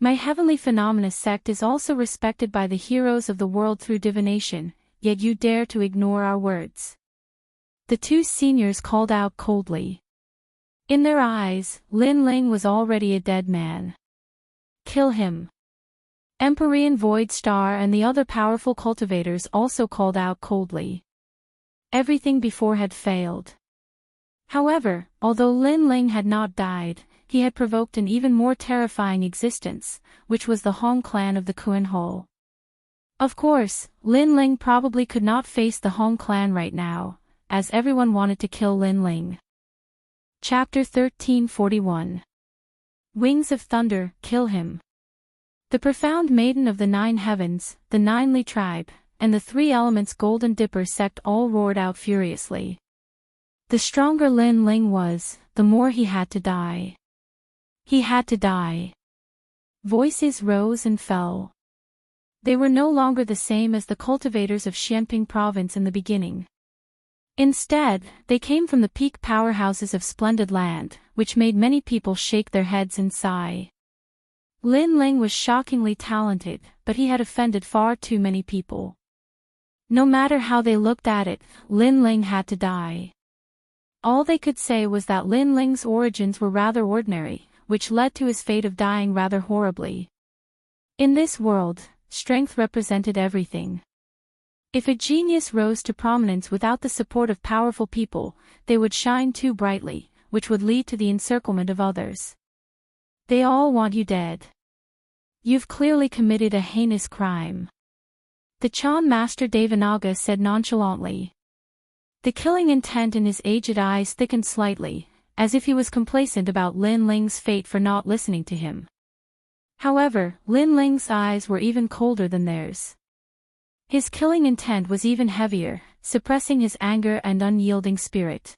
My heavenly phenomena sect is also respected by the heroes of the world through divination, yet you dare to ignore our words. The two seniors called out coldly. In their eyes, Lin Ling was already a dead man. Kill him. Empyrean Void Star and the other powerful cultivators also called out coldly. Everything before had failed. However, although Lin Ling had not died, he had provoked an even more terrifying existence, which was the Hong clan of the Kuan Hole. Of course, Lin Ling probably could not face the Hong clan right now, as everyone wanted to kill Lin Ling. Chapter 1341. Wings of Thunder, kill him. The profound maiden of the 9 heavens, the 9 Li tribe, and the 3 elements Golden Dipper sect all roared out furiously. The stronger Lin Ling was, the more he had to die. He had to die. Voices rose and fell. They were no longer the same as the cultivators of Xianping province in the beginning. Instead, they came from the peak powerhouses of splendid land, which made many people shake their heads and sigh. Lin Ling was shockingly talented, but he had offended far too many people. No matter how they looked at it, Lin Ling had to die. All they could say was that Lin Ling's origins were rather ordinary, which led to his fate of dying rather horribly. In this world, strength represented everything. If a genius rose to prominence without the support of powerful people, they would shine too brightly, which would lead to the encirclement of others. They all want you dead. You've clearly committed a heinous crime. The Chan Master Devanaga said nonchalantly. The killing intent in his aged eyes thickened slightly, as if he was complacent about Lin Ling's fate for not listening to him. However, Lin Ling's eyes were even colder than theirs. His killing intent was even heavier, suppressing his anger and unyielding spirit.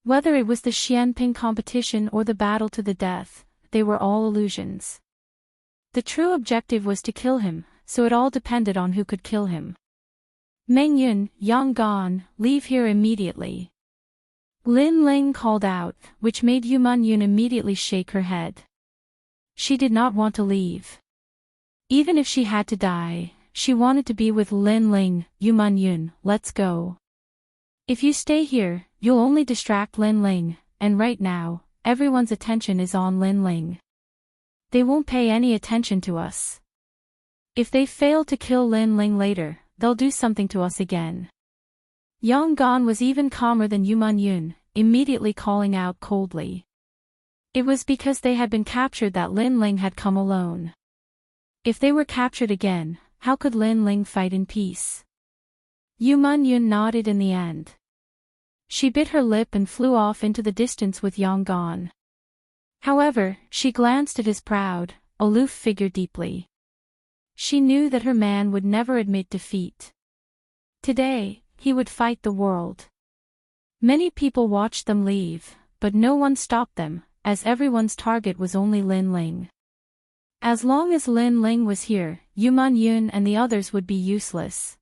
Whether it was the Xianping competition or the battle to the death, they were all illusions. The true objective was to kill him, so it all depended on who could kill him. Meng Yun, Yang Gan, leave here immediately. Lin Ling called out, which made Yuman Yun immediately shake her head. She did not want to leave. Even if she had to die, she wanted to be with Lin Ling. Yuman Yun, let's go. If you stay here, you'll only distract Lin Ling, and right now, everyone's attention is on Lin Ling. They won't pay any attention to us. If they fail to kill Lin Ling later, they'll do something to us again. Yang Gan was even calmer than Yuman Yun, immediately calling out coldly. It was because they had been captured that Lin Ling had come alone. If they were captured again, how could Lin Ling fight in peace? Yuman Yun nodded in the end. She bit her lip and flew off into the distance with Yang Gan. However, she glanced at his proud, aloof figure deeply. She knew that her man would never admit defeat. Today, he would fight the world. Many people watched them leave, but no one stopped them, as everyone's target was only Lin Ling. As long as Lin Ling was here, Yuman Yun and the others would be useless.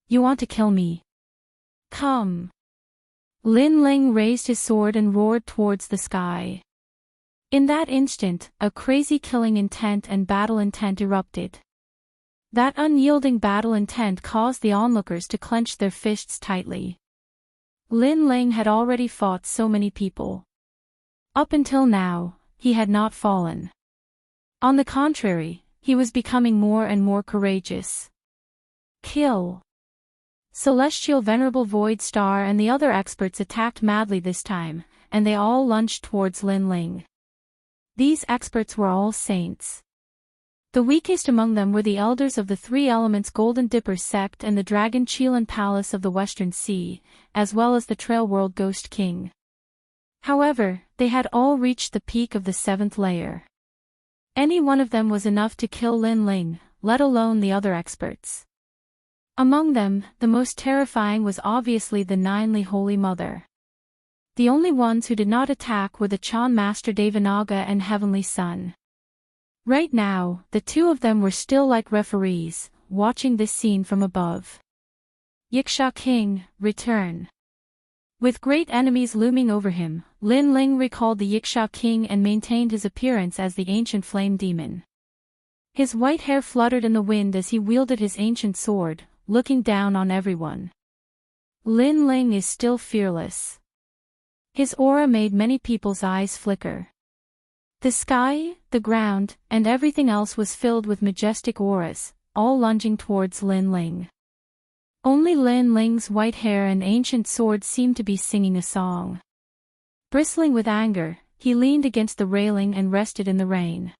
You want to kill me? Come. Lin Ling raised his sword and roared towards the sky. In that instant, a crazy killing intent and battle intent erupted. That unyielding battle intent caused the onlookers to clench their fists tightly. Lin Ling had already fought so many people. Up until now, he had not fallen. On the contrary, he was becoming more and more courageous. Kill. Celestial Venerable Void Star and the other experts attacked madly this time, and they all lunged towards Lin Ling. These experts were all saints. The weakest among them were the elders of the Three Elements Golden Dipper sect and the Dragon Chilan Palace of the Western Sea, as well as the Trail World Ghost King. However, they had all reached the peak of the 7th layer. Any one of them was enough to kill Lin Ling, let alone the other experts. Among them, the most terrifying was obviously the Ninely Holy Mother. The only ones who did not attack were the Chan Master Devanaga and Heavenly Sun. Right now, the two of them were still like referees, watching this scene from above. Yiksha King, return. With great enemies looming over him, Lin Ling recalled the Yiksha King and maintained his appearance as the ancient flame demon. His white hair fluttered in the wind as he wielded his ancient sword, looking down on everyone. Lin Ling is still fearless. His aura made many people's eyes flicker. The sky, the ground, and everything else was filled with majestic auras, all lunging towards Lin Ling. Only Lin Ling's white hair and ancient sword seemed to be singing a song. Bristling with anger, he leaned against the railing and rested in the rain.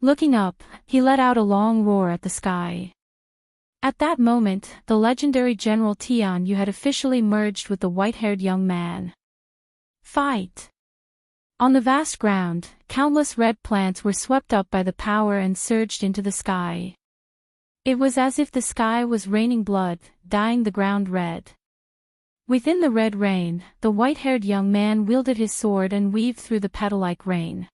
Looking up, he let out a long roar at the sky. At that moment, the legendary General Tian Yu had officially merged with the white-haired young man. Fight! On the vast ground, countless red plants were swept up by the power and surged into the sky. It was as if the sky was raining blood, dyeing the ground red. Within the red rain, the white-haired young man wielded his sword and weaved through the petal-like rain.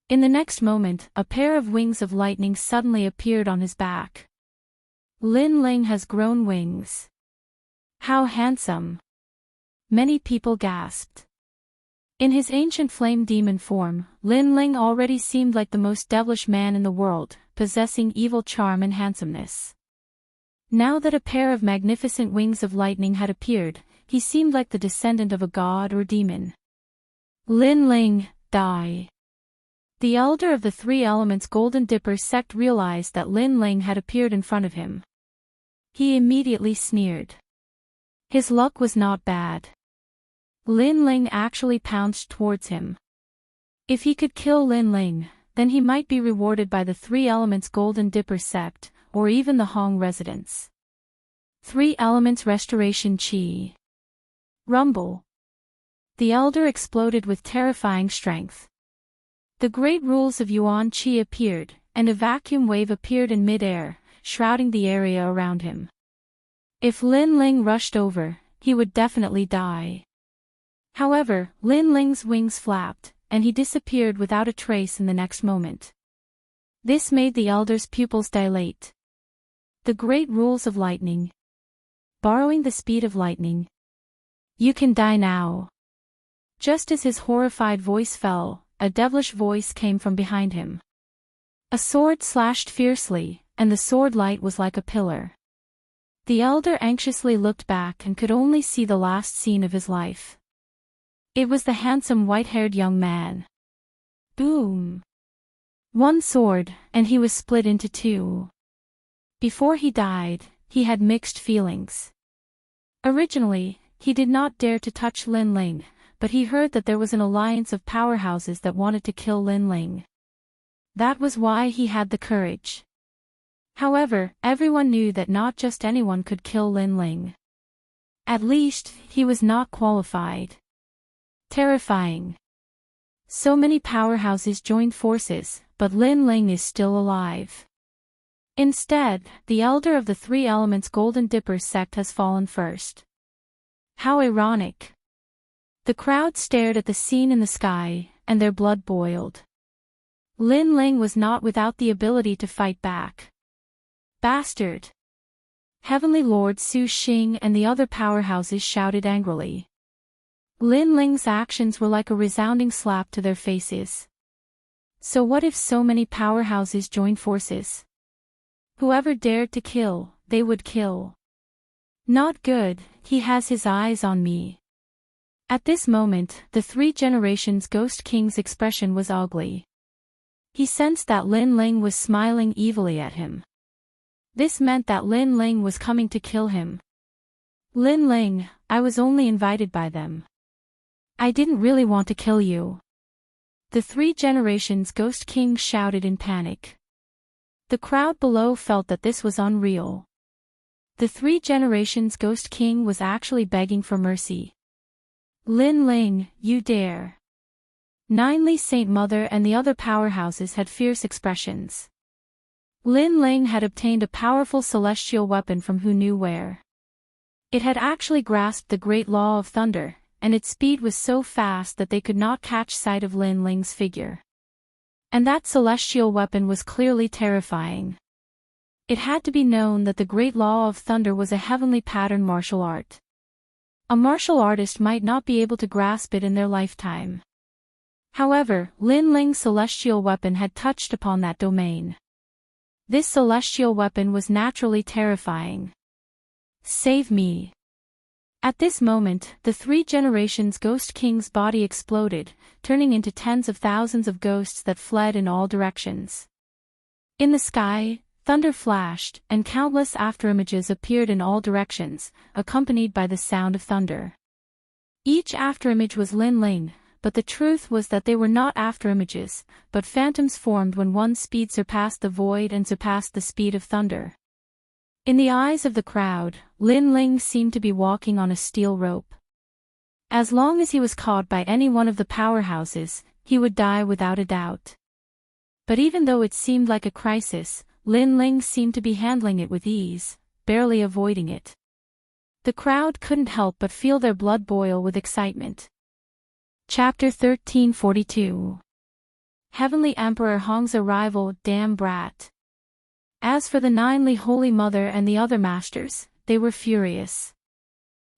In the next moment, a pair of wings of lightning suddenly appeared on his back. Lin Ling has grown wings. How handsome! Many people gasped. In his ancient flame demon form, Lin Ling already seemed like the most devilish man in the world, possessing evil charm and handsomeness. Now that a pair of magnificent wings of lightning had appeared, he seemed like the descendant of a god or demon. Lin Ling, die! The elder of the Three Elements Golden Dipper sect realized that Lin Ling had appeared in front of him. He immediately sneered. His luck was not bad. Lin Ling actually pounced towards him. If he could kill Lin Ling, then he might be rewarded by the Three Elements Golden Dipper sect, or even the Hong residence. Three Elements Restoration Qi. Rumble. The elder exploded with terrifying strength. The great rules of Yuan Qi appeared, and a vacuum wave appeared in mid-air, shrouding the area around him. If Lin Ling rushed over, he would definitely die. However, Lin Ling's wings flapped, and he disappeared without a trace in the next moment. This made the elder's pupils dilate. The great rules of lightning. Borrowing the speed of lightning. You can die now. Just as his horrified voice fell, a devilish voice came from behind him. A sword slashed fiercely, and the sword light was like a pillar. The elder anxiously looked back and could only see the last scene of his life. It was the handsome white-haired young man. Boom! One sword, and he was split into two. Before he died, he had mixed feelings. Originally, he did not dare to touch Lin Ling, but he heard that there was an alliance of powerhouses that wanted to kill Lin Ling. That was why he had the courage. However, everyone knew that not just anyone could kill Lin Ling. At least, he was not qualified. Terrifying. So many powerhouses joined forces, but Lin Ling is still alive. Instead, the elder of the Three Elements Golden Dipper sect has fallen first. How ironic. The crowd stared at the scene in the sky, and their blood boiled. Lin Ling was not without the ability to fight back. Bastard! Heavenly Lord Su Xing and the other powerhouses shouted angrily. Lin Ling's actions were like a resounding slap to their faces. So what if so many powerhouses joined forces? Whoever dared to kill, they would kill. Not good, he has his eyes on me. At this moment, the Three Generations Ghost King's expression was ugly. He sensed that Lin Ling was smiling evilly at him. This meant that Lin Ling was coming to kill him. Lin Ling, I was only invited by them. I didn't really want to kill you. The Three Generations Ghost King shouted in panic. The crowd below felt that this was unreal. The Three Generations Ghost King was actually begging for mercy. Lin Ling, you dare. Ninely Saint Mother and the other powerhouses had fierce expressions. Lin Ling had obtained a powerful celestial weapon from who knew where. It had actually grasped the great law of thunder, and its speed was so fast that they could not catch sight of Lin Ling's figure. And that celestial weapon was clearly terrifying. It had to be known that the great law of thunder was a heavenly pattern martial art. A martial artist might not be able to grasp it in their lifetime. However, Lin Ling's celestial weapon had touched upon that domain. This celestial weapon was naturally terrifying. Save me. At this moment, the Three Generations Ghost King's body exploded, turning into tens of thousands of ghosts that fled in all directions. In the sky, thunder flashed, and countless afterimages appeared in all directions, accompanied by the sound of thunder. Each afterimage was Lin Ling, but the truth was that they were not afterimages, but phantoms formed when one's speed surpassed the void and surpassed the speed of thunder. In the eyes of the crowd, Lin Ling seemed to be walking on a steel rope. As long as he was caught by any one of the powerhouses, he would die without a doubt. But even though it seemed like a crisis, Lin Ling seemed to be handling it with ease, barely avoiding it. The crowd couldn't help but feel their blood boil with excitement. Chapter 1342. Heavenly Emperor Hong's arrival, damn brat. As for the Ninely Holy Mother and the other masters, they were furious.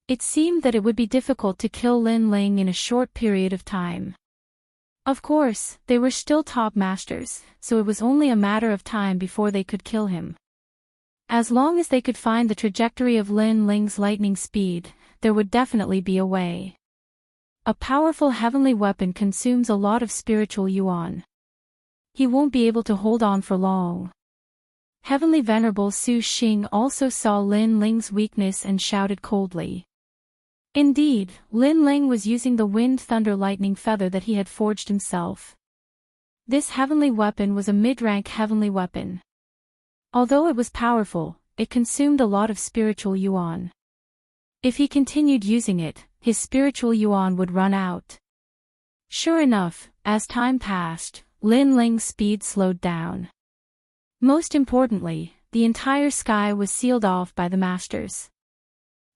It seemed that it would be difficult to kill Lin Ling in a short period of time. Of course, they were still top masters, so it was only a matter of time before they could kill him. As long as they could find the trajectory of Lin Ling's lightning speed, there would definitely be a way. A powerful heavenly weapon consumes a lot of spiritual yuan. He won't be able to hold on for long. Heavenly Venerable Su Xing also saw Lin Ling's weakness and shouted coldly. Indeed, Lin Ling was using the wind thunder lightning feather that he had forged himself. This heavenly weapon was a mid-rank heavenly weapon. Although it was powerful, it consumed a lot of spiritual yuan. If he continued using it, his spiritual yuan would run out. Sure enough, as time passed, Lin Ling's speed slowed down. Most importantly, the entire sky was sealed off by the masters.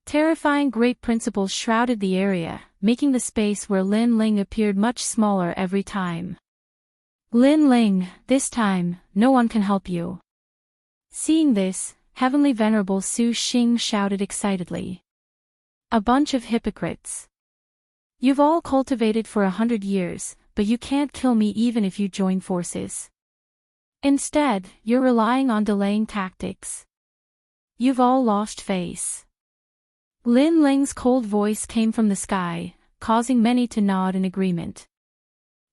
Terrifying great principles shrouded the area, making the space where Lin Ling appeared much smaller every time. Lin Ling, this time, no one can help you. Seeing this, Heavenly Venerable Su Xing shouted excitedly. A bunch of hypocrites. You've all cultivated for 100 years, but you can't kill me even if you join forces. Instead, you're relying on delaying tactics. You've all lost face. Lin Ling's cold voice came from the sky, causing many to nod in agreement.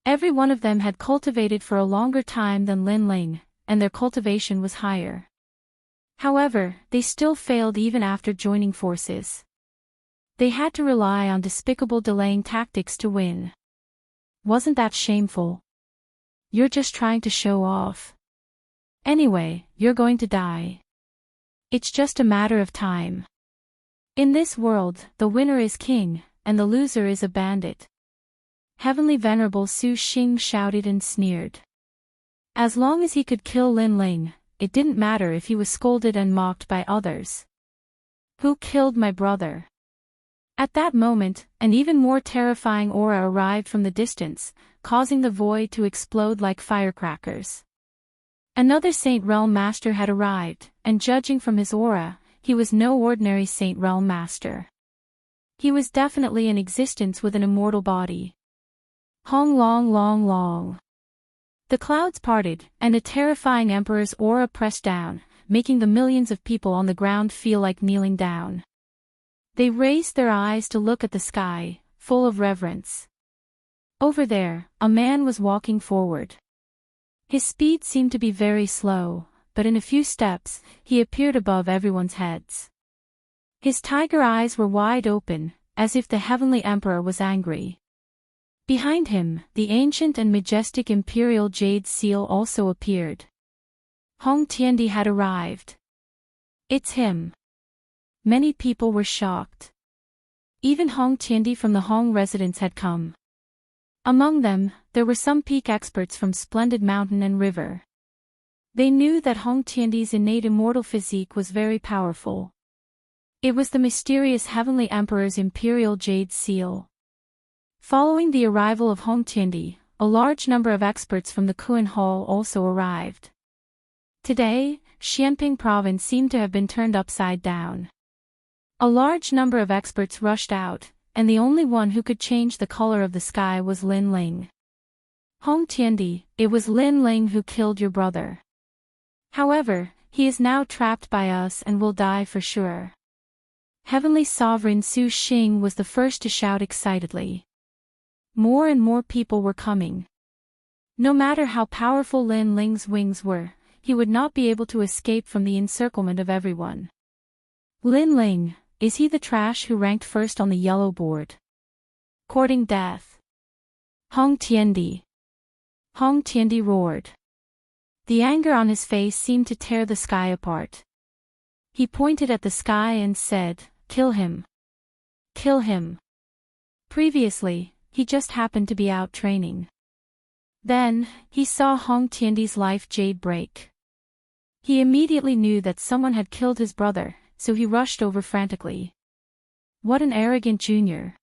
Every one of them had cultivated for a longer time than Lin Ling, and their cultivation was higher. However, they still failed even after joining forces. They had to rely on despicable delaying tactics to win. Wasn't that shameful? You're just trying to show off. Anyway, you're going to die. It's just a matter of time. In this world, the winner is king, and the loser is a bandit. Heavenly Venerable Su Xing shouted and sneered. As long as he could kill Lin Ling, it didn't matter if he was scolded and mocked by others. Who killed my brother? At that moment, an even more terrifying aura arrived from the distance, causing the void to explode like firecrackers. Another Saint Realm Master had arrived, and judging from his aura, he was no ordinary Saint Realm Master. He was definitely in existence with an immortal body. Hong long long long. The clouds parted, and a terrifying Emperor's aura pressed down, making the millions of people on the ground feel like kneeling down. They raised their eyes to look at the sky, full of reverence. Over there, a man was walking forward. His speed seemed to be very slow, but in a few steps, he appeared above everyone's heads. His tiger eyes were wide open, as if the heavenly emperor was angry. Behind him, the ancient and majestic imperial jade seal also appeared. Hong Tiandi had arrived. It's him. Many people were shocked. Even Hong Tiandi from the Hong residence had come. Among them, there were some peak experts from Splendid Mountain and River. They knew that Hong Tiandi's innate immortal physique was very powerful. It was the mysterious Heavenly Emperor's imperial jade seal. Following the arrival of Hong Tiandi, a large number of experts from the Kuan Hall also arrived. Today, Xianping province seemed to have been turned upside down. A large number of experts rushed out, and the only one who could change the color of the sky was Lin Ling. Hong Tiandi, it was Lin Ling who killed your brother. However, he is now trapped by us and will die for sure. Heavenly Sovereign Su Xing was the first to shout excitedly. More and more people were coming. No matter how powerful Lin Ling's wings were, he would not be able to escape from the encirclement of everyone. Lin Ling, is he the trash who ranked first on the yellow board? Courting death. Hong Tiandi. Hong Tiandi roared. The anger on his face seemed to tear the sky apart. He pointed at the sky and said, "Kill him. Kill him." Previously, he just happened to be out training. Then, he saw Hong Tiandi's life jade break. He immediately knew that someone had killed his brother, so he rushed over frantically. What an arrogant junior.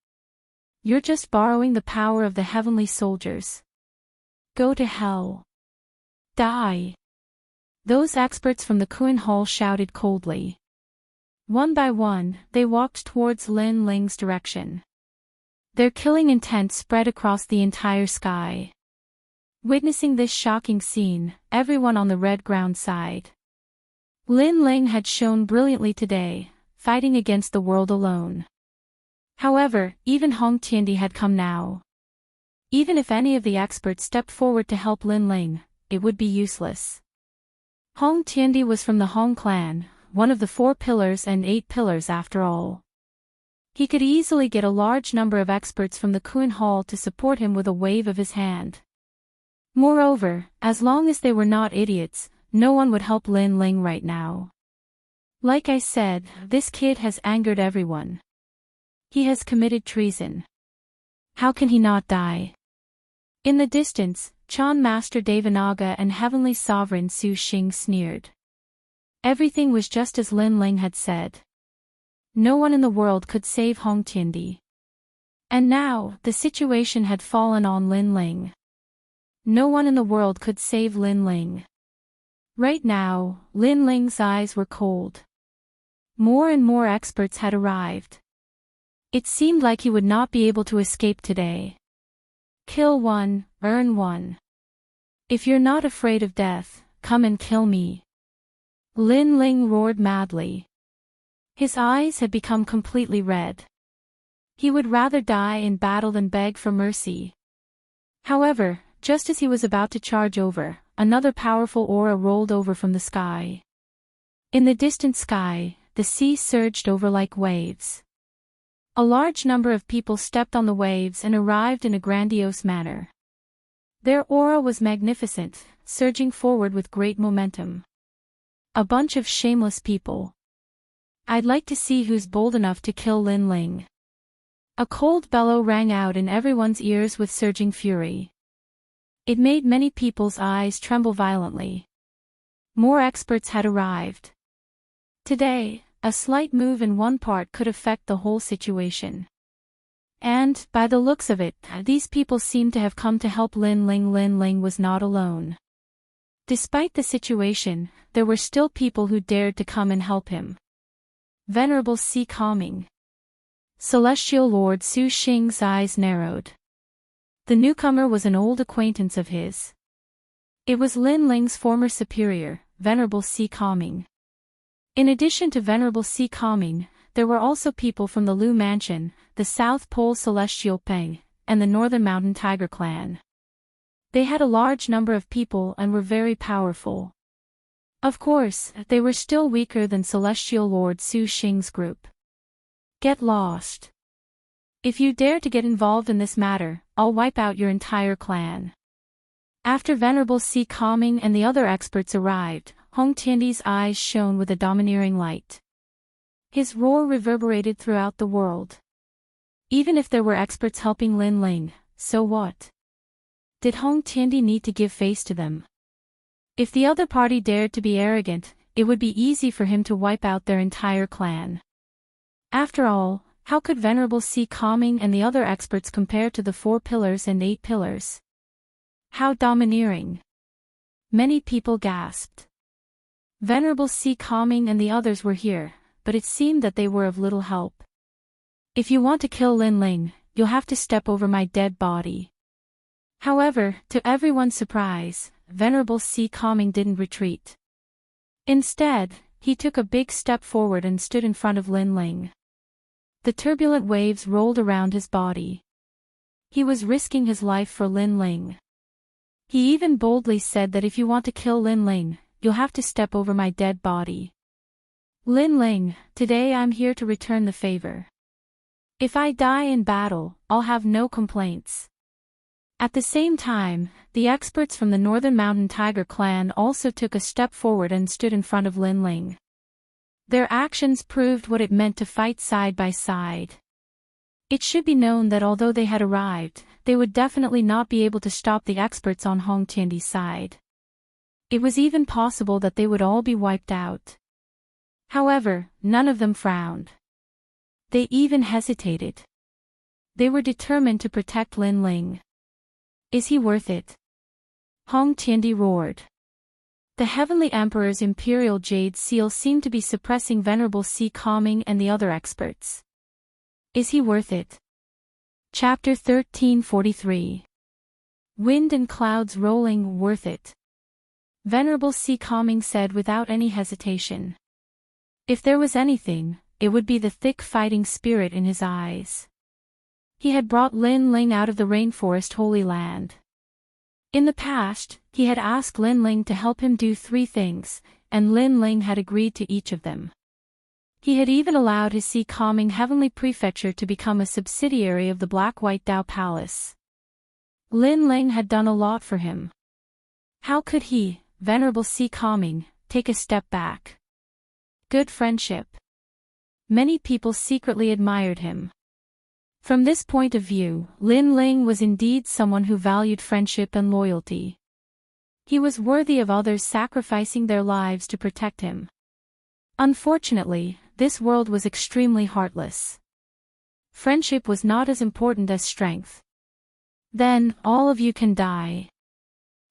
You're just borrowing the power of the heavenly soldiers. Go to hell. Die. Those experts from the Kuan Hall shouted coldly. One by one, they walked towards Lin Ling's direction. Their killing intent spread across the entire sky. Witnessing this shocking scene, everyone on the red ground sighed. Lin Ling had shone brilliantly today, fighting against the world alone. However, even Hong Tiandi had come now. Even if any of the experts stepped forward to help Lin Ling, it would be useless. Hong Tiandi was from the Hong clan, one of the 4 pillars and 8 pillars after all. He could easily get a large number of experts from the Kun Hall to support him with a wave of his hand. Moreover, as long as they were not idiots, no one would help Lin Ling right now. Like I said, this kid has angered everyone. He has committed treason. How can he not die? In the distance, Chan Master Devanaga and Heavenly Sovereign Su Xing sneered. Everything was just as Lin Ling had said. No one in the world could save Hong Tiandi. And now, the situation had fallen on Lin Ling. No one in the world could save Lin Ling. Right now, Lin Ling's eyes were cold. More and more experts had arrived. It seemed like he would not be able to escape today. Kill one, earn one. If you're not afraid of death, come and kill me. Lin Ling roared madly. His eyes had become completely red. He would rather die in battle than beg for mercy. However, just as he was about to charge over, another powerful aura rolled over from the sky. In the distant sky, the sea surged over like waves. A large number of people stepped on the waves and arrived in a grandiose manner. Their aura was magnificent, surging forward with great momentum. A bunch of shameless people. I'd like to see who's bold enough to kill Lin Ling. A cold bellow rang out in everyone's ears with surging fury. It made many people's eyes tremble violently. More experts had arrived. Today, a slight move in one part could affect the whole situation. And, by the looks of it, these people seemed to have come to help Lin Ling. Lin Ling was not alone. Despite the situation, there were still people who dared to come and help him. Venerable Sea Calming. Celestial Lord Su Xing's eyes narrowed. The newcomer was an old acquaintance of his. It was Lin Ling's former superior, Venerable Sea Calming. In addition to Venerable Sea Calming, there were also people from the Lu Mansion, the South Pole Celestial Peng, and the Northern Mountain Tiger clan. They had a large number of people and were very powerful. Of course, they were still weaker than Celestial Lord Su Xing's group. Get lost. If you dare to get involved in this matter, I'll wipe out your entire clan. After Venerable Sea Calming and the other experts arrived, Hong Tiandi's eyes shone with a domineering light. His roar reverberated throughout the world. Even if there were experts helping Lin Ling, so what? Did Hong Tiandi need to give face to them? If the other party dared to be arrogant, it would be easy for him to wipe out their entire clan. After all, how could Venerable Sea Calming and the other experts compare to the 4 pillars and 8 pillars? How domineering! Many people gasped. Venerable Sea Calming and the others were here, but it seemed that they were of little help. If you want to kill Lin Ling, you'll have to step over my dead body. However, to everyone's surprise, Venerable Sea Calming didn't retreat. Instead, he took a big step forward and stood in front of Lin Ling. The turbulent waves rolled around his body. He was risking his life for Lin Ling. He even boldly said that if you want to kill Lin Ling, you'll have to step over my dead body. Lin Ling, today I'm here to return the favor. If I die in battle, I'll have no complaints. At the same time, the experts from the Northern Mountain Tiger clan also took a step forward and stood in front of Lin Ling. Their actions proved what it meant to fight side by side. It should be known that although they had arrived, they would definitely not be able to stop the experts on Hong Tiandi's side. It was even possible that they would all be wiped out. However, none of them frowned. They even hesitated. They were determined to protect Lin Ling. Is he worth it? Hong Tiandi roared. The Heavenly Emperor's Imperial Jade Seal seemed to be suppressing Venerable Sea Calming and the other experts. Is he worth it? Chapter 1343. Wind and clouds rolling, worth it. Venerable Sea Calming said without any hesitation. If there was anything, it would be the thick fighting spirit in his eyes. He had brought Lin Ling out of the rainforest Holy Land. In the past, he had asked Lin Ling to help him do 3 things, and Lin Ling had agreed to each of them. He had even allowed his sea-calming heavenly prefecture to become a subsidiary of the Black-White Dao Palace. Lin Ling had done a lot for him. How could he, venerable sea-calming, take a step back? Good friendship. Many people secretly admired him. From this point of view, Lin Ling was indeed someone who valued friendship and loyalty. He was worthy of others sacrificing their lives to protect him. Unfortunately, this world was extremely heartless. Friendship was not as important as strength. Then, all of you can die.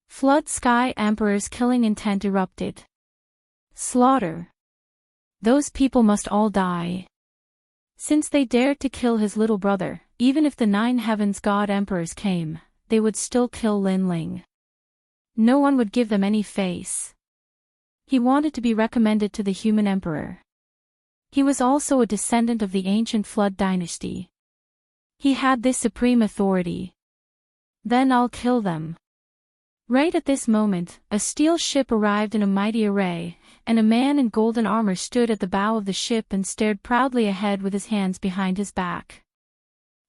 Flood Sky Emperor's killing intent erupted. Slaughter. Those people must all die. Since they dared to kill his little brother, even if the 9 Heavens God Emperors came, they would still kill Lin Ling. No one would give them any face. He wanted to be recommended to the human emperor. He was also a descendant of the ancient Flood dynasty. He had this supreme authority. Then I'll kill them. Right at this moment, a steel ship arrived in a mighty array, and a man in golden armor stood at the bow of the ship and stared proudly ahead with his hands behind his back.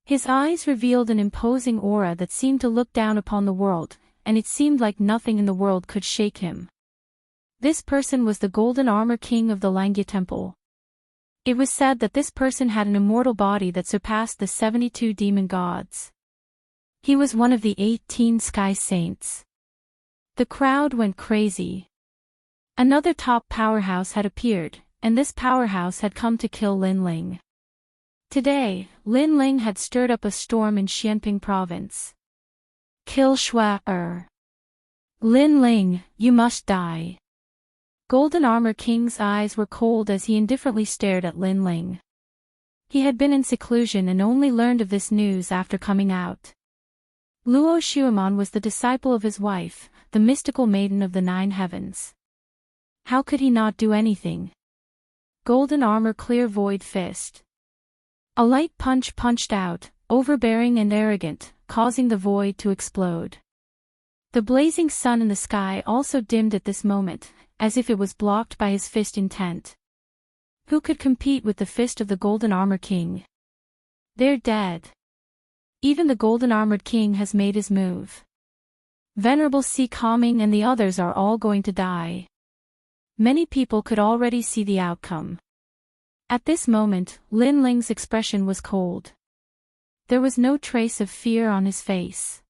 His eyes revealed an imposing aura that seemed to look down upon the world, and it seemed like nothing in the world could shake him. This person was the Golden Armor King of the Langya Temple. It was said that this person had an immortal body that surpassed the 72 demon gods. He was one of the 18 sky saints. The crowd went crazy. Another top powerhouse had appeared, and this powerhouse had come to kill Lin Ling. Today, Lin Ling had stirred up a storm in Xianping province. Kill Shua. Lin Ling, you must die. Golden Armor King's eyes were cold as he indifferently stared at Lin Ling. He had been in seclusion and only learned of this news after coming out. Luo Xuemon was the disciple of his wife, the mystical maiden of the 9 heavens. How could he not do anything? Golden Armor Clear Void Fist. A light punch punched out, overbearing and arrogant, causing the void to explode. The blazing sun in the sky also dimmed at this moment, as if it was blocked by his fist intent. Who could compete with the fist of the Golden Armor King? They're dead. Even the Golden Armored King has made his move. Venerable Sea Calming and the others are all going to die. Many people could already see the outcome. At this moment, Lin Ling's expression was cold. There was no trace of fear on his face.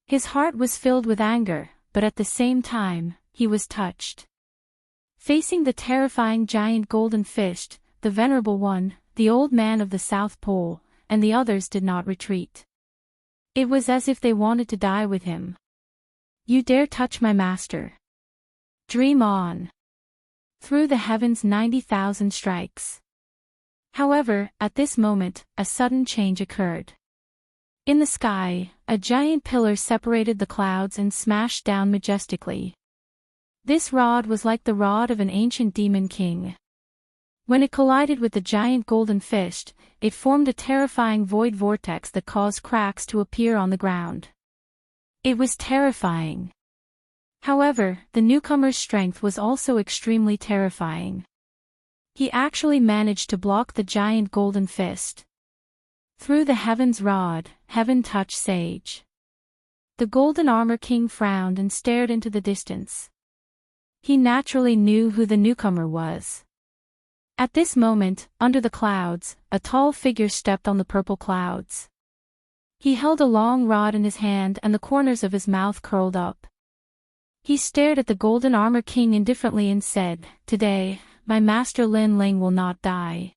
His heart was filled with anger, but at the same time, he was touched. Facing the terrifying giant golden fist, the Venerable One, the old man of the South Pole, and the others did not retreat. It was as if they wanted to die with him. You dare touch my master? Dream on. Through the heavens 90,000 strikes. However, at this moment, a sudden change occurred. In the sky, a giant pillar separated the clouds and smashed down majestically. This rod was like the rod of an ancient demon king. When it collided with the giant golden fist, it formed a terrifying void vortex that caused cracks to appear on the ground. It was terrifying. However, the newcomer's strength was also extremely terrifying. He actually managed to block the giant golden fist. Through the heaven's rod, heaven touched sage. The Golden Armor King frowned and stared into the distance. He naturally knew who the newcomer was. At this moment, under the clouds, a tall figure stepped on the purple clouds. He held a long rod in his hand and the corners of his mouth curled up. He stared at the Golden Armor King indifferently and said, "Today, my master Lin Ling will not die."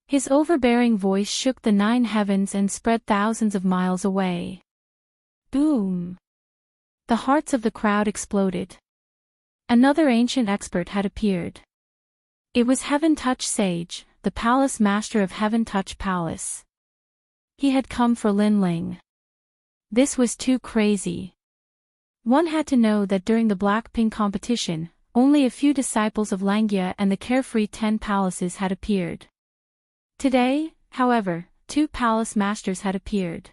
His overbearing voice shook the 9 heavens and spread thousands of miles away. Boom! The hearts of the crowd exploded. Another ancient expert had appeared. It was Heaven Touch Sage, the Palace Master of Heaven Touch Palace. He had come for Lin Ling. This was too crazy. One had to know that during the Blackpink competition, only a few disciples of Langya and the carefree 10 palaces had appeared. Today, however, 2 palace masters had appeared.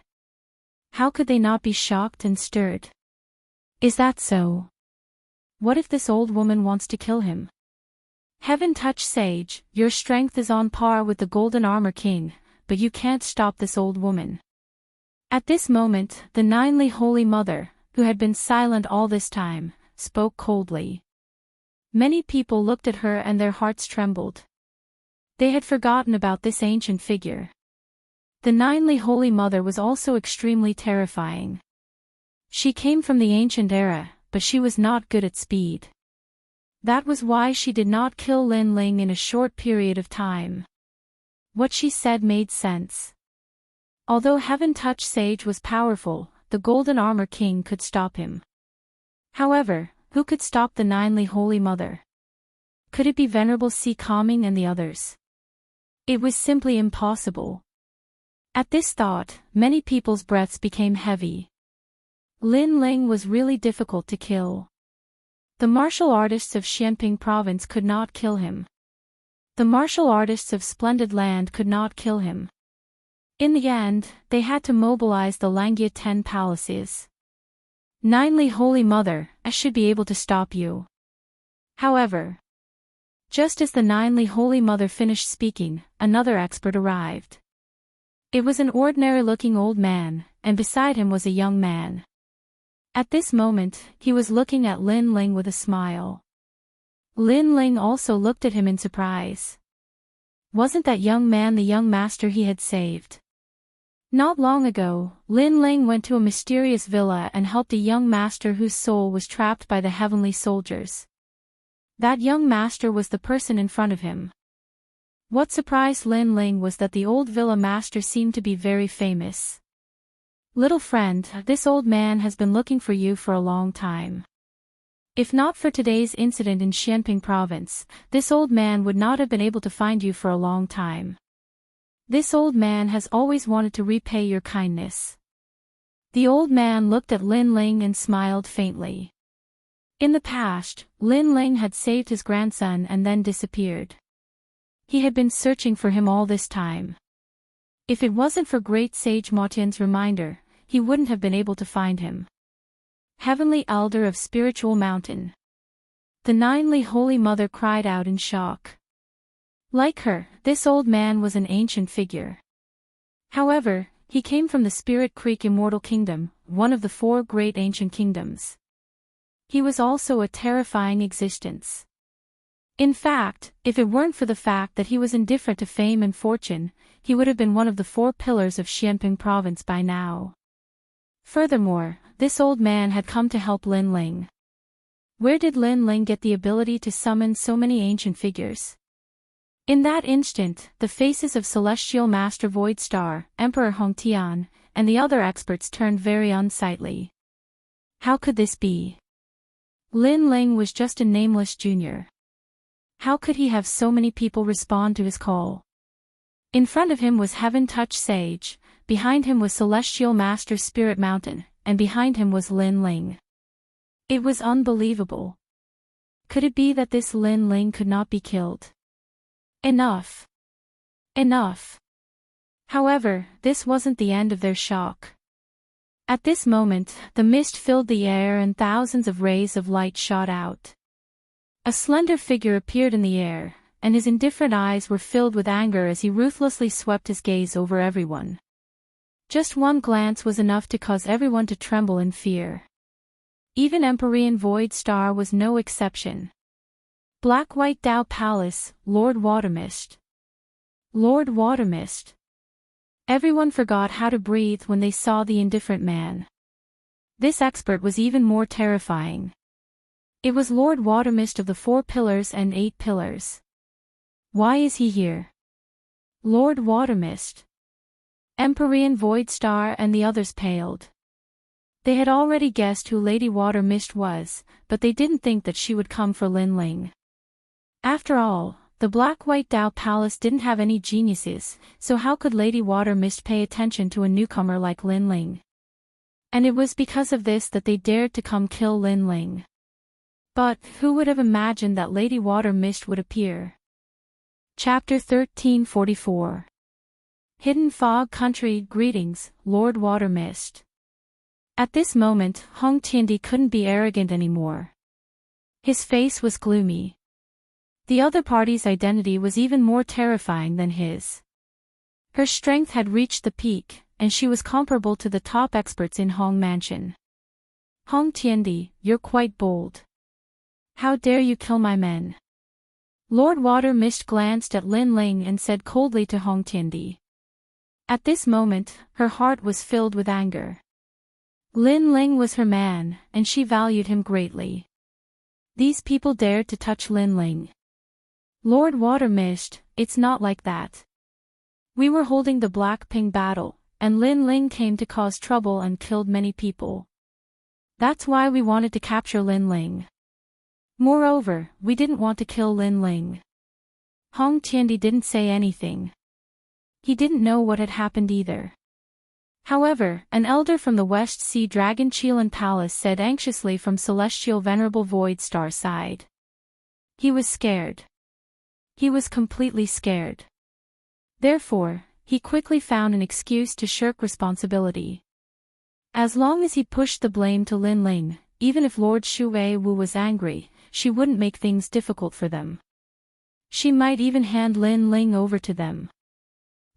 How could they not be shocked and stirred? Is that so? What if this old woman wants to kill him? Heaven Touch Sage, your strength is on par with the Golden Armor King, but you can't stop this old woman. At this moment, the Ninely Holy Mother, who had been silent all this time, spoke coldly. Many people looked at her and their hearts trembled. They had forgotten about this ancient figure. The Ninely Holy Mother was also extremely terrifying. She came from the ancient era, but she was not good at speed. That was why she did not kill Lin Ling in a short period of time. What she said made sense. Although Heaven Touch Sage was powerful, the Golden Armor King could stop him. However, who could stop the Ninely Holy Mother? Could it be Venerable Si Calming and the others? It was simply impossible. At this thought, many people's breaths became heavy. Lin Ling was really difficult to kill. The martial artists of Xianping province could not kill him. The martial artists of Splendid Land could not kill him. In the end, they had to mobilize the Langia 10 palaces. Ninely Holy Mother, I should be able to stop you. However, just as the Ninely Holy Mother finished speaking, another expert arrived. It was an ordinary-looking old man, and beside him was a young man. At this moment, he was looking at Lin Ling with a smile. Lin Ling also looked at him in surprise. Wasn't that young man the young master he had saved? Not long ago, Lin Ling went to a mysterious villa and helped a young master whose soul was trapped by the heavenly soldiers. That young master was the person in front of him. What surprised Lin Ling was that the old villa master seemed to be very famous. Little friend, this old man has been looking for you for a long time. If not for today's incident in Xianping province, this old man would not have been able to find you for a long time. This old man has always wanted to repay your kindness. The old man looked at Lin Ling and smiled faintly. In the past, Lin Ling had saved his grandson and then disappeared. He had been searching for him all this time. If it wasn't for Great Sage Motian's reminder, he wouldn't have been able to find him. Heavenly Elder of Spiritual Mountain. The Ninely Holy Mother cried out in shock. Like her, this old man was an ancient figure. However, he came from the Spirit Creek Immortal Kingdom, one of the 4 great ancient kingdoms. He was also a terrifying existence. In fact, if it weren't for the fact that he was indifferent to fame and fortune, he would have been one of the 4 pillars of Xianping province by now. Furthermore, this old man had come to help Lin Ling. Where did Lin Ling get the ability to summon so many ancient figures? In that instant, the faces of Celestial Master Void Star, Emperor Hongtian, and the other experts turned very unsightly. How could this be? Lin Ling was just a nameless junior. How could he have so many people respond to his call? In front of him was Heaven Touch Sage, behind him was Celestial Master Spirit Mountain, and behind him was Lin Ling. It was unbelievable. Could it be that this Lin Ling could not be killed? Enough. Enough. However, this wasn't the end of their shock. At this moment, the mist filled the air and thousands of rays of light shot out. A slender figure appeared in the air, and his indifferent eyes were filled with anger as he ruthlessly swept his gaze over everyone. Just one glance was enough to cause everyone to tremble in fear. Even Empyrean Void Star was no exception. Black-White Dao Palace, Lord Watermist. Lord Watermist. Everyone forgot how to breathe when they saw the indifferent man. This expert was even more terrifying. It was Lord Watermist of the 4 pillars and 8 pillars. Why is he here? Lord Watermist. Empyrean Void Star and the others paled. They had already guessed who Lady Watermist was, but they didn't think that she would come for Lin Ling. After all, the Black-White Dao Palace didn't have any geniuses, so how could Lady Watermist pay attention to a newcomer like Lin Ling? And it was because of this that they dared to come kill Lin Ling. But, who would have imagined that Lady Watermist would appear? Chapter 1344. Hidden Fog Country. Greetings, Lord Watermist. At this moment, Hong Tiandi couldn't be arrogant anymore. His face was gloomy. The other party's identity was even more terrifying than his. Her strength had reached the peak, and she was comparable to the top experts in Hong Mansion. Hong Tiandi, you're quite bold. How dare you kill my men? Lord Water Mist glanced at Lin Ling and said coldly to Hong Tiandi. At this moment, her heart was filled with anger. Lin Ling was her man, and she valued him greatly. These people dared to touch Lin Ling. Lord Water Mist, it's not like that. We were holding the Black Ping battle, and Lin Ling came to cause trouble and killed many people. That's why we wanted to capture Lin Ling. Moreover, we didn't want to kill Lin Ling. Hong Tiandi didn't say anything. He didn't know what had happened either. However, an elder from the West Sea Dragon Chilan Palace said anxiously from Celestial Venerable Void Star side. He was scared. He was completely scared. Therefore, he quickly found an excuse to shirk responsibility. As long as he pushed the blame to Lin Ling, even if Lord Shui Wu was angry, she wouldn't make things difficult for them. She might even hand Lin Ling over to them.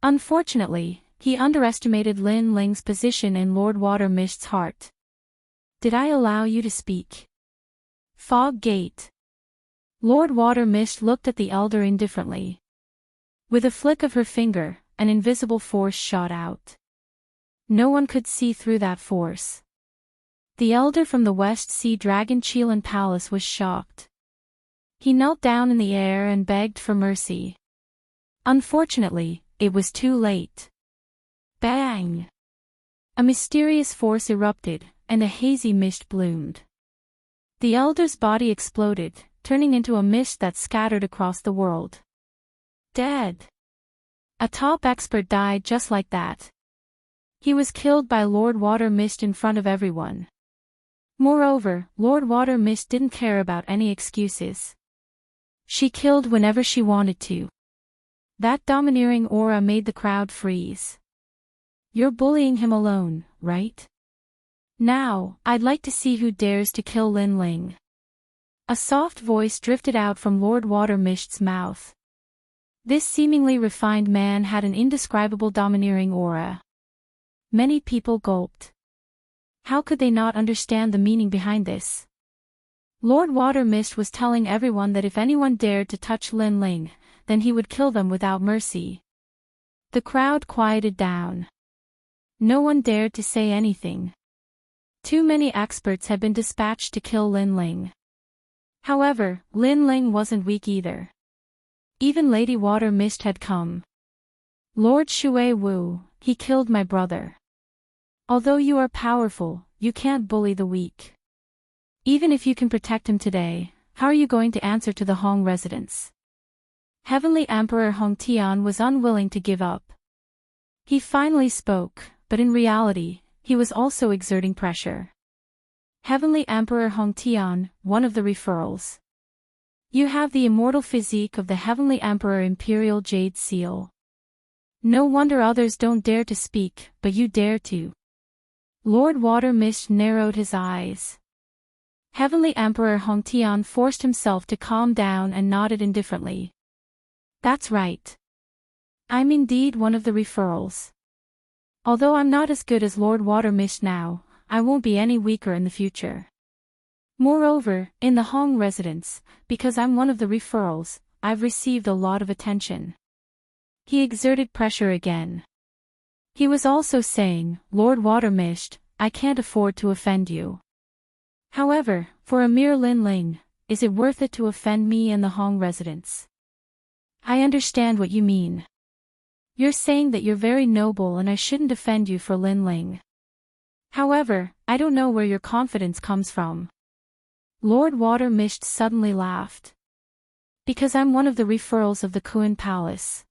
Unfortunately, he underestimated Lin Ling's position in Lord Water Mist's heart. Did I allow you to speak? Fog Gate. Lord Water Mist looked at the elder indifferently. With a flick of her finger, an invisible force shot out. No one could see through that force. The elder from the West Sea Dragon Chilan Palace was shocked. He knelt down in the air and begged for mercy. Unfortunately, it was too late. Bang! A mysterious force erupted, and a hazy mist bloomed. The elder's body exploded, turning into a mist that scattered across the world. Dead. A top expert died just like that. He was killed by Lord Water Mist in front of everyone. Moreover, Lord Water Mist didn't care about any excuses. She killed whenever she wanted to. That domineering aura made the crowd freeze. You're bullying him alone, right? Now, I'd like to see who dares to kill Lin Ling. A soft voice drifted out from Lord Water Mist's mouth. This seemingly refined man had an indescribable domineering aura. Many people gulped. How could they not understand the meaning behind this? Lord Water Mist was telling everyone that if anyone dared to touch Lin Ling, then he would kill them without mercy. The crowd quieted down. No one dared to say anything. Too many experts had been dispatched to kill Lin Ling. However, Lin Ling wasn't weak either. Even Lady Water Mist had come. Lord Shui Wu, he killed my brother. Although you are powerful, you can't bully the weak. Even if you can protect him today, how are you going to answer to the Hong residents? Heavenly Emperor Hong Tian was unwilling to give up. He finally spoke, but in reality, he was also exerting pressure. Heavenly Emperor Hong Tian, one of the referrals. You have the immortal physique of the Heavenly Emperor Imperial Jade Seal. No wonder others don't dare to speak, but you dare to. Lord Water Mist narrowed his eyes. Heavenly Emperor Hong Tian forced himself to calm down and nodded indifferently. That's right. I'm indeed one of the referrals. Although I'm not as good as Lord Water Mist now, I won't be any weaker in the future. Moreover, in the Hong residence, because I'm one of the referrals, I've received a lot of attention. He exerted pressure again. He was also saying, Lord Water Mist, I can't afford to offend you. However, for a mere Lin Ling, is it worth it to offend me and the Hong residents? I understand what you mean. You're saying that you're very noble and I shouldn't offend you for Lin Ling. However, I don't know where your confidence comes from. Lord Water Mist suddenly laughed. Because I'm one of the referrals of the Kuan Palace.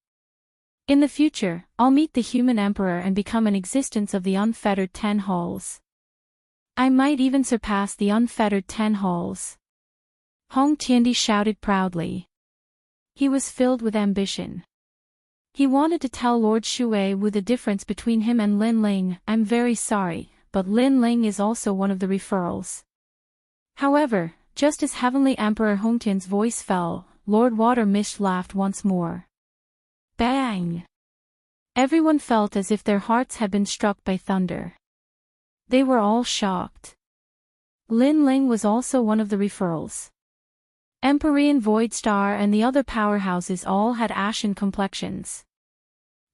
In the future, I'll meet the human emperor and become an existence of the unfettered 10 halls. I might even surpass the unfettered 10 halls. Hong Tiandi shouted proudly. He was filled with ambition. He wanted to tell Lord Shui Wu the difference between him and Lin Ling. I'm very sorry, but Lin Ling is also one of the referrals. However, just as Heavenly Emperor Hongtian's voice fell, Lord Water Mist laughed once more. Bang! Everyone felt as if their hearts had been struck by thunder. They were all shocked. Lin Ling was also one of the referrals. Empyrean Void Star and the other powerhouses all had ashen complexions.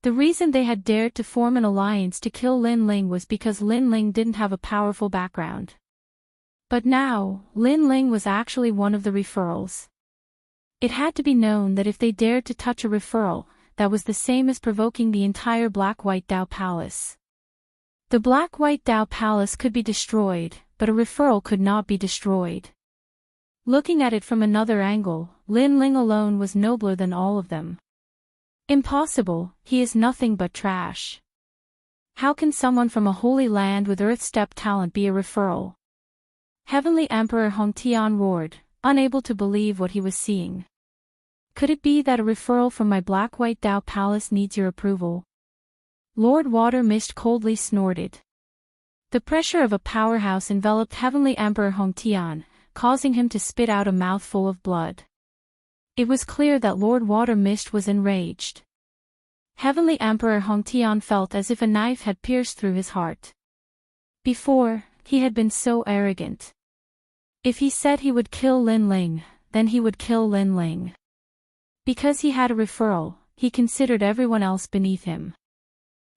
The reason they had dared to form an alliance to kill Lin Ling was because Lin Ling didn't have a powerful background. But now, Lin Ling was actually one of the referrals. It had to be known that if they dared to touch a referral, that was the same as provoking the entire Black-White Dao Palace. The Black-White Dao Palace could be destroyed, but a referral could not be destroyed. Looking at it from another angle, Lin Ling alone was nobler than all of them. Impossible, he is nothing but trash. How can someone from a holy land with earth-step talent be a referral? Heavenly Emperor Hongtian roared, unable to believe what he was seeing. Could it be that a referral from my Black-White Dao Palace needs your approval? Lord Water Mist coldly snorted. The pressure of a powerhouse enveloped Heavenly Emperor Hongtian, causing him to spit out a mouthful of blood. It was clear that Lord Water Mist was enraged. Heavenly Emperor Hongtian felt as if a knife had pierced through his heart. Before, he had been so arrogant. If he said he would kill Lin Ling, then he would kill Lin Ling. Because he had a referral, he considered everyone else beneath him.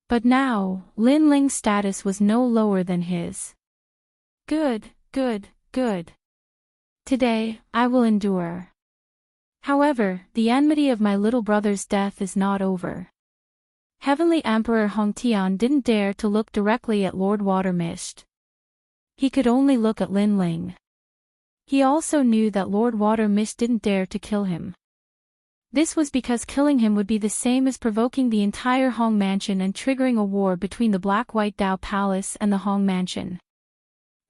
But now, Lin Ling's status was no lower than his. Good, good, good. Today, I will endure. However, the enmity of my little brother's death is not over. Heavenly Emperor Hongtian didn't dare to look directly at Lord Water Mist. He could only look at Lin Ling. He also knew that Lord Water Mist didn't dare to kill him. This was because killing him would be the same as provoking the entire Hong Mansion and triggering a war between the Black-White Dao Palace and the Hong Mansion.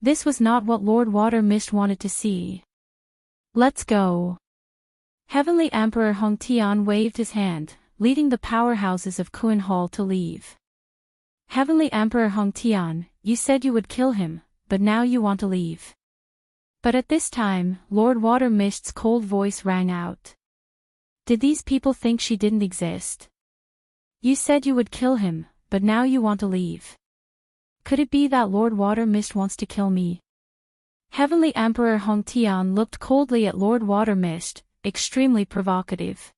This was not what Lord Water Mist wanted to see. Let's go. Heavenly Emperor Hongtian waved his hand, leading the powerhouses of Kuan Hall to leave. Heavenly Emperor Hongtian, you said you would kill him, but now you want to leave. But at this time, Lord Water Mist's cold voice rang out. Did these people think she didn't exist? You said you would kill him, but now you want to leave. Could it be that Lord Water Mist wants to kill me? Heavenly Emperor Hongtian looked coldly at Lord Water Mist, extremely provocative.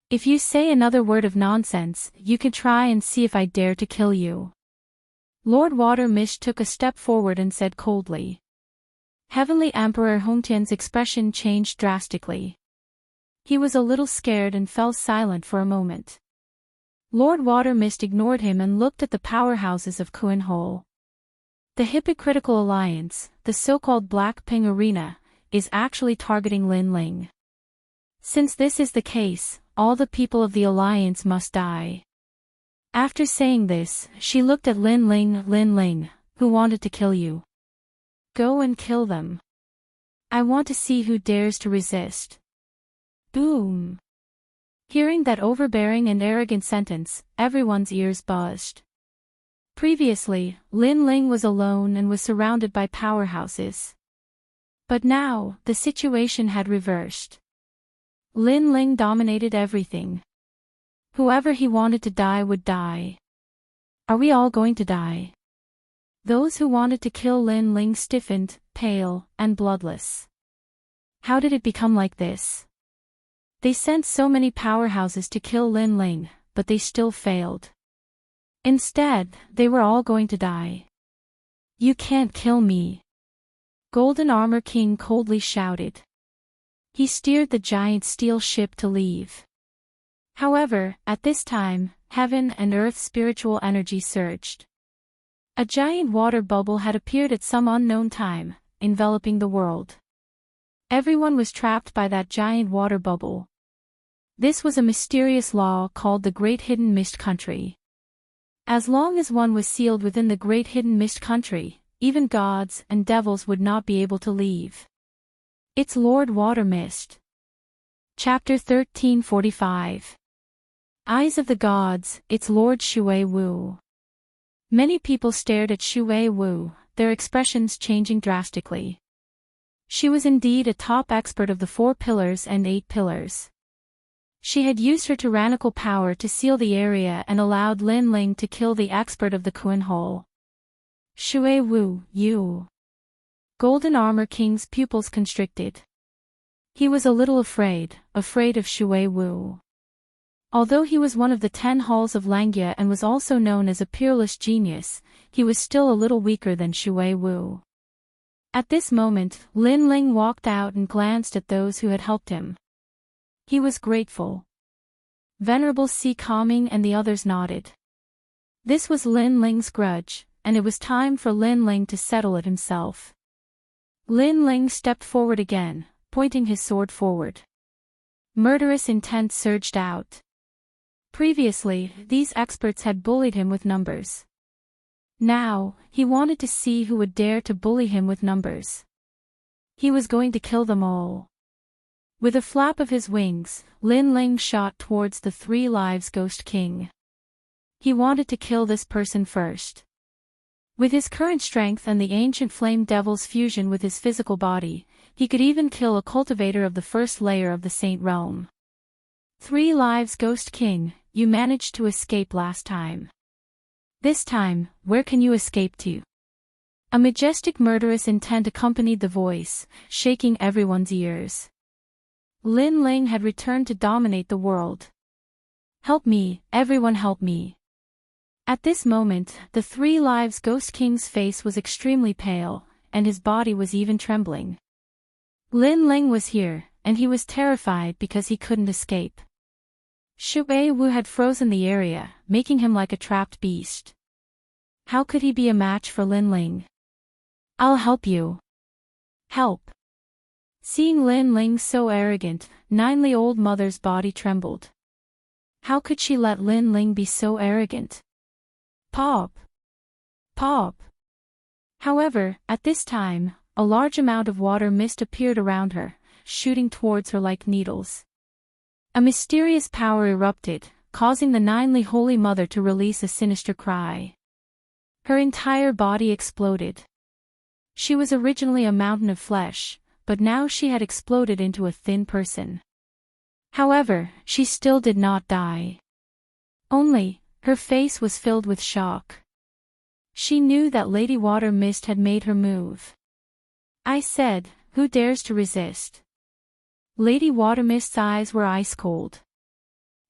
If you say another word of nonsense, you can try and see if I dare to kill you. Lord Water Mist took a step forward and said coldly. Heavenly Emperor Hongtian's expression changed drastically. He was a little scared and fell silent for a moment. Lord Water Mist ignored him and looked at the powerhouses of Kuan Hall. The hypocritical alliance, the so-called Black Ping Arena, is actually targeting Lin Ling. Since this is the case, all the people of the alliance must die. After saying this, she looked at Lin Ling, who wanted to kill you. Go and kill them. I want to see who dares to resist. Boom. Hearing that overbearing and arrogant sentence, everyone's ears buzzed. Previously, Lin Ling was alone and was surrounded by powerhouses. But now, the situation had reversed. Lin Ling dominated everything. Whoever he wanted to die would die. Are we all going to die? Those who wanted to kill Lin Ling stiffened, pale, and bloodless. How did it become like this? They sent so many powerhouses to kill Lin Ling, but they still failed. Instead, they were all going to die. You can't kill me. Golden Armor King coldly shouted. He steered the giant steel ship to leave. However, at this time, heaven and earth's spiritual energy surged. A giant water bubble had appeared at some unknown time, enveloping the world. Everyone was trapped by that giant water bubble. This was a mysterious law called the Great Hidden Mist Country. As long as one was sealed within the Great Hidden Mist Country, even gods and devils would not be able to leave. It's Lord Water Mist. Chapter 1345. Eyes of the Gods, it's Lord Shui Wu. Many people stared at Shui Wu, their expressions changing drastically. She was indeed a top expert of the 4 pillars and 8 pillars. She had used her tyrannical power to seal the area and allowed Lin Ling to kill the expert of the Kun Hole. Shui Wu, you. Golden Armor King's pupils constricted. He was a little afraid of Shui Wu. Although he was one of the 10 halls of Langia and was also known as a peerless genius, he was still a little weaker than Shui Wu. At this moment, Lin Ling walked out and glanced at those who had helped him. He was grateful. Venerable Si Kaming and the others nodded. This was Lin Ling's grudge, and it was time for Lin Ling to settle it himself. Lin Ling stepped forward again, pointing his sword forward. Murderous intent surged out. Previously, these experts had bullied him with numbers. Now, he wanted to see who would dare to bully him with numbers. He was going to kill them all. With a flap of his wings, Lin Ling shot towards the 3 Lives Ghost King. He wanted to kill this person first. With his current strength and the ancient flame devil's fusion with his physical body, he could even kill a cultivator of the first layer of the Saint Realm. 3 Lives Ghost King, you managed to escape last time. This time, where can you escape to? A majestic murderous intent accompanied the voice, shaking everyone's ears. Lin Ling had returned to dominate the world. Help me, everyone help me. At this moment, the 3 Lives Ghost King's face was extremely pale, and his body was even trembling. Lin Ling was here, and he was terrified because he couldn't escape. Shui Wu had frozen the area, making him like a trapped beast. How could he be a match for Lin Ling? I'll help you. Help. Seeing Lin Ling so arrogant, Ninely Old Mother's body trembled. How could she let Lin Ling be so arrogant? Pop! Pop! However, at this time, a large amount of water mist appeared around her, shooting towards her like needles. A mysterious power erupted, causing the Ninely Holy Mother to release a sinister cry. Her entire body exploded. She was originally a mountain of flesh, but now she had exploded into a thin person. However, she still did not die. Only, her face was filled with shock. She knew that Lady Water Mist had made her move. I said, who dares to resist? Lady Water Mist's eyes were ice cold.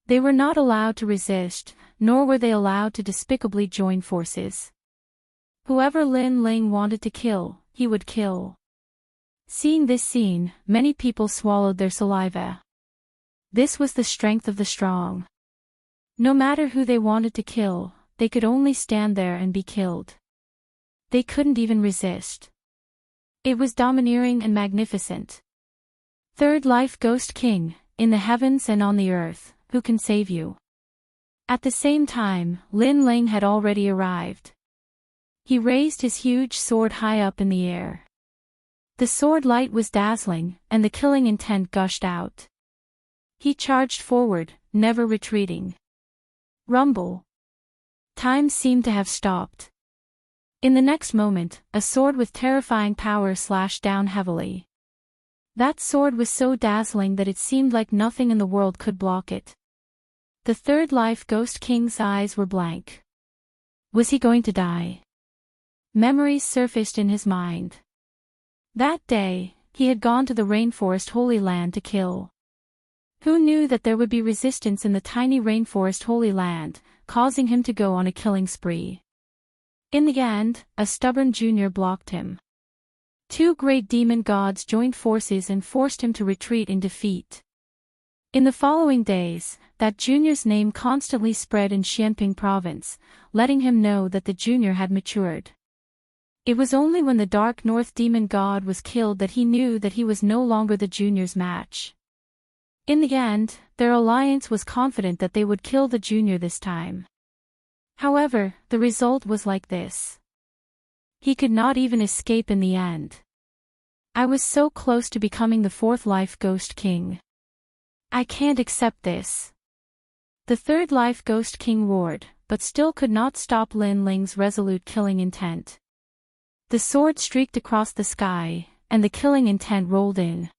They were not allowed to resist, nor were they allowed to despicably join forces. Whoever Lin Ling wanted to kill, he would kill. Seeing this scene, many people swallowed their saliva. This was the strength of the strong. No matter who they wanted to kill, they could only stand there and be killed. They couldn't even resist. It was domineering and magnificent. 3rd Life Ghost King, in the heavens and on the earth, who can save you? At the same time, Lin Ling had already arrived. He raised his huge sword high up in the air. The sword light was dazzling, and the killing intent gushed out. He charged forward, never retreating. Rumble. Time seemed to have stopped. In the next moment, a sword with terrifying power slashed down heavily. That sword was so dazzling that it seemed like nothing in the world could block it. The 3rd Life Ghost King's eyes were blank. Was he going to die? Memories surfaced in his mind. That day, he had gone to the Rainforest Holy Land to kill. Who knew that there would be resistance in the tiny Rainforest Holy Land, causing him to go on a killing spree? In the end, a stubborn junior blocked him. 2 great demon gods joined forces and forced him to retreat in defeat. In the following days, that junior's name constantly spread in Xianping province, letting him know that the junior had matured. It was only when the Dark North demon god was killed that he knew that he was no longer the junior's match. In the end, their alliance was confident that they would kill the junior this time. However, the result was like this. He could not even escape in the end. I was so close to becoming the 4th Life Ghost King. I can't accept this. The 3rd Life Ghost King roared, but still could not stop Lin Ling's resolute killing intent. The sword streaked across the sky, and the killing intent rolled in.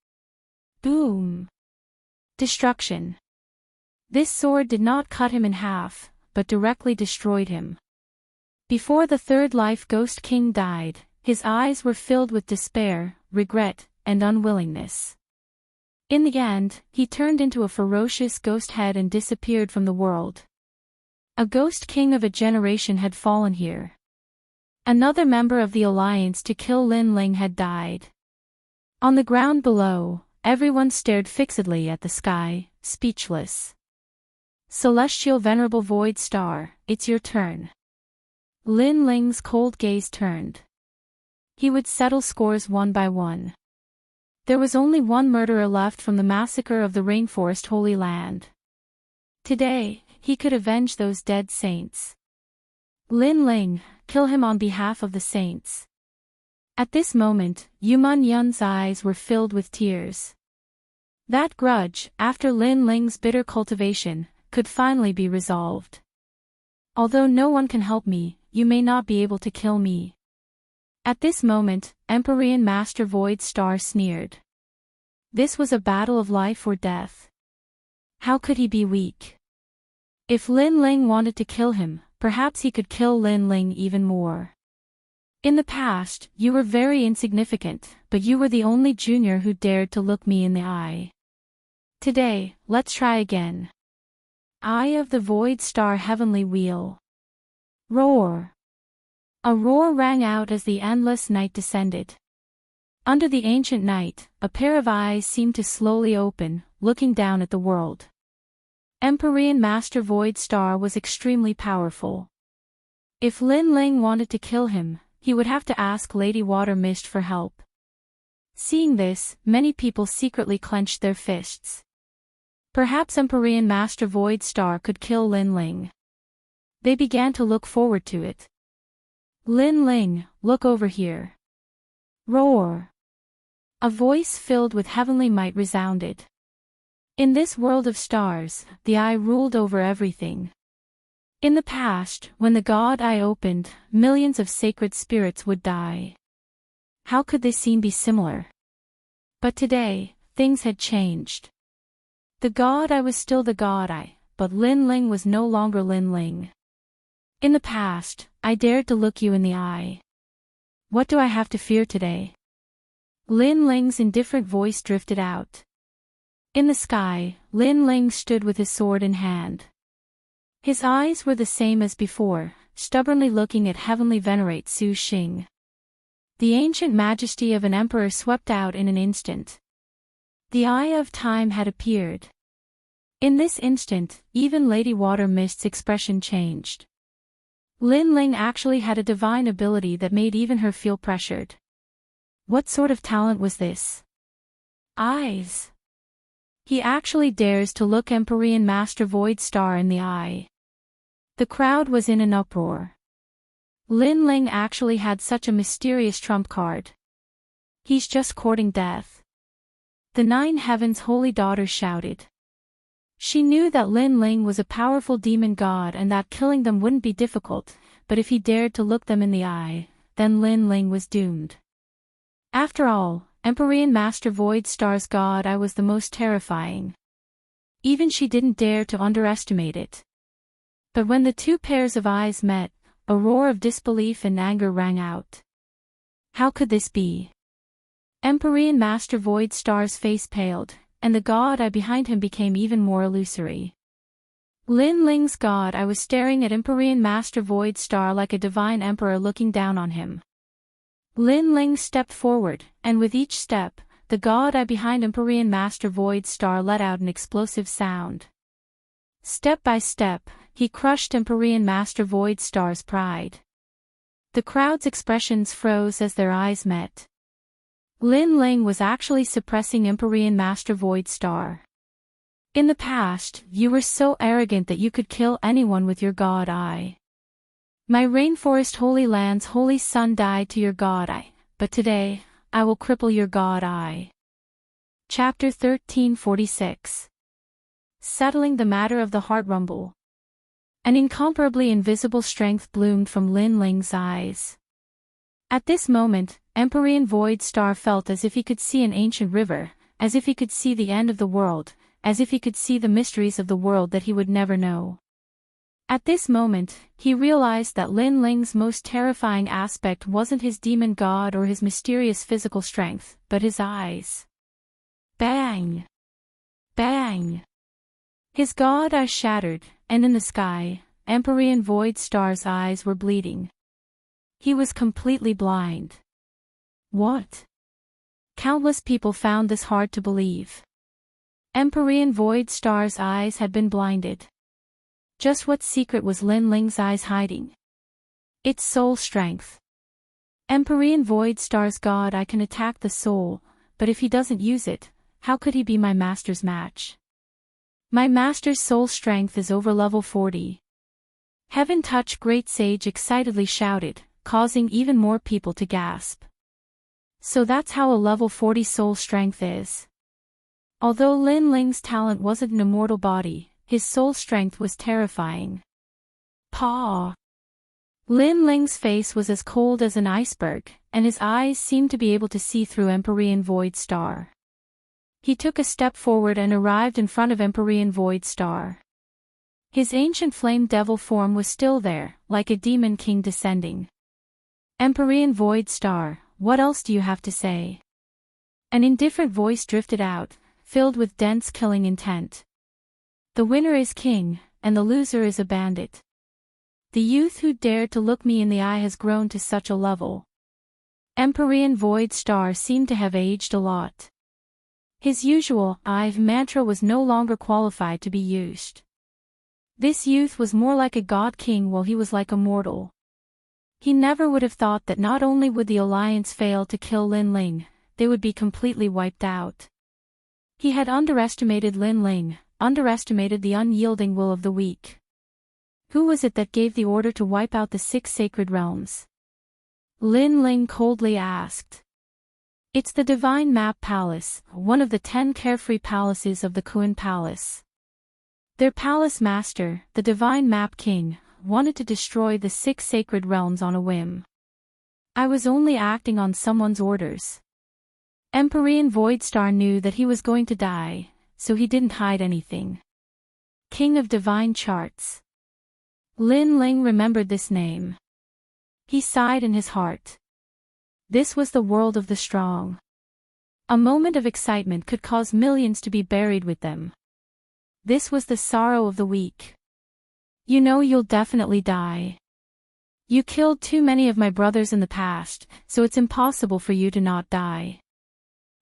Boom! Destruction. This sword did not cut him in half, but directly destroyed him. Before the third life Ghost King died, his eyes were filled with despair, regret, and unwillingness. In the end, he turned into a ferocious ghost head and disappeared from the world. A ghost king of a generation had fallen here. Another member of the alliance to kill Lin Ling had died. On the ground below, everyone stared fixedly at the sky, speechless. Celestial Venerable Void Star, it's your turn. Lin Ling's cold gaze turned. He would settle scores one by one. There was only one murderer left from the massacre of the Rainforest Holy Land. Today, he could avenge those dead saints. Lin Ling, kill him on behalf of the saints. At this moment, Yuman Yun's eyes were filled with tears. That grudge, after Lin Ling's bitter cultivation, could finally be resolved. Although no one can help me, you may not be able to kill me. At this moment, Empyrean Master Void Star sneered. This was a battle of life or death. How could he be weak? If Lin Ling wanted to kill him, perhaps he could kill Lin Ling even more. In the past, you were very insignificant, but you were the only junior who dared to look me in the eye. Today, let's try again. Eye of the Void Star Heavenly Wheel. Roar! A roar rang out as the endless night descended. Under the ancient night, a pair of eyes seemed to slowly open, looking down at the world. Empyrean Master Void Star was extremely powerful. If Lin Ling wanted to kill him, he would have to ask Lady Water Mist for help. Seeing this, many people secretly clenched their fists. Perhaps Empyrean Master Void Star could kill Lin Ling. They began to look forward to it. Lin Ling, look over here. Roar! A voice filled with heavenly might resounded. In this world of stars, the eye ruled over everything. In the past, when the God Eye opened, millions of sacred spirits would die. How could this scene be similar? But today, things had changed. The God Eye was still the God Eye, but Lin Ling was no longer Lin Ling. In the past, I dared to look you in the eye. What do I have to fear today? Lin Ling's indifferent voice drifted out. In the sky, Lin Ling stood with his sword in hand. His eyes were the same as before, stubbornly looking at Heavenly Venerate Su Xing. The ancient majesty of an emperor swept out in an instant. The Eye of Time had appeared. In this instant, even Lady Water Mist's expression changed. Lin Ling actually had a divine ability that made even her feel pressured. What sort of talent was this? Eyes. He actually dares to look Empyrean Master Void Star in the eye. The crowd was in an uproar. Lin Ling actually had such a mysterious trump card. He's just courting death. The 9 Heavens' holy daughters shouted. She knew that Lin Ling was a powerful demon god and that killing them wouldn't be difficult, but if he dared to look them in the eye, then Lin Ling was doomed. After all, Empyrean Master Void Star's God Eye was the most terrifying. Even she didn't dare to underestimate it. But when the two pairs of eyes met, a roar of disbelief and anger rang out. How could this be? Empyrean Master Void Star's face paled, and the God Eye behind him became even more illusory. Lin Ling's God Eye was staring at Empyrean Master Void Star like a divine emperor looking down on him. Lin Ling stepped forward, and with each step, the God Eye behind Empyrean Master Void Star let out an explosive sound. Step by step, he crushed Empyrean Master Void Star's pride. The crowd's expressions froze as their eyes met. Lin Ling was actually suppressing Empyrean Master Void Star. In the past, you were so arrogant that you could kill anyone with your God Eye. My Rainforest Holy Land's Holy Son died to your God Eye, but today, I will cripple your God Eye. Chapter 1346. Settling the Matter of the Heart Rumble. An incomparably invisible strength bloomed from Lin Ling's eyes. At this moment, Empyrean Void Star felt as if he could see an ancient river, as if he could see the end of the world, as if he could see the mysteries of the world that he would never know. At this moment, he realized that Lin Ling's most terrifying aspect wasn't his demon god or his mysterious physical strength, but his eyes. Bang! Bang! His god eyes shattered, and in the sky, Empyrean Void Star's eyes were bleeding. He was completely blind. What? Countless people found this hard to believe. Empyrean Void Star's eyes had been blinded. Just what secret was Lin Ling's eyes hiding? Its soul strength. Empyrean Void Star's god eye can attack the soul, but if he doesn't use it, how could he be my master's match? My master's soul strength is over level 40. Heaven Touch Great Sage excitedly shouted, causing even more people to gasp. So that's how a level 40 soul strength is. Although Lin Ling's talent wasn't an immortal body, his soul strength was terrifying. Paw! Lin Ling's face was as cold as an iceberg, and his eyes seemed to be able to see through Empyrean Void Star. He took a step forward and arrived in front of Empyrean Void Star. His ancient flame devil form was still there, like a demon king descending. Empyrean Void Star, what else do you have to say? An indifferent voice drifted out, filled with dense killing intent. The winner is king, and the loser is a bandit. The youth who dared to look me in the eye has grown to such a level. Empyrean Void Star seemed to have aged a lot. His usual "I've" mantra was no longer qualified to be used. This youth was more like a god king while he was like a mortal. He never would have thought that not only would the Alliance fail to kill Lin Ling, they would be completely wiped out. He had underestimated Lin Ling, underestimated the unyielding will of the weak. Who was it that gave the order to wipe out the 6 sacred realms? Lin Ling coldly asked. It's the Divine Map Palace, one of the 10 carefree palaces of the Kuan Palace. Their palace master, the Divine Map King, wanted to destroy the 6 sacred realms on a whim. I was only acting on someone's orders. Empyrean Void Star knew that he was going to die, so he didn't hide anything. King of Divine Charts. Lin Ling remembered this name. He sighed in his heart. This was the world of the strong. A moment of excitement could cause millions to be buried with them. This was the sorrow of the weak. You know you'll definitely die. You killed too many of my brothers in the past, so it's impossible for you to not die.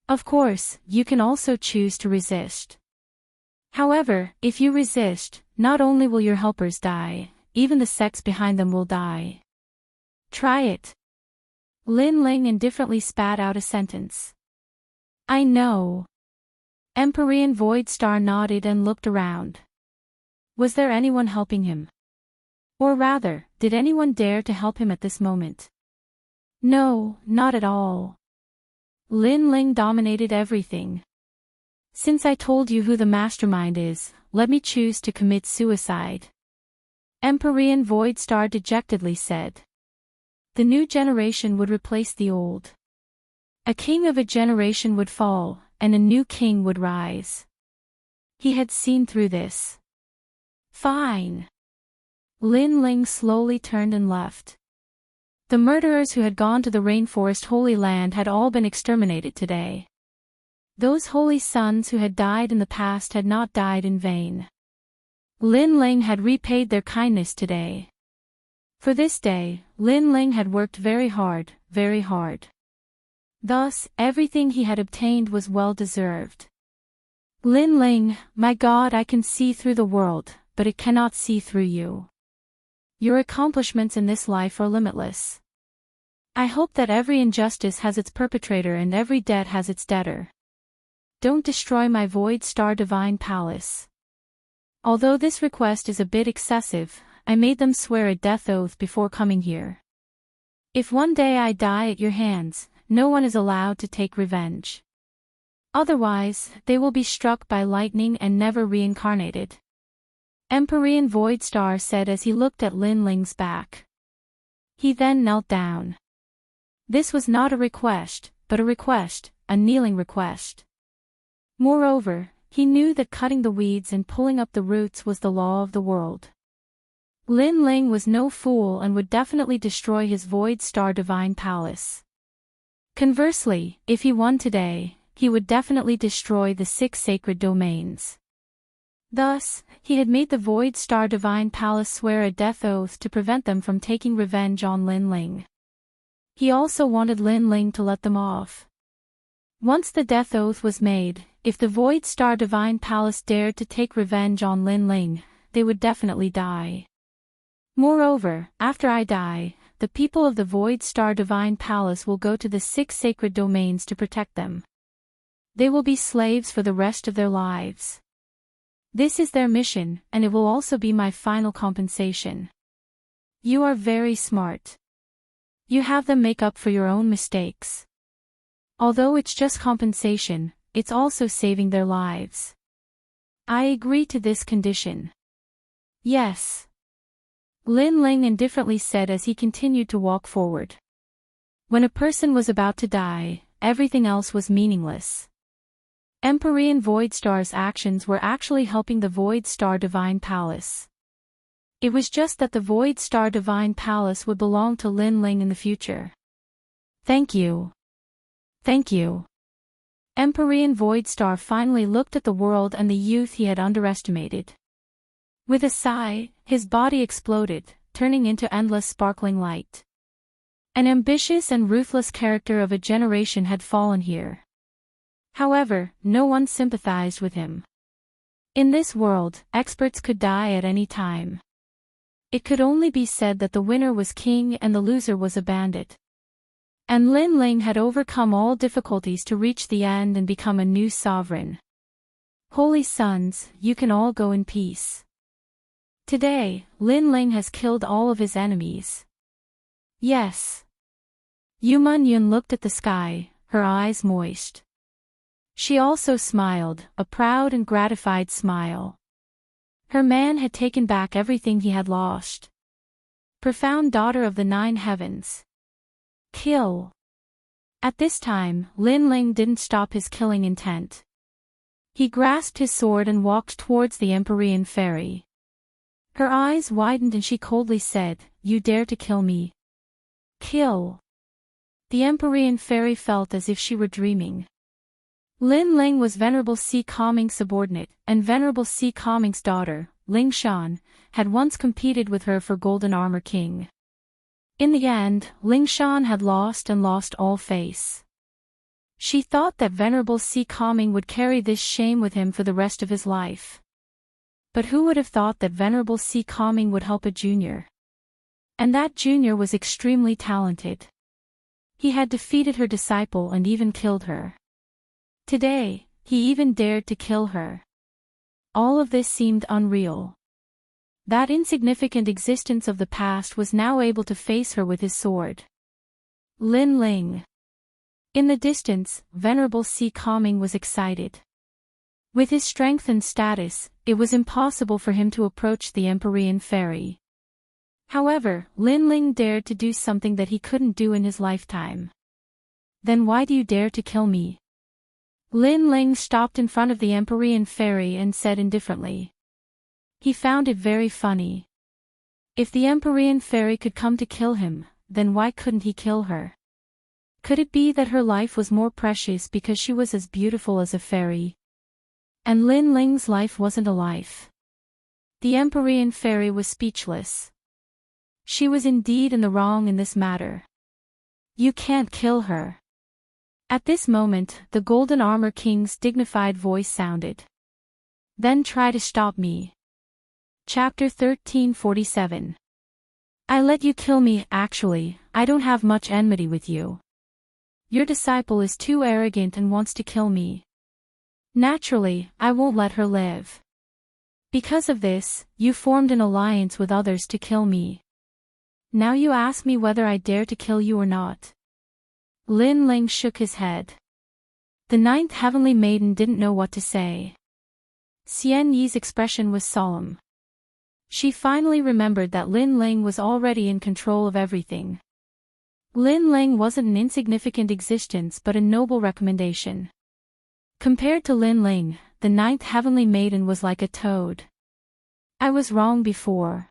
Of course, you can also choose to resist. However, if you resist, not only will your helpers die, even the sects behind them will die. Try it. Lin Ling indifferently spat out a sentence. I know. Empyrean Void Star nodded and looked around. Was there anyone helping him? Or rather, did anyone dare to help him at this moment? No, not at all. Lin Ling dominated everything. Since I told you who the mastermind is, let me choose to commit suicide. Empyrean Void Star dejectedly said. The new generation would replace the old. A king of a generation would fall, and a new king would rise. He had seen through this. Fine. Lin Ling slowly turned and left. The murderers who had gone to the Rainforest Holy Land had all been exterminated today. Those holy sons who had died in the past had not died in vain. Lin Ling had repaid their kindness today. For this day, Lin Ling had worked very hard, very hard. Thus, everything he had obtained was well deserved. Lin Ling, my God, I can see through the world, but it cannot see through you. Your accomplishments in this life are limitless. I hope that every injustice has its perpetrator and every debt has its debtor. Don't destroy my Void Star Divine Palace. Although this request is a bit excessive, I made them swear a death oath before coming here. If one day I die at your hands, no one is allowed to take revenge. Otherwise, they will be struck by lightning and never reincarnated. Empyrean Void Star said as he looked at Lin Ling's back. He then knelt down. This was not a request, but a kneeling request. Moreover, he knew that cutting the weeds and pulling up the roots was the law of the world. Lin Ling was no fool and would definitely destroy his Void Star Divine Palace. Conversely, if he won today, he would definitely destroy the 6 sacred domains. Thus, he had made the Void Star Divine Palace swear a death oath to prevent them from taking revenge on Lin Ling. He also wanted Lin Ling to let them off. Once the death oath was made, if the Void Star Divine Palace dared to take revenge on Lin Ling, they would definitely die. Moreover, after I die, the people of the Void Star Divine Palace will go to the 6 sacred domains to protect them. They will be slaves for the rest of their lives. This is their mission, and it will also be my final compensation. You are very smart. You have them make up for your own mistakes. Although it's just compensation, it's also saving their lives. I agree to this condition. Yes. Lin Ling indifferently said as he continued to walk forward. When a person was about to die, everything else was meaningless. Empyrean Void Star's actions were actually helping the Void Star Divine Palace. It was just that the Void Star Divine Palace would belong to Lin Ling in the future. Thank you. Thank you. Empyrean Void Star finally looked at the world and the youth he had underestimated. With a sigh, his body exploded, turning into endless sparkling light. An ambitious and ruthless character of a generation had fallen here. However, no one sympathized with him. In this world, experts could die at any time. It could only be said that the winner was king and the loser was a bandit. And Lin Ling had overcome all difficulties to reach the end and become a new sovereign. Holy sons, you can all go in peace. Today, Lin Ling has killed all of his enemies. Yes. Yu Man-yun looked at the sky, her eyes moist. She also smiled, a proud and gratified smile. Her man had taken back everything he had lost. Profound daughter of the 9 heavens. Kill. At this time, Lin Ling didn't stop his killing intent. He grasped his sword and walked towards the Empyrean fairy. Her eyes widened and she coldly said, "You dare to kill me? Kill." The Empyrean fairy felt as if she were dreaming. Lin Ling was Venerable Si Kaming's subordinate, and Venerable Si Kaming's daughter, Ling Shan, had once competed with her for Golden Armor King. In the end, Ling Shan had lost and lost all face. She thought that Venerable Si Kaming would carry this shame with him for the rest of his life. But who would have thought that Venerable Si Kaming would help a junior? And that junior was extremely talented. He had defeated her disciple and even killed her. Today, he even dared to kill her. All of this seemed unreal. That insignificant existence of the past was now able to face her with his sword. Lin Ling. In the distance, Venerable Si Kaming was excited. With his strength and status, it was impossible for him to approach the Empyrean fairy. However, Lin Ling dared to do something that he couldn't do in his lifetime. Then why do you dare to kill me? Lin Ling stopped in front of the Empyrean fairy and said indifferently. He found it very funny. If the Empyrean fairy could come to kill him, then why couldn't he kill her? Could it be that her life was more precious because she was as beautiful as a fairy? And Lin Ling's life wasn't a life. The Empyrean fairy was speechless. She was indeed in the wrong in this matter. You can't kill her. At this moment, the Golden Armor King's dignified voice sounded. Then try to stop me. Chapter 1347. I let you kill me. Actually, I don't have much enmity with you. Your disciple is too arrogant and wants to kill me. Naturally, I won't let her live. Because of this, you formed an alliance with others to kill me. Now you ask me whether I dare to kill you or not. Lin Ling shook his head. The 9th heavenly maiden didn't know what to say. Xian Yi's expression was solemn. She finally remembered that Lin Ling was already in control of everything. Lin Ling wasn't an insignificant existence but a noble recommendation. Compared to Lin Ling, the ninth heavenly maiden was like a toad. I was wrong before.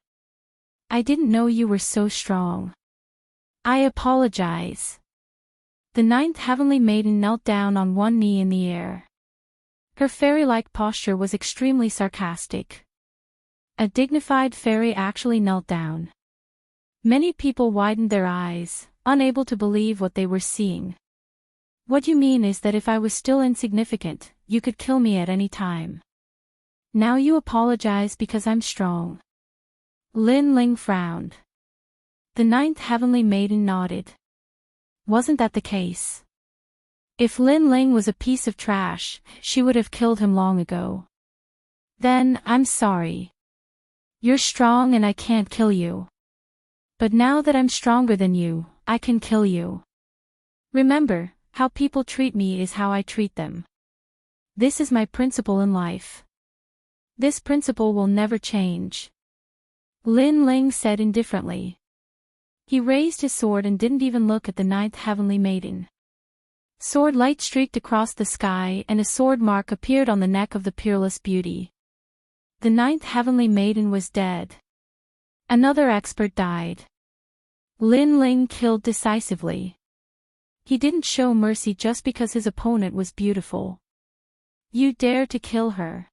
I didn't know you were so strong. I apologize. The ninth heavenly maiden knelt down on one knee in the air. Her fairy-like posture was extremely sarcastic. A dignified fairy actually knelt down. Many people widened their eyes, unable to believe what they were seeing. What you mean is that if I was still insignificant, you could kill me at any time. Now you apologize because I'm strong. Lin Ling frowned. The ninth heavenly maiden nodded. Wasn't that the case? If Lin Ling was a piece of trash, she would have killed him long ago. Then, I'm sorry. You're strong and I can't kill you. But now that I'm stronger than you, I can kill you. Remember, how people treat me is how I treat them. This is my principle in life. This principle will never change. Lin Ling said indifferently. He raised his sword and didn't even look at the ninth heavenly maiden. Sword light streaked across the sky and a sword mark appeared on the neck of the peerless beauty. The ninth heavenly maiden was dead. Another expert died. Lin Ling killed decisively. He didn't show mercy just because his opponent was beautiful. You dare to kill her.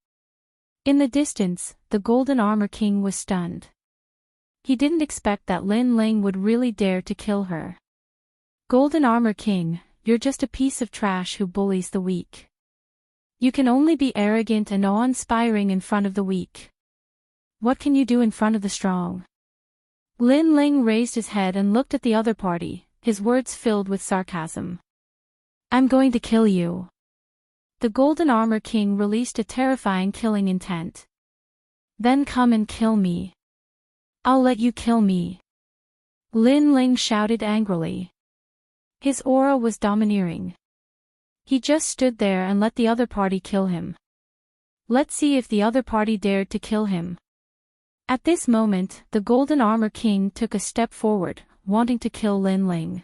In the distance, the Golden Armor King was stunned. He didn't expect that Lin Ling would really dare to kill her. Golden Armor King, you're just a piece of trash who bullies the weak. You can only be arrogant and awe-inspiring in front of the weak. What can you do in front of the strong? Lin Ling raised his head and looked at the other party, his words filled with sarcasm. I'm going to kill you. The Golden Armor King released a terrifying killing intent. Then come and kill me. I'll let you kill me. Lin Ling shouted angrily. His aura was domineering. He just stood there and let the other party kill him. Let's see if the other party dared to kill him. At this moment, the Golden Armor King took a step forward, wanting to kill Lin Ling.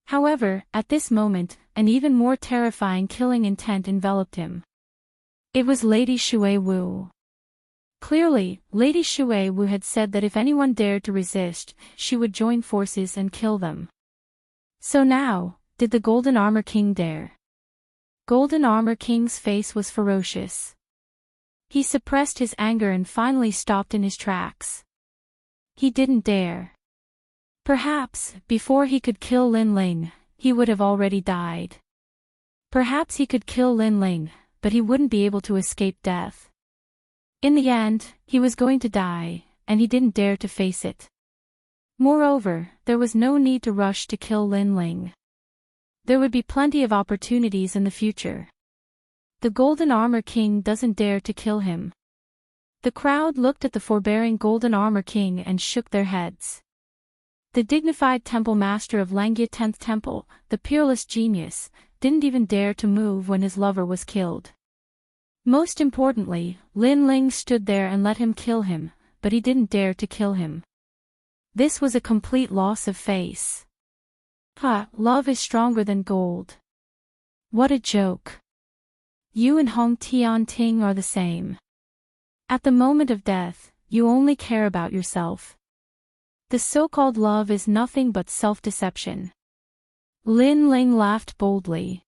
However, at this moment, an even more terrifying killing intent enveloped him. It was Lady Shui Wu. Clearly, Lady Shui Wu had said that if anyone dared to resist, she would join forces and kill them. So now, did the Golden Armor King dare? Golden Armor King's face was ferocious. He suppressed his anger and finally stopped in his tracks. He didn't dare. Perhaps, before he could kill Lin Ling, he would have already died. Perhaps he could kill Lin Ling, but he wouldn't be able to escape death. In the end, he was going to die, and he didn't dare to face it. Moreover, there was no need to rush to kill Lin Ling. There would be plenty of opportunities in the future. The Golden Armor King doesn't dare to kill him. The crowd looked at the forbearing Golden Armor King and shook their heads. The dignified temple master of Langya 10th Temple, the peerless genius, didn't even dare to move when his lover was killed. Most importantly, Lin Ling stood there and let him kill him, but he didn't dare to kill him. This was a complete loss of face. Love is stronger than gold. What a joke. You and Hong Tian Ting are the same. At the moment of death, you only care about yourself. The so-called love is nothing but self-deception. Lin Ling laughed boldly.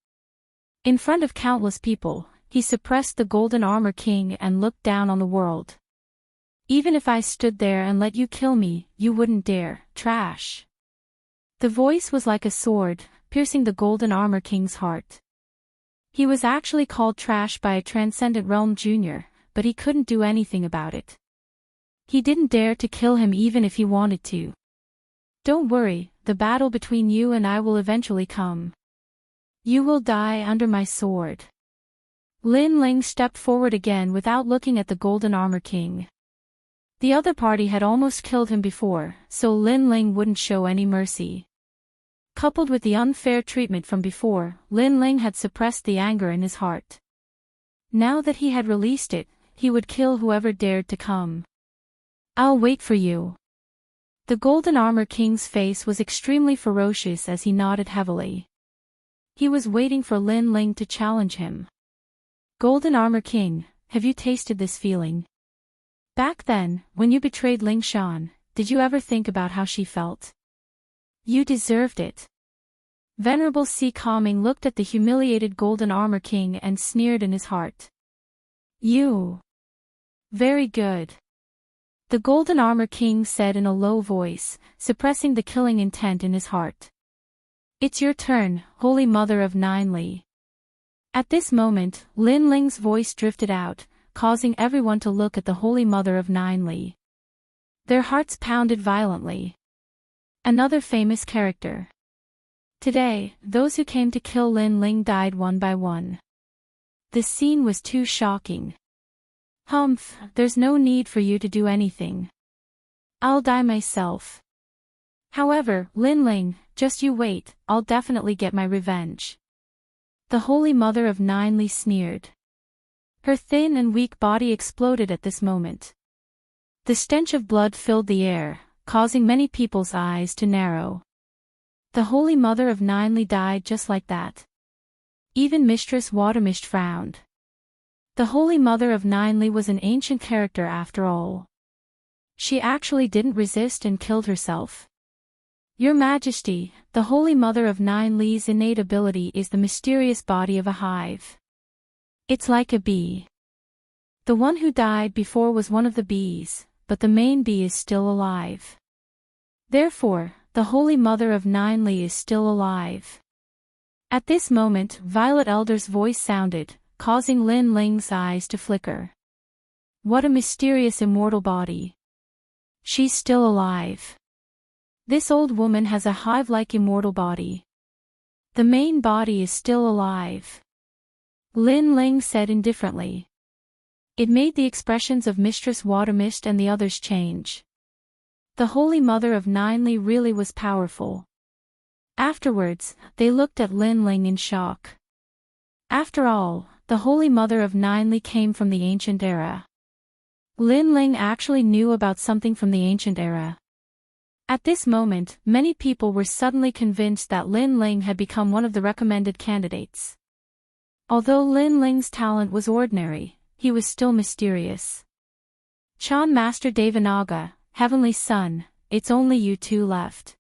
In front of countless people, he suppressed the Golden Armor King and looked down on the world. Even if I stood there and let you kill me, you wouldn't dare, trash. The voice was like a sword, piercing the Golden Armor King's heart. He was actually called trash by a Transcendent Realm Junior, but he couldn't do anything about it. He didn't dare to kill him even if he wanted to. Don't worry, the battle between you and I will eventually come. You will die under my sword. Lin Ling stepped forward again without looking at the Golden Armor King. The other party had almost killed him before, so Lin Ling wouldn't show any mercy. Coupled with the unfair treatment from before, Lin Ling had suppressed the anger in his heart. Now that he had released it, he would kill whoever dared to come. I'll wait for you. The Golden Armor King's face was extremely ferocious as he nodded heavily. He was waiting for Lin Ling to challenge him. Golden Armor King, have you tasted this feeling? Back then, when you betrayed Ling Shan, did you ever think about how she felt? You deserved it. Venerable Si Kaming looked at the humiliated Golden Armor King and sneered in his heart. You. Very good. The Golden Armor King said in a low voice, suppressing the killing intent in his heart. It's your turn, Holy Mother of Nine Li. At this moment, Lin Ling's voice drifted out, causing everyone to look at the Holy Mother of Nine Li. Their hearts pounded violently. Another famous character. Today, those who came to kill Lin Ling died one by one. The scene was too shocking. Humph, there's no need for you to do anything. I'll die myself. However, Lin Ling, just you wait, I'll definitely get my revenge. The Holy Mother of Nine Li sneered. Her thin and weak body exploded at this moment. The stench of blood filled the air, causing many people's eyes to narrow. The Holy Mother of Nine Li died just like that. Even Mistress Watermist frowned. The Holy Mother of Nine Li was an ancient character after all. She actually didn't resist and killed herself. Your Majesty, the Holy Mother of Nine Li's innate ability is the mysterious body of a hive. It's like a bee. The one who died before was one of the bees, but the main bee is still alive. Therefore, the Holy Mother of Nine Li is still alive. At this moment, Violet Elder's voice sounded, causing Lin Ling's eyes to flicker. What a mysterious immortal body. She's still alive. This old woman has a hive-like immortal body. The main body is still alive. Lin Ling said indifferently. It made the expressions of Mistress Watermist and the others change. The Holy Mother of Nine Li really was powerful. Afterwards, they looked at Lin Ling in shock. After all, the Holy Mother of Nine Li came from the ancient era. Lin Ling actually knew about something from the ancient era. At this moment, many people were suddenly convinced that Lin Ling had become one of the recommended candidates. Although Lin Ling's talent was ordinary, he was still mysterious. Chan Master Devanaga, Heavenly Son, it's only you two left.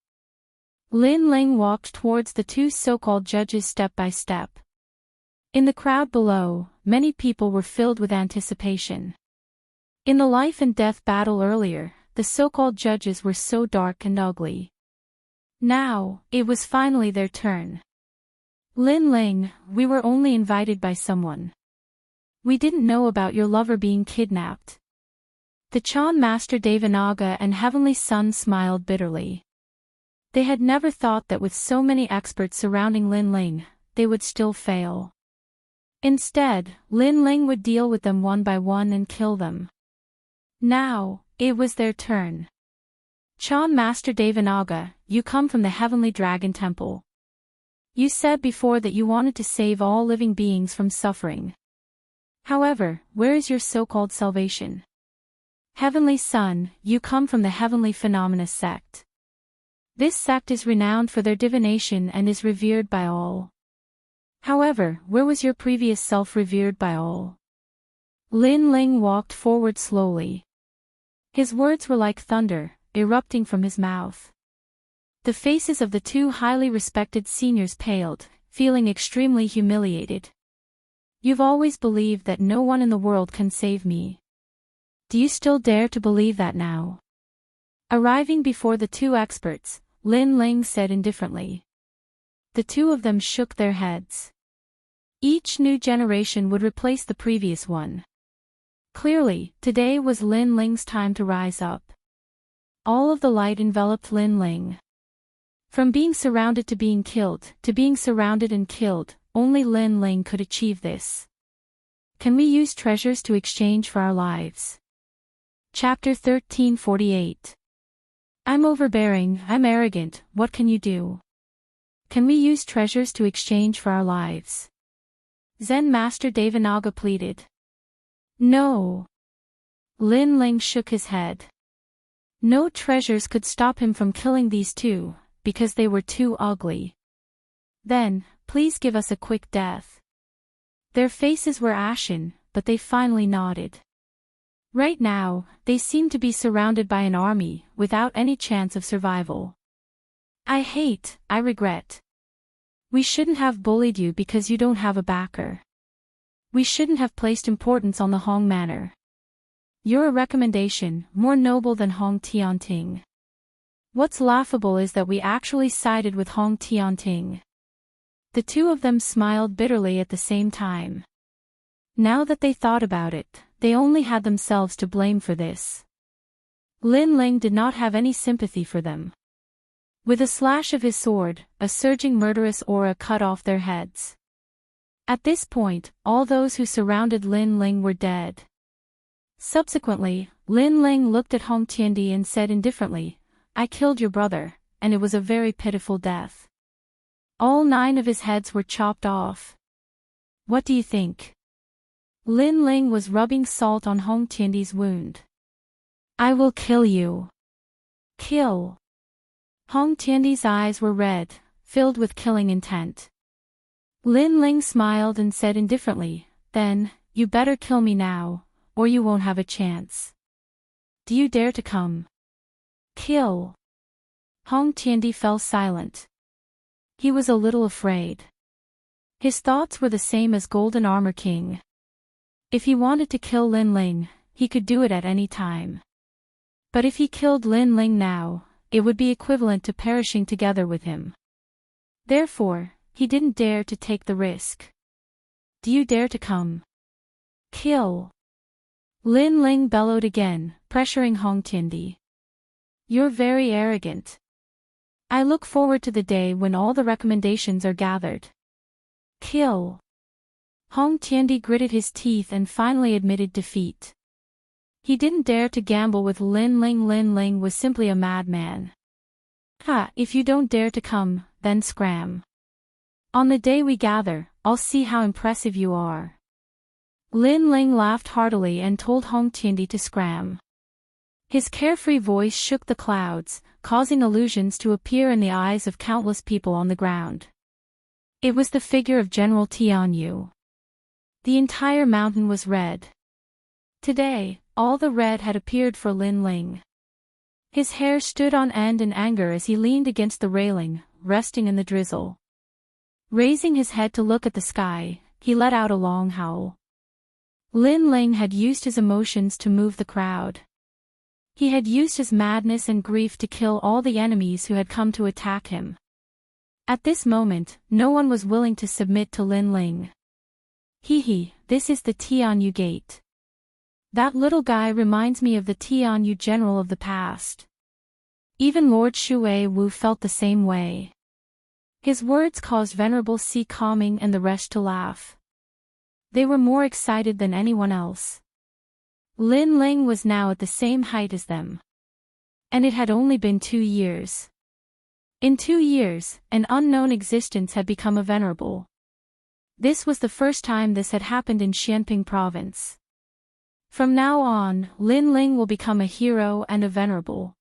Lin Ling walked towards the two so-called judges step by step. In the crowd below, many people were filled with anticipation. In the life and death battle earlier, the so-called judges were so dark and ugly. Now, it was finally their turn. Lin Ling, we were only invited by someone. We didn't know about your lover being kidnapped. The Chan Master Devanaga and Heavenly Son smiled bitterly. They had never thought that with so many experts surrounding Lin Ling, they would still fail. Instead, Lin Ling would deal with them one by one and kill them. Now, it was their turn. Chan Master Devanaga, you come from the Heavenly Dragon Temple. You said before that you wanted to save all living beings from suffering. However, where is your so-called salvation? Heavenly Son, you come from the Heavenly Phenomena sect. This sect is renowned for their divination and is revered by all. However, where was your previous self revered by all? Lin Ling walked forward slowly. His words were like thunder, erupting from his mouth. The faces of the two highly respected seniors paled, feeling extremely humiliated. You've always believed that no one in the world can save me. Do you still dare to believe that now? Arriving before the two experts, Lin Ling said indifferently. The two of them shook their heads. Each new generation would replace the previous one. Clearly, today was Lin Ling's time to rise up. All of the light enveloped Lin Ling. From being surrounded to being killed, to being surrounded and killed, only Lin Ling could achieve this. Can we use treasures to exchange for our lives? Chapter 1348. I'm overbearing, I'm arrogant, what can you do? Can we use treasures to exchange for our lives? Zen Master Devanaga pleaded. No. Lin Ling shook his head. No treasures could stop him from killing these two, because they were too ugly. Then, please give us a quick death. Their faces were ashen, but they finally nodded. Right now, they seemed to be surrounded by an army, without any chance of survival. I regret. We shouldn't have bullied you because you don't have a backer. We shouldn't have placed importance on the Hong manor. You're a recommendation, more noble than Hong Tianting. What's laughable is that we actually sided with Hong Tianting. The two of them smiled bitterly at the same time. Now that they thought about it, they only had themselves to blame for this. Lin Ling did not have any sympathy for them. With a slash of his sword, a surging murderous aura cut off their heads. At this point, all those who surrounded Lin Ling were dead. Subsequently, Lin Ling looked at Hong Tiandi and said indifferently, "I killed your brother, and it was a very pitiful death. All 9 of his heads were chopped off. What do you think?" Lin Ling was rubbing salt on Hong Tiandi's wound. "I will kill you." "Kill." Hong Tiandi's eyes were red, filled with killing intent. Lin Ling smiled and said indifferently, "Then, you better kill me now, or you won't have a chance. Do you dare to come?" "Kill." Hong Tiandi fell silent. He was a little afraid. His thoughts were the same as Golden Armor King. If he wanted to kill Lin Ling, he could do it at any time. But if he killed Lin Ling now, it would be equivalent to perishing together with him. Therefore, he didn't dare to take the risk. "Do you dare to come?" "Kill." Lin Ling bellowed again, pressuring Hong Tiandi. "You're very arrogant. I look forward to the day when all the recommendations are gathered." "Kill." Hong Tiandi gritted his teeth and finally admitted defeat. He didn't dare to gamble with Lin Ling. Lin Ling was simply a madman. If you don't dare to come, then scram. On the day we gather, I'll see how impressive you are." Lin Ling laughed heartily and told Hong Tiandi to scram. His carefree voice shook the clouds, causing illusions to appear in the eyes of countless people on the ground. It was the figure of General Tianyu. The entire mountain was red. Today, all the red had appeared for Lin Ling. His hair stood on end in anger as he leaned against the railing, resting in the drizzle. Raising his head to look at the sky, he let out a long howl. Lin Ling had used his emotions to move the crowd. He had used his madness and grief to kill all the enemies who had come to attack him. At this moment, no one was willing to submit to Lin Ling. This is the Tianyu Gate. That little guy reminds me of the Tianyu general of the past. Even Lord Shui Wu felt the same way. His words caused Venerable Si Calming and the rest to laugh. They were more excited than anyone else. Lin Ling was now at the same height as them. And it had only been 2 years. In 2 years, an unknown existence had become a venerable. This was the first time this had happened in Xianping province. From now on, Lin Ling will become a hero and a venerable.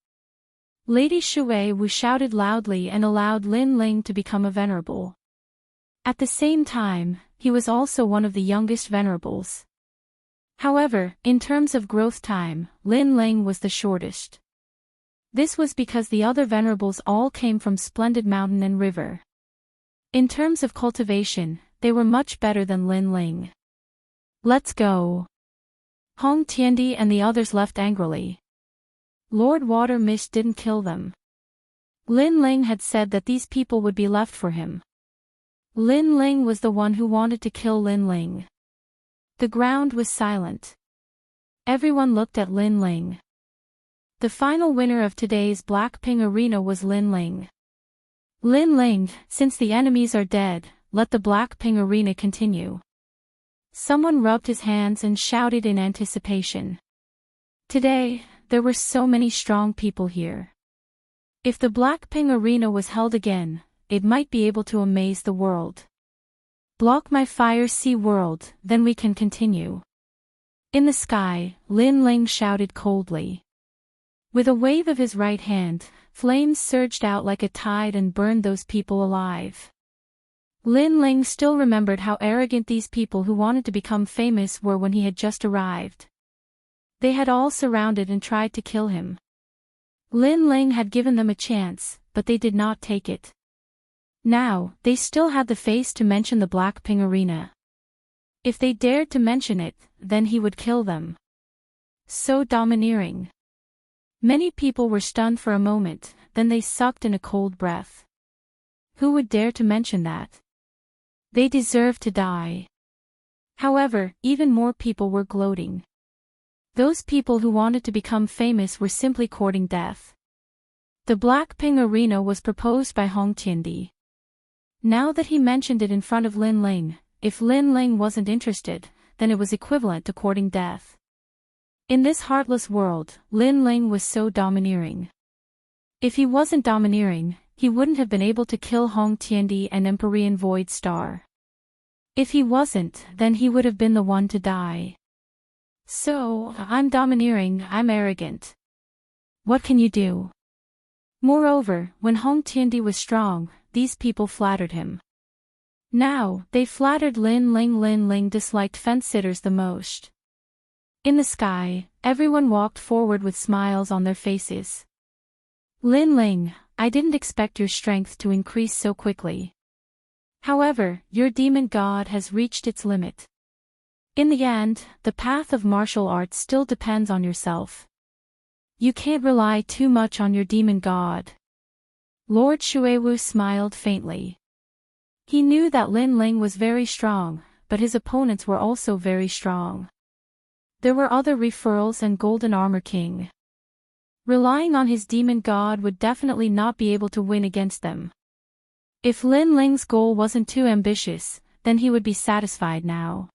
Lady Shui Wu shouted loudly and allowed Lin Ling to become a venerable. At the same time, he was also one of the youngest venerables. However, in terms of growth time, Lin Ling was the shortest. This was because the other venerables all came from Splendid Mountain and River. In terms of cultivation, they were much better than Lin Ling. "Let's go." Hong Tiandi and the others left angrily. Lord Water Mist didn't kill them. Lin Ling had said that these people would be left for him. Lin Ling was the one who wanted to kill Lin Ling. The ground was silent. Everyone looked at Lin Ling. The final winner of today's Blackping Arena was Lin Ling. Lin Ling, since the enemies are dead, let the Blackping Arena continue. Someone rubbed his hands and shouted in anticipation. Today, there were so many strong people here. If the Blackping Arena was held again, it might be able to amaze the world. Block my fire sea world, then we can continue. In the sky, Lin Ling shouted coldly. With a wave of his right hand, flames surged out like a tide and burned those people alive. Lin Ling still remembered how arrogant these people who wanted to become famous were when he had just arrived. They had all surrounded and tried to kill him. Lin Ling had given them a chance, but they did not take it. Now, they still had the face to mention the Blackpink Arena. If they dared to mention it, then he would kill them. So domineering. Many people were stunned for a moment, then they sucked in a cold breath. Who would dare to mention that? They deserved to die. However, even more people were gloating. Those people who wanted to become famous were simply courting death. The Blackpink Arena was proposed by Hong Tiandi. Now that he mentioned it in front of Lin Ling, if Lin Ling wasn't interested, then it was equivalent to courting death. In this heartless world, Lin Ling was so domineering. If he wasn't domineering, he wouldn't have been able to kill Hong Tiandi and Empyrean Void Star. If he wasn't, then he would have been the one to die. So, I'm domineering, I'm arrogant. What can you do? Moreover, when Hong Tiandi was strong, these people flattered him. Now, they flattered Lin Ling. Lin Ling disliked fence-sitters the most. In the sky, everyone walked forward with smiles on their faces. Lin Ling, I didn't expect your strength to increase so quickly. However, your demon god has reached its limit. In the end, the path of martial arts still depends on yourself. You can't rely too much on your demon god. Lord Xuewu smiled faintly. He knew that Lin Ling was very strong, but his opponents were also very strong. There were other referrals and Golden Armor King. Relying on his demon god would definitely not be able to win against them. If Lin Ling's goal wasn't too ambitious, then he would be satisfied now.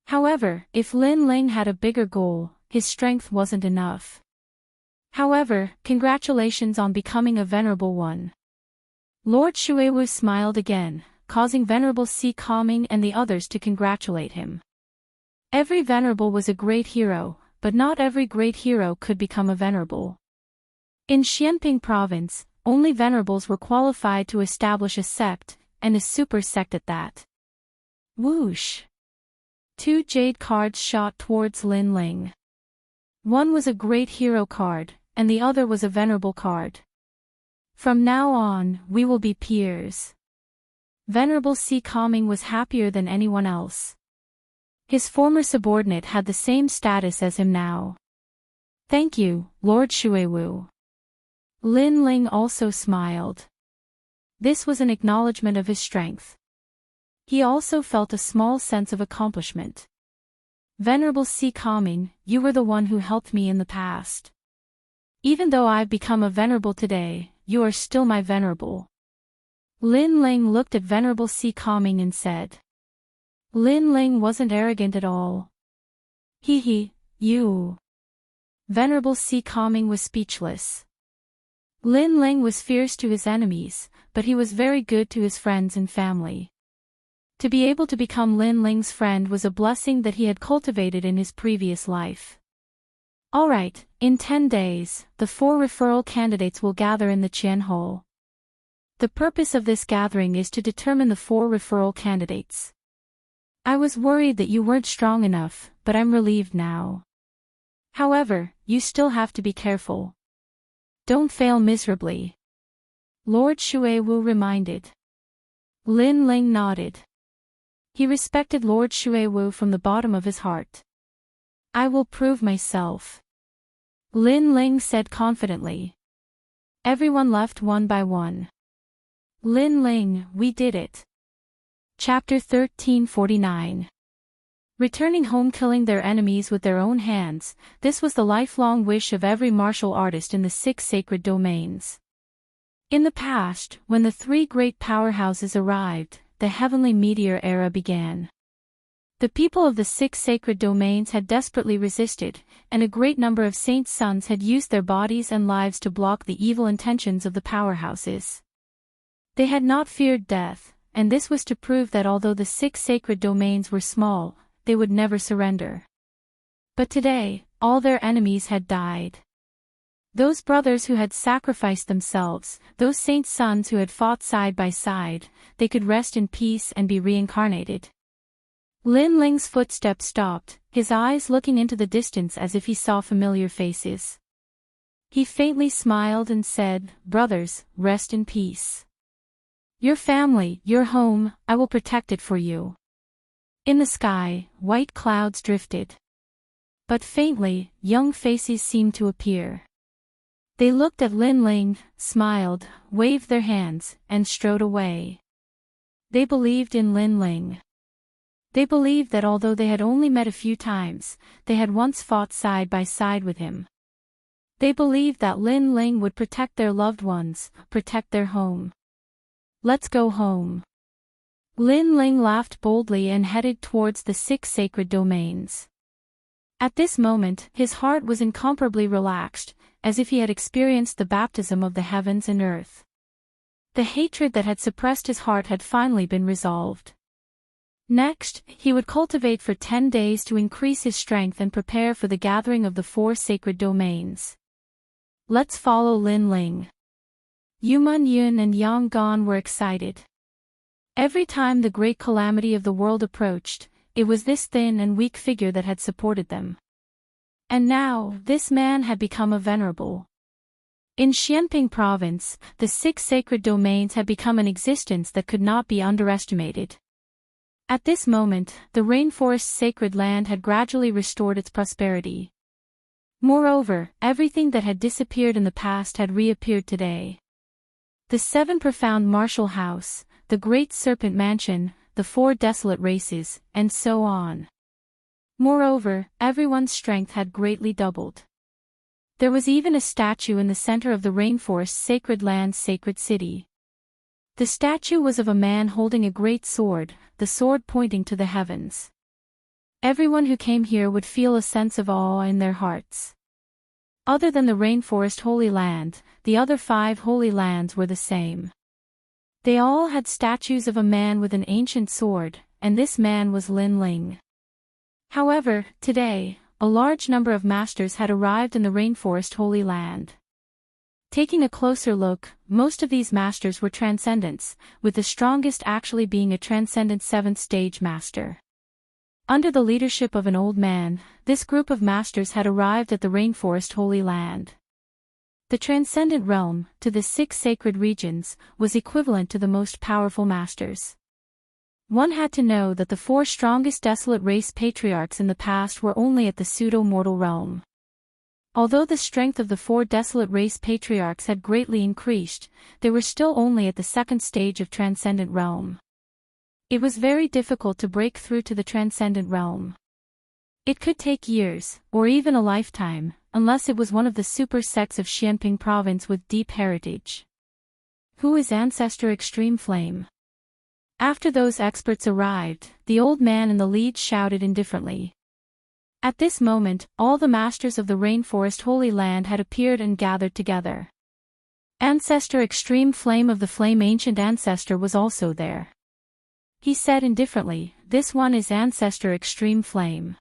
However, if Lin Ling had a bigger goal, his strength wasn't enough. However, congratulations on becoming a Venerable One. Lord Xuewu smiled again, causing Venerable Si Calming and the others to congratulate him. Every Venerable was a great hero, but not every great hero could become a Venerable. In Xianping Province, only Venerables were qualified to establish a sect, and a super sect at that. Whoosh! 2 jade cards shot towards Lin Ling. One was a great hero card, and the other was a venerable card. From now on, we will be peers. Venerable Si Calming was happier than anyone else. His former subordinate had the same status as him now. Thank you, Lord Xuewu. Lin Ling also smiled. This was an acknowledgement of his strength. He also felt a small sense of accomplishment. Venerable Si Calming, you were the one who helped me in the past. Even though I've become a venerable today, you are still my venerable. Lin Ling looked at Venerable Si Calming and said. Lin Ling wasn't arrogant at all. You. Venerable Si Calming was speechless. Lin Ling was fierce to his enemies, but he was very good to his friends and family. To be able to become Lin Ling's friend was a blessing that he had cultivated in his previous life. Alright, in 10 days, the 4 referral candidates will gather in the Qian Hall. The purpose of this gathering is to determine the 4 referral candidates. I was worried that you weren't strong enough, but I'm relieved now. However, you still have to be careful. Don't fail miserably. Lord Xuewu reminded. Lin Ling nodded. He respected Lord Xuewu from the bottom of his heart. I will prove myself. Lin Ling said confidently. Everyone left one by one. Lin Ling, we did it. Chapter 1349. Returning home, killing their enemies with their own hands, this was the lifelong wish of every martial artist in the 6 sacred domains. In the past, when the 3 great powerhouses arrived, the heavenly meteor era began. The people of the 6 sacred domains had desperately resisted, and a great number of saints' sons had used their bodies and lives to block the evil intentions of the powerhouses. They had not feared death, and this was to prove that although the 6 sacred domains were small, they would never surrender. But today, all their enemies had died. Those brothers who had sacrificed themselves, those saints' sons who had fought side by side, they could rest in peace and be reincarnated. Lin Ling's footsteps stopped, his eyes looking into the distance as if he saw familiar faces. He faintly smiled and said, "Brothers, rest in peace. Your family, your home, I will protect it for you." In the sky, white clouds drifted. But faintly, young faces seemed to appear. They looked at Lin Ling, smiled, waved their hands, and strode away. They believed in Lin Ling. They believed that although they had only met a few times, they had once fought side by side with him. They believed that Lin Ling would protect their loved ones, protect their home. "Let's go home." Lin Ling laughed boldly and headed towards the 6 sacred domains. At this moment, his heart was incomparably relaxed, as if he had experienced the baptism of the heavens and earth. The hatred that had suppressed his heart had finally been resolved. Next, he would cultivate for 10 days to increase his strength and prepare for the gathering of the 4 sacred domains. "Let's follow Lin Ling." Yuman Yun and Yang Gan were excited. Every time the great calamity of the world approached, it was this thin and weak figure that had supported them. And now, this man had become a venerable. In Xianping province, the 6 sacred domains had become an existence that could not be underestimated. At this moment, the rainforest's sacred land had gradually restored its prosperity. Moreover, everything that had disappeared in the past had reappeared today. The 7 profound martial house, the great serpent mansion, the 4 desolate races, and so on. Moreover, everyone's strength had greatly doubled. There was even a statue in the center of the rainforest's sacred land's sacred city. The statue was of a man holding a great sword, the sword pointing to the heavens. Everyone who came here would feel a sense of awe in their hearts. Other than the rainforest Holy Land, the other 5 holy lands were the same. They all had statues of a man with an ancient sword, and this man was Lin Ling. However, today, a large number of masters had arrived in the rainforest Holy Land. Taking a closer look, most of these masters were transcendents, with the strongest actually being a transcendent 7th stage master. Under the leadership of an old man, this group of masters had arrived at the rainforest Holy Land. The transcendent realm, to the 6 sacred regions, was equivalent to the most powerful masters. One had to know that the 4 strongest desolate race patriarchs in the past were only at the pseudo-mortal realm. Although the strength of the 4 desolate race patriarchs had greatly increased, they were still only at the 2nd stage of transcendent realm. It was very difficult to break through to the transcendent realm. It could take years, or even a lifetime, unless it was one of the super sects of Xianping province with deep heritage. Who is Ancestor Extreme Flame? After those experts arrived, the old man in the lead shouted indifferently. At this moment, all the masters of the rainforest Holy Land had appeared and gathered together. Ancestor Extreme Flame of the Flame Ancient Ancestor was also there. He said indifferently, "This one is Ancestor Extreme Flame.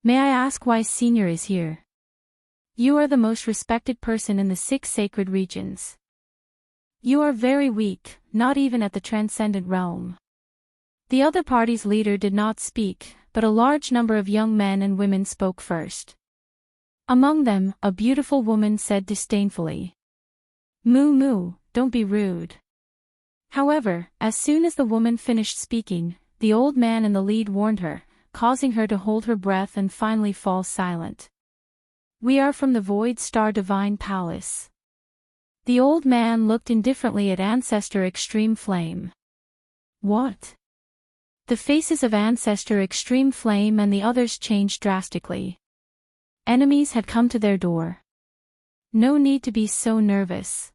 May I ask why Senior is here? You are the most respected person in the 6 sacred regions. You are very weak, not even at the transcendent realm." The other party's leader did not speak, but a large number of young men and women spoke first. Among them, a beautiful woman said disdainfully, "Moo moo, don't be rude." However, as soon as the woman finished speaking, the old man in the lead warned her, causing her to hold her breath and finally fall silent. "We are from the Void Star Divine Palace." The old man looked indifferently at Ancestor Extreme Flame. "What?" The faces of Ancestor Extreme Flame and the others changed drastically. Enemies had come to their door. No need to be so nervous.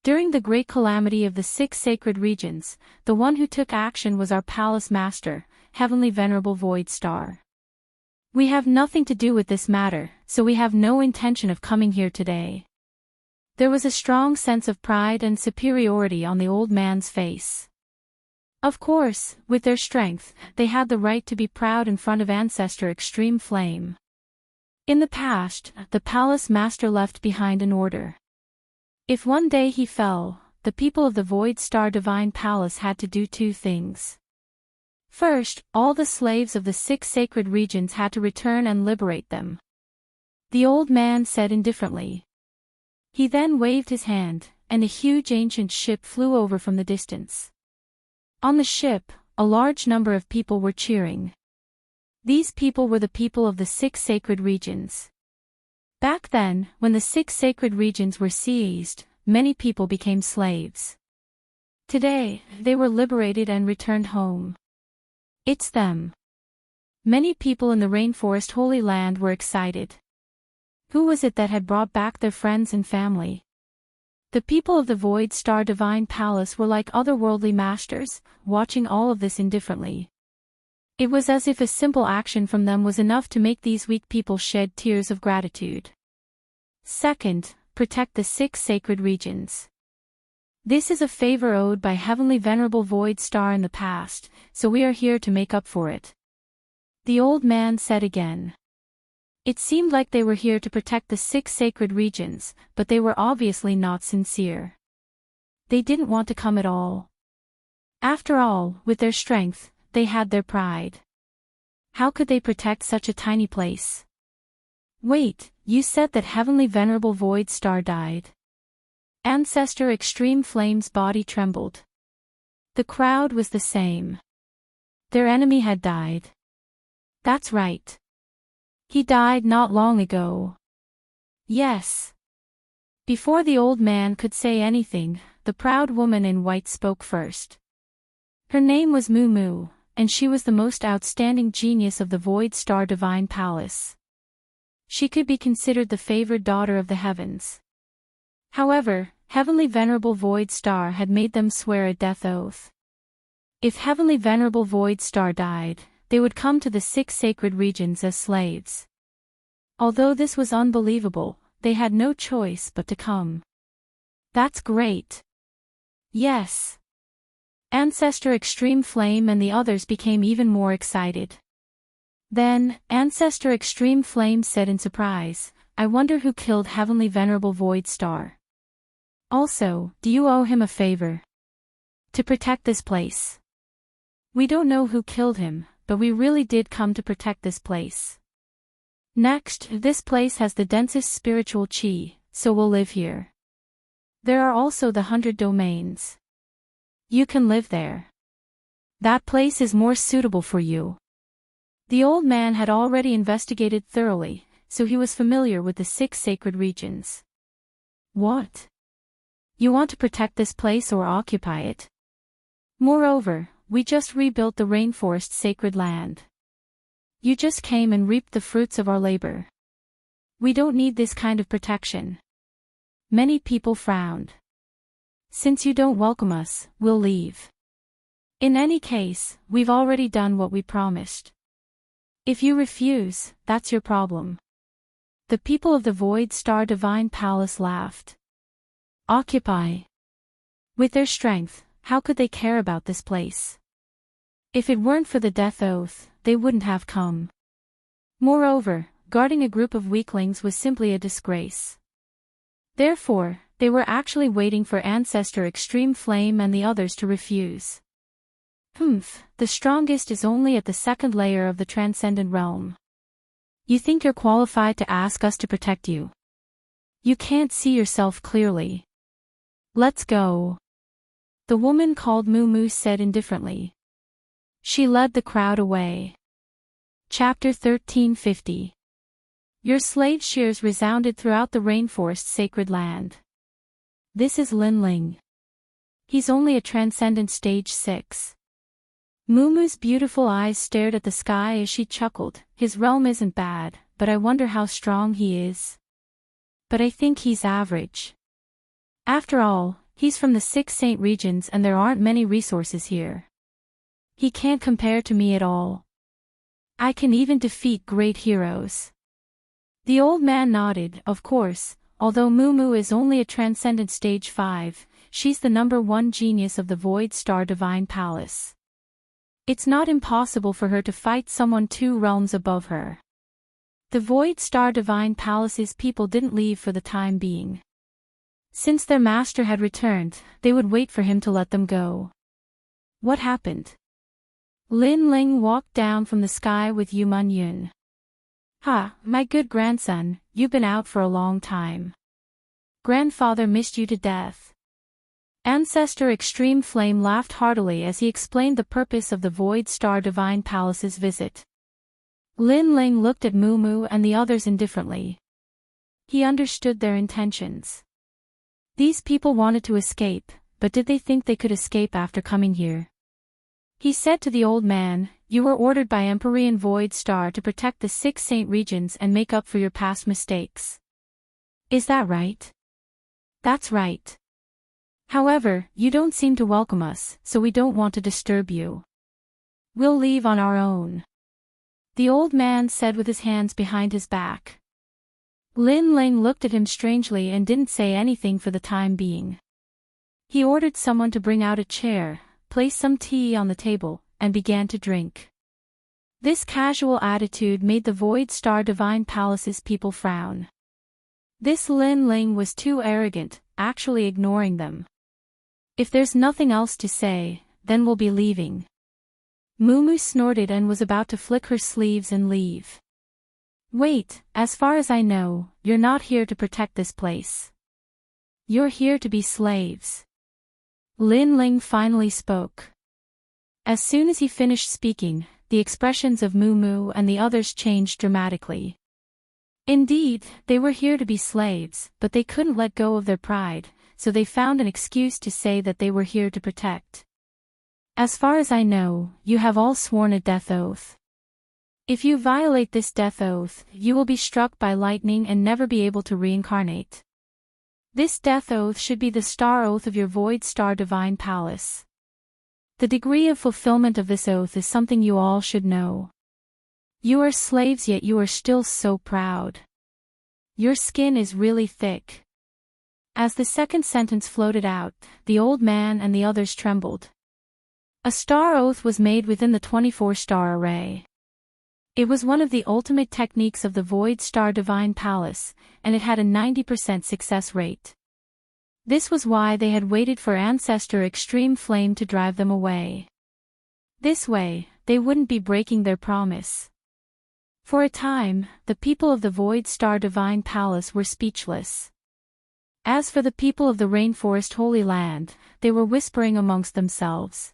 During the great calamity of the 6 sacred regions, the one who took action was our palace master, Heavenly Venerable Void Star. We have nothing to do with this matter, so we have no intention of coming here today. There was a strong sense of pride and superiority on the old man's face. Of course, with their strength, they had the right to be proud in front of Ancestor Extreme Flame. In the past, the palace master left behind an order. If one day he fell, the people of the Void Star Divine Palace had to do two things. First, all the slaves of the 6 sacred regions had to return and liberate them. The old man said indifferently. He then waved his hand, and a huge ancient ship flew over from the distance. On the ship, a large number of people were cheering. These people were the people of the 6 sacred regions. Back then, when the 6 sacred regions were seized, many people became slaves. Today, they were liberated and returned home. It's them. Many people in the rainforest Holy Land were excited. Who was it that had brought back their friends and family? The people of the Void Star Divine Palace were like otherworldly masters, watching all of this indifferently. It was as if a simple action from them was enough to make these weak people shed tears of gratitude. Second, protect the 6 sacred regions. This is a favor owed by Heavenly Venerable Void Star in the past, so we are here to make up for it. The old man said again. It seemed like they were here to protect the 6 sacred regions, but they were obviously not sincere. They didn't want to come at all. After all, with their strength, they had their pride. How could they protect such a tiny place? Wait, you said that Heavenly Venerable Void Star died. Ancestor Extreme Flame's body trembled. The crowd was the same. Their enemy had died. That's right. He died not long ago. Yes. Before the old man could say anything, the proud woman in white spoke first. Her name was Moo Moo, and she was the most outstanding genius of the Void Star Divine Palace. She could be considered the favored daughter of the heavens. However, Heavenly Venerable Void Star had made them swear a death oath. If Heavenly Venerable Void Star died, they would come to the 6 sacred regions as slaves. Although this was unbelievable, they had no choice but to come. That's great. Yes. Ancestor Extreme Flame and the others became even more excited. Then, Ancestor Extreme Flame said in surprise, I wonder who killed Heavenly Venerable Void Star. Also, do you owe him a favor? To protect this place. We don't know who killed him, but we really did come to protect this place. Next, this place has the densest spiritual chi, so we'll live here. There are also the 100 domains. You can live there. That place is more suitable for you. The old man had already investigated thoroughly, so he was familiar with the 6 sacred regions. What? You want to protect this place or occupy it? Moreover, we just rebuilt the rainforest sacred land. You just came and reaped the fruits of our labor. We don't need this kind of protection. Many people frowned. Since you don't welcome us, we'll leave. In any case, we've already done what we promised. If you refuse, that's your problem. The people of the Void Star Divine Palace laughed. Occupy. With their strength, how could they care about this place? If it weren't for the death oath, they wouldn't have come. Moreover, guarding a group of weaklings was simply a disgrace. Therefore, they were actually waiting for Ancestor Extreme Flame and the others to refuse. The strongest is only at the 2nd layer of the Transcendent Realm. You think you're qualified to ask us to protect you? You can't see yourself clearly. Let's go. The woman called Moo Moo said indifferently. She led the crowd away. Chapter 1350. Your slave shears resounded throughout the rainforest sacred land. This is Lin Ling. He's only a transcendent stage 6. Moo Moo's beautiful eyes stared at the sky as she chuckled. His realm isn't bad, but I wonder how strong he is. But I think he's average. After all, he's from the 6 saint regions and there aren't many resources here. He can't compare to me at all. I can even defeat great heroes. The old man nodded. Of course, although Moo Moo is only a transcendent stage 5, she's the #1 genius of the Void Star Divine Palace. It's not impossible for her to fight someone 2 realms above her. The Void Star Divine Palace's people didn't leave for the time being. Since their master had returned, they would wait for him to let them go. What happened? Lin Ling walked down from the sky with Yu Man Yun. "Ha, my good grandson, you've been out for a long time. Grandfather missed you to death." Ancestor Extreme Flame laughed heartily as he explained the purpose of the Void Star Divine Palace's visit. Lin Ling looked at Mumu and the others indifferently. He understood their intentions. These people wanted to escape, but did they think they could escape after coming here? He said to the old man, "You were ordered by Empyrean Void Star to protect the 6 Saint regions and make up for your past mistakes. Is that right?" "That's right. However, you don't seem to welcome us, so we don't want to disturb you. We'll leave on our own," the old man said with his hands behind his back. Lin Ling looked at him strangely and didn't say anything for the time being. He ordered someone to bring out a chair, placed some tea on the table, and began to drink. This casual attitude made the Void Star Divine Palace's people frown. This Lin Ling was too arrogant, actually ignoring them. "If there's nothing else to say, then we'll be leaving." Mumu snorted and was about to flick her sleeves and leave. "Wait, as far as I know, you're not here to protect this place. You're here to be slaves." Lin Ling finally spoke. As soon as he finished speaking, the expressions of Mumu and the others changed dramatically. Indeed, they were here to be slaves, but they couldn't let go of their pride, so they found an excuse to say that they were here to protect. "As far as I know, you have all sworn a death oath. If you violate this death oath, you will be struck by lightning and never be able to reincarnate. This death oath should be the star oath of your Void Star Divine Palace. The degree of fulfillment of this oath is something you all should know. You are slaves, yet you are still so proud. Your skin is really thick." As the second sentence floated out, the old man and the others trembled. A star oath was made within the 24-star array. It was one of the ultimate techniques of the Void Star Divine Palace, and it had a 90% success rate. This was why they had waited for Ancestor Extreme Flame to drive them away. This way, they wouldn't be breaking their promise. For a time, the people of the Void Star Divine Palace were speechless. As for the people of the Rainforest Holy Land, they were whispering amongst themselves.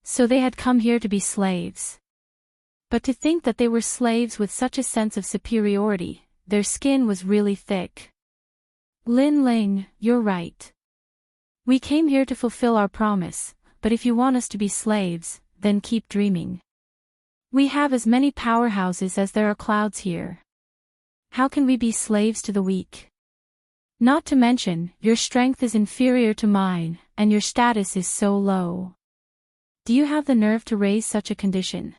So they had come here to be slaves. But to think that they were slaves with such a sense of superiority, their skin was really thick. "Lin Ling, you're right. We came here to fulfill our promise, but if you want us to be slaves, then keep dreaming. We have as many powerhouses as there are clouds here. How can we be slaves to the weak? Not to mention, your strength is inferior to mine, and your status is so low. Do you have the nerve to raise such a condition?"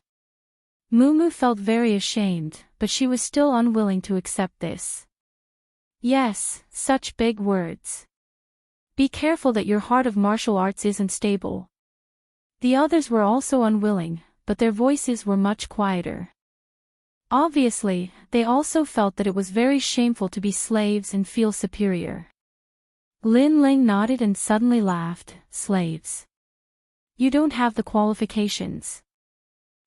Mumu felt very ashamed, but she was still unwilling to accept this. "Yes, such big words. Be careful that your heart of martial arts isn't stable." The others were also unwilling, but their voices were much quieter. Obviously, they also felt that it was very shameful to be slaves and feel superior. Lin Ling nodded and suddenly laughed. "Slaves. You don't have the qualifications.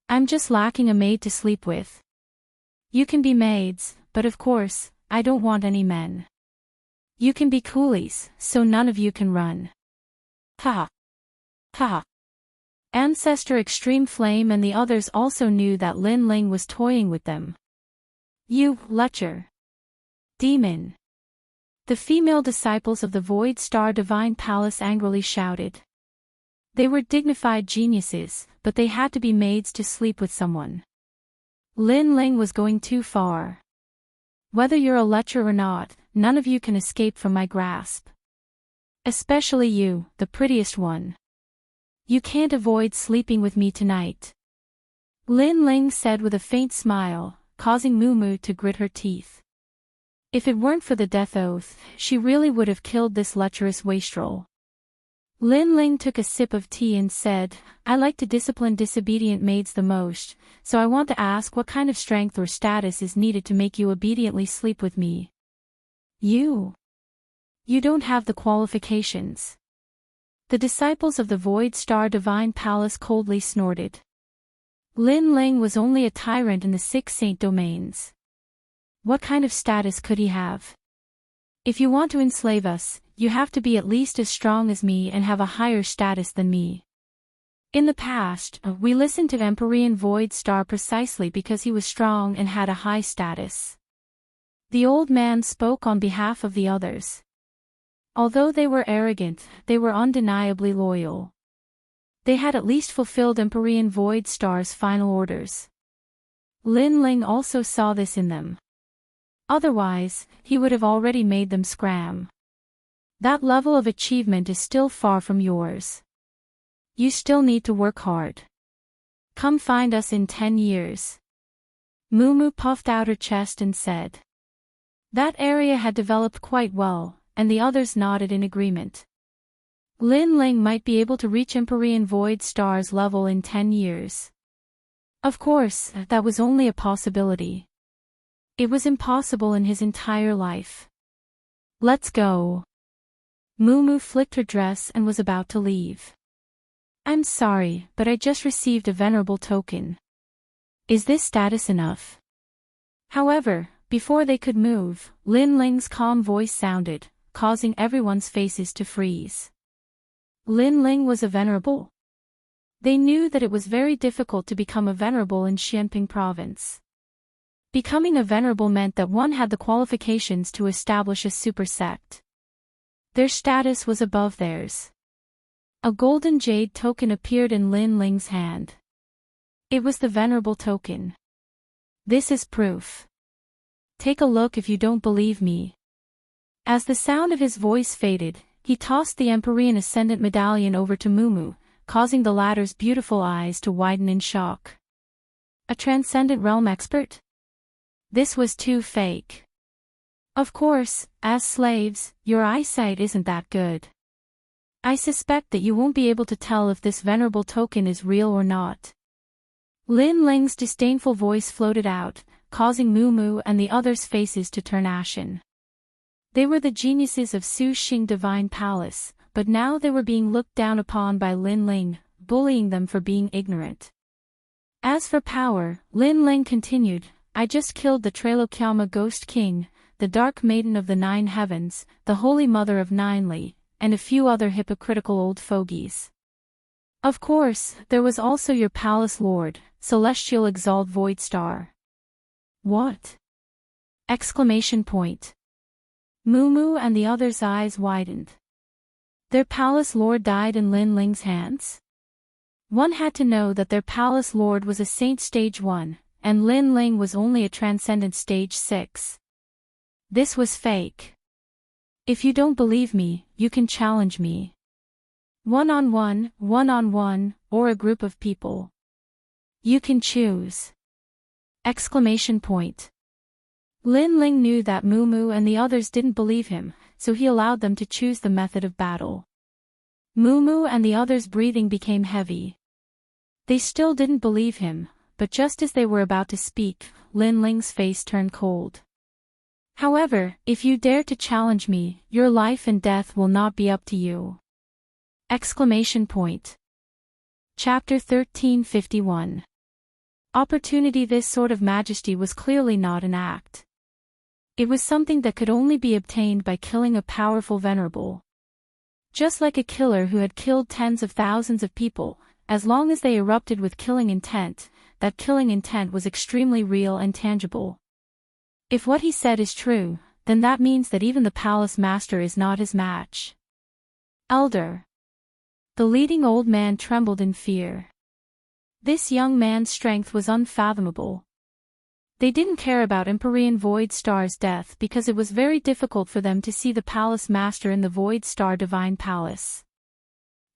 I'm just lacking a maid to sleep with. You can be maids, but of course, I don't want any men. You can be coolies, so none of you can run." Ha! Ha! Ancestor Extreme Flame and the others also knew that Lin Ling was toying with them. "You, lecher! Demon!" The female disciples of the Void Star Divine Palace angrily shouted. They were dignified geniuses, but they had to be maids to sleep with someone. Lin Ling was going too far. "Whether you're a lecher or not, none of you can escape from my grasp. Especially you, the prettiest one. You can't avoid sleeping with me tonight," Lin Ling said with a faint smile, causing Mumu to grit her teeth. If it weren't for the death oath, she really would have killed this lecherous wastrel. Lin Ling took a sip of tea and said, I like to discipline disobedient maids the most, so I want to ask what kind of strength or status is needed to make you obediently sleep with me. You don't have the qualifications. The disciples of the Void Star Divine Palace coldly snorted. Lin Ling was only a tyrant in the 6 saint domains. What kind of status could he have? If you want to enslave us, you have to be at least as strong as me and have a higher status than me. In the past, we listened to Empyrean Void Star precisely because he was strong and had a high status. The old man spoke on behalf of the others. Although they were arrogant, they were undeniably loyal. They had at least fulfilled Empyrean Void Star's final orders. Lin Ling also saw this in them. Otherwise, he would have already made them scram. That level of achievement is still far from yours. You still need to work hard. Come find us in 10 years. Mumu puffed out her chest and said. That area had developed quite well, and the others nodded in agreement. Lin Ling might be able to reach Empyrean Void Star's level in 10 years. Of course, that was only a possibility. It was impossible in his entire life. Let's go. Mumu flicked her dress and was about to leave. I'm sorry, but I just received a venerable token. Is this status enough? However, before they could move, Lin Ling's calm voice sounded, causing everyone's faces to freeze. Lin Ling was a venerable? They knew that it was very difficult to become a venerable in Xianping province. Becoming a venerable meant that one had the qualifications to establish a super sect. Their status was above theirs. A golden jade token appeared in Lin Ling's hand. It was the venerable token. This is proof. Take a look if you don't believe me. As the sound of his voice faded, he tossed the Empyrean Ascendant medallion over to Mumu, causing the latter's beautiful eyes to widen in shock. A transcendent realm expert? This was too fake. Of course, as slaves, your eyesight isn't that good. I suspect that you won't be able to tell if this venerable token is real or not. Lin Ling's disdainful voice floated out, causing Mumu and the others' faces to turn ashen. They were the geniuses of Su Xing Divine Palace, but now they were being looked down upon by Lin Ling, bullying them for being ignorant. As for power, Lin Ling continued, I just killed the Trailokyama Ghost King, the Dark Maiden of the 9 Heavens, the Holy Mother of Ninely, and a few other hypocritical old fogies. Of course, there was also your palace lord, Celestial Exalt Void Star. What? Exclamation point. Mumu and the others' eyes widened. Their palace lord died in Lin Ling's hands? One had to know that their palace lord was a saint stage 1, and Lin Ling was only a transcendent stage 6. This was fake. If you don't believe me, you can challenge me. One-on-one, or a group of people. You can choose. Exclamation point. Lin Ling knew that Mumu and the others didn't believe him, so he allowed them to choose the method of battle. Mumu and the others' breathing became heavy. They still didn't believe him, but just as they were about to speak, Lin Ling's face turned cold. However, if you dare to challenge me, your life and death will not be up to you. Exclamation point. Chapter 1351. Opportunity. This sort of majesty was clearly not an act. It was something that could only be obtained by killing a powerful venerable. Just like a killer who had killed tens of thousands of people, as long as they erupted with killing intent, that killing intent was extremely real and tangible. If what he said is true, then that means that even the palace master is not his match. Elder. The leading old man trembled in fear. This young man's strength was unfathomable. They didn't care about Empyrean Void Star's death because it was very difficult for them to see the palace master in the Void Star Divine Palace.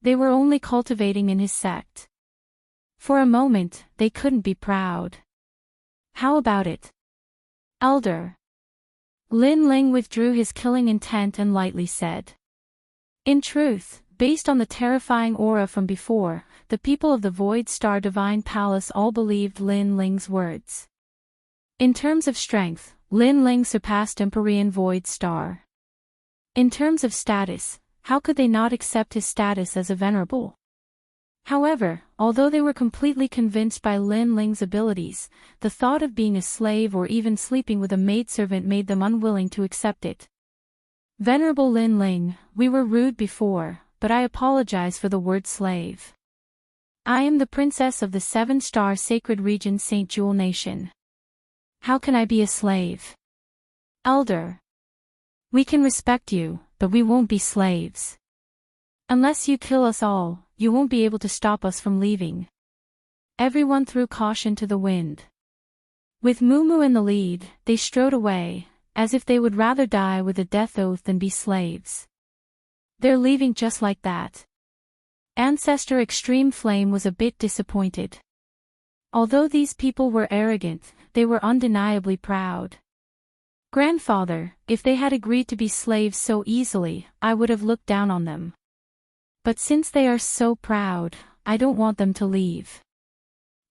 They were only cultivating in his sect. For a moment, they couldn't be proud. How about it? Elder. Lin Ling withdrew his killing intent and lightly said. In truth, Based on the terrifying aura from before, the people of the Void Star Divine Palace all believed Lin Ling's words. In terms of strength, Lin Ling surpassed Empyrean Void Star. In terms of status, how could they not accept his status as a venerable? However, although they were completely convinced by Lin Ling's abilities, the thought of being a slave or even sleeping with a maidservant made them unwilling to accept it. Venerable Lin Ling, we were rude before, but I apologize for the word slave. I am the princess of the 7-star sacred region St. Jewel Nation. How can I be a slave? Elder. We can respect you, but we won't be slaves. Unless you kill us all, you won't be able to stop us from leaving. Everyone threw caution to the wind. With Mumu in the lead, they strode away, as if they would rather die with a death oath than be slaves. They're leaving just like that. Ancestor Extreme Flame was a bit disappointed. Although these people were arrogant, they were undeniably proud. Grandfather, if they had agreed to be slaves so easily, I would have looked down on them. But since they are so proud, I don't want them to leave.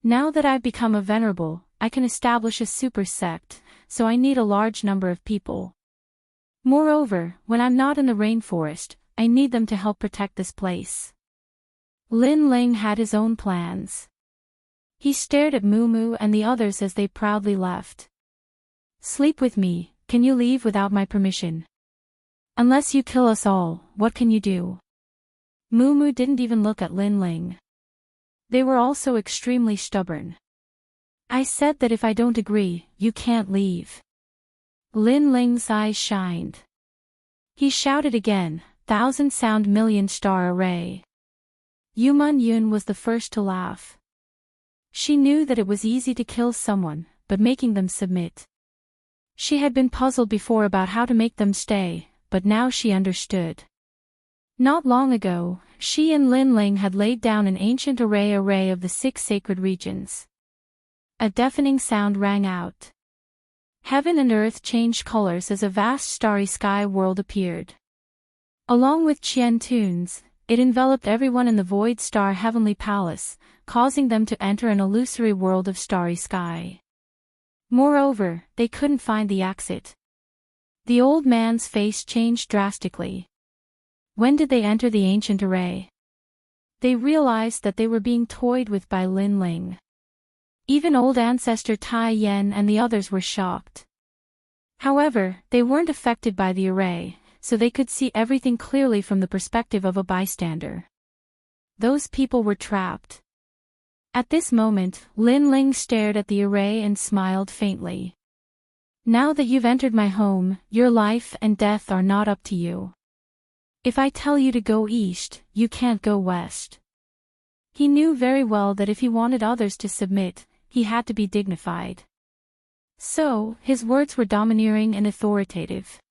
Now that I've become a venerable, I can establish a super sect, so I need a large number of people. Moreover, when I'm not in the rainforest, I need them to help protect this place. Lin Ling had his own plans. He stared at Mumu and the others as they proudly left. Sleep with me, can you leave without my permission? Unless you kill us all, what can you do? Mumu didn't even look at Lin Ling. They were also extremely stubborn. I said that if I don't agree, you can't leave. Lin Ling's eyes shined. He shouted again, 1,000-sound million-star array. Yuman Yun was the first to laugh. She knew that it was easy to kill someone, but making them submit. She had been puzzled before about how to make them stay, but now she understood. Not long ago, she and Lin Ling had laid down an ancient array of the 6 sacred regions. A deafening sound rang out. Heaven and earth changed colors as a vast starry sky world appeared. Along with Qian tunes, it enveloped everyone in the Void Star Heavenly Palace, causing them to enter an illusory world of starry sky. Moreover, they couldn't find the exit. The old man's face changed drastically. When did they enter the ancient array? They realized that they were being toyed with by Lin Ling. Even old ancestor Tai Yen and the others were shocked. However, they weren't affected by the array, so they could see everything clearly from the perspective of a bystander. Those people were trapped. At this moment, Lin Ling stared at the array and smiled faintly. Now that you've entered my home, your life and death are not up to you. If I tell you to go east, you can't go west. He knew very well that if he wanted others to submit, he had to be dignified. So, his words were domineering and authoritative.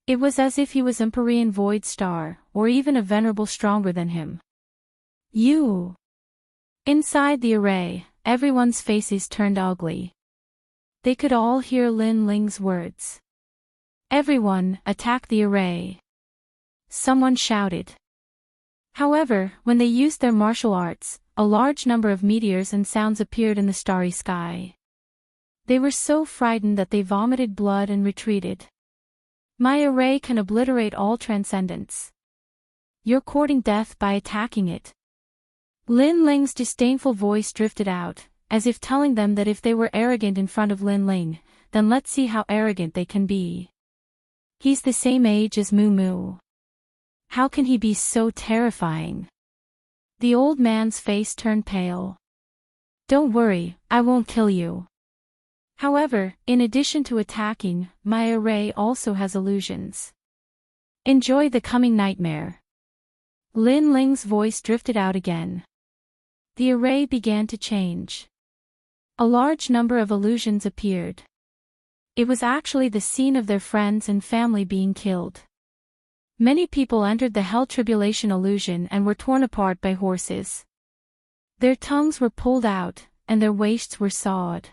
It was as if he was Empyrean Void Star, or even a venerable stronger than him. You! Inside the array, everyone's faces turned ugly. They could all hear Lin Ling's words. Everyone, attack the array. Someone shouted. However, when they used their martial arts, a large number of meteors and sounds appeared in the starry sky. They were so frightened that they vomited blood and retreated. My array can obliterate all transcendence. You're courting death by attacking it. Lin Ling's disdainful voice drifted out, as if telling them that if they were arrogant in front of Lin Ling, then let's see how arrogant they can be. He's the same age as Mumu. How can he be so terrifying? The old man's face turned pale. Don't worry, I won't kill you. However, in addition to attacking, my array also has illusions. Enjoy the coming nightmare. Lin Ling's voice drifted out again. The array began to change. A large number of illusions appeared. It was actually the scene of their friends and family being killed. Many people entered the Hell Tribulation illusion and were torn apart by horses. Their tongues were pulled out, and their waists were sawed.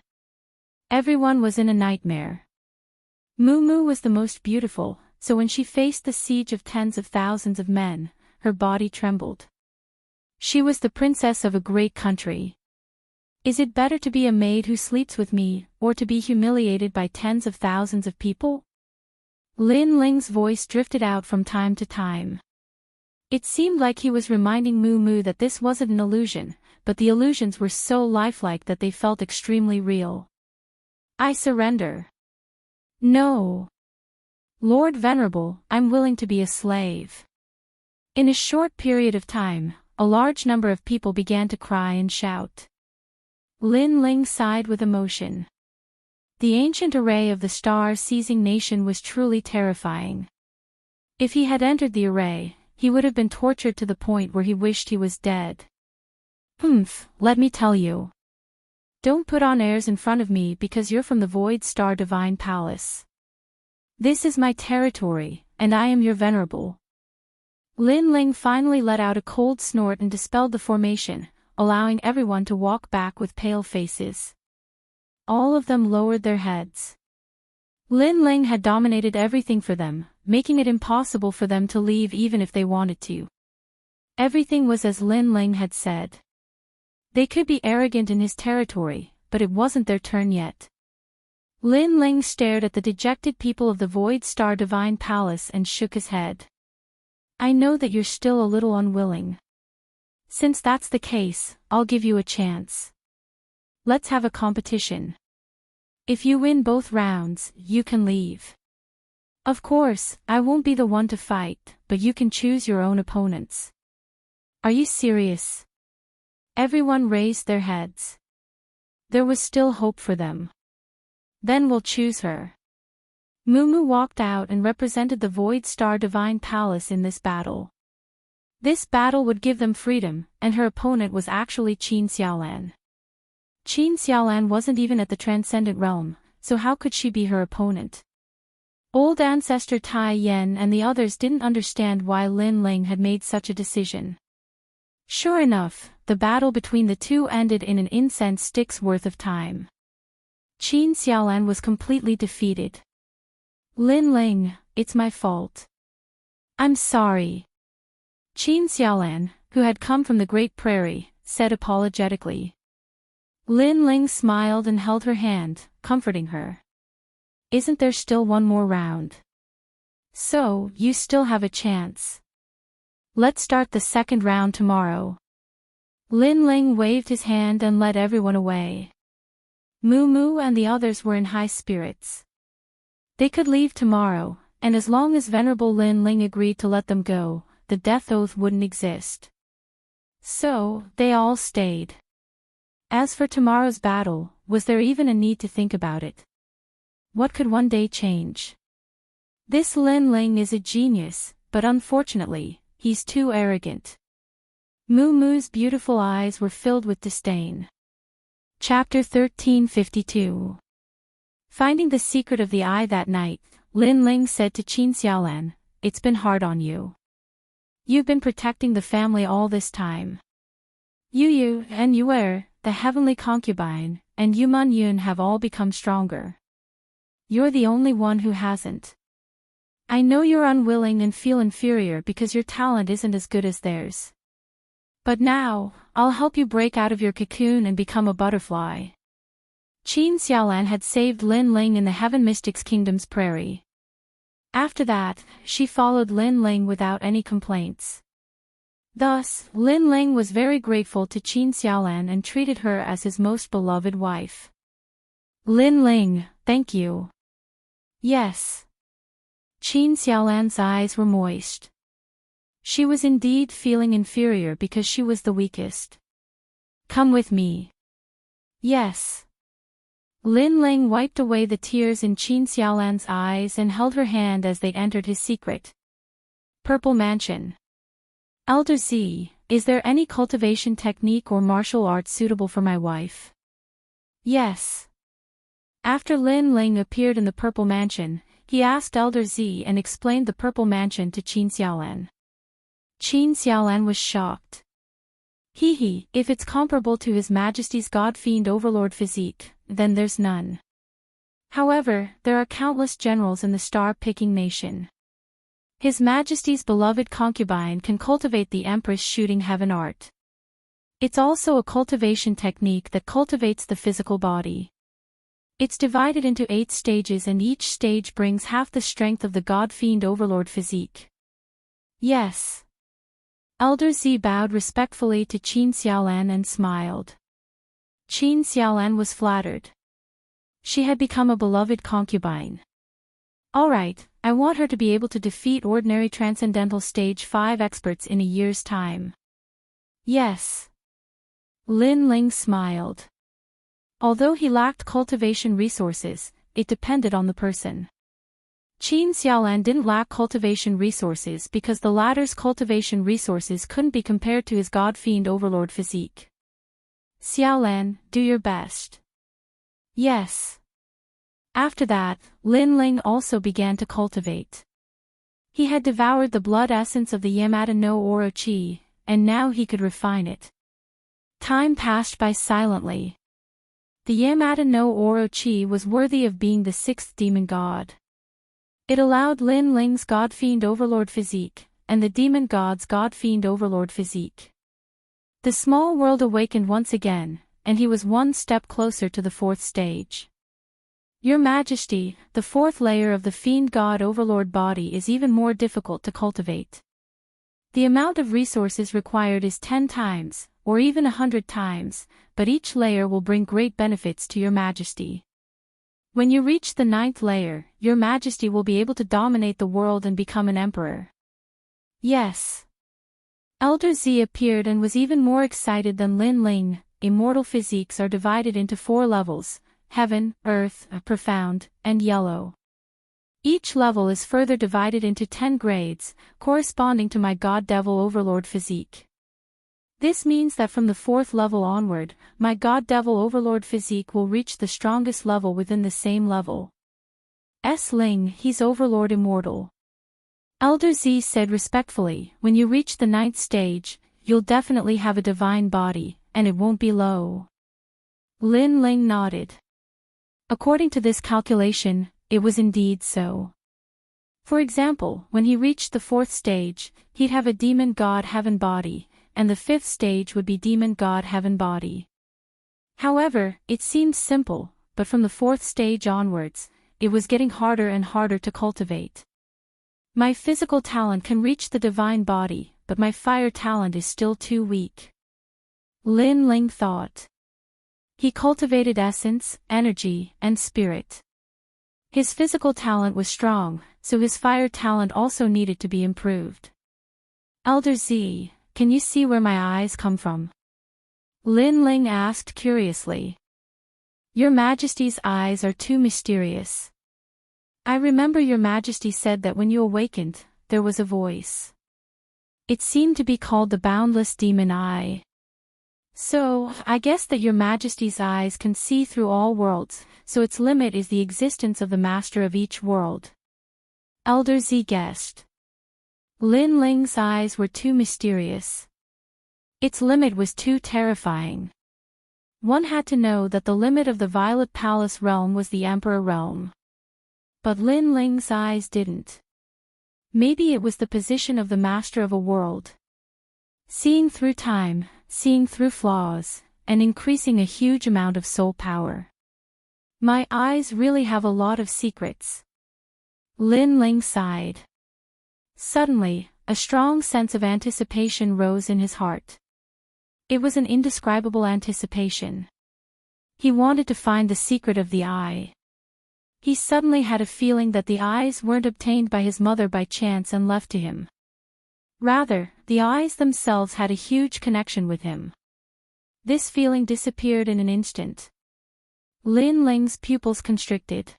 Everyone was in a nightmare. Mumu was the most beautiful, so when she faced the siege of tens of thousands of men, her body trembled. She was the princess of a great country. Is it better to be a maid who sleeps with me, or to be humiliated by tens of thousands of people? Lin Ling's voice drifted out from time to time. It seemed like he was reminding Mu Mu that this wasn't an illusion, but the illusions were so lifelike that they felt extremely real. I surrender. No. Lord Venerable, I'm willing to be a slave. In a short period of time, a large number of people began to cry and shout. Lin Ling sighed with emotion. The ancient array of the star-seizing nation was truly terrifying. If he had entered the array, he would have been tortured to the point where he wished he was dead. Let me tell you. Don't put on airs in front of me because you're from the Void Star Divine Palace. This is my territory, and I am your venerable. Lin Ling finally let out a cold snort and dispelled the formation, allowing everyone to walk back with pale faces. All of them lowered their heads. Lin Ling had dominated everything for them, making it impossible for them to leave even if they wanted to. Everything was as Lin Ling had said. They could be arrogant in his territory, but it wasn't their turn yet. Lin Ling stared at the dejected people of the Void Star Divine Palace and shook his head. I know that you're still a little unwilling. Since that's the case, I'll give you a chance. Let's have a competition. If you win both rounds, you can leave. Of course, I won't be the one to fight, but you can choose your own opponents. Are you serious? Everyone raised their heads. There was still hope for them. Then we'll choose her. Mumu walked out and represented the Void Star Divine Palace in this battle. This battle would give them freedom, and her opponent was actually Qin Xiaolan. Qin Xiaolan wasn't even at the Transcendent Realm, so how could she be her opponent? Old ancestor Tai Yen and the others didn't understand why Lin Ling had made such a decision. Sure enough, the battle between the two ended in an incense stick's worth of time. Qin Xiaolan was completely defeated. Lin Ling, it's my fault. I'm sorry. Qin Xiaolan, who had come from the Great Prairie, said apologetically. Lin Ling smiled and held her hand, comforting her. Isn't there still one more round? So, you still have a chance. Let's start the second round tomorrow. Lin Ling waved his hand and led everyone away. Mumu and the others were in high spirits. They could leave tomorrow, and as long as Venerable Lin Ling agreed to let them go, the death oath wouldn't exist. So, they all stayed. As for tomorrow's battle, was there even a need to think about it? What could one day change? This Lin Ling is a genius, but unfortunately, he's too arrogant. Mumu's beautiful eyes were filled with disdain. Chapter 1352. Finding the secret of the eye that night, Lin Ling said to Qin Xiaolan, "It's been hard on you. You've been protecting the family all this time. Yu and Yuer, the heavenly concubine, and Yuman Yun have all become stronger. You're the only one who hasn't. I know you're unwilling and feel inferior because your talent isn't as good as theirs. But now, I'll help you break out of your cocoon and become a butterfly." Qin Xiaolan had saved Lin Ling in the Heaven Mystics Kingdom's prairie. After that, she followed Lin Ling without any complaints. Thus, Lin Ling was very grateful to Qin Xiaolan and treated her as his most beloved wife. Lin Ling, thank you. Yes. Qin Xiaolan's eyes were moist. She was indeed feeling inferior because she was the weakest. Come with me. Yes. Lin Ling wiped away the tears in Qin Xiaolan's eyes and held her hand as they entered his secret Purple Mansion. Elder Z, is there any cultivation technique or martial art suitable for my wife? Yes. After Lin Ling appeared in the Purple Mansion, he asked Elder Z and explained the Purple Mansion to Qin Xiaolan. Qin Xiaolan was shocked. If it's comparable to His Majesty's God-Fiend Overlord physique, then there's none. However, there are countless generals in the star-picking nation. His Majesty's beloved concubine can cultivate the Empress shooting heaven art. It's also a cultivation technique that cultivates the physical body. It's divided into 8 stages and each stage brings half the strength of the God-fiend overlord physique. Yes. Elder Z bowed respectfully to Qin Xiaolan and smiled. Qin Xiaolan was flattered. She had become a beloved concubine. Alright, I want her to be able to defeat ordinary Transcendental Stage 5 experts in a year's time. Yes. Lin Ling smiled. Although he lacked cultivation resources, it depended on the person. Qin Xiaolan didn't lack cultivation resources because the latter's cultivation resources couldn't be compared to his God-fiend overlord physique. Xiaolan, do your best. Yes. After that, Lin Ling also began to cultivate. He had devoured the blood essence of the Yamada no Orochi, and now he could refine it. Time passed by silently. The Yamada no Orochi was worthy of being the 6th demon god. It allowed Lin Ling's God-fiend overlord physique, and the demon god's God-fiend overlord physique. The small world awakened once again, and he was one step closer to the 4th stage. Your Majesty, the 4th layer of the fiend god overlord body is even more difficult to cultivate. The amount of resources required is 10 times, or even 100 times, but each layer will bring great benefits to your Majesty. When you reach the 9th layer, your Majesty will be able to dominate the world and become an emperor. Yes. Elder Z appeared and was even more excited than Lin Ling. Immortal physiques are divided into 4 levels: heaven, earth, profound, and yellow. Each level is further divided into 10 grades, corresponding to my God Devil Overlord physique. This means that from the 4th level onward, my God Devil Overlord physique will reach the strongest level within the same level. Ling, he's Overlord Immortal. Elder Z said respectfully, when you reach the 9th stage, you'll definitely have a divine body, and it won't be low. Lin Ling nodded. According to this calculation, it was indeed so. For example, when he reached the 4th stage, he'd have a demon god heaven body, and the 5th stage would be demon god heaven body. However, it seemed simple, but from the 4th stage onwards, it was getting harder and harder to cultivate. My physical talent can reach the divine body, but my fire talent is still too weak. Lin Ling thought. He cultivated essence, energy, and spirit. His physical talent was strong, so his fire talent also needed to be improved. Elder Z, can you see where my eyes come from? Lin Ling asked curiously. Your Majesty's eyes are too mysterious. I remember your Majesty said that when you awakened, there was a voice. It seemed to be called the boundless demon eye. So, I guess that your Majesty's eyes can see through all worlds, so its limit is the existence of the master of each world. Elder Z guessed. Lin Ling's eyes were too mysterious. Its limit was too terrifying. One had to know that the limit of the Violet Palace realm was the Emperor realm. But Lin Ling's eyes didn't. Maybe it was the position of the master of a world. Seeing through time, seeing through flaws, and increasing a huge amount of soul power. My eyes really have a lot of secrets. Lin Ling sighed. Suddenly, a strong sense of anticipation rose in his heart. It was an indescribable anticipation. He wanted to find the secret of the eye. He suddenly had a feeling that the eyes weren't obtained by his mother by chance and left to him. Rather, the eyes themselves had a huge connection with him. This feeling disappeared in an instant. Lin Ling's pupils constricted.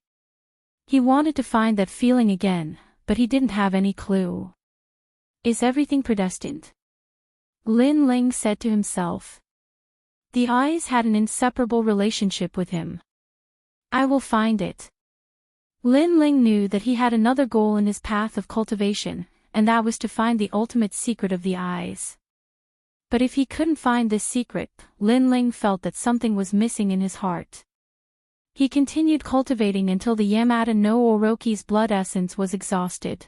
He wanted to find that feeling again, but he didn't have any clue. Is everything predestined? Lin Ling said to himself. The eyes had an inseparable relationship with him. I will find it. Lin Ling knew that he had another goal in his path of cultivation, and that was to find the ultimate secret of the eyes. But if he couldn't find this secret, Lin Ling felt that something was missing in his heart. He continued cultivating until the Yamada no Orochi's blood essence was exhausted.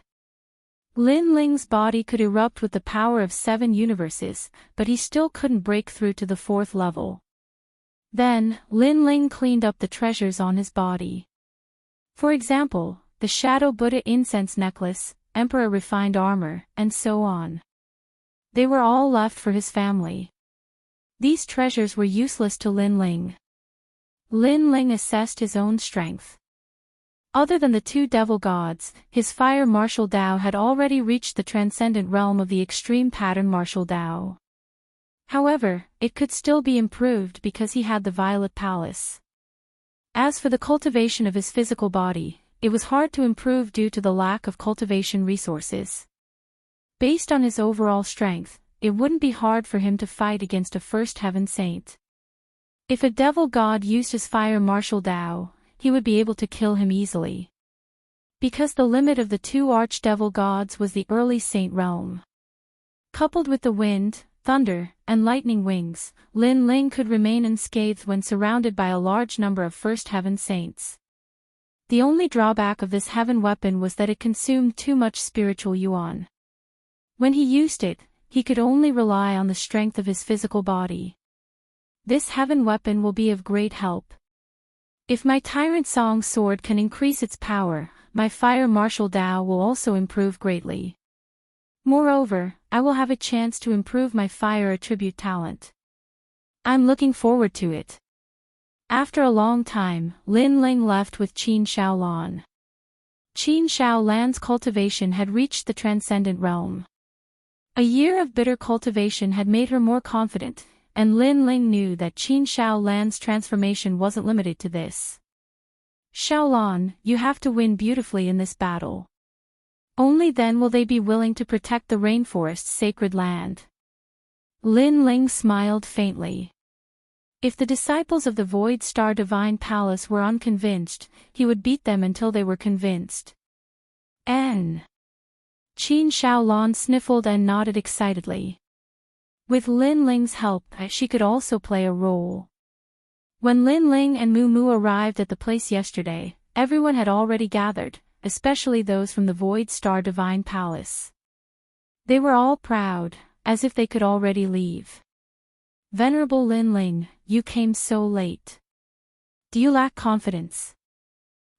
Lin Ling's body could erupt with the power of 7 universes, but he still couldn't break through to the 4th level. Then, Lin Ling cleaned up the treasures on his body. For example, the Shadow Buddha incense necklace, Emperor refined armor, and so on. They were all left for his family. These treasures were useless to Lin Ling. Lin Ling assessed his own strength. Other than the 2 devil gods, his fire martial Dao had already reached the transcendent realm of the extreme pattern martial Dao. However, it could still be improved because he had the Violet Palace. As for the cultivation of his physical body, it was hard to improve due to the lack of cultivation resources. Based on his overall strength, it wouldn't be hard for him to fight against a first heaven saint. If a devil god used his fire martial Dao, he would be able to kill him easily. Because the limit of the 2 archdevil gods was the early saint realm. Coupled with the wind, thunder, and lightning wings, Lin Ling could remain unscathed when surrounded by a large number of first heaven saints. The only drawback of this heaven weapon was that it consumed too much spiritual yuan. When he used it, he could only rely on the strength of his physical body. This heaven weapon will be of great help. If my Tyrant Song sword can increase its power, my fire martial Dao will also improve greatly. Moreover, I will have a chance to improve my fire attribute talent. I'm looking forward to it. After a long time, Lin Ling left with Qin Shaolan. Qin Shaolan's cultivation had reached the transcendent realm. A year of bitter cultivation had made her more confident, and Lin Ling knew that Qin Shaolan's transformation wasn't limited to this. Shaolan, you have to win beautifully in this battle. Only then will they be willing to protect the rainforest's sacred land. Lin Ling smiled faintly. If the disciples of the Void Star Divine Palace were unconvinced, he would beat them until they were convinced. Qin Shaolan sniffled and nodded excitedly. With Lin Ling's help, she could also play a role. When Lin Ling and Mu Mu arrived at the place yesterday, everyone had already gathered, especially those from the Void Star Divine Palace. They were all proud, as if they could already leave. Venerable Lin Ling, you came so late. Do you lack confidence?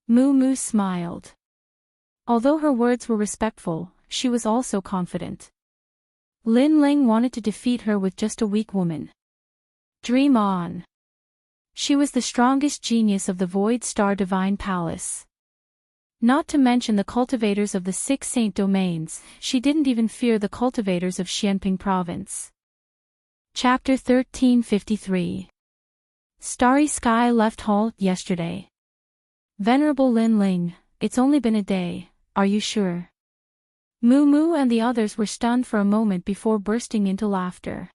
Mu Mu smiled. Although her words were respectful, she was also confident. Lin Ling wanted to defeat her with just a weak woman. Dream on. She was the strongest genius of the Void Star Divine Palace. Not to mention the cultivators of the 6 saint domains, she didn't even fear the cultivators of Xianping Province. Chapter 1353. Starry Sky left hall yesterday. Venerable Lin Ling, it's only been a day, are you sure? Mu Mu and the others were stunned for a moment before bursting into laughter.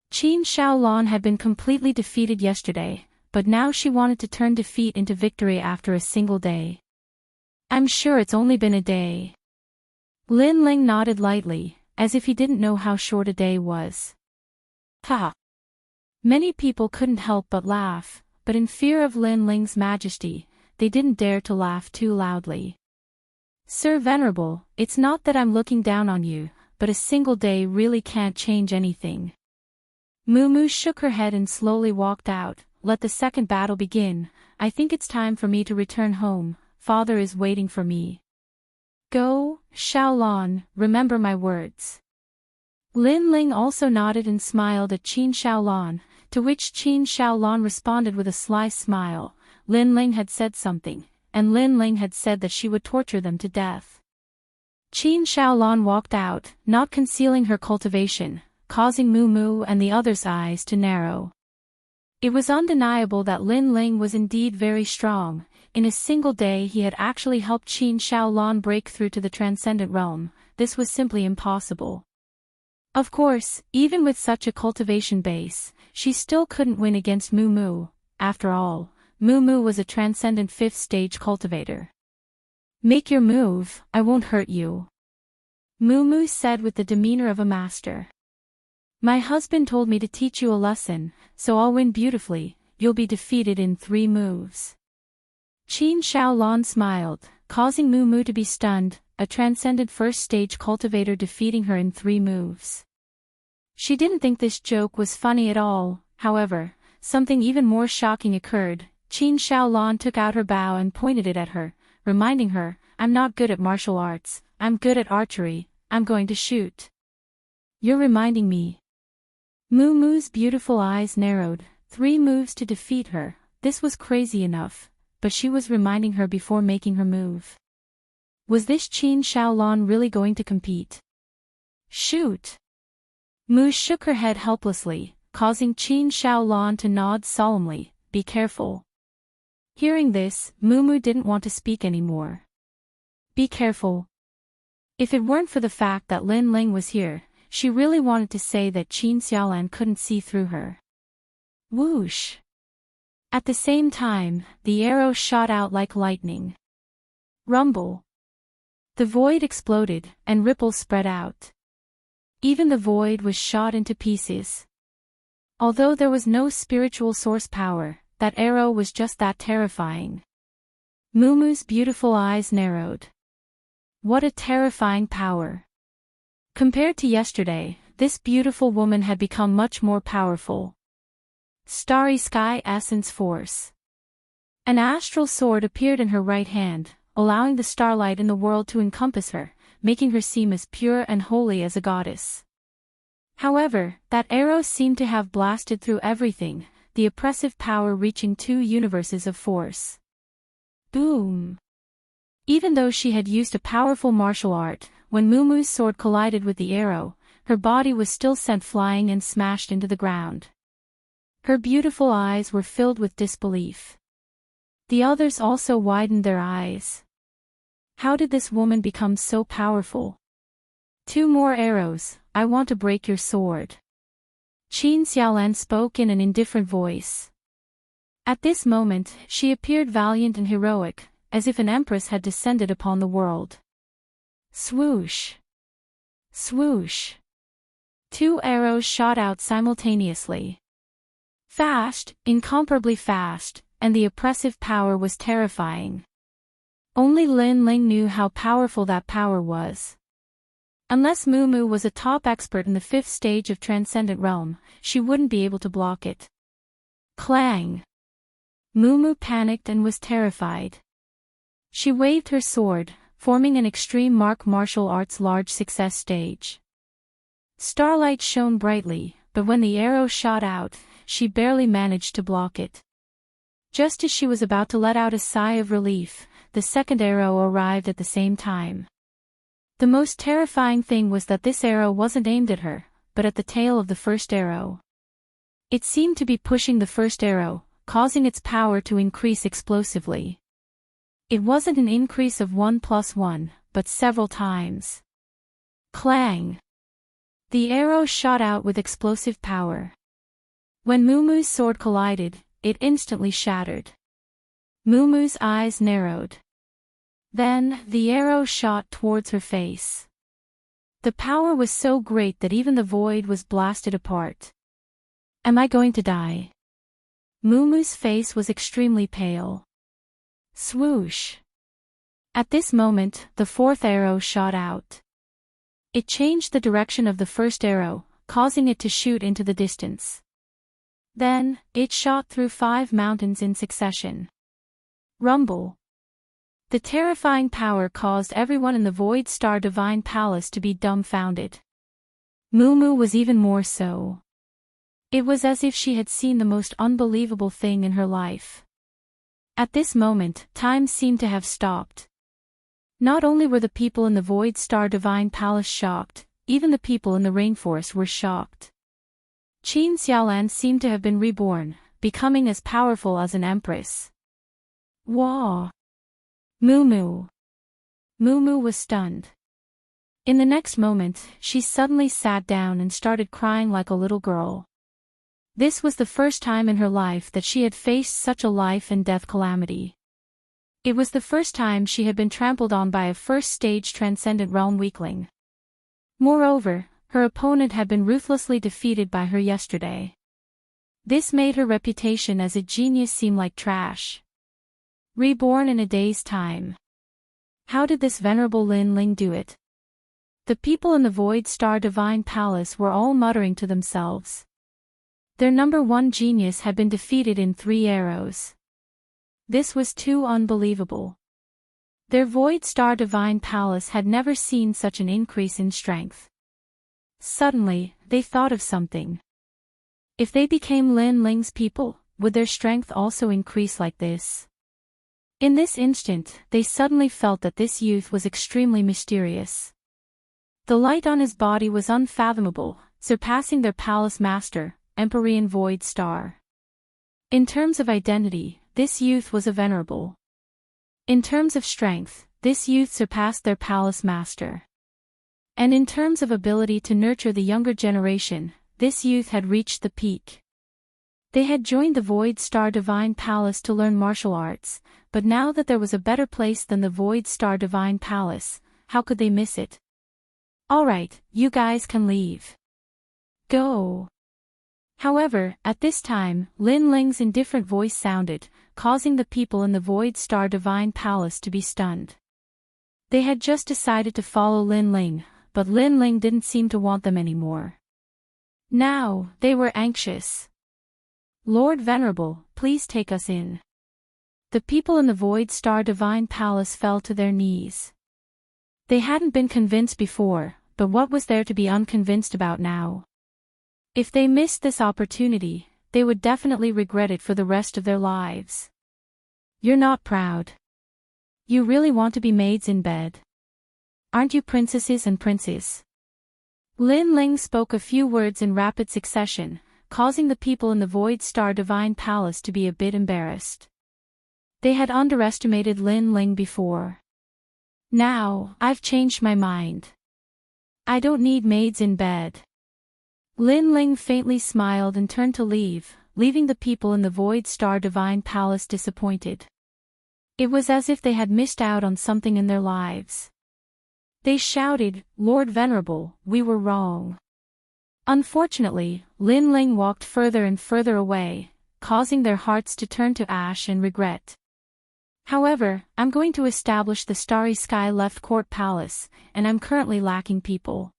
Qin Shaolan had been completely defeated yesterday, but now she wanted to turn defeat into victory after a single day. I'm sure it's only been a day. Lin Ling nodded lightly, as if he didn't know how short a day was. Ha! Many people couldn't help but laugh, but in fear of Lin Ling's majesty, they didn't dare to laugh too loudly. Sir Venerable, it's not that I'm looking down on you, but a single day really can't change anything. Mu Mu shook her head and slowly walked out. Let the second battle begin. I think it's time for me to return home. Father is waiting for me. Go, Shaolan, remember my words. Lin Ling also nodded and smiled at Qin Shaolan, to which Qin Shaolan responded with a sly smile. Lin Ling had said something, and Lin Ling had said that she would torture them to death. Qin Shaolan walked out, not concealing her cultivation, causing Mu Mu and the others' eyes to narrow. It was undeniable that Lin Ling was indeed very strong. In a single day he had actually helped Qin Shaolan break through to the transcendent realm. This was simply impossible. Of course, even with such a cultivation base, she still couldn't win against Mu Mu. After all, Mu Mu was a transcendent 5th stage cultivator. Make your move, I won't hurt you. Mu Mu said with the demeanor of a master. My husband told me to teach you a lesson, so I'll win beautifully. You'll be defeated in 3 moves. Qin Shaolan smiled, causing Mu Mu to be stunned, a transcended first-stage cultivator defeating her in 3 moves. She didn't think this joke was funny at all. However, something even more shocking occurred. Qin Xiaolan took out her bow and pointed it at her, reminding her, "I'm not good at martial arts, I'm good at archery, I'm going to shoot." "You're reminding me." Muumuu's beautiful eyes narrowed. 3 moves to defeat her, this was crazy enough, but she was reminding her before making her move. Was this Qin Xiaolan really going to compete? "Shoot!" Mu shook her head helplessly, causing Qin Xiaolan to nod solemnly, "Be careful." Hearing this, Mumu didn't want to speak anymore. Be careful. If it weren't for the fact that Lin Ling was here, she really wanted to say that Qin Xiaolan couldn't see through her. Whoosh! At the same time, the arrow shot out like lightning. Rumble! The void exploded, and ripples spread out. Even the void was shot into pieces. Although there was no spiritual source power, that arrow was just that terrifying. Muumuu's beautiful eyes narrowed. What a terrifying power! Compared to yesterday, this beautiful woman had become much more powerful. Starry Sky Essence Force. An astral sword appeared in her right hand, allowing the starlight in the world to encompass her, making her seem as pure and holy as a goddess. However, that arrow seemed to have blasted through everything, the oppressive power reaching 2 universes of force. Boom! Even though she had used a powerful martial art, when Muumuu's sword collided with the arrow, her body was still sent flying and smashed into the ground. Her beautiful eyes were filled with disbelief. The others also widened their eyes. How did this woman become so powerful? 2 more arrows, I want to break your sword. Qin Xiaolan spoke in an indifferent voice. At this moment, she appeared valiant and heroic, as if an empress had descended upon the world. Swoosh! Swoosh! 2 arrows shot out simultaneously. Fast, incomparably fast, and the oppressive power was terrifying. Only Lin Ling knew how powerful that power was. Unless Muumuuu was a top expert in the 5th stage of Transcendent Realm, she wouldn't be able to block it. Clang! Muumuuu panicked and was terrified. She waved her sword, forming an extreme martial arts large success stage. Starlight shone brightly, but when the arrow shot out, she barely managed to block it. Just as she was about to let out a sigh of relief, the 2nd arrow arrived at the same time. The most terrifying thing was that this arrow wasn't aimed at her, but at the tail of the 1st arrow. It seemed to be pushing the 1st arrow, causing its power to increase explosively. It wasn't an increase of 1 + 1, but several times. Clang! The arrow shot out with explosive power. When Muumuu's sword collided, it instantly shattered. Muumuu's eyes narrowed. Then, the arrow shot towards her face. The power was so great that even the void was blasted apart. Am I going to die? Muumuu's face was extremely pale. Swoosh! At this moment, the 4th arrow shot out. It changed the direction of the 1st arrow, causing it to shoot into the distance. Then, it shot through 5 mountains in succession. Rumble! The terrifying power caused everyone in the Void Star Divine Palace to be dumbfounded. Muumuuu was even more so. It was as if she had seen the most unbelievable thing in her life. At this moment, time seemed to have stopped. Not only were the people in the Void Star Divine Palace shocked, even the people in the rainforest were shocked. Qin Xiaolan seemed to have been reborn, becoming as powerful as an empress. Wah! Muumuuu! Muumuuu was stunned. In the next moment, she suddenly sat down and started crying like a little girl. This was the first time in her life that she had faced such a life and death calamity. It was the first time she had been trampled on by a first-stage Transcendent Realm weakling. Moreover, her opponent had been ruthlessly defeated by her yesterday. This made her reputation as a genius seem like trash. Reborn in a day's time. How did this venerable Lin Ling do it? The people in the Void Star Divine Palace were all muttering to themselves. Their number one genius had been defeated in 3 arrows. This was too unbelievable. Their Void Star Divine Palace had never seen such an increase in strength. Suddenly, they thought of something. If they became Lin Ling's people, would their strength also increase like this? In this instant, they suddenly felt that this youth was extremely mysterious. The light on his body was unfathomable, surpassing their palace master, Empyrean Void Star. In terms of identity, this youth was a venerable. In terms of strength, this youth surpassed their palace master. And in terms of ability to nurture the younger generation, this youth had reached the peak. They had joined the Void Star Divine Palace to learn martial arts, but now that there was a better place than the Void Star Divine Palace, how could they miss it? Alright, you guys can leave. Go. However, at this time, Lin Ling's indifferent voice sounded, causing the people in the Void Star Divine Palace to be stunned. They had just decided to follow Lin Ling, but Lin Ling didn't seem to want them anymore. Now, they were anxious. Lord Venerable, please take us in. The people in the Void Star Divine Palace fell to their knees. They hadn't been convinced before, but what was there to be unconvinced about now? If they missed this opportunity, they would definitely regret it for the rest of their lives. You're not proud. You really want to be maids in bed. Aren't you princesses and princes? Lin Ling spoke a few words in rapid succession, causing the people in the Void Star Divine Palace to be a bit embarrassed. They had underestimated Lin Ling before. Now, I've changed my mind. I don't need maids in bed. Lin Ling faintly smiled and turned to leave, leaving the people in the Void Star Divine Palace disappointed. It was as if they had missed out on something in their lives. They shouted, "Lord Venerable, we were wrong." Unfortunately, Lin Ling walked further and further away, causing their hearts to turn to ash and regret. However, I'm going to establish the Starry Sky Left Court Palace, and I'm currently lacking people.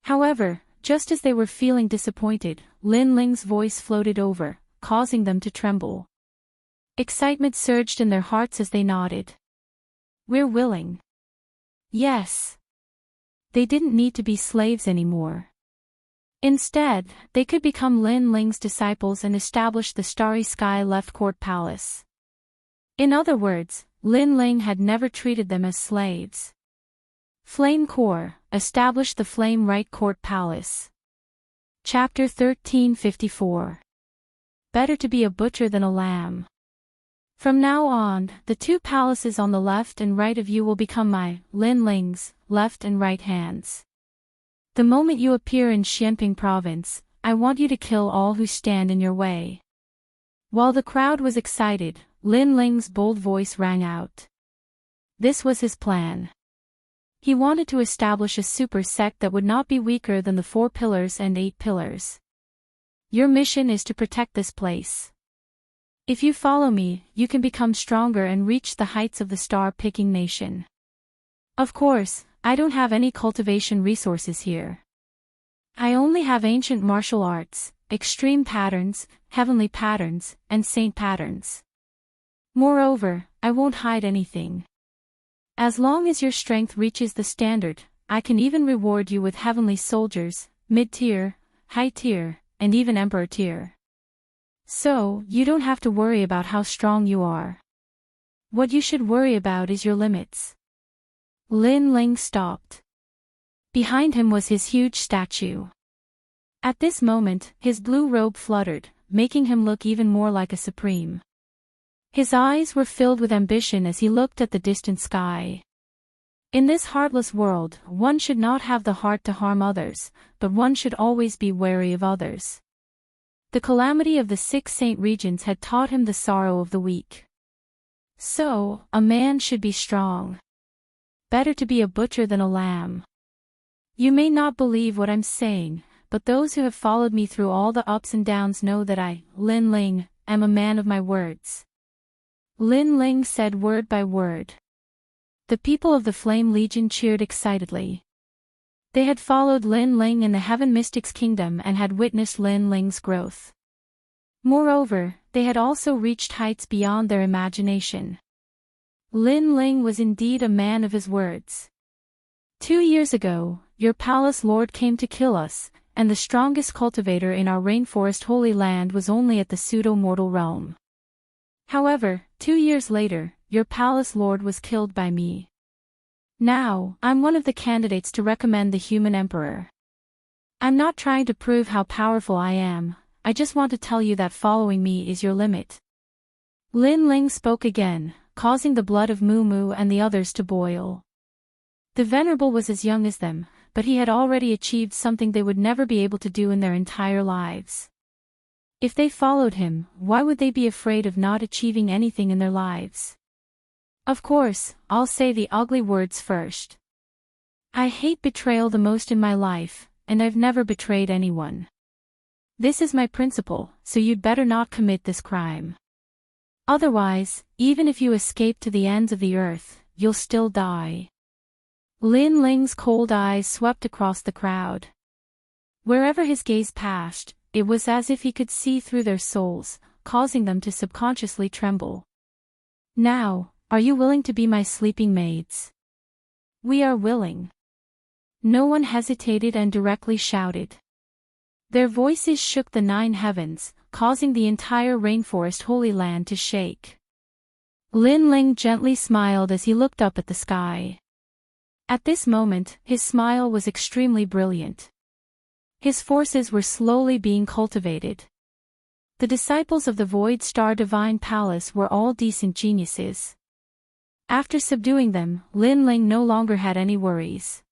However, just as they were feeling disappointed, Lin Ling's voice floated over, causing them to tremble. Excitement surged in their hearts as they nodded. We're willing. Yes. They didn't need to be slaves anymore. Instead, they could become Lin Ling's disciples and establish the Starry Sky Left Court Palace. In other words, Lin Ling had never treated them as slaves. Flame Core, establish the Flame Right Court Palace. Chapter 1354. Better to be a butcher than a lamb. From now on, the 2 palaces on the left and right of you will become my, Lin Ling's, left and right hands. The moment you appear in Xianping Province, I want you to kill all who stand in your way. While the crowd was excited, Lin Ling's bold voice rang out. This was his plan. He wanted to establish a super sect that would not be weaker than the 4 pillars and 8 pillars. Your mission is to protect this place. If you follow me, you can become stronger and reach the heights of the star-picking nation. Of course, I don't have any cultivation resources here. I only have ancient martial arts, extreme patterns, heavenly patterns, and saint patterns. Moreover, I won't hide anything. As long as your strength reaches the standard, I can even reward you with heavenly soldiers, mid-tier, high-tier, and even emperor tier. So, you don't have to worry about how strong you are. What you should worry about is your limits. Lin Ling stopped. Behind him was his huge statue. At this moment, his blue robe fluttered, making him look even more like a supreme. His eyes were filled with ambition as he looked at the distant sky. In this heartless world, one should not have the heart to harm others, but one should always be wary of others. The calamity of the 6 saint regions had taught him the sorrow of the weak. So, a man should be strong. Better to be a butcher than a lamb. You may not believe what I'm saying, but those who have followed me through all the ups and downs know that I, Lin Ling, am a man of my words. Lin Ling said word by word. The people of the Flame Legion cheered excitedly. They had followed Lin Ling in the Heaven Mystic's kingdom and had witnessed Lin Ling's growth. Moreover, they had also reached heights beyond their imagination. Lin Ling was indeed a man of his words. 2 years ago, your palace lord came to kill us, and the strongest cultivator in our rainforest holy land was only at the pseudo-mortal realm. However, 2 years later, your palace lord was killed by me. Now, I'm one of the candidates to recommend the human emperor. I'm not trying to prove how powerful I am, I just want to tell you that following me is your limit. Lin Ling spoke again, causing the blood of Mu Mu and the others to boil. The Venerable was as young as them, but he had already achieved something they would never be able to do in their entire lives. If they followed him, why would they be afraid of not achieving anything in their lives? Of course, I'll say the ugly words first. I hate betrayal the most in my life, and I've never betrayed anyone. This is my principle, so you'd better not commit this crime. Otherwise, even if you escape to the ends of the earth, you'll still die. Lin Ling's cold eyes swept across the crowd. Wherever his gaze passed, it was as if he could see through their souls, causing them to subconsciously tremble. Now, are you willing to be my sleeping maids? We are willing. No one hesitated and directly shouted. Their voices shook the 9 heavens, causing the entire rainforest holy land to shake. Lin Ling gently smiled as he looked up at the sky. At this moment, his smile was extremely brilliant. His forces were slowly being cultivated. The disciples of the Void Star Divine Palace were all decent geniuses. After subduing them, Lin Ling no longer had any worries.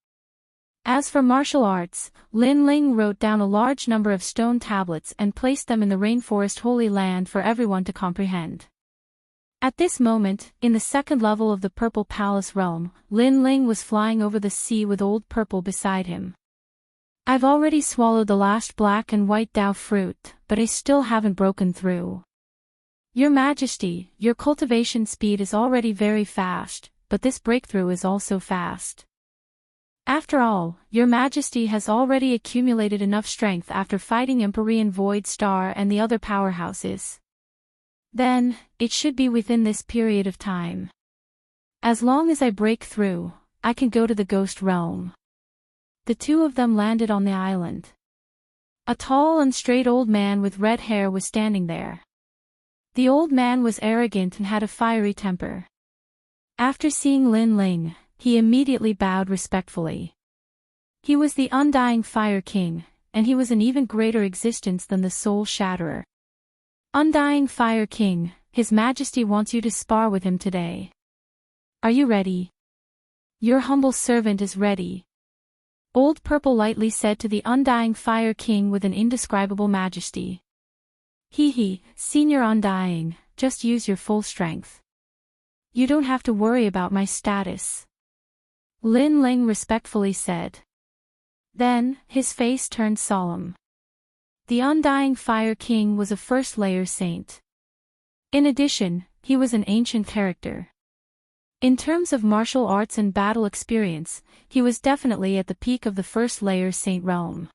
As for martial arts, Lin Ling wrote down a large number of stone tablets and placed them in the rainforest holy land for everyone to comprehend. At this moment, in the second level of the Purple Palace realm, Lin Ling was flying over the sea with Old Purple beside him. I've already swallowed the last black and white Dao fruit, but I still haven't broken through. Your Majesty, your cultivation speed is already very fast, but this breakthrough is also fast. After all, your Majesty has already accumulated enough strength after fighting Empyrean Void Star and the other powerhouses. Then, it should be within this period of time. As long as I break through, I can go to the Ghost Realm. The two of them landed on the island. A tall and straight old man with red hair was standing there. The old man was arrogant and had a fiery temper. After seeing Lin Ling, he immediately bowed respectfully. He was the Undying Fire King, and he was an even greater existence than the Soul Shatterer. Undying Fire King, His Majesty wants you to spar with him today. Are you ready? Your humble servant is ready. Old Purple lightly said to the Undying Fire King with an indescribable majesty. Hee, Senior Undying, just use your full strength. You don't have to worry about my status. Lin Ling respectfully said. Then, his face turned solemn. The Undying Fire King was a first-layer saint. In addition, he was an ancient character. In terms of martial arts and battle experience, he was definitely at the peak of the first-layer saint realm.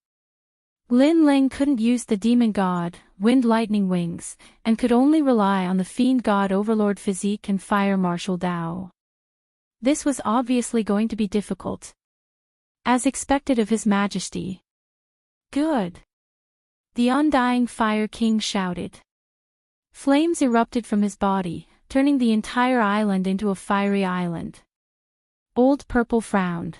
Lin Ling couldn't use the demon god, Wind Lightning Wings, and could only rely on the fiend god Overlord Physique and Fire Martial Dao. This was obviously going to be difficult. As expected of His Majesty. Good. The Undying Fire King shouted. Flames erupted from his body, turning the entire island into a fiery island. Old Purple frowned.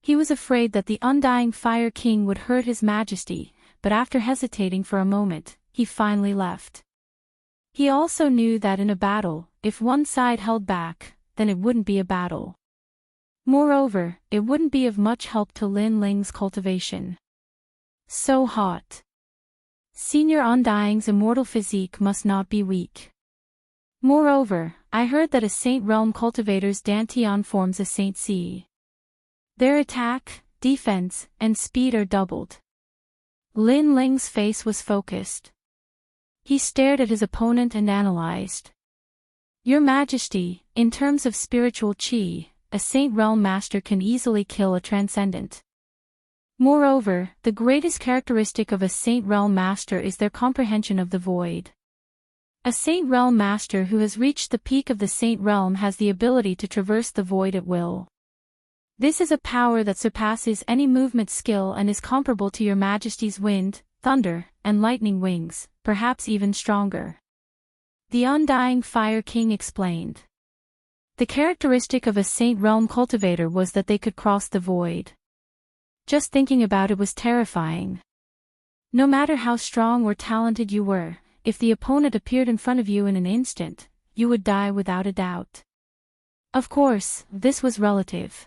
He was afraid that the Undying Fire King would hurt His Majesty, but after hesitating for a moment, he finally left. He also knew that in a battle, if one side held back, then it wouldn't be a battle. Moreover, it wouldn't be of much help to Lin Ling's cultivation. So hot. Senior Undying's immortal physique must not be weak. Moreover, I heard that a Saint Realm cultivator's Dantian forms a Saint C. Their attack, defense, and speed are doubled. Lin Ling's face was focused. He stared at his opponent and analyzed. Your Majesty, in terms of spiritual chi, a Saint Realm Master can easily kill a Transcendent. Moreover, the greatest characteristic of a Saint Realm Master is their comprehension of the void. A Saint Realm Master who has reached the peak of the Saint Realm has the ability to traverse the void at will. This is a power that surpasses any movement skill and is comparable to Your Majesty's wind, thunder, and lightning wings, perhaps even stronger. The Undying Fire King explained. The characteristic of a Saint Realm cultivator was that they could cross the void. Just thinking about it was terrifying. No matter how strong or talented you were, if the opponent appeared in front of you in an instant, you would die without a doubt. Of course, this was relative.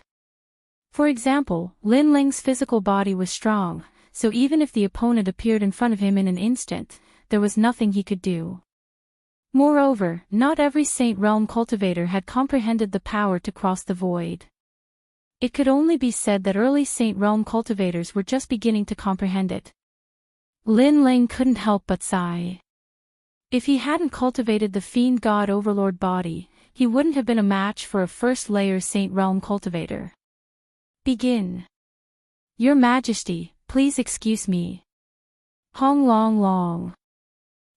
For example, Lin Ling's physical body was strong, so even if the opponent appeared in front of him in an instant, there was nothing he could do. Moreover, not every Saint Realm cultivator had comprehended the power to cross the void. It could only be said that early Saint Realm cultivators were just beginning to comprehend it. Lin Ling couldn't help but sigh. If he hadn't cultivated the Fiend God Overlord body, he wouldn't have been a match for a first-layer Saint Realm cultivator. Begin. Your Majesty, please excuse me. Hong Long Long.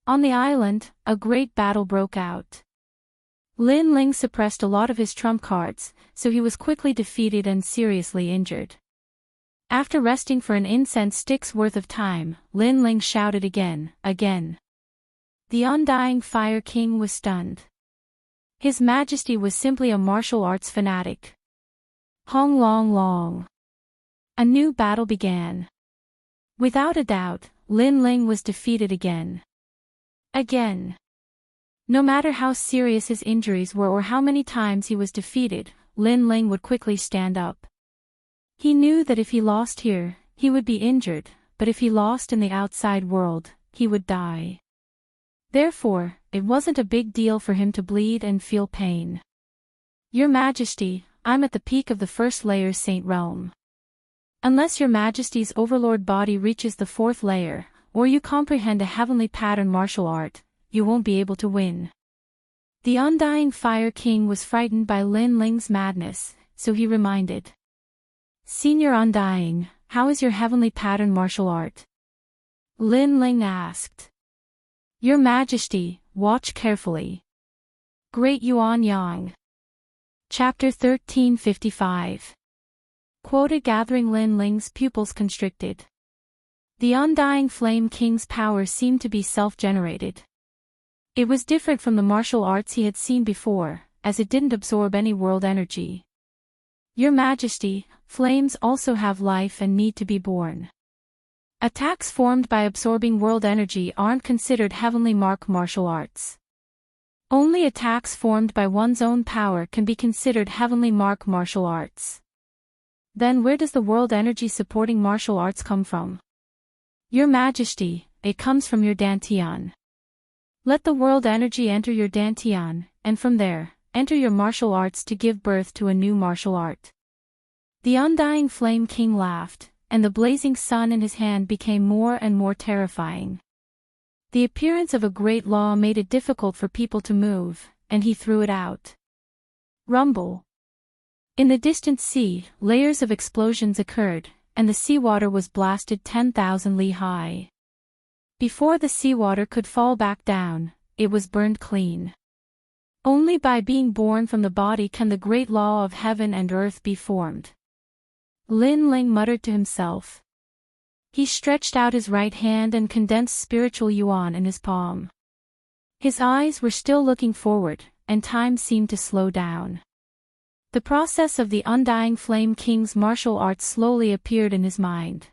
On the island, a great battle broke out. Lin Ling suppressed a lot of his trump cards, so he was quickly defeated and seriously injured. After resting for an incense stick's worth of time, Lin Ling shouted again. The Undying Fire King was stunned. His Majesty was simply a martial arts fanatic. Hong Long Long. A new battle began. Without a doubt, Lin Ling was defeated again. No matter how serious his injuries were or how many times he was defeated, Lin Ling would quickly stand up. He knew that if he lost here, he would be injured, but if he lost in the outside world, he would die. Therefore, it wasn't a big deal for him to bleed and feel pain. Your Majesty, I'm at the peak of the first layer Saint Realm. Unless Your Majesty's Overlord body reaches the fourth layer, or you comprehend a heavenly pattern martial art, you won't be able to win. The Undying Fire King was frightened by Lin Ling's madness, so he reminded. Senior Undying, how is your heavenly pattern martial art? Lin Ling asked. Your Majesty, watch carefully. Great Yuan Yang. Chapter 1355. Quota gathering. Lin Ling's pupils constricted. The Undying Flame King's power seemed to be self-generated. It was different from the martial arts he had seen before, as it didn't absorb any world energy. Your Majesty, flames also have life and need to be born. Attacks formed by absorbing world energy aren't considered heavenly mark martial arts. Only attacks formed by one's own power can be considered heavenly mark martial arts. Then where does the world energy supporting martial arts come from? Your Majesty, it comes from your Dantian. Let the world energy enter your Dantian, and from there, enter your martial arts to give birth to a new martial art. The Undying Flame King laughed, and the blazing sun in his hand became more and more terrifying. The appearance of a great law made it difficult for people to move, and he threw it out. Rumble. In the distant sea, layers of explosions occurred, and the seawater was blasted 10,000 li high. Before the seawater could fall back down, it was burned clean. Only by being born from the body can the great law of heaven and earth be formed. Lin Ling muttered to himself. He stretched out his right hand and condensed spiritual yuan in his palm. His eyes were still looking forward, and time seemed to slow down. The process of the Undying Flame King's martial arts slowly appeared in his mind.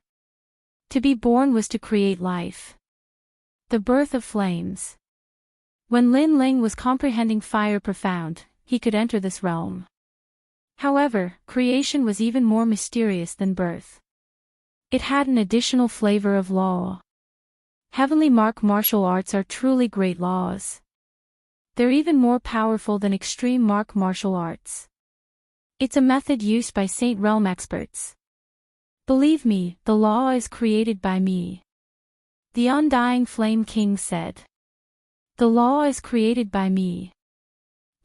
To be born was to create life. The birth of flames. When Lin Ling was comprehending fire profound, he could enter this realm. However, creation was even more mysterious than birth. It had an additional flavor of law. Heavenly mark martial arts are truly great laws. They're even more powerful than extreme mark martial arts. It's a method used by Saint Realm experts. Believe me, the law is created by me. The Undying Flame King said. The law is created by me.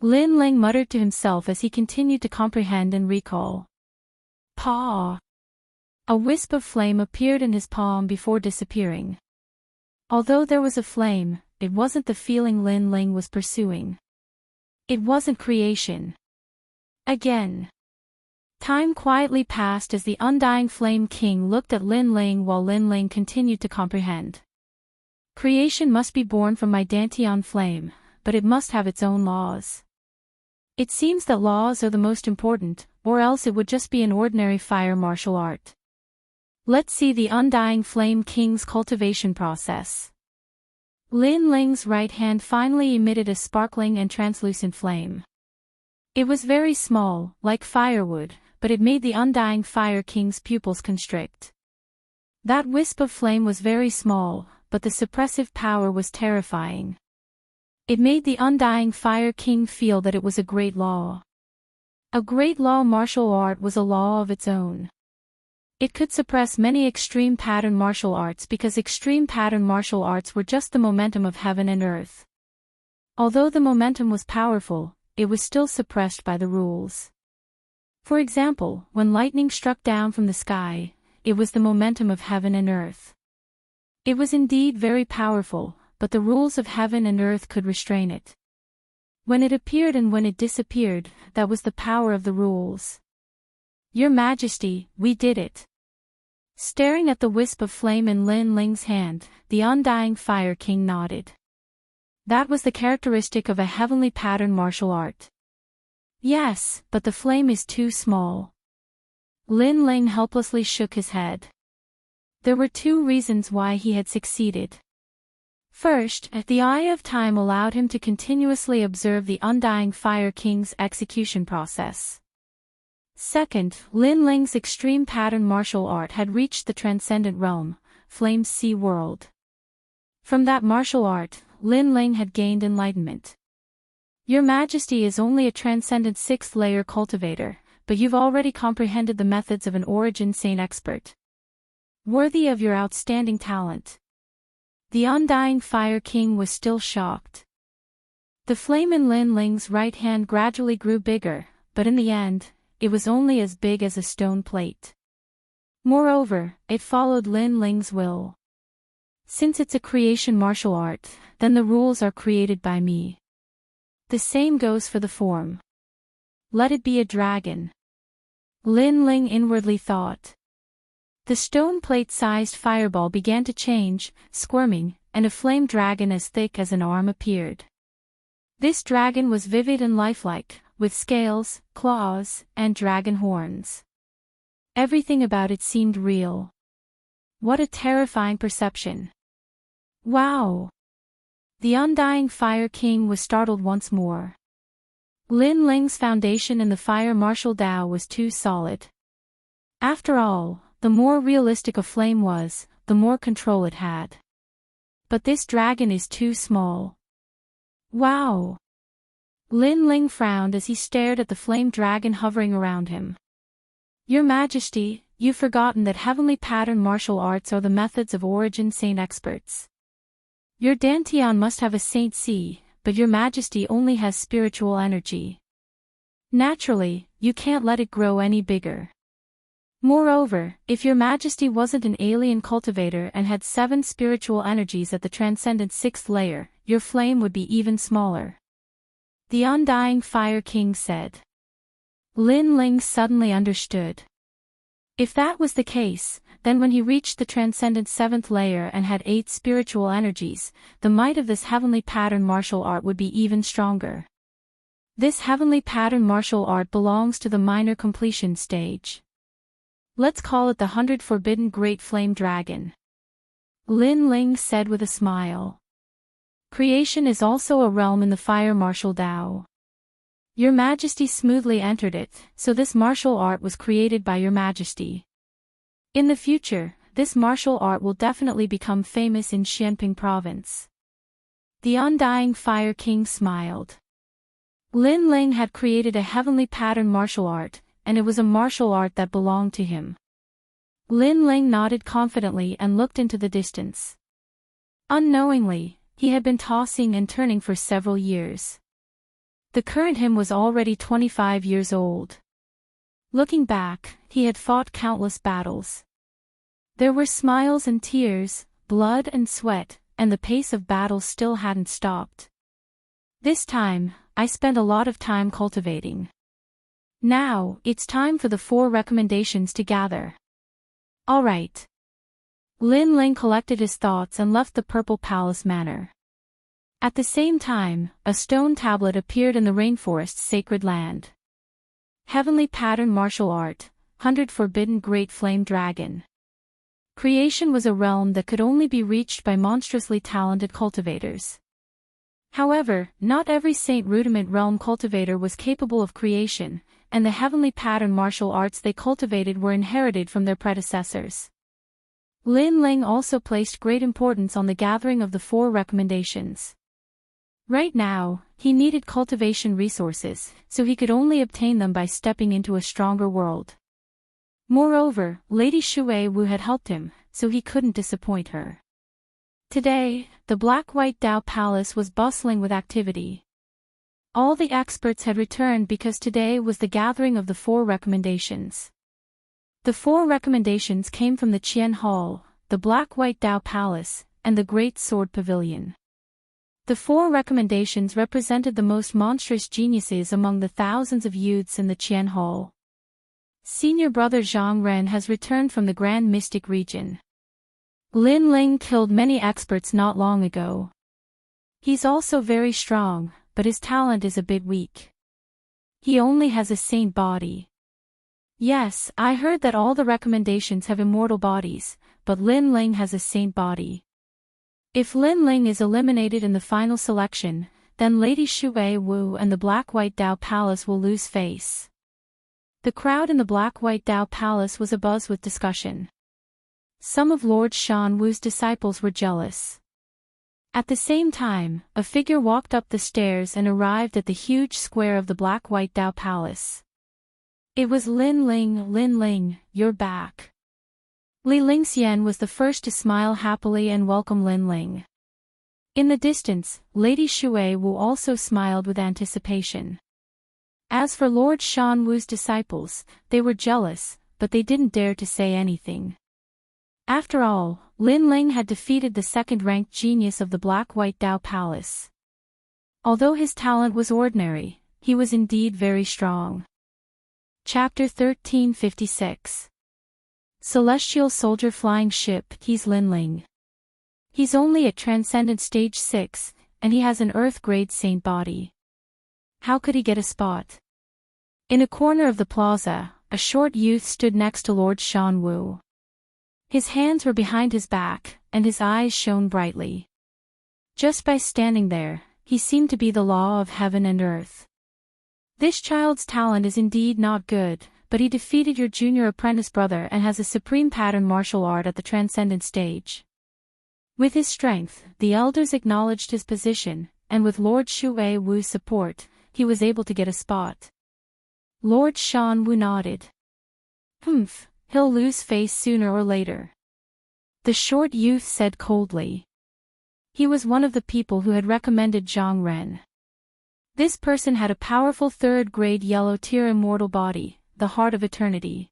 Lin Ling muttered to himself as he continued to comprehend and recall. Paw! A wisp of flame appeared in his palm before disappearing. Although there was a flame, it wasn't the feeling Lin Ling was pursuing. It wasn't creation. Again. Time quietly passed as the undying Flame King looked at Lin Ling while Lin Ling continued to comprehend. Creation must be born from my Dantian flame, but it must have its own laws. It seems that laws are the most important, or else it would just be an ordinary fire martial art. Let's see the undying Flame King's cultivation process. Lin Ling's right hand finally emitted a sparkling and translucent flame. It was very small, like firewood, but it made the undying Fire King's pupils constrict. That wisp of flame was very small, but the suppressive power was terrifying. It made the undying Fire King feel that it was a great law. A great law martial art was a law of its own. It could suppress many extreme pattern martial arts because extreme pattern martial arts were just the momentum of heaven and earth. Although the momentum was powerful, it was still suppressed by the rules. For example, when lightning struck down from the sky, it was the momentum of heaven and earth. It was indeed very powerful, but the rules of heaven and earth could restrain it. When it appeared and when it disappeared, that was the power of the rules. Your Majesty, we did it. Staring at the wisp of flame in Lin Ling's hand, the undying Fire King nodded. That was the characteristic of a heavenly pattern martial art. Yes, but the flame is too small. Lin Ling helplessly shook his head. There were two reasons why he had succeeded. First, the eye of time allowed him to continuously observe the undying Fire King's execution process. Second, Lin Ling's extreme pattern martial art had reached the transcendent realm, Flame's Sea World. From that martial art, Lin Ling had gained enlightenment. Your Majesty is only a transcendent 6th layer cultivator, but you've already comprehended the methods of an origin saint expert. Worthy of your outstanding talent. The undying Fire King was still shocked. The flame in Lin Ling's right hand gradually grew bigger, but in the end, it was only as big as a stone plate. Moreover, it followed Lin Ling's will. Since it's a creation martial art, then the rules are created by me. The same goes for the form. Let it be a dragon. Lin Ling inwardly thought. The stone plate-sized fireball began to change, squirming, and a flame dragon as thick as an arm appeared. This dragon was vivid and lifelike, with scales, claws, and dragon horns. Everything about it seemed real. What a terrifying perception. Wow! The undying Fire King was startled once more. Lin Ling's foundation in the fire martial Tao was too solid. After all, the more realistic a flame was, the more control it had. But this dragon is too small. Wow! Lin Ling frowned as he stared at the flame dragon hovering around him. Your Majesty, you've forgotten that heavenly pattern martial arts are the methods of origin saint experts. Your Dantian must have a saint C, but your Majesty only has spiritual energy. Naturally, you can't let it grow any bigger. Moreover, if your Majesty wasn't an alien cultivator and had 7 spiritual energies at the transcendent 6th layer, your flame would be even smaller. The undying Fire King said. Lin Ling suddenly understood. If that was the case, then when he reached the transcendent 7th layer and had 8 spiritual energies, the might of this heavenly pattern martial art would be even stronger. This heavenly pattern martial art belongs to the minor completion stage. Let's call it the 100 Forbidden Great Flame Dragon. Lin Ling said with a smile. Creation is also a realm in the fire martial Tao. Your Majesty smoothly entered it, so this martial art was created by your Majesty. In the future, this martial art will definitely become famous in Xianping province. The undying Fire King smiled. Lin Ling had created a heavenly pattern martial art, and it was a martial art that belonged to him. Lin Ling nodded confidently and looked into the distance. Unknowingly, he had been tossing and turning for several years. The current him was already 25 years old. Looking back, he had fought countless battles. There were smiles and tears, blood and sweat, and the pace of battle still hadn't stopped. This time, I spent a lot of time cultivating. Now, it's time for the 4 recommendations to gather. Alright. Lin Ling collected his thoughts and left the Purple Palace Manor. At the same time, a stone tablet appeared in the rainforest's sacred land. Heavenly Pattern Martial Art, 100 Forbidden Great Flame Dragon. Creation was a realm that could only be reached by monstrously talented cultivators. However, not every Saint Rudiment realm cultivator was capable of creation, and the Heavenly Pattern martial arts they cultivated were inherited from their predecessors. Lin Ling also placed great importance on the gathering of the 4 recommendations. Right now, he needed cultivation resources, so he could only obtain them by stepping into a stronger world. Moreover, Lady Shui Wu had helped him, so he couldn't disappoint her. Today, the Black-White Dao Palace was bustling with activity. All the experts had returned because today was the gathering of the 4 recommendations. The 4 recommendations came from the Qian Hall, the Black-White Dao Palace, and the Great Sword Pavilion. The 4 recommendations represented the most monstrous geniuses among the thousands of youths in the Qian Hall. Senior brother Zhang Ren has returned from the Grand Mystic region. Lin Ling killed many experts not long ago. He's also very strong, but his talent is a bit weak. He only has a saint body. Yes, I heard that all the recommendations have immortal bodies, but Lin Ling has a saint body. If Lin Ling is eliminated in the final selection, then Lady Shui Wu and the Black-White Dao Palace will lose face. The crowd in the Black-White Dao Palace was abuzz with discussion. Some of Lord Shan Wu's disciples were jealous. At the same time, a figure walked up the stairs and arrived at the huge square of the Black-White Dao Palace. It was Lin Ling. Lin Ling, you're back. Li Lingxian was the first to smile happily and welcome Lin Ling. In the distance, Lady Shui Wu also smiled with anticipation. As for Lord Shan Wu's disciples, they were jealous, but they didn't dare to say anything. After all, Lin Ling had defeated the second-ranked genius of the Black-White Dao Palace. Although his talent was ordinary, he was indeed very strong. Chapter 1356. Celestial Soldier Flying Ship. He's Lin Ling. He's only at Transcendent Stage 6, and he has an Earth-grade saint body. How could he get a spot? In a corner of the plaza, a short youth stood next to Lord Shan Wu. His hands were behind his back, and his eyes shone brightly. Just by standing there, he seemed to be the law of heaven and earth. This child's talent is indeed not good, but he defeated your junior apprentice brother and has a supreme pattern martial art at the transcendent stage. With his strength, the elders acknowledged his position, and with Lord Shui Wu's support, he was able to get a spot. Lord Shan Wu nodded. He'll lose face sooner or later. The short youth said coldly. He was one of the people who had recommended Zhang Ren. This person had a powerful 3rd-grade yellow-tier immortal body, the Heart of Eternity.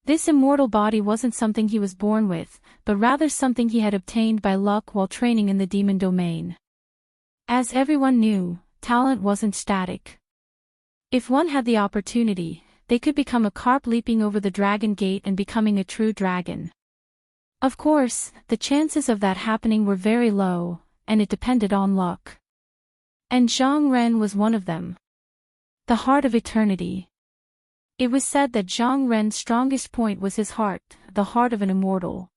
This immortal body wasn't something he was born with, but rather something he had obtained by luck while training in the demon domain. As everyone knew, talent wasn't static. If one had the opportunity, they could become a carp leaping over the dragon gate and becoming a true dragon. Of course, the chances of that happening were very low, and it depended on luck. And Zhang Ren was one of them. The Heart of Eternity. It was said that Zhang Ren's strongest point was his heart, the heart of an immortal.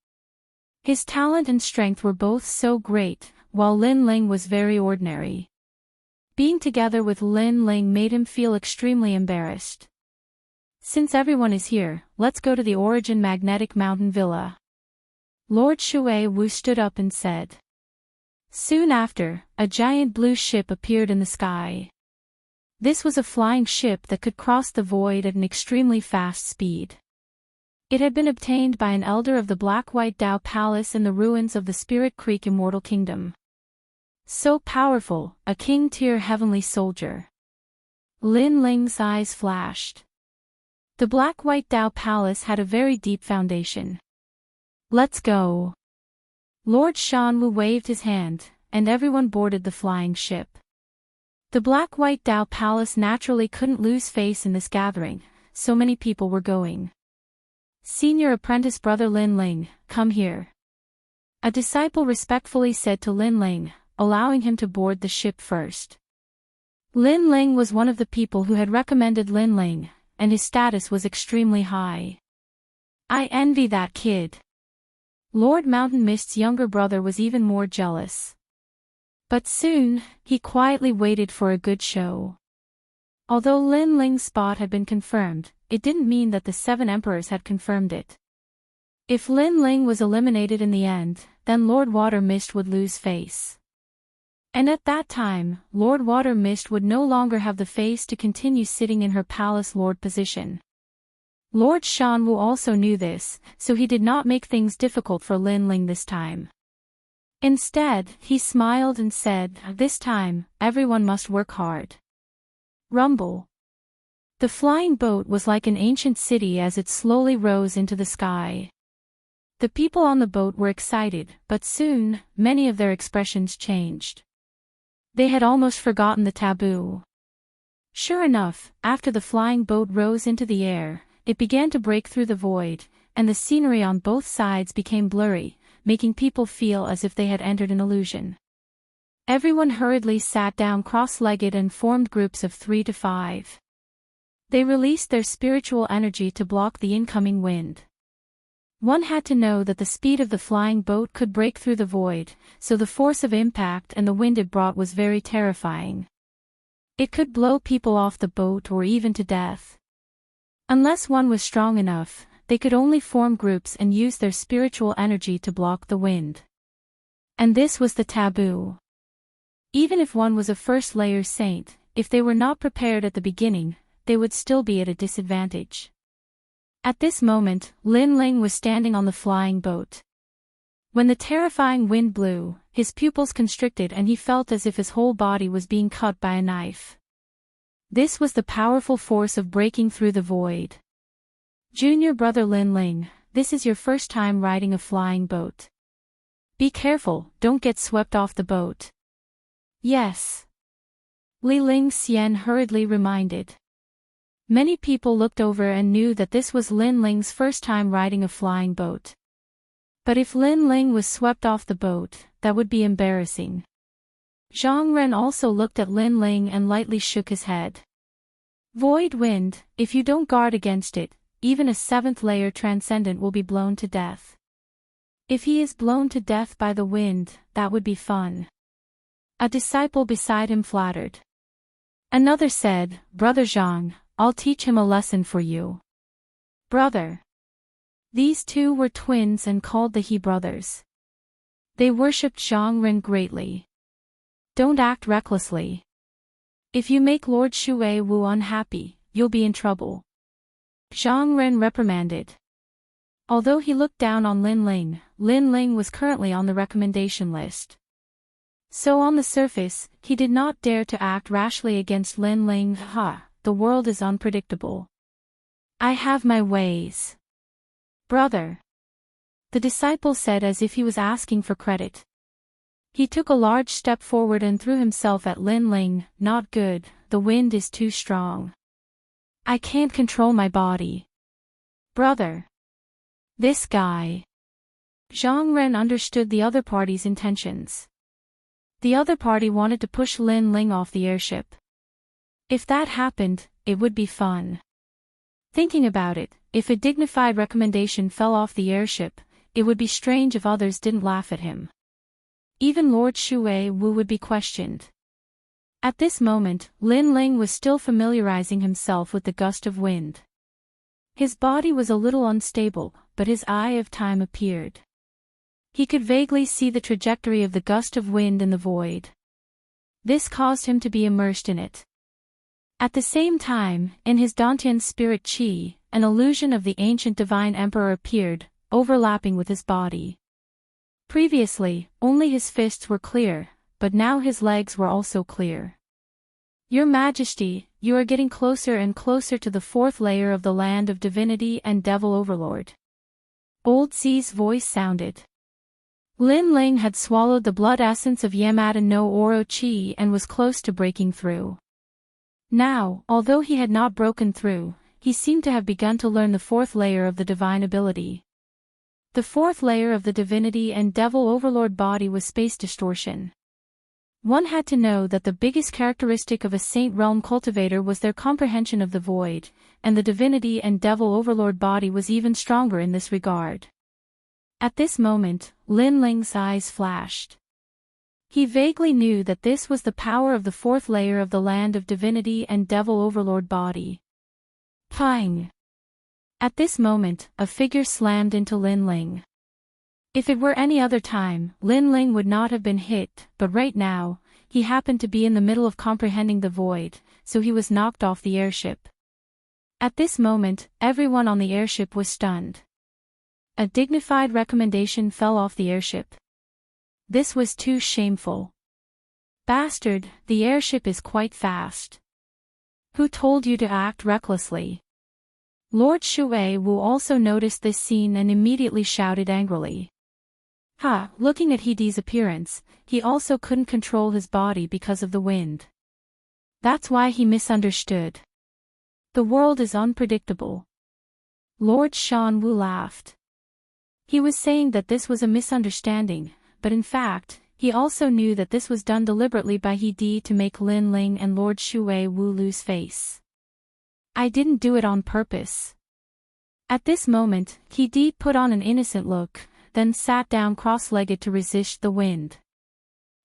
His talent and strength were both so great, while Lin Ling was very ordinary. Being together with Lin Ling made him feel extremely embarrassed. Since everyone is here, let's go to the Origin Magnetic Mountain Villa. Lord Shui Wu stood up and said. Soon after, a giant blue ship appeared in the sky. This was a flying ship that could cross the void at an extremely fast speed. It had been obtained by an elder of the Black-White Dao Palace in the ruins of the Spirit Creek Immortal Kingdom. So powerful, a king-tier heavenly soldier. Lin Ling's eyes flashed. The black-white Dao Palace had a very deep foundation. Let's go. Lord Shanwu waved his hand, and everyone boarded the flying ship. The black-white Dao Palace naturally couldn't lose face in this gathering, so many people were going. Senior apprentice brother Lin Ling, come here. A disciple respectfully said to Lin Ling, allowing him to board the ship first. Lin Ling was one of the people who had recommended Lin Ling, and his status was extremely high. I envy that kid. Lord Mountain Mist's younger brother was even more jealous. But soon, he quietly waited for a good show. Although Lin Ling's spot had been confirmed, it didn't mean that the 7 emperors had confirmed it. If Lin Ling was eliminated in the end, then Lord Water Mist would lose face. And at that time, Lord Water Mist would no longer have the face to continue sitting in her palace lord position. Lord Shanwu also knew this, so he did not make things difficult for Lin Ling this time. Instead, he smiled and said, this time, everyone must work hard. Rumble. The flying boat was like an ancient city as it slowly rose into the sky. The people on the boat were excited, but soon, many of their expressions changed. They had almost forgotten the taboo. Sure enough, after the flying boat rose into the air, it began to break through the void, and the scenery on both sides became blurry, making people feel as if they had entered an illusion. Everyone hurriedly sat down cross-legged and formed groups of 3 to 5. They released their spiritual energy to block the incoming wind. One had to know that the speed of the flying boat could break through the void, so the force of impact and the wind it brought was very terrifying. It could blow people off the boat or even to death. Unless one was strong enough, they could only form groups and use their spiritual energy to block the wind. And this was the taboo. Even if one was a first-layer saint, if they were not prepared at the beginning, they would still be at a disadvantage. At this moment, Lin Ling was standing on the flying boat. When the terrifying wind blew, his pupils constricted and he felt as if his whole body was being cut by a knife. This was the powerful force of breaking through the void. Junior brother Lin Ling, this is your first time riding a flying boat. Be careful, don't get swept off the boat. Yes. Li Ling Xian hurriedly reminded. Many people looked over and knew that this was Lin Ling's first time riding a flying boat. But if Lin Ling was swept off the boat, that would be embarrassing. Zhang Ren also looked at Lin Ling and lightly shook his head. Void wind, if you don't guard against it, even a 7th-layer transcendent will be blown to death. If he is blown to death by the wind, that would be fun. A disciple beside him flattered. Another said, Brother Zhang, I'll teach him a lesson for you. Brother. These two were twins and called the He brothers. They worshipped Zhang Ren greatly. Don't act recklessly. If you make Lord Shui Wu unhappy, you'll be in trouble. Zhang Ren reprimanded. Although he looked down on Lin Ling was currently on the recommendation list. So on the surface, he did not dare to act rashly against Lin Ling. The world is unpredictable. I have my ways. Brother. The disciple said as if he was asking for credit. He took a large step forward and threw himself at Lin Ling. Not good, the wind is too strong. I can't control my body. Brother. This guy. Zhang Ren understood the other party's intentions. The other party wanted to push Lin Ling off the airship. If that happened, it would be fun. Thinking about it, if a dignified recommendation fell off the airship, it would be strange if others didn't laugh at him. Even Lord Shui Wu would be questioned. At this moment, Lin Ling was still familiarizing himself with the gust of wind. His body was a little unstable, but his eye of time appeared. He could vaguely see the trajectory of the gust of wind in the void. This caused him to be immersed in it. At the same time, in his Dantian spirit qi, an illusion of the ancient divine emperor appeared, overlapping with his body. Previously, only his fists were clear, but now his legs were also clear. Your Majesty, you are getting closer and closer to the fourth layer of the land of divinity and devil overlord. Old Zi's voice sounded. Lin Ling had swallowed the blood essence of Yamada no Oro Chi and was close to breaking through. Now, although he had not broken through, he seemed to have begun to learn the fourth layer of the divine ability. The fourth layer of the divinity and devil overlord body was space distortion. One had to know that the biggest characteristic of a saint realm cultivator was their comprehension of the void, and the divinity and devil overlord body was even stronger in this regard. At this moment, Lin Ling's eyes flashed. He vaguely knew that this was the power of the fourth layer of the land of divinity and devil overlord body. Pang! At this moment, a figure slammed into Lin Ling. If it were any other time, Lin Ling would not have been hit, but right now, he happened to be in the middle of comprehending the void, so he was knocked off the airship. At this moment, everyone on the airship was stunned. A dignified recommendation fell off the airship. This was too shameful. Bastard, the airship is quite fast. Who told you to act recklessly? Lord Shui Wu also noticed this scene and immediately shouted angrily. Looking at Heedi's appearance, he also couldn't control his body because of the wind. That's why he misunderstood. The world is unpredictable. Lord Shan Wu laughed. He was saying that this was a misunderstanding, but in fact, he also knew that this was done deliberately by Heedi to make Lin Ling and Lord Shui Wu lose face. I didn't do it on purpose. At this moment, Heedi put on an innocent look, then sat down cross-legged to resist the wind.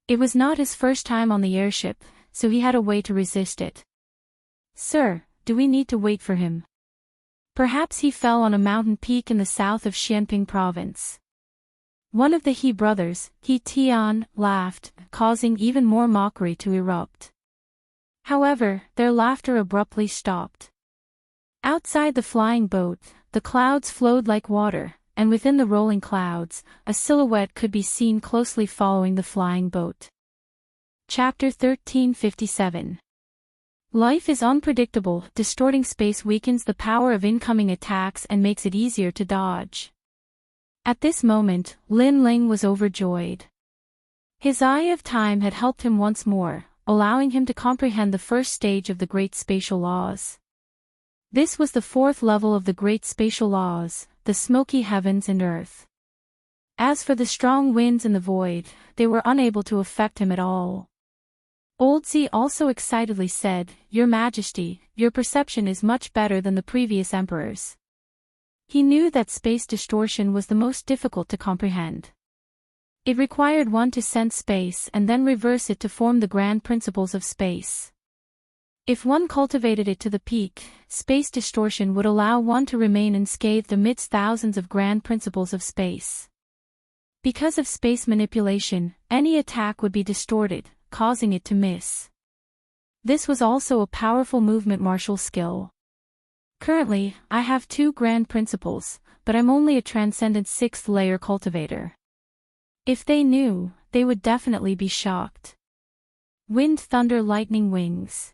It was not his first time on the airship, so he had a way to resist it. Sir, do we need to wait for him? Perhaps he fell on a mountain peak in the south of Xianping province. One of the He brothers, He Tian, laughed, causing even more mockery to erupt. However, their laughter abruptly stopped. Outside the flying boat, the clouds flowed like water, and within the rolling clouds, a silhouette could be seen closely following the flying boat. Chapter 1357. Life is unpredictable. Distorting space weakens the power of incoming attacks and makes it easier to dodge. At this moment, Lin Ling was overjoyed. His eye of time had helped him once more, allowing him to comprehend the first stage of the Great Spatial Laws. This was the fourth level of the Great Spatial Laws, the smoky heavens and earth. As for the strong winds in the void, they were unable to affect him at all. Old Z also excitedly said, Your Majesty, your perception is much better than the previous emperors. He knew that space distortion was the most difficult to comprehend. It required one to sense space and then reverse it to form the grand principles of space. If one cultivated it to the peak, space distortion would allow one to remain unscathed amidst thousands of grand principles of space. Because of space manipulation, any attack would be distorted, causing it to miss. This was also a powerful movement martial skill. Currently, I have 2 grand principles, but I'm only a transcendent 6th layer cultivator. If they knew, they would definitely be shocked. Wind, thunder, lightning, wings.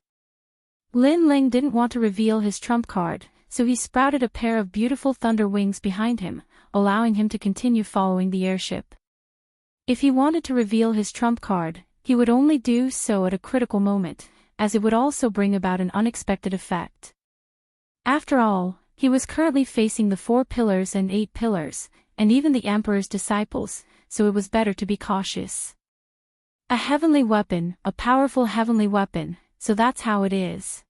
Lin Ling didn't want to reveal his trump card, so he sprouted a pair of beautiful thunder wings behind him, allowing him to continue following the airship. If he wanted to reveal his trump card, he would only do so at a critical moment, as it would also bring about an unexpected effect. After all, he was currently facing the 4 pillars and 8 pillars, and even the Emperor's disciples, so it was better to be cautious. A heavenly weapon, a powerful heavenly weapon, so that's how it is.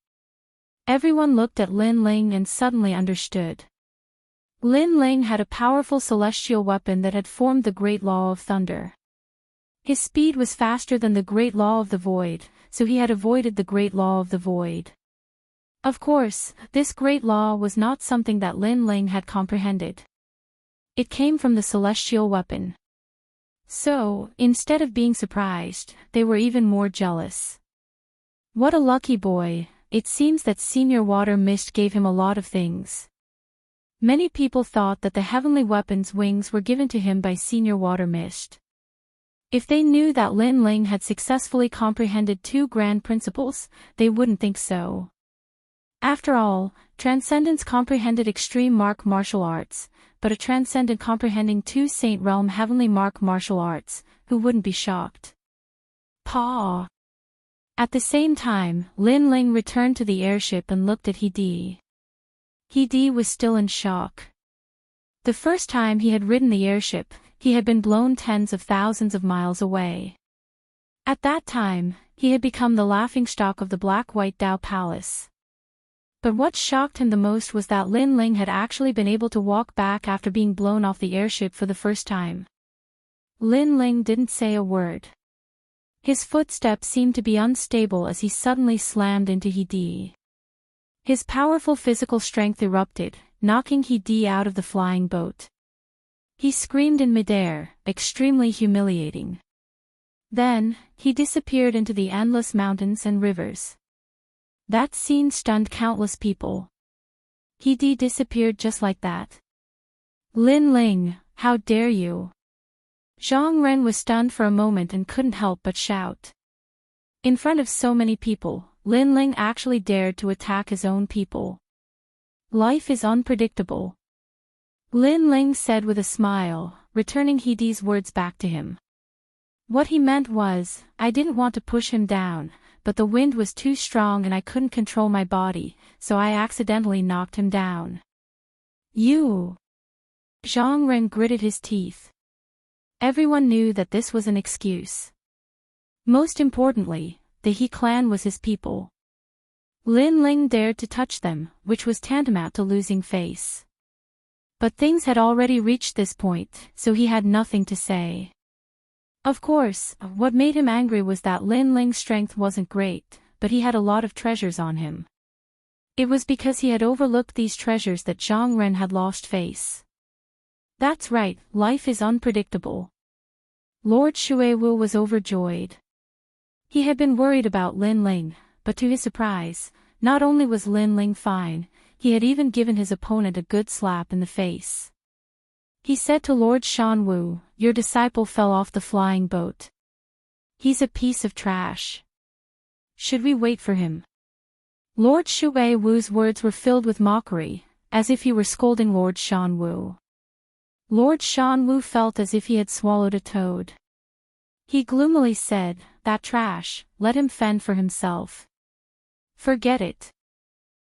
Everyone looked at Lin Ling and suddenly understood. Lin Ling had a powerful celestial weapon that had formed the Great Law of Thunder. His speed was faster than the Great Law of the Void, so he had avoided the Great Law of the Void. Of course, this Great Law was not something that Lin Ling had comprehended. It came from the celestial weapon. So, instead of being surprised, they were even more jealous. What a lucky boy, it seems that Senior Water Mist gave him a lot of things. Many people thought that the heavenly weapon's wings were given to him by Senior Water Mist. If they knew that Lin Ling had successfully comprehended two grand principles, they wouldn't think so. After all, Transcendence comprehended extreme martial arts, but a Transcendent comprehending two Saint Realm heavenly martial arts, who wouldn't be shocked? Paw. At the same time, Lin Ling returned to the airship and looked at He. He was still in shock. The first time he had ridden the airship, he had been blown tens of thousands of miles away. At that time, he had become the laughingstock of the Black-White Dao Palace. But what shocked him the most was that Lin Ling had actually been able to walk back after being blown off the airship for the first time. Lin Ling didn't say a word. His footsteps seemed to be unstable as he suddenly slammed into He. His powerful physical strength erupted, knocking He out of the flying boat. He screamed in midair, extremely humiliating. Then, he disappeared into the endless mountains and rivers. That scene stunned countless people. He disappeared just like that. Lin Ling, how dare you? Zhang Ren was stunned for a moment and couldn't help but shout. In front of so many people, Lin Ling actually dared to attack his own people. Life is unpredictable. Lin Ling said with a smile, returning He's words back to him. What he meant was, I didn't want to push him down, but the wind was too strong and I couldn't control my body, so I accidentally knocked him down. You! Zhang Ren gritted his teeth. Everyone knew that this was an excuse. Most importantly, the He clan was his people. Lin Ling dared to touch them, which was tantamount to losing face. But things had already reached this point, so he had nothing to say. Of course, what made him angry was that Lin Ling's strength wasn't great, but he had a lot of treasures on him. It was because he had overlooked these treasures that Zhang Ren had lost face. That's right, life is unpredictable. Lord Xuewu was overjoyed. He had been worried about Lin Ling, but to his surprise, not only was Lin Ling fine, he had even given his opponent a good slap in the face. He said to Lord Shanwu, your disciple fell off the flying boat. He's a piece of trash. Should we wait for him? Lord Xuewu's words were filled with mockery, as if he were scolding Lord Shanwu. Lord Shanwu felt as if he had swallowed a toad. He gloomily said, that trash, let him fend for himself. Forget it.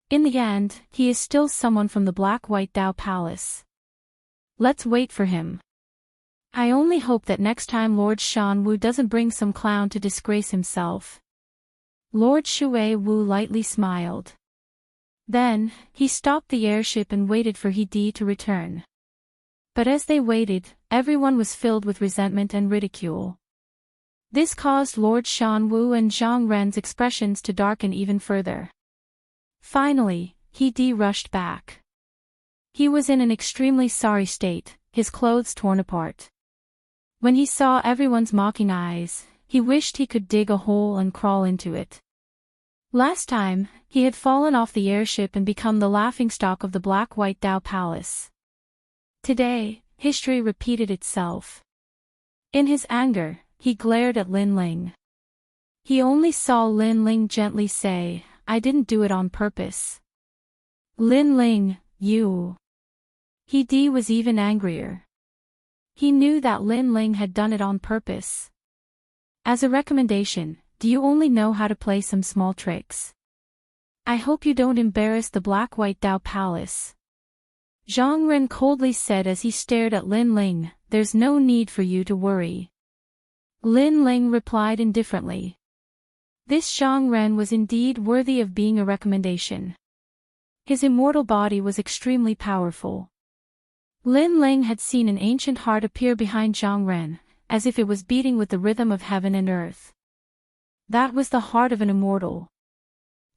In the end, he is still someone from the Black-White Dao Palace. Let's wait for him. I only hope that next time Lord Shanwu doesn't bring some clown to disgrace himself. Lord Xuewu lightly smiled. Then, he stopped the airship and waited for He to return. But as they waited, everyone was filled with resentment and ridicule. This caused Lord Shanwu and Zhang Ren's expressions to darken even further. Finally, He rushed back. He was in an extremely sorry state, his clothes torn apart. When he saw everyone's mocking eyes, he wished he could dig a hole and crawl into it. Last time, he had fallen off the airship and become the laughingstock of the Black-White Dao Palace. Today, history repeated itself. In his anger, he glared at Lin Ling. He only saw Lin Ling gently say, I didn't do it on purpose. Lin Ling, you. He was even angrier. He knew that Lin Ling had done it on purpose. As a recommendation, do you only know how to play some small tricks? I hope you don't embarrass the Black-White Dao Palace. Zhang Ren coldly said as he stared at Lin Ling, there's no need for you to worry. Lin Ling replied indifferently. This Zhang Ren was indeed worthy of being a recommendation. His immortal body was extremely powerful. Lin Ling had seen an ancient heart appear behind Zhang Ren, as if it was beating with the rhythm of heaven and earth. That was the heart of an immortal.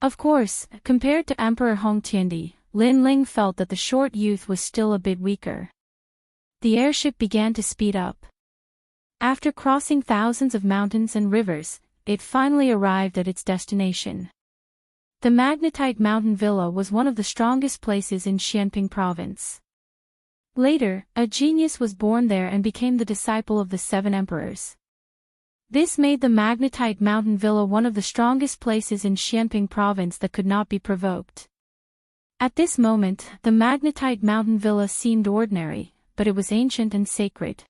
Of course, compared to Emperor Hong Tiandi, Lin Ling felt that the short youth was still a bit weaker. The airship began to speed up. After crossing thousands of mountains and rivers, it finally arrived at its destination. The Magnetite Mountain Villa was one of the strongest places in Xianping Province. Later, a genius was born there and became the disciple of the 7 emperors. This made the magnetite mountain villa one of the strongest places in Xianping province that could not be provoked. At this moment, the magnetite mountain villa seemed ordinary, but it was ancient and sacred.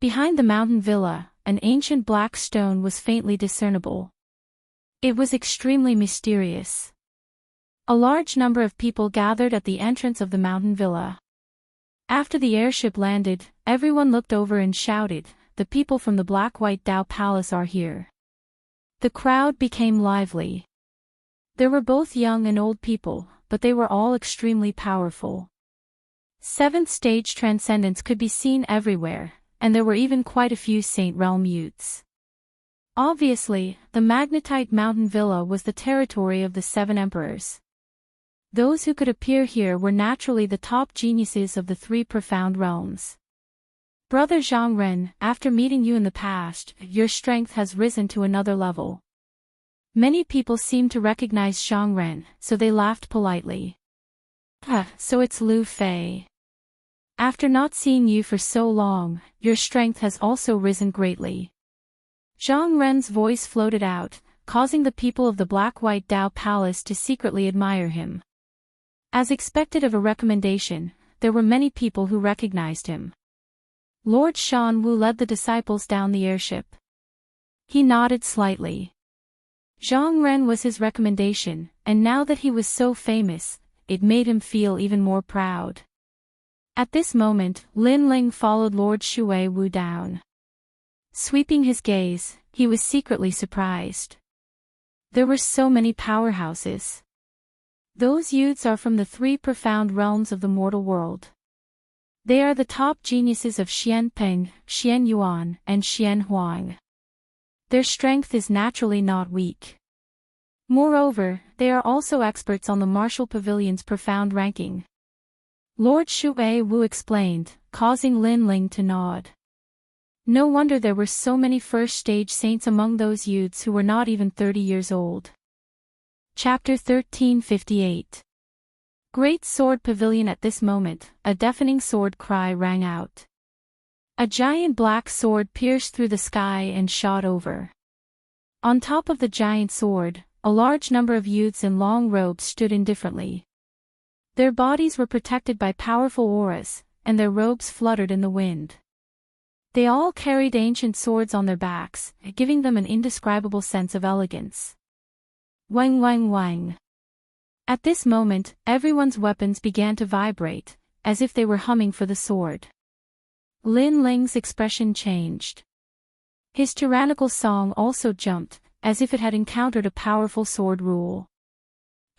Behind the mountain villa, an ancient black stone was faintly discernible. It was extremely mysterious. A large number of people gathered at the entrance of the mountain villa. After the airship landed, everyone looked over and shouted, "The people from the Black-White Dao Palace are here." The crowd became lively. There were both young and old people, but they were all extremely powerful. Seventh stage transcendence could be seen everywhere, and there were even quite a few Saint Realm youths. Obviously, the magnetite mountain villa was the territory of the seven emperors. Those who could appear here were naturally the top geniuses of the three profound realms. Brother Zhang Ren, after meeting you in the past, your strength has risen to another level. Many people seemed to recognize Zhang Ren, so they laughed politely. So it's Lu Fei. After not seeing you for so long, your strength has also risen greatly. Zhang Ren's voice floated out, causing the people of the Black-White Dao Palace to secretly admire him. As expected of a recommendation, there were many people who recognized him. Lord Shan Wu led the disciples down the airship. He nodded slightly. Zhang Ren was his recommendation, and now that he was so famous, it made him feel even more proud. At this moment, Lin Ling followed Lord Shui Wu down. Sweeping his gaze, he was secretly surprised. There were so many powerhouses. Those youths are from the three profound realms of the mortal world. They are the top geniuses of Xianpeng, Xianyuan, and Xianhuang. Their strength is naturally not weak. Moreover, they are also experts on the martial pavilion's profound ranking. Lord Shui Wu explained, causing Lin Ling to nod. No wonder there were so many first-stage saints among those youths who were not even 30 years old. Chapter 1358. Great Sword Pavilion. At this moment, a deafening sword cry rang out. A giant black sword pierced through the sky and shot over. On top of the giant sword, a large number of youths in long robes stood indifferently. Their bodies were protected by powerful auras, and their robes fluttered in the wind. They all carried ancient swords on their backs, giving them an indescribable sense of elegance. Wang wang wang. At this moment, everyone's weapons began to vibrate, as if they were humming for the sword. Lin Ling's expression changed. His tyrannical song also jumped, as if it had encountered a powerful sword rule.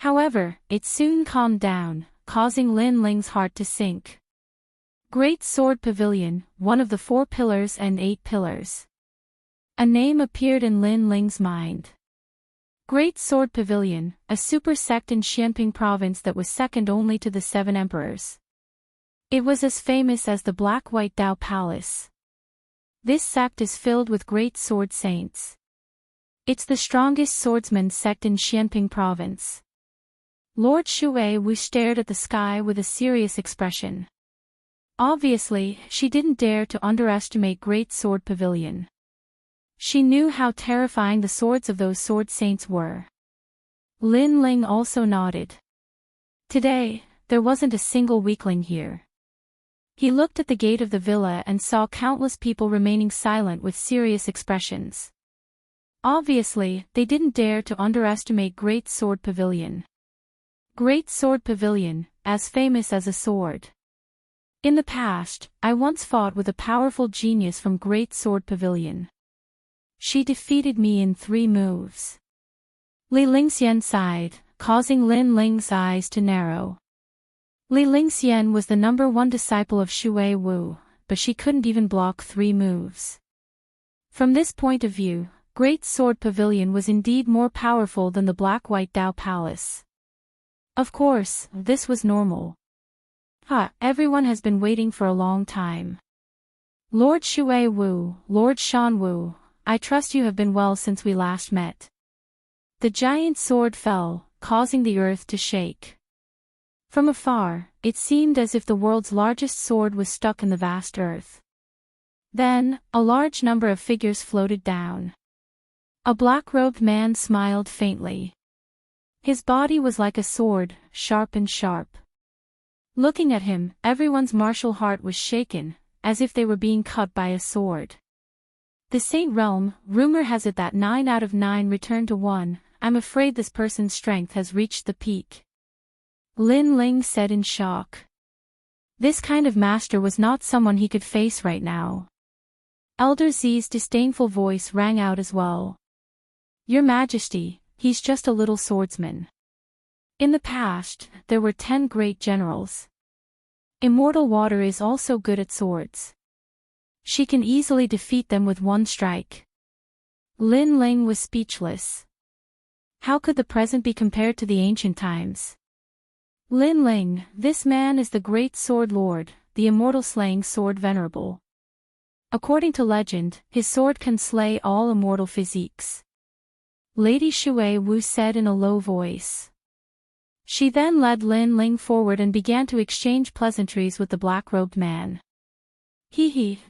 However, it soon calmed down, causing Lin Ling's heart to sink. Great Sword Pavilion, one of the 4 pillars and 8 pillars. A name appeared in Lin Ling's mind. Great Sword Pavilion, a super sect in Xianping province that was second only to the 7 emperors. It was as famous as the Black-White Dao Palace. This sect is filled with great sword saints. It's the strongest swordsman sect in Xianping province. Lord Shui Wu stared at the sky with a serious expression. Obviously, she didn't dare to underestimate Great Sword Pavilion. She knew how terrifying the swords of those sword saints were. Lin Ling also nodded. Today, there wasn't a single weakling here. He looked at the gate of the villa and saw countless people remaining silent with serious expressions. Obviously, they didn't dare to underestimate Great Sword Pavilion. Great Sword Pavilion, as famous as a sword. In the past, I once fought with a powerful genius from Great Sword Pavilion. She defeated me in 3 moves. Li Lingxian sighed, causing Lin Ling's eyes to narrow. Li Lingxian was the #1 disciple of Shui Wu, but she couldn't even block 3 moves. From this point of view, Great Sword Pavilion was indeed more powerful than the Black-White Dao Palace. Of course, this was normal. Everyone has been waiting for a long time. Lord Shui Wu, Lord Shan Wu, I trust you have been well since we last met. The giant sword fell, causing the earth to shake. From afar, it seemed as if the world's largest sword was stuck in the vast earth. Then, a large number of figures floated down. A black-robed man smiled faintly. His body was like a sword, sharp and sharp. Looking at him, everyone's martial heart was shaken, as if they were being cut by a sword. The Saint Realm, rumor has it that 9 out of 9 return to 1, I'm afraid this person's strength has reached the peak. Lin Ling said in shock. This kind of master was not someone he could face right now. Elder Z's disdainful voice rang out as well. Your Majesty, he's just a little swordsman. In the past, there were 10 great generals. Immortal Water is also good at swords. She can easily defeat them with one strike. Lin Ling was speechless. How could the present be compared to the ancient times? Lin Ling, this man is the great sword lord, the immortal slaying sword venerable. According to legend, his sword can slay all immortal physiques. Lady Shui Wu said in a low voice. She then led Lin Ling forward and began to exchange pleasantries with the black-robed man.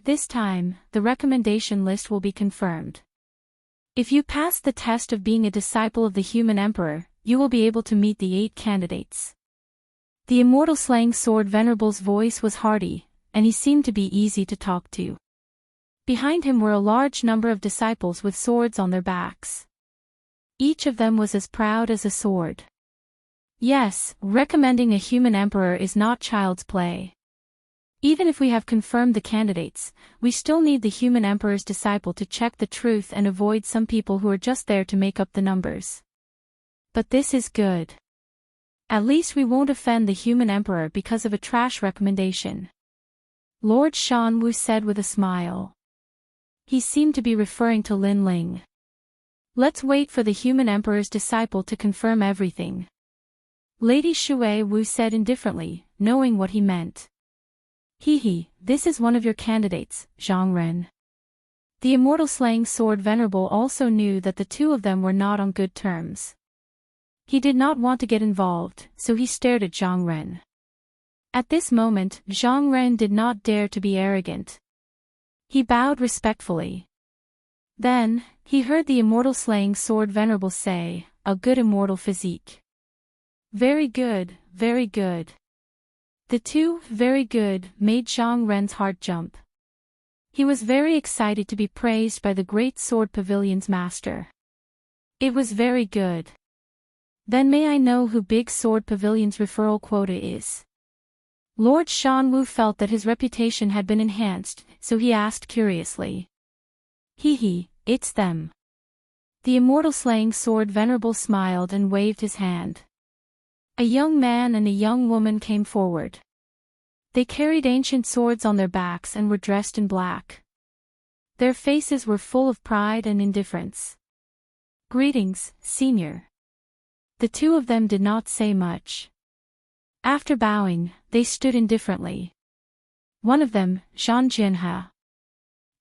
This time, the recommendation list will be confirmed. If you pass the test of being a disciple of the human emperor, you will be able to meet the 8 candidates. The immortal slaying sword venerable's voice was hearty, and he seemed to be easy to talk to. Behind him were a large number of disciples with swords on their backs. Each of them was as proud as a sword. Yes, recommending a human emperor is not child's play. Even if we have confirmed the candidates, we still need the human emperor's disciple to check the truth and avoid some people who are just there to make up the numbers. But this is good. At least we won't offend the human emperor because of a trash recommendation. Lord Shan Wu said with a smile. He seemed to be referring to Lin Ling. Let's wait for the human emperor's disciple to confirm everything. Lady Shui Wu said indifferently, knowing what he meant. This is one of your candidates, Zhang Ren. The immortal slaying sword venerable also knew that the two of them were not on good terms. He did not want to get involved, so he stared at Zhang Ren. At this moment, Zhang Ren did not dare to be arrogant. He bowed respectfully. Then, he heard the immortal slaying sword venerable say, a good immortal physique. Very good, very good. The two, very good, made Zhang Ren's heart jump. He was very excited to be praised by the great sword pavilion's master. It was very good. Then may I know who Big Sword Pavilion's referral quota is? Lord Shan Wu felt that his reputation had been enhanced, so he asked curiously. It's them. The immortal slaying sword venerable smiled and waved his hand. A young man and a young woman came forward. They carried ancient swords on their backs and were dressed in black. Their faces were full of pride and indifference. Greetings, senior. The two of them did not say much. After bowing, they stood indifferently. One of them, Zhang Jinhe.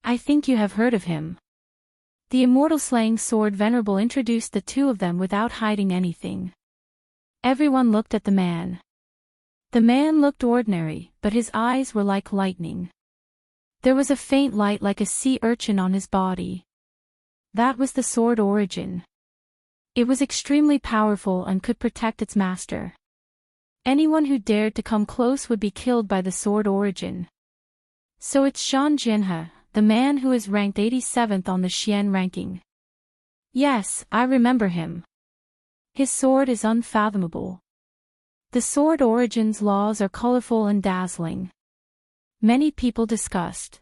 I think you have heard of him. The immortal slaying sword venerable introduced the two of them without hiding anything. Everyone looked at the man. The man looked ordinary, but his eyes were like lightning. There was a faint light like a sea urchin on his body. That was the sword origin. It was extremely powerful and could protect its master. Anyone who dared to come close would be killed by the sword origin. So it's Zhang Jinhe, the man who is ranked 87th on the Xian ranking. Yes, I remember him. His sword is unfathomable. The sword origin's laws are colorful and dazzling. Many people discussed.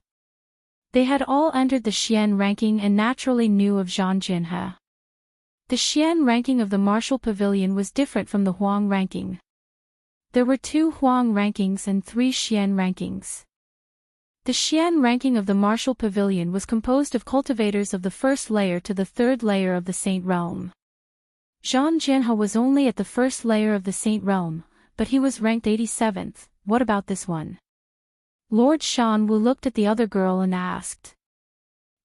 They had all entered the Xian ranking and naturally knew of Zhang Jinhe. The Xian ranking of the Martial Pavilion was different from the Huang ranking. There were 2 Huang rankings and 3 Xian rankings. The Xian ranking of the Martial Pavilion was composed of cultivators of the first layer to the 3rd layer of the Saint Realm. Zhang Jinhe was only at the 1st layer of the Saint Realm, but he was ranked 87th. What about this one? Lord Shan Wu looked at the other girl and asked.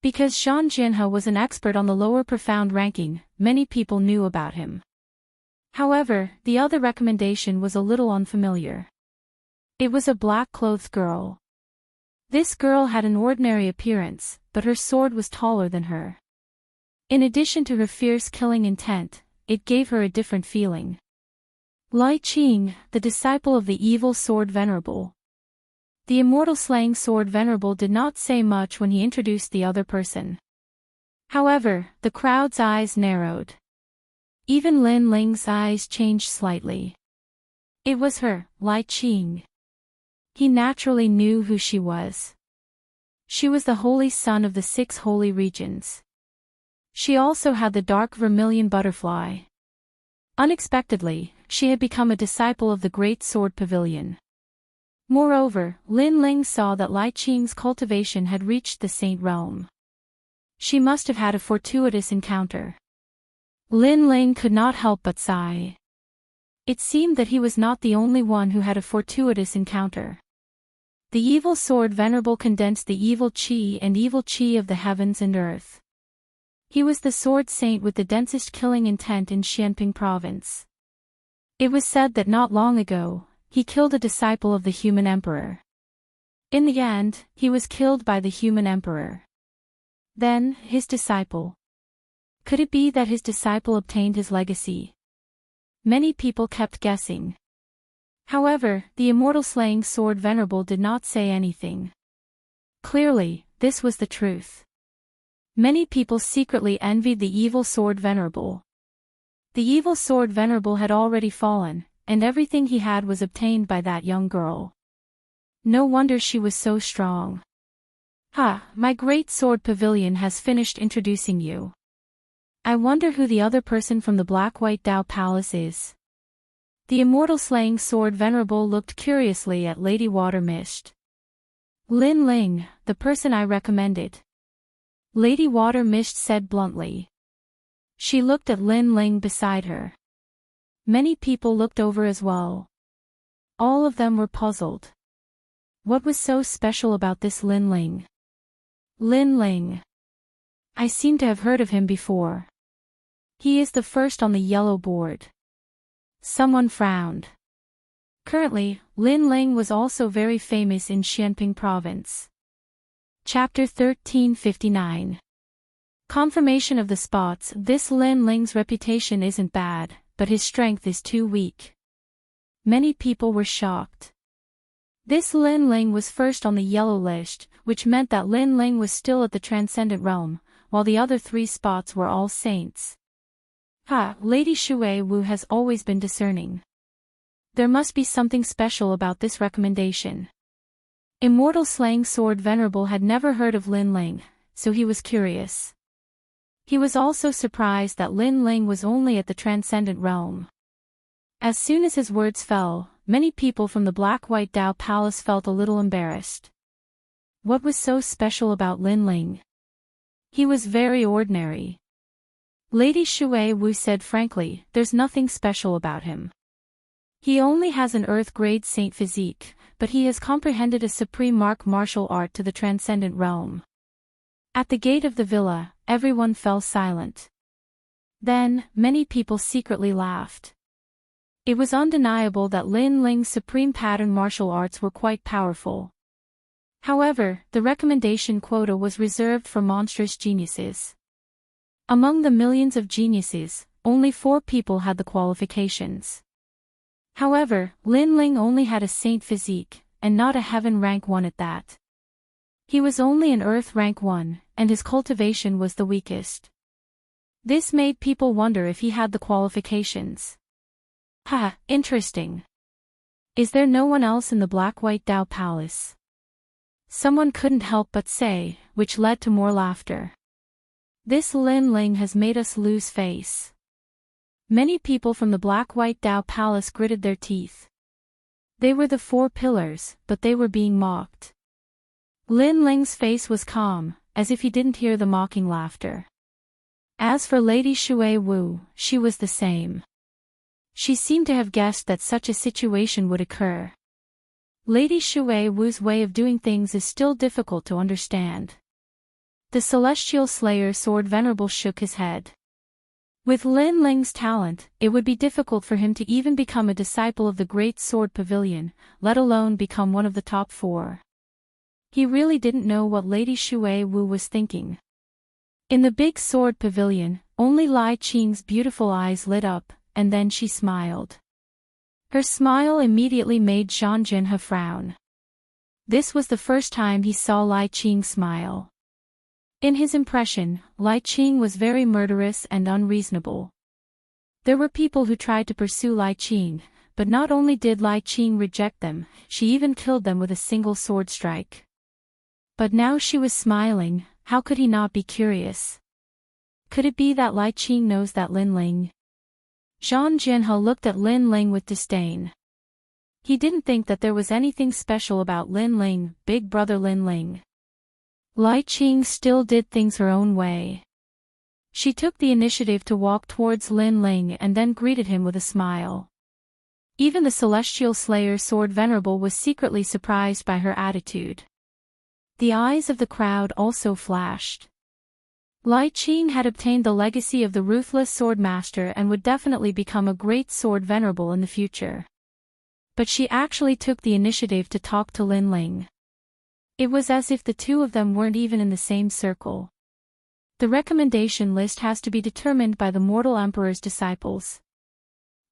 Because Zhang Jinhe was an expert on the lower profound ranking, many people knew about him. However, the other recommendation was a little unfamiliar. It was a black-clothed girl. This girl had an ordinary appearance, but her sword was taller than her. In addition to her fierce killing intent, it gave her a different feeling. Lai Qing, the disciple of the evil sword venerable. The immortal slaying sword venerable did not say much when he introduced the other person. However, the crowd's eyes narrowed. Even Lin Ling's eyes changed slightly. It was her, Lai Qing. He naturally knew who she was. She was the holy son of the 6 holy regions. She also had the dark vermilion butterfly. Unexpectedly, she had become a disciple of the Great Sword Pavilion. Moreover, Lin Ling saw that Lai Qing's cultivation had reached the saint realm. She must have had a fortuitous encounter. Lin Ling could not help but sigh. It seemed that he was not the only one who had a fortuitous encounter. The evil sword venerable condensed the evil qi and evil qi of the heavens and earth. He was the sword saint with the densest killing intent in Xianping province. It was said that not long ago, he killed a disciple of the human emperor. In the end, he was killed by the human emperor. Then, his disciple. Could it be that his disciple obtained his legacy? Many people kept guessing. However, the immortal slaying sword venerable did not say anything. Clearly, this was the truth. Many people secretly envied the evil sword venerable. The evil sword venerable had already fallen, and everything he had was obtained by that young girl. No wonder she was so strong. My great sword pavilion has finished introducing you. I wonder who the other person from the Black-White Dao Palace is. The immortal slaying sword venerable looked curiously at Lady Watermist. Lin Ling, the person I recommended. Lady Watermist said bluntly. She looked at Lin Ling beside her. Many people looked over as well. All of them were puzzled. What was so special about this Lin Ling? Lin Ling. I seem to have heard of him before. He is the first on the yellow board. Someone frowned. Currently, Lin Ling was also very famous in Xianping province. Chapter 1359. Confirmation of the spots. This Lin Ling's reputation isn't bad, but his strength is too weak. Many people were shocked. This Lin Ling was first on the yellow list, which meant that Lin Ling was still at the transcendent realm, while the other 3 spots were all saints. Lady Shui Wu has always been discerning. There must be something special about this recommendation. Immortal slaying sword venerable had never heard of Lin Ling, so he was curious. He was also surprised that Lin Ling was only at the transcendent realm. As soon as his words fell, many people from the Black-White Dao Palace felt a little embarrassed. What was so special about Lin Ling? He was very ordinary. Lady Shui Wu said frankly, there's nothing special about him. He only has an earth-grade saint physique, but he has comprehended a supreme martial art to the transcendent realm. At the gate of the villa, everyone fell silent. Then, many people secretly laughed. It was undeniable that Lin Ling's supreme pattern martial arts were quite powerful. However, the recommendation quota was reserved for monstrous geniuses. Among the millions of geniuses, only 4 people had the qualifications. However, Lin Ling only had a saint physique, and not a heaven rank 1 at that. He was only an earth rank 1, and his cultivation was the weakest. This made people wonder if he had the qualifications. Interesting. Is there no one else in the Black-White Dao Palace? Someone couldn't help but say, which led to more laughter. This Lin Ling has made us lose face. Many people from the Black-White Dao Palace gritted their teeth. They were the 4 pillars, but they were being mocked. Lin Ling's face was calm, as if he didn't hear the mocking laughter. As for Lady Shui Wu, she was the same. She seemed to have guessed that such a situation would occur. Lady Shui Wu's way of doing things is still difficult to understand. The celestial slayer sword venerable shook his head. With Lin Ling's talent, it would be difficult for him to even become a disciple of the Great Sword Pavilion, let alone become one of the top 4. He really didn't know what Lady Shui Wu was thinking. In the big sword pavilion, only Lai Qing's beautiful eyes lit up, and then she smiled. Her smile immediately made Zhang Jinhe frown. This was the first time he saw Lai Qing smile. In his impression, Lai Qing was very murderous and unreasonable. There were people who tried to pursue Lai Qing, but not only did Lai Qing reject them, she even killed them with a single sword strike. But now she was smiling. How could he not be curious? Could it be that Lai Qing knows that Lin Ling? Zhang Jinhe looked at Lin Ling with disdain. He didn't think that there was anything special about Lin Ling, big brother Lin Ling. Lai Qing still did things her own way. She took the initiative to walk towards Lin Ling and then greeted him with a smile. Even the Celestial Slayer Sword Venerable was secretly surprised by her attitude. The eyes of the crowd also flashed. Lai Qing had obtained the legacy of the ruthless sword master and would definitely become a great sword venerable in the future. But she actually took the initiative to talk to Lin Ling. It was as if the two of them weren't even in the same circle. The recommendation list has to be determined by the mortal emperor's disciples.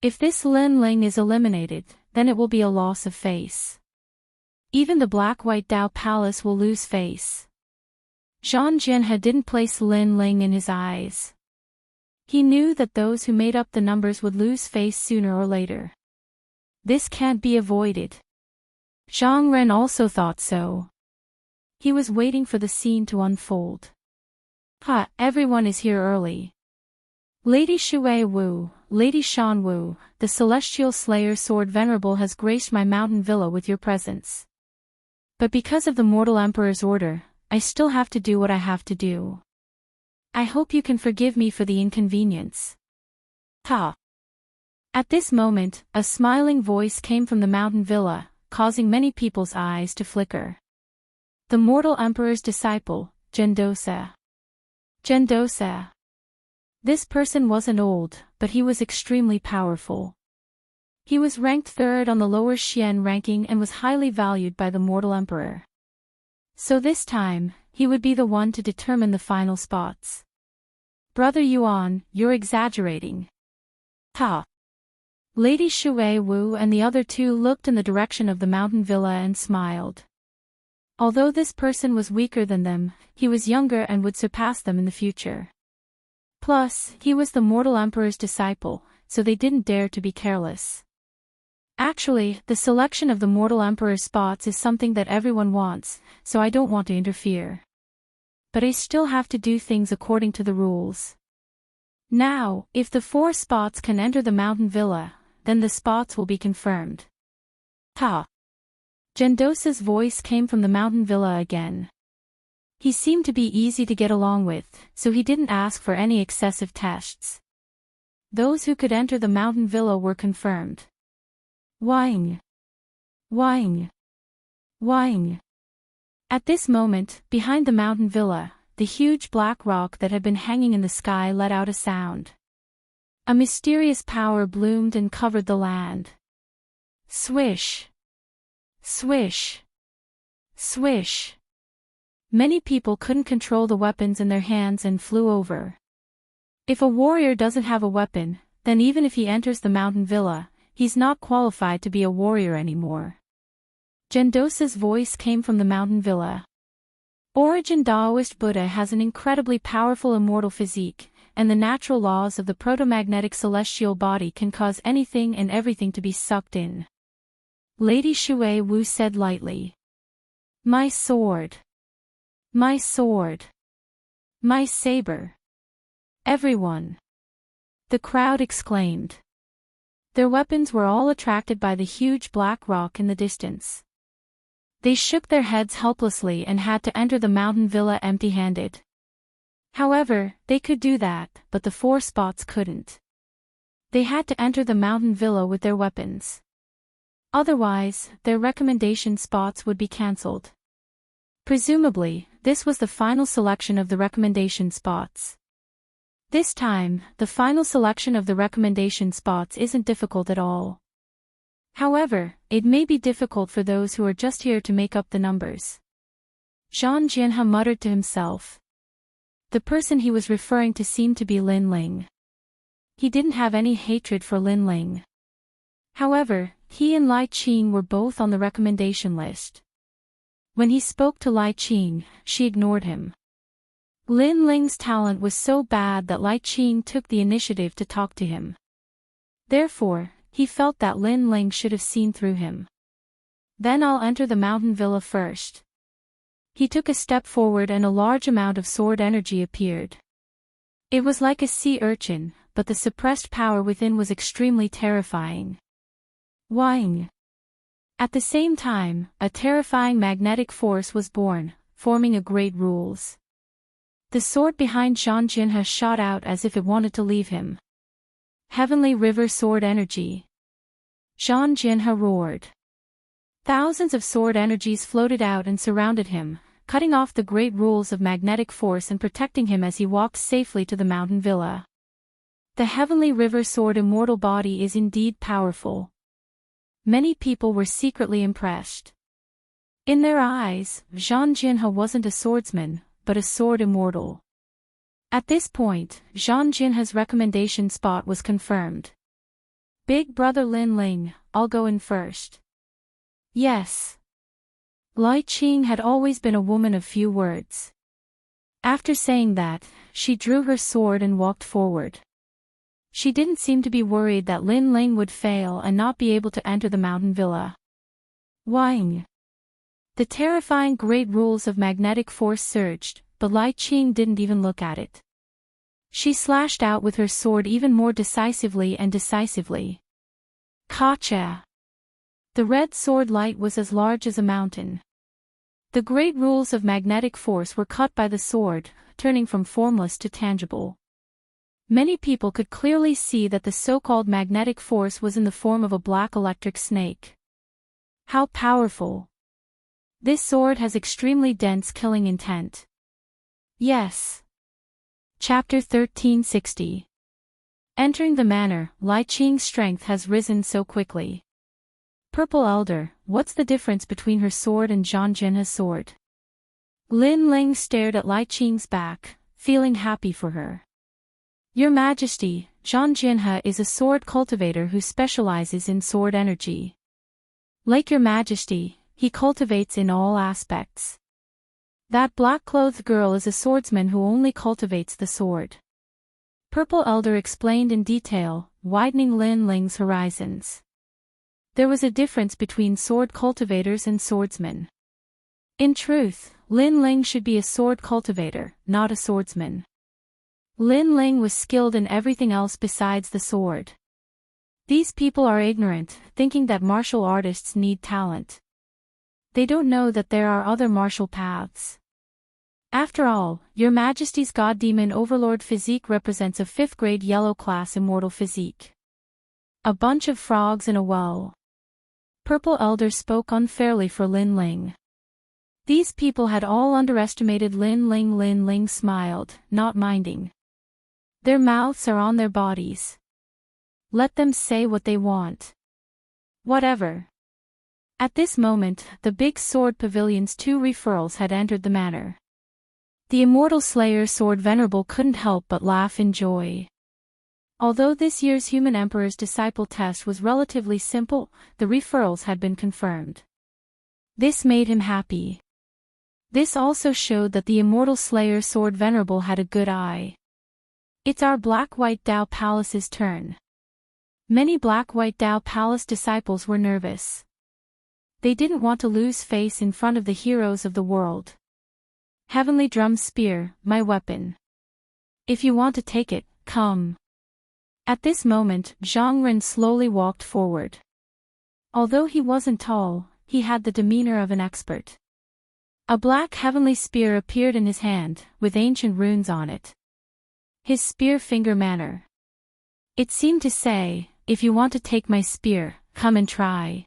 If this Lin Ling is eliminated, then it will be a loss of face. Even the Black-White Dao Palace will lose face. Zhang Jinhe didn't place Lin Ling in his eyes. He knew that those who made up the numbers would lose face sooner or later. This can't be avoided. Zhang Ren also thought so. He was waiting for the scene to unfold. Everyone is here early. Lady Shui Wu, Lady Shan Wu, the Celestial Slayer Sword Venerable has graced my mountain villa with your presence. But because of the Mortal Emperor's order, I still have to do what I have to do. I hope you can forgive me for the inconvenience. At this moment, a smiling voice came from the mountain villa, causing many people's eyes to flicker. The Mortal Emperor's disciple, Gendosa. Gendosa. This person wasn't old, but he was extremely powerful. He was ranked third on the lower Xian ranking and was highly valued by the Mortal Emperor. So this time, he would be the one to determine the final spots. Brother Yuan, you're exaggerating. Lady Shui Wu and the other two looked in the direction of the mountain villa and smiled. Although this person was weaker than them, he was younger and would surpass them in the future. Plus, he was the Mortal Emperor's disciple, so they didn't dare to be careless. Actually, the selection of the Mortal Emperor's spots is something that everyone wants, so I don't want to interfere. But I still have to do things according to the rules. Now, if the 4 spots can enter the mountain villa, then the spots will be confirmed. Gendosa's voice came from the mountain villa again. He seemed to be easy to get along with, so he didn't ask for any excessive tests. Those who could enter the mountain villa were confirmed. Whing. Whing. Whing. At this moment, behind the mountain villa, the huge black rock that had been hanging in the sky let out a sound. A mysterious power bloomed and covered the land. Swish. Swish. Swish. Many people couldn't control the weapons in their hands and flew over. If a warrior doesn't have a weapon, then even if he enters the mountain villa, he's not qualified to be a warrior anymore. Gendosa's voice came from the mountain villa. Origin Taoist Buddha has an incredibly powerful immortal physique, and the natural laws of the protomagnetic celestial body can cause anything and everything to be sucked in. Lady Shui Wu said lightly. My sword. My sword. My saber. Everyone. The crowd exclaimed. Their weapons were all attracted by the huge black rock in the distance. They shook their heads helplessly and had to enter the mountain villa empty-handed. However, they could do that, but the 4 spots couldn't. They had to enter the mountain villa with their weapons. Otherwise, their recommendation spots would be cancelled. Presumably, this was the final selection of the recommendation spots. This time, the final selection of the recommendation spots isn't difficult at all. However, it may be difficult for those who are just here to make up the numbers. Zhang Jinhe muttered to himself. The person he was referring to seemed to be Lin Ling. He didn't have any hatred for Lin Ling. However, he and Lai Qing were both on the recommendation list. When he spoke to Lai Qing, she ignored him. Lin Ling's talent was so bad that Lai Qing took the initiative to talk to him. Therefore, he felt that Lin Ling should have seen through him. Then I'll enter the mountain villa first. He took a step forward and a large amount of sword energy appeared. It was like a sea urchin, but the suppressed power within was extremely terrifying. Wang. At the same time, a terrifying magnetic force was born, forming a great rules. The sword behind Zhang Jinhe shot out as if it wanted to leave him. Heavenly River Sword Energy. Zhang Jinhe roared. Thousands of sword energies floated out and surrounded him, cutting off the great rules of magnetic force and protecting him as he walked safely to the mountain villa. The Heavenly River Sword Immortal body is indeed powerful. Many people were secretly impressed. In their eyes, Zhang Jinhe wasn't a swordsman, but a sword immortal. At this point, Zhang Jinhe's recommendation spot was confirmed. Big brother Lin Ling, I'll go in first. Yes. Lai Qing had always been a woman of few words. After saying that, she drew her sword and walked forward. She didn't seem to be worried that Lin Ling would fail and not be able to enter the mountain villa. Wang. The terrifying great rules of magnetic force surged, but Lai Qing didn't even look at it. She slashed out with her sword even more decisively and decisively. Kacha. The red sword light was as large as a mountain. The great rules of magnetic force were cut by the sword, turning from formless to tangible. Many people could clearly see that the so-called magnetic force was in the form of a black electric snake. How powerful! This sword has extremely dense killing intent. Yes. Chapter 1360. Entering the manor, Lai Qing's strength has risen so quickly. Purple Elder, what's the difference between her sword and Zhang Jinhe's sword? Lin Ling stared at Lai Qing's back, feeling happy for her. Your Majesty, Zhang Jinhe is a sword cultivator who specializes in sword energy. Like Your Majesty, he cultivates in all aspects. That black-clothed girl is a swordsman who only cultivates the sword. Purple Elder explained in detail, widening Lin Ling's horizons. There was a difference between sword cultivators and swordsmen. In truth, Lin Ling should be a sword cultivator, not a swordsman. Lin Ling was skilled in everything else besides the sword. These people are ignorant, thinking that martial artists need talent. They don't know that there are other martial paths. After all, Your Majesty's God Demon Overlord physique represents a 5th grade yellow class immortal physique. A bunch of frogs in a well. Purple Elder spoke unfairly for Lin Ling. These people had all underestimated Lin Ling. Lin Ling smiled, not minding. Their mouths are on their bodies. Let them say what they want. Whatever. At this moment, the big sword pavilion's 2 referrals had entered the manor. The Immortal Slayer Sword Venerable couldn't help but laugh in joy. Although this year's Human Emperor's Disciple test was relatively simple, the referrals had been confirmed. This made him happy. This also showed that the Immortal Slayer Sword Venerable had a good eye. It's our Black-White Dao Palace's turn. Many Black-White Dao Palace disciples were nervous. They didn't want to lose face in front of the heroes of the world. Heavenly Drum Spear, my weapon. If you want to take it, come. At this moment, Zhang Ren slowly walked forward. Although he wasn't tall, he had the demeanor of an expert. A black heavenly spear appeared in his hand, with ancient runes on it. His spear finger manner. It seemed to say, if you want to take my spear, come and try.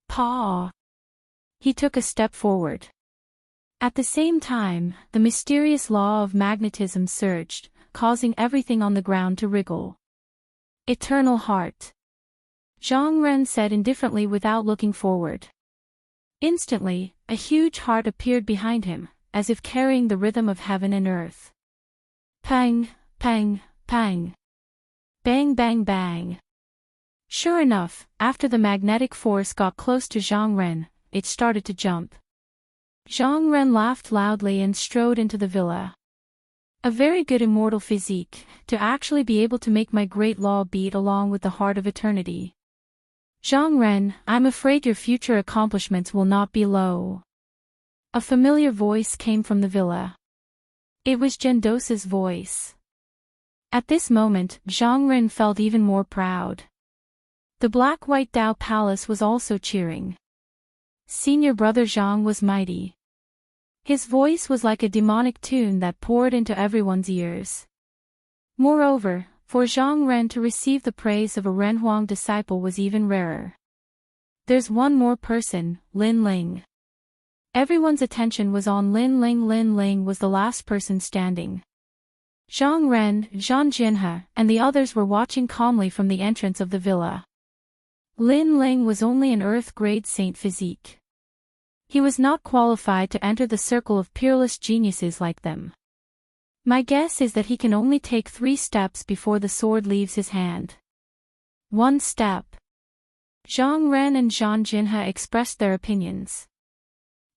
Paw. He took a step forward. At the same time, the mysterious law of magnetism surged, causing everything on the ground to wriggle. Eternal Heart. Zhang Ren said indifferently without looking forward. Instantly, a huge heart appeared behind him, as if carrying the rhythm of heaven and earth. Pang, pang, pang. Bang bang bang. Sure enough, after the magnetic force got close to Zhang Ren, it started to jump. Zhang Ren laughed loudly and strode into the villa. A very good immortal physique, to actually be able to make my great law beat along with the heart of eternity. Zhang Ren, I'm afraid your future accomplishments will not be low. A familiar voice came from the villa. It was Gendosa's voice. At this moment, Zhang Ren felt even more proud. The black-white Dao Palace was also cheering. Senior brother Zhang was mighty. His voice was like a demonic tune that poured into everyone's ears. Moreover, for Zhang Ren to receive the praise of a Renhuang disciple was even rarer. There's one more person, Lin Ling. Everyone's attention was on Lin Ling. Lin Ling was the last person standing. Zhang Ren, Zhang Jinhe, and the others were watching calmly from the entrance of the villa. Lin Ling was only an earth-grade saint physique. He was not qualified to enter the circle of peerless geniuses like them. My guess is that he can only take 3 steps before the sword leaves his hand. 1 step. Zhang Ren and Zhang Jinhe expressed their opinions.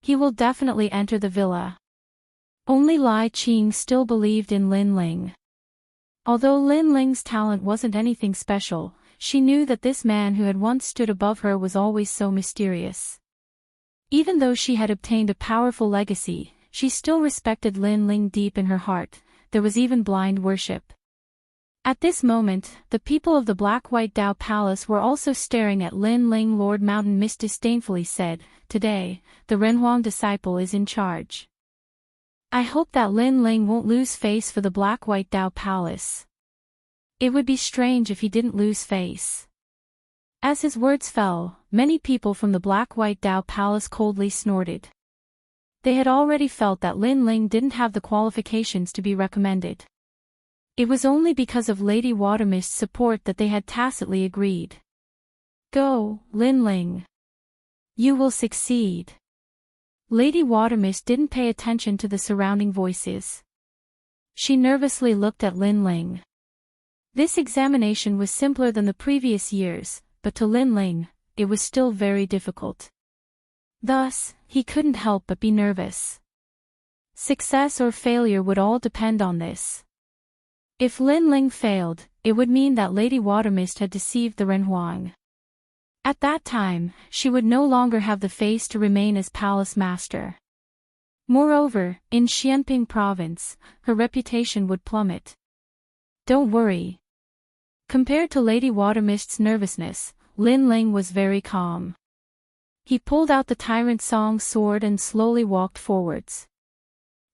He will definitely enter the villa. Only Lai Qing still believed in Lin Ling. Although Lin Ling's talent wasn't anything special, she knew that this man who had once stood above her was always so mysterious. Even though she had obtained a powerful legacy, she still respected Lin Ling deep in her heart. There was even blind worship. At this moment, the people of the Black-White Dao Palace were also staring at Lin Ling. Lord Mountain Mist disdainfully said, "Today, the Renhuang disciple is in charge. I hope that Lin Ling won't lose face for the Black-White Dao Palace. It would be strange if he didn't lose face." As his words fell, many people from the Black-White Dao Palace coldly snorted. They had already felt that Lin Ling didn't have the qualifications to be recommended. It was only because of Lady Watermist's support that they had tacitly agreed. Go, Lin Ling. You will succeed. Lady Watermist didn't pay attention to the surrounding voices. She nervously looked at Lin Ling. This examination was simpler than the previous years, but to Lin Ling, it was still very difficult. Thus, he couldn't help but be nervous. Success or failure would all depend on this. If Lin Ling failed, it would mean that Lady Watermist had deceived the Renhuang. At that time, she would no longer have the face to remain as palace master. Moreover, in Xianping province, her reputation would plummet. Don't worry. Compared to Lady Watermist's nervousness, Lin Ling was very calm. He pulled out the Tyrant Song sword and slowly walked forwards.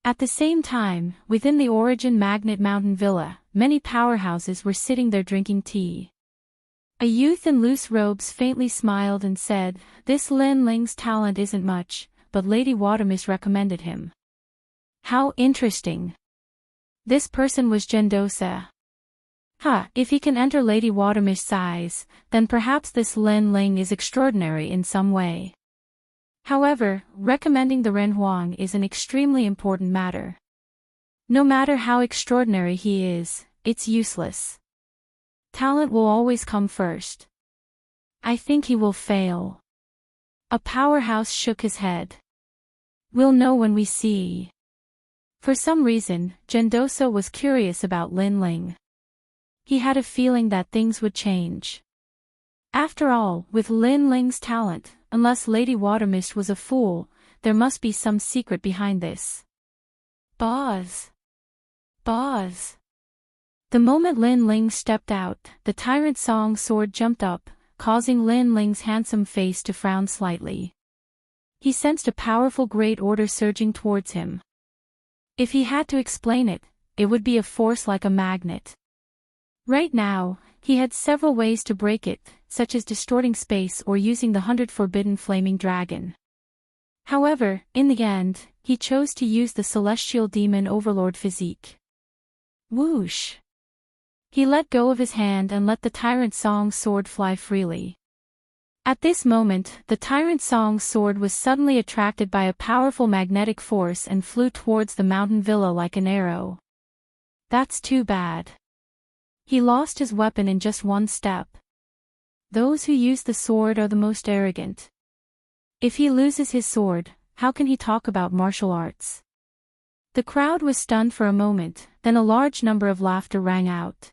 At the same time, within the Origin Magnet Mountain Villa, many powerhouses were sitting there drinking tea. A youth in loose robes faintly smiled and said, "This Lin Ling's talent isn't much, but Lady Watermist recommended him." How interesting. This person was Gendosa. If he can enter Lady Watermist's eyes, then perhaps this Lin Ling is extraordinary in some way. However, recommending the Renhuang is an extremely important matter. No matter how extraordinary he is, it's useless. Talent will always come first. I think he will fail. A powerhouse shook his head. We'll know when we see. For some reason, Gendosa was curious about Lin Ling. He had a feeling that things would change. After all, with Lin Ling's talent, unless Lady Watermist was a fool, there must be some secret behind this. Boz. Boz. The moment Lin Ling stepped out, the Tyrant Song sword jumped up, causing Lin Ling's handsome face to frown slightly. He sensed a powerful great order surging towards him. If he had to explain it, it would be a force like a magnet. Right now, he had several ways to break it, such as distorting space or using the 100 Forbidden Flaming Dragon. However, in the end, he chose to use the Celestial Demon Overlord physique. Whoosh! He let go of his hand and let the Tyrant Song sword fly freely. At this moment, the Tyrant Song's sword was suddenly attracted by a powerful magnetic force and flew towards the mountain villa like an arrow. That's too bad. He lost his weapon in just one step. Those who use the sword are the most arrogant. If he loses his sword, how can he talk about martial arts? The crowd was stunned for a moment, then a large number of laughter rang out.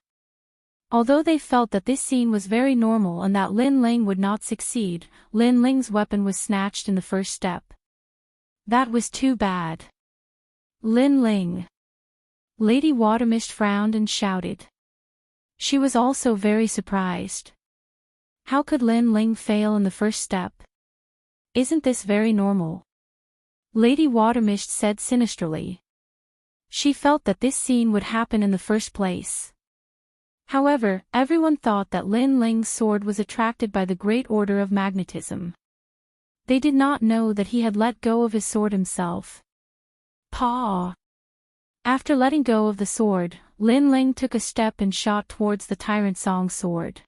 Although they felt that this scene was very normal and that Lin Ling would not succeed, Lin Ling's weapon was snatched in the first step. That was too bad. Lin Ling. Lady Watermist frowned and shouted. She was also very surprised. How could Lin Ling fail in the first step? Isn't this very normal? Lady Watermist said sinisterly. She felt that this scene would happen in the first place. However, everyone thought that Lin Ling's sword was attracted by the Great Order of Magnetism. They did not know that he had let go of his sword himself. Paw! After letting go of the sword, Lin Ling took a step and shot towards the Tyrant Song's sword.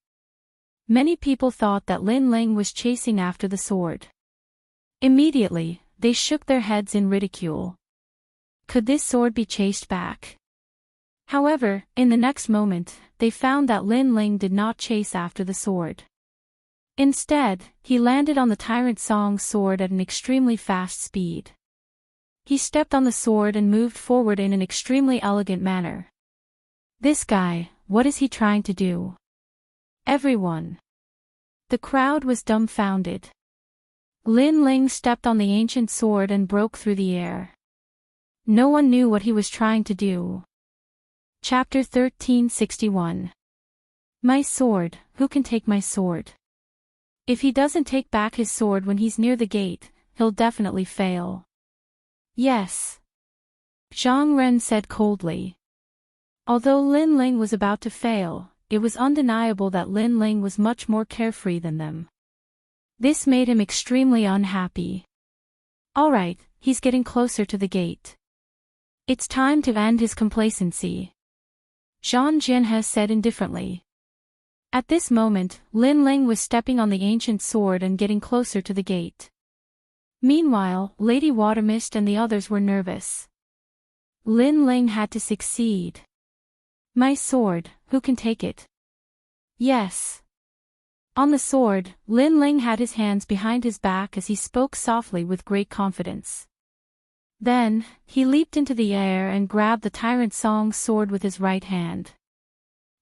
Many people thought that Lin Ling was chasing after the sword. Immediately, they shook their heads in ridicule. Could this sword be chased back? However, in the next moment, they found that Lin Ling did not chase after the sword. Instead, he landed on the Tyrant Song's sword at an extremely fast speed. He stepped on the sword and moved forward in an extremely elegant manner. This guy, what is he trying to do? Everyone. The crowd was dumbfounded. Lin Ling stepped on the ancient sword and broke through the air. No one knew what he was trying to do. Chapter 1361. My sword, who can take my sword? If he doesn't take back his sword when he's near the gate, he'll definitely fail. Yes. Zhang Ren said coldly. Although Lin Ling was about to fail, it was undeniable that Lin Ling was much more carefree than them. This made him extremely unhappy. Alright, he's getting closer to the gate. It's time to end his complacency. Zhang Jinhe said indifferently. At this moment, Lin Ling was stepping on the ancient sword and getting closer to the gate. Meanwhile, Lady Watermist and the others were nervous. Lin Ling had to succeed. My sword, who can take it? Yes. On the sword, Lin Ling had his hands behind his back as he spoke softly with great confidence. Then, he leaped into the air and grabbed the Tyrant Song's sword with his right hand.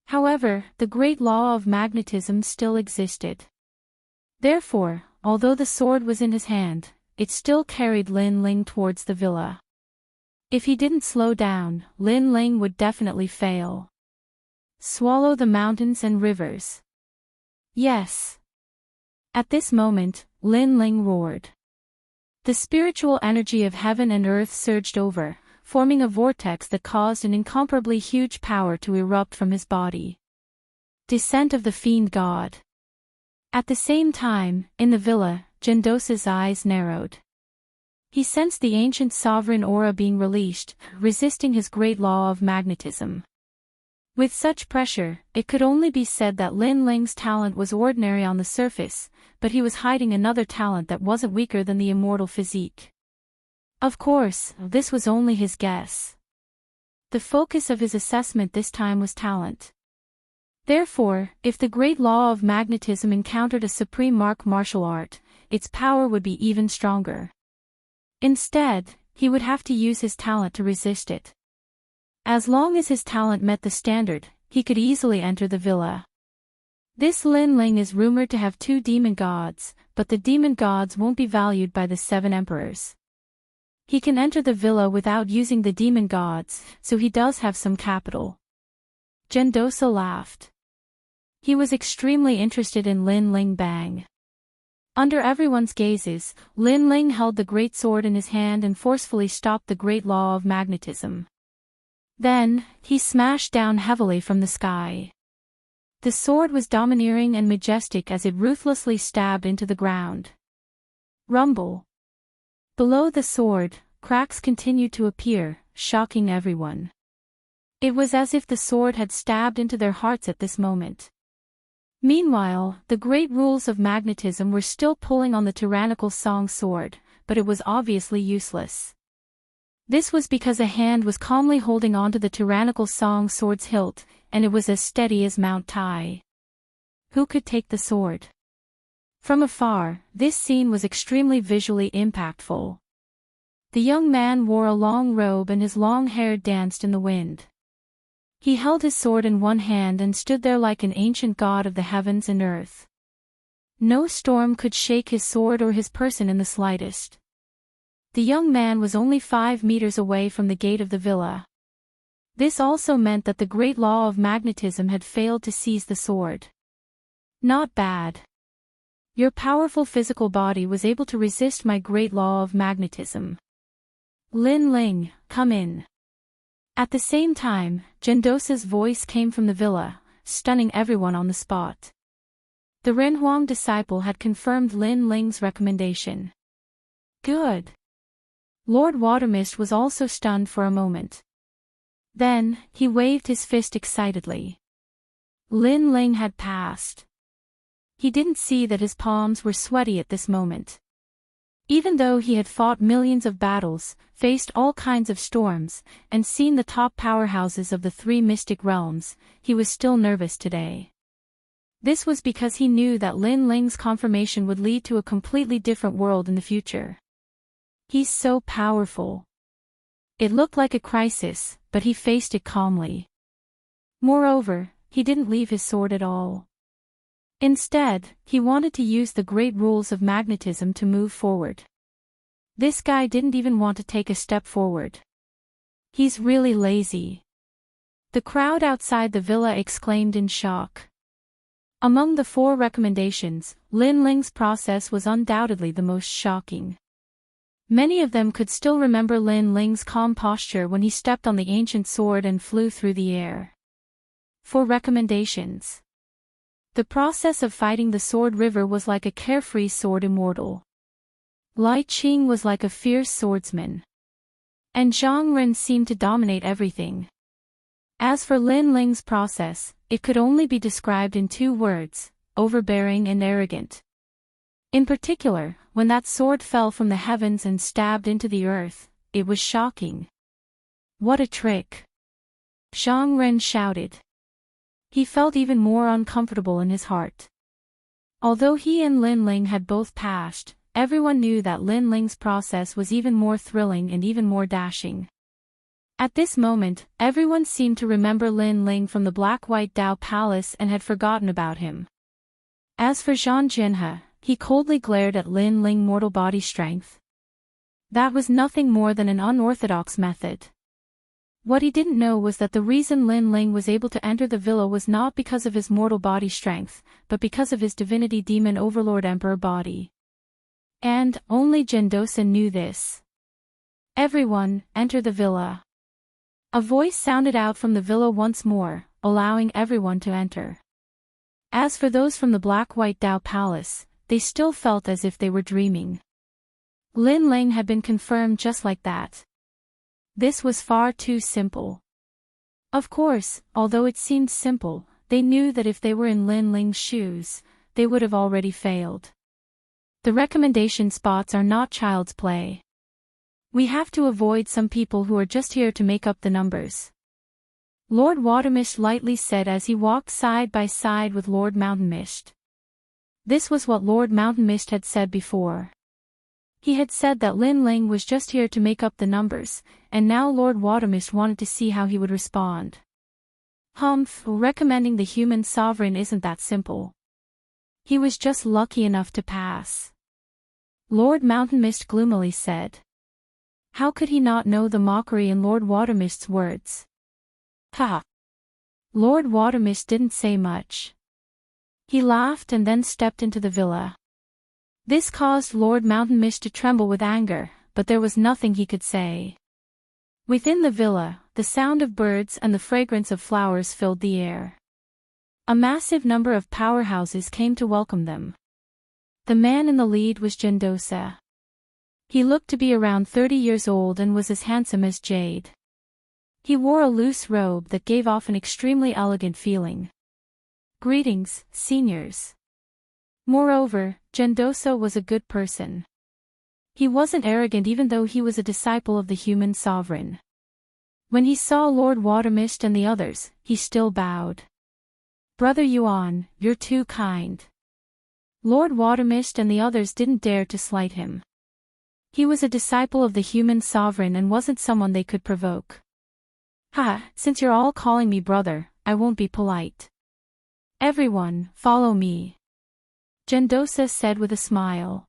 However, the great law of magnetism still existed. Therefore, although the sword was in his hand, it still carried Lin Ling towards the villa. If he didn't slow down, Lin Ling would definitely fail. Swallow the mountains and rivers. Yes. At this moment, Lin Ling roared. The spiritual energy of heaven and earth surged over, forming a vortex that caused an incomparably huge power to erupt from his body. Descent of the Fiend God. At the same time, in the villa, Gendosa's eyes narrowed. He sensed the ancient sovereign aura being released, resisting his great law of magnetism. With such pressure, it could only be said that Lin Ling's talent was ordinary on the surface, but he was hiding another talent that wasn't weaker than the immortal physique. Of course, this was only his guess. The focus of his assessment this time was talent. Therefore, if the great law of magnetism encountered a supreme martial art, its power would be even stronger. Instead, he would have to use his talent to resist it. As long as his talent met the standard, he could easily enter the villa. This Lin Ling is rumored to have 2 demon gods, but the demon gods won't be valued by the 7 emperors. He can enter the villa without using the demon gods, so he does have some capital. Gendosa laughed. He was extremely interested in Lin Ling Bang. Under everyone's gazes, Lin Ling held the great sword in his hand and forcefully stopped the great law of magnetism. Then, he smashed down heavily from the sky. The sword was domineering and majestic as it ruthlessly stabbed into the ground. Rumble. Below the sword, cracks continued to appear, shocking everyone. It was as if the sword had stabbed into their hearts at this moment. Meanwhile, the great rules of magnetism were still pulling on the tyrannical song sword, but it was obviously useless. This was because a hand was calmly holding onto the tyrannical song sword's hilt, and it was as steady as Mount Tai. Who could take the sword? From afar, this scene was extremely visually impactful. The young man wore a long robe and his long hair danced in the wind. He held his sword in one hand and stood there like an ancient god of the heavens and earth. No storm could shake his sword or his person in the slightest. The young man was only 5 meters away from the gate of the villa. This also meant that the great law of magnetism had failed to seize the sword. Not bad. Your powerful physical body was able to resist my great law of magnetism. Lin Ling, come in. At the same time, Gendosa's voice came from the villa, stunning everyone on the spot. The Renhuang disciple had confirmed Lin Ling's recommendation. Good. Lord Watermist was also stunned for a moment. Then, he waved his fist excitedly. Lin Ling had passed. He didn't see that his palms were sweaty at this moment. Even though he had fought millions of battles, faced all kinds of storms, and seen the top powerhouses of the 3 mystic realms, he was still nervous today. This was because he knew that Lin Ling's confirmation would lead to a completely different world in the future. He's so powerful. It looked like a crisis, but he faced it calmly. Moreover, he didn't leave his sword at all. Instead, he wanted to use the great rules of magnetism to move forward. This guy didn't even want to take a step forward. He's really lazy. The crowd outside the villa exclaimed in shock. Among the 4 recommendations, Lin Ling's process was undoubtedly the most shocking. Many of them could still remember Lin Ling's calm posture when he stepped on the ancient sword and flew through the air. 4 recommendations. The process of fighting the sword river was like a carefree sword immortal. Lai Qing was like a fierce swordsman. And Zhang Ren seemed to dominate everything. As for Lin Ling's process, it could only be described in 2 words, overbearing and arrogant. In particular, when that sword fell from the heavens and stabbed into the earth, it was shocking. What a trick! Zhang Ren shouted. He felt even more uncomfortable in his heart. Although he and Lin Ling had both passed, everyone knew that Lin Ling's process was even more thrilling and even more dashing. At this moment, everyone seemed to remember Lin Ling from the Black-White Dao Palace and had forgotten about him. As for Zhang Jinhe, he coldly glared at Lin Ling's mortal body strength. That was nothing more than an unorthodox method. What he didn't know was that the reason Lin Ling was able to enter the villa was not because of his mortal body strength, but because of his divinity demon overlord emperor body. And only Gendosa knew this. Everyone, enter the villa. A voice sounded out from the villa once more, allowing everyone to enter. As for those from the Black-White Dao Palace, they still felt as if they were dreaming. Lin Ling had been confirmed just like that. This was far too simple. Of course, although it seemed simple, they knew that if they were in Lin Ling's shoes, they would have already failed. The recommendation spots are not child's play. We have to avoid some people who are just here to make up the numbers. Lord Watermist lightly said as he walked side by side with Lord Mountain Mist. This was what Lord Mountain Mist had said before. He had said that Lin Ling was just here to make up the numbers, and now Lord Watermist wanted to see how he would respond. Humph, recommending the human sovereign isn't that simple. He was just lucky enough to pass. Lord Mountain Mist gloomily said. How could he not know the mockery in Lord Watermist's words? Ha! Lord Watermist didn't say much. He laughed and then stepped into the villa. This caused Lord Mountain Mist to tremble with anger, but there was nothing he could say. Within the villa, the sound of birds and the fragrance of flowers filled the air. A massive number of powerhouses came to welcome them. The man in the lead was Gendosa. He looked to be around 30 years old and was as handsome as jade. He wore a loose robe that gave off an extremely elegant feeling. Greetings, seniors. Moreover, Gendosa was a good person. He wasn't arrogant even though he was a disciple of the human sovereign. When he saw Lord Watermist and the others, he still bowed. Brother Yuan, you're too kind. Lord Watermist and the others didn't dare to slight him. He was a disciple of the human sovereign and wasn't someone they could provoke. Since you're all calling me brother, I won't be polite. Everyone, follow me. Gendosa said with a smile.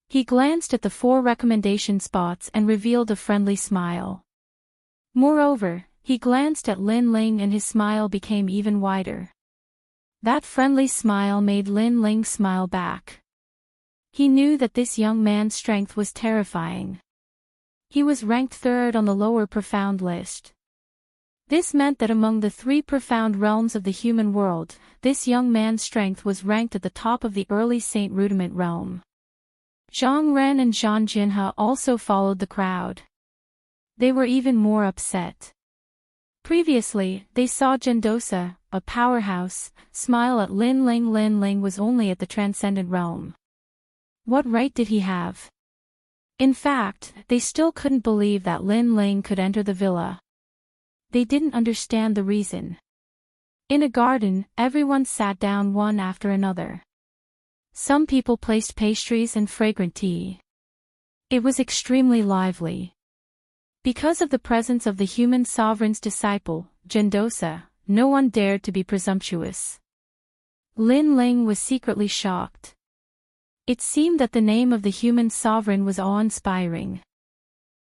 He glanced at the 4 recommendation spots and revealed a friendly smile. Moreover, he glanced at Lin Ling and his smile became even wider. That friendly smile made Lin Ling smile back. He knew that this young man's strength was terrifying. He was ranked 3rd on the lower profound list. This meant that among the 3 profound realms of the human world, this young man's strength was ranked at the top of the early Saint Rudiment realm. Zhang Ren and Zhang Jinhe also followed the crowd. They were even more upset. Previously, they saw Gendosa, a powerhouse, smile at Lin Ling. Lin Ling was only at the transcendent realm. What right did he have? In fact, they still couldn't believe that Lin Ling could enter the villa. They didn't understand the reason. In a garden, everyone sat down one after another. Some people placed pastries and fragrant tea. It was extremely lively. Because of the presence of the human sovereign's disciple, Gendosa, no one dared to be presumptuous. Lin Ling was secretly shocked. It seemed that the name of the human sovereign was awe-inspiring.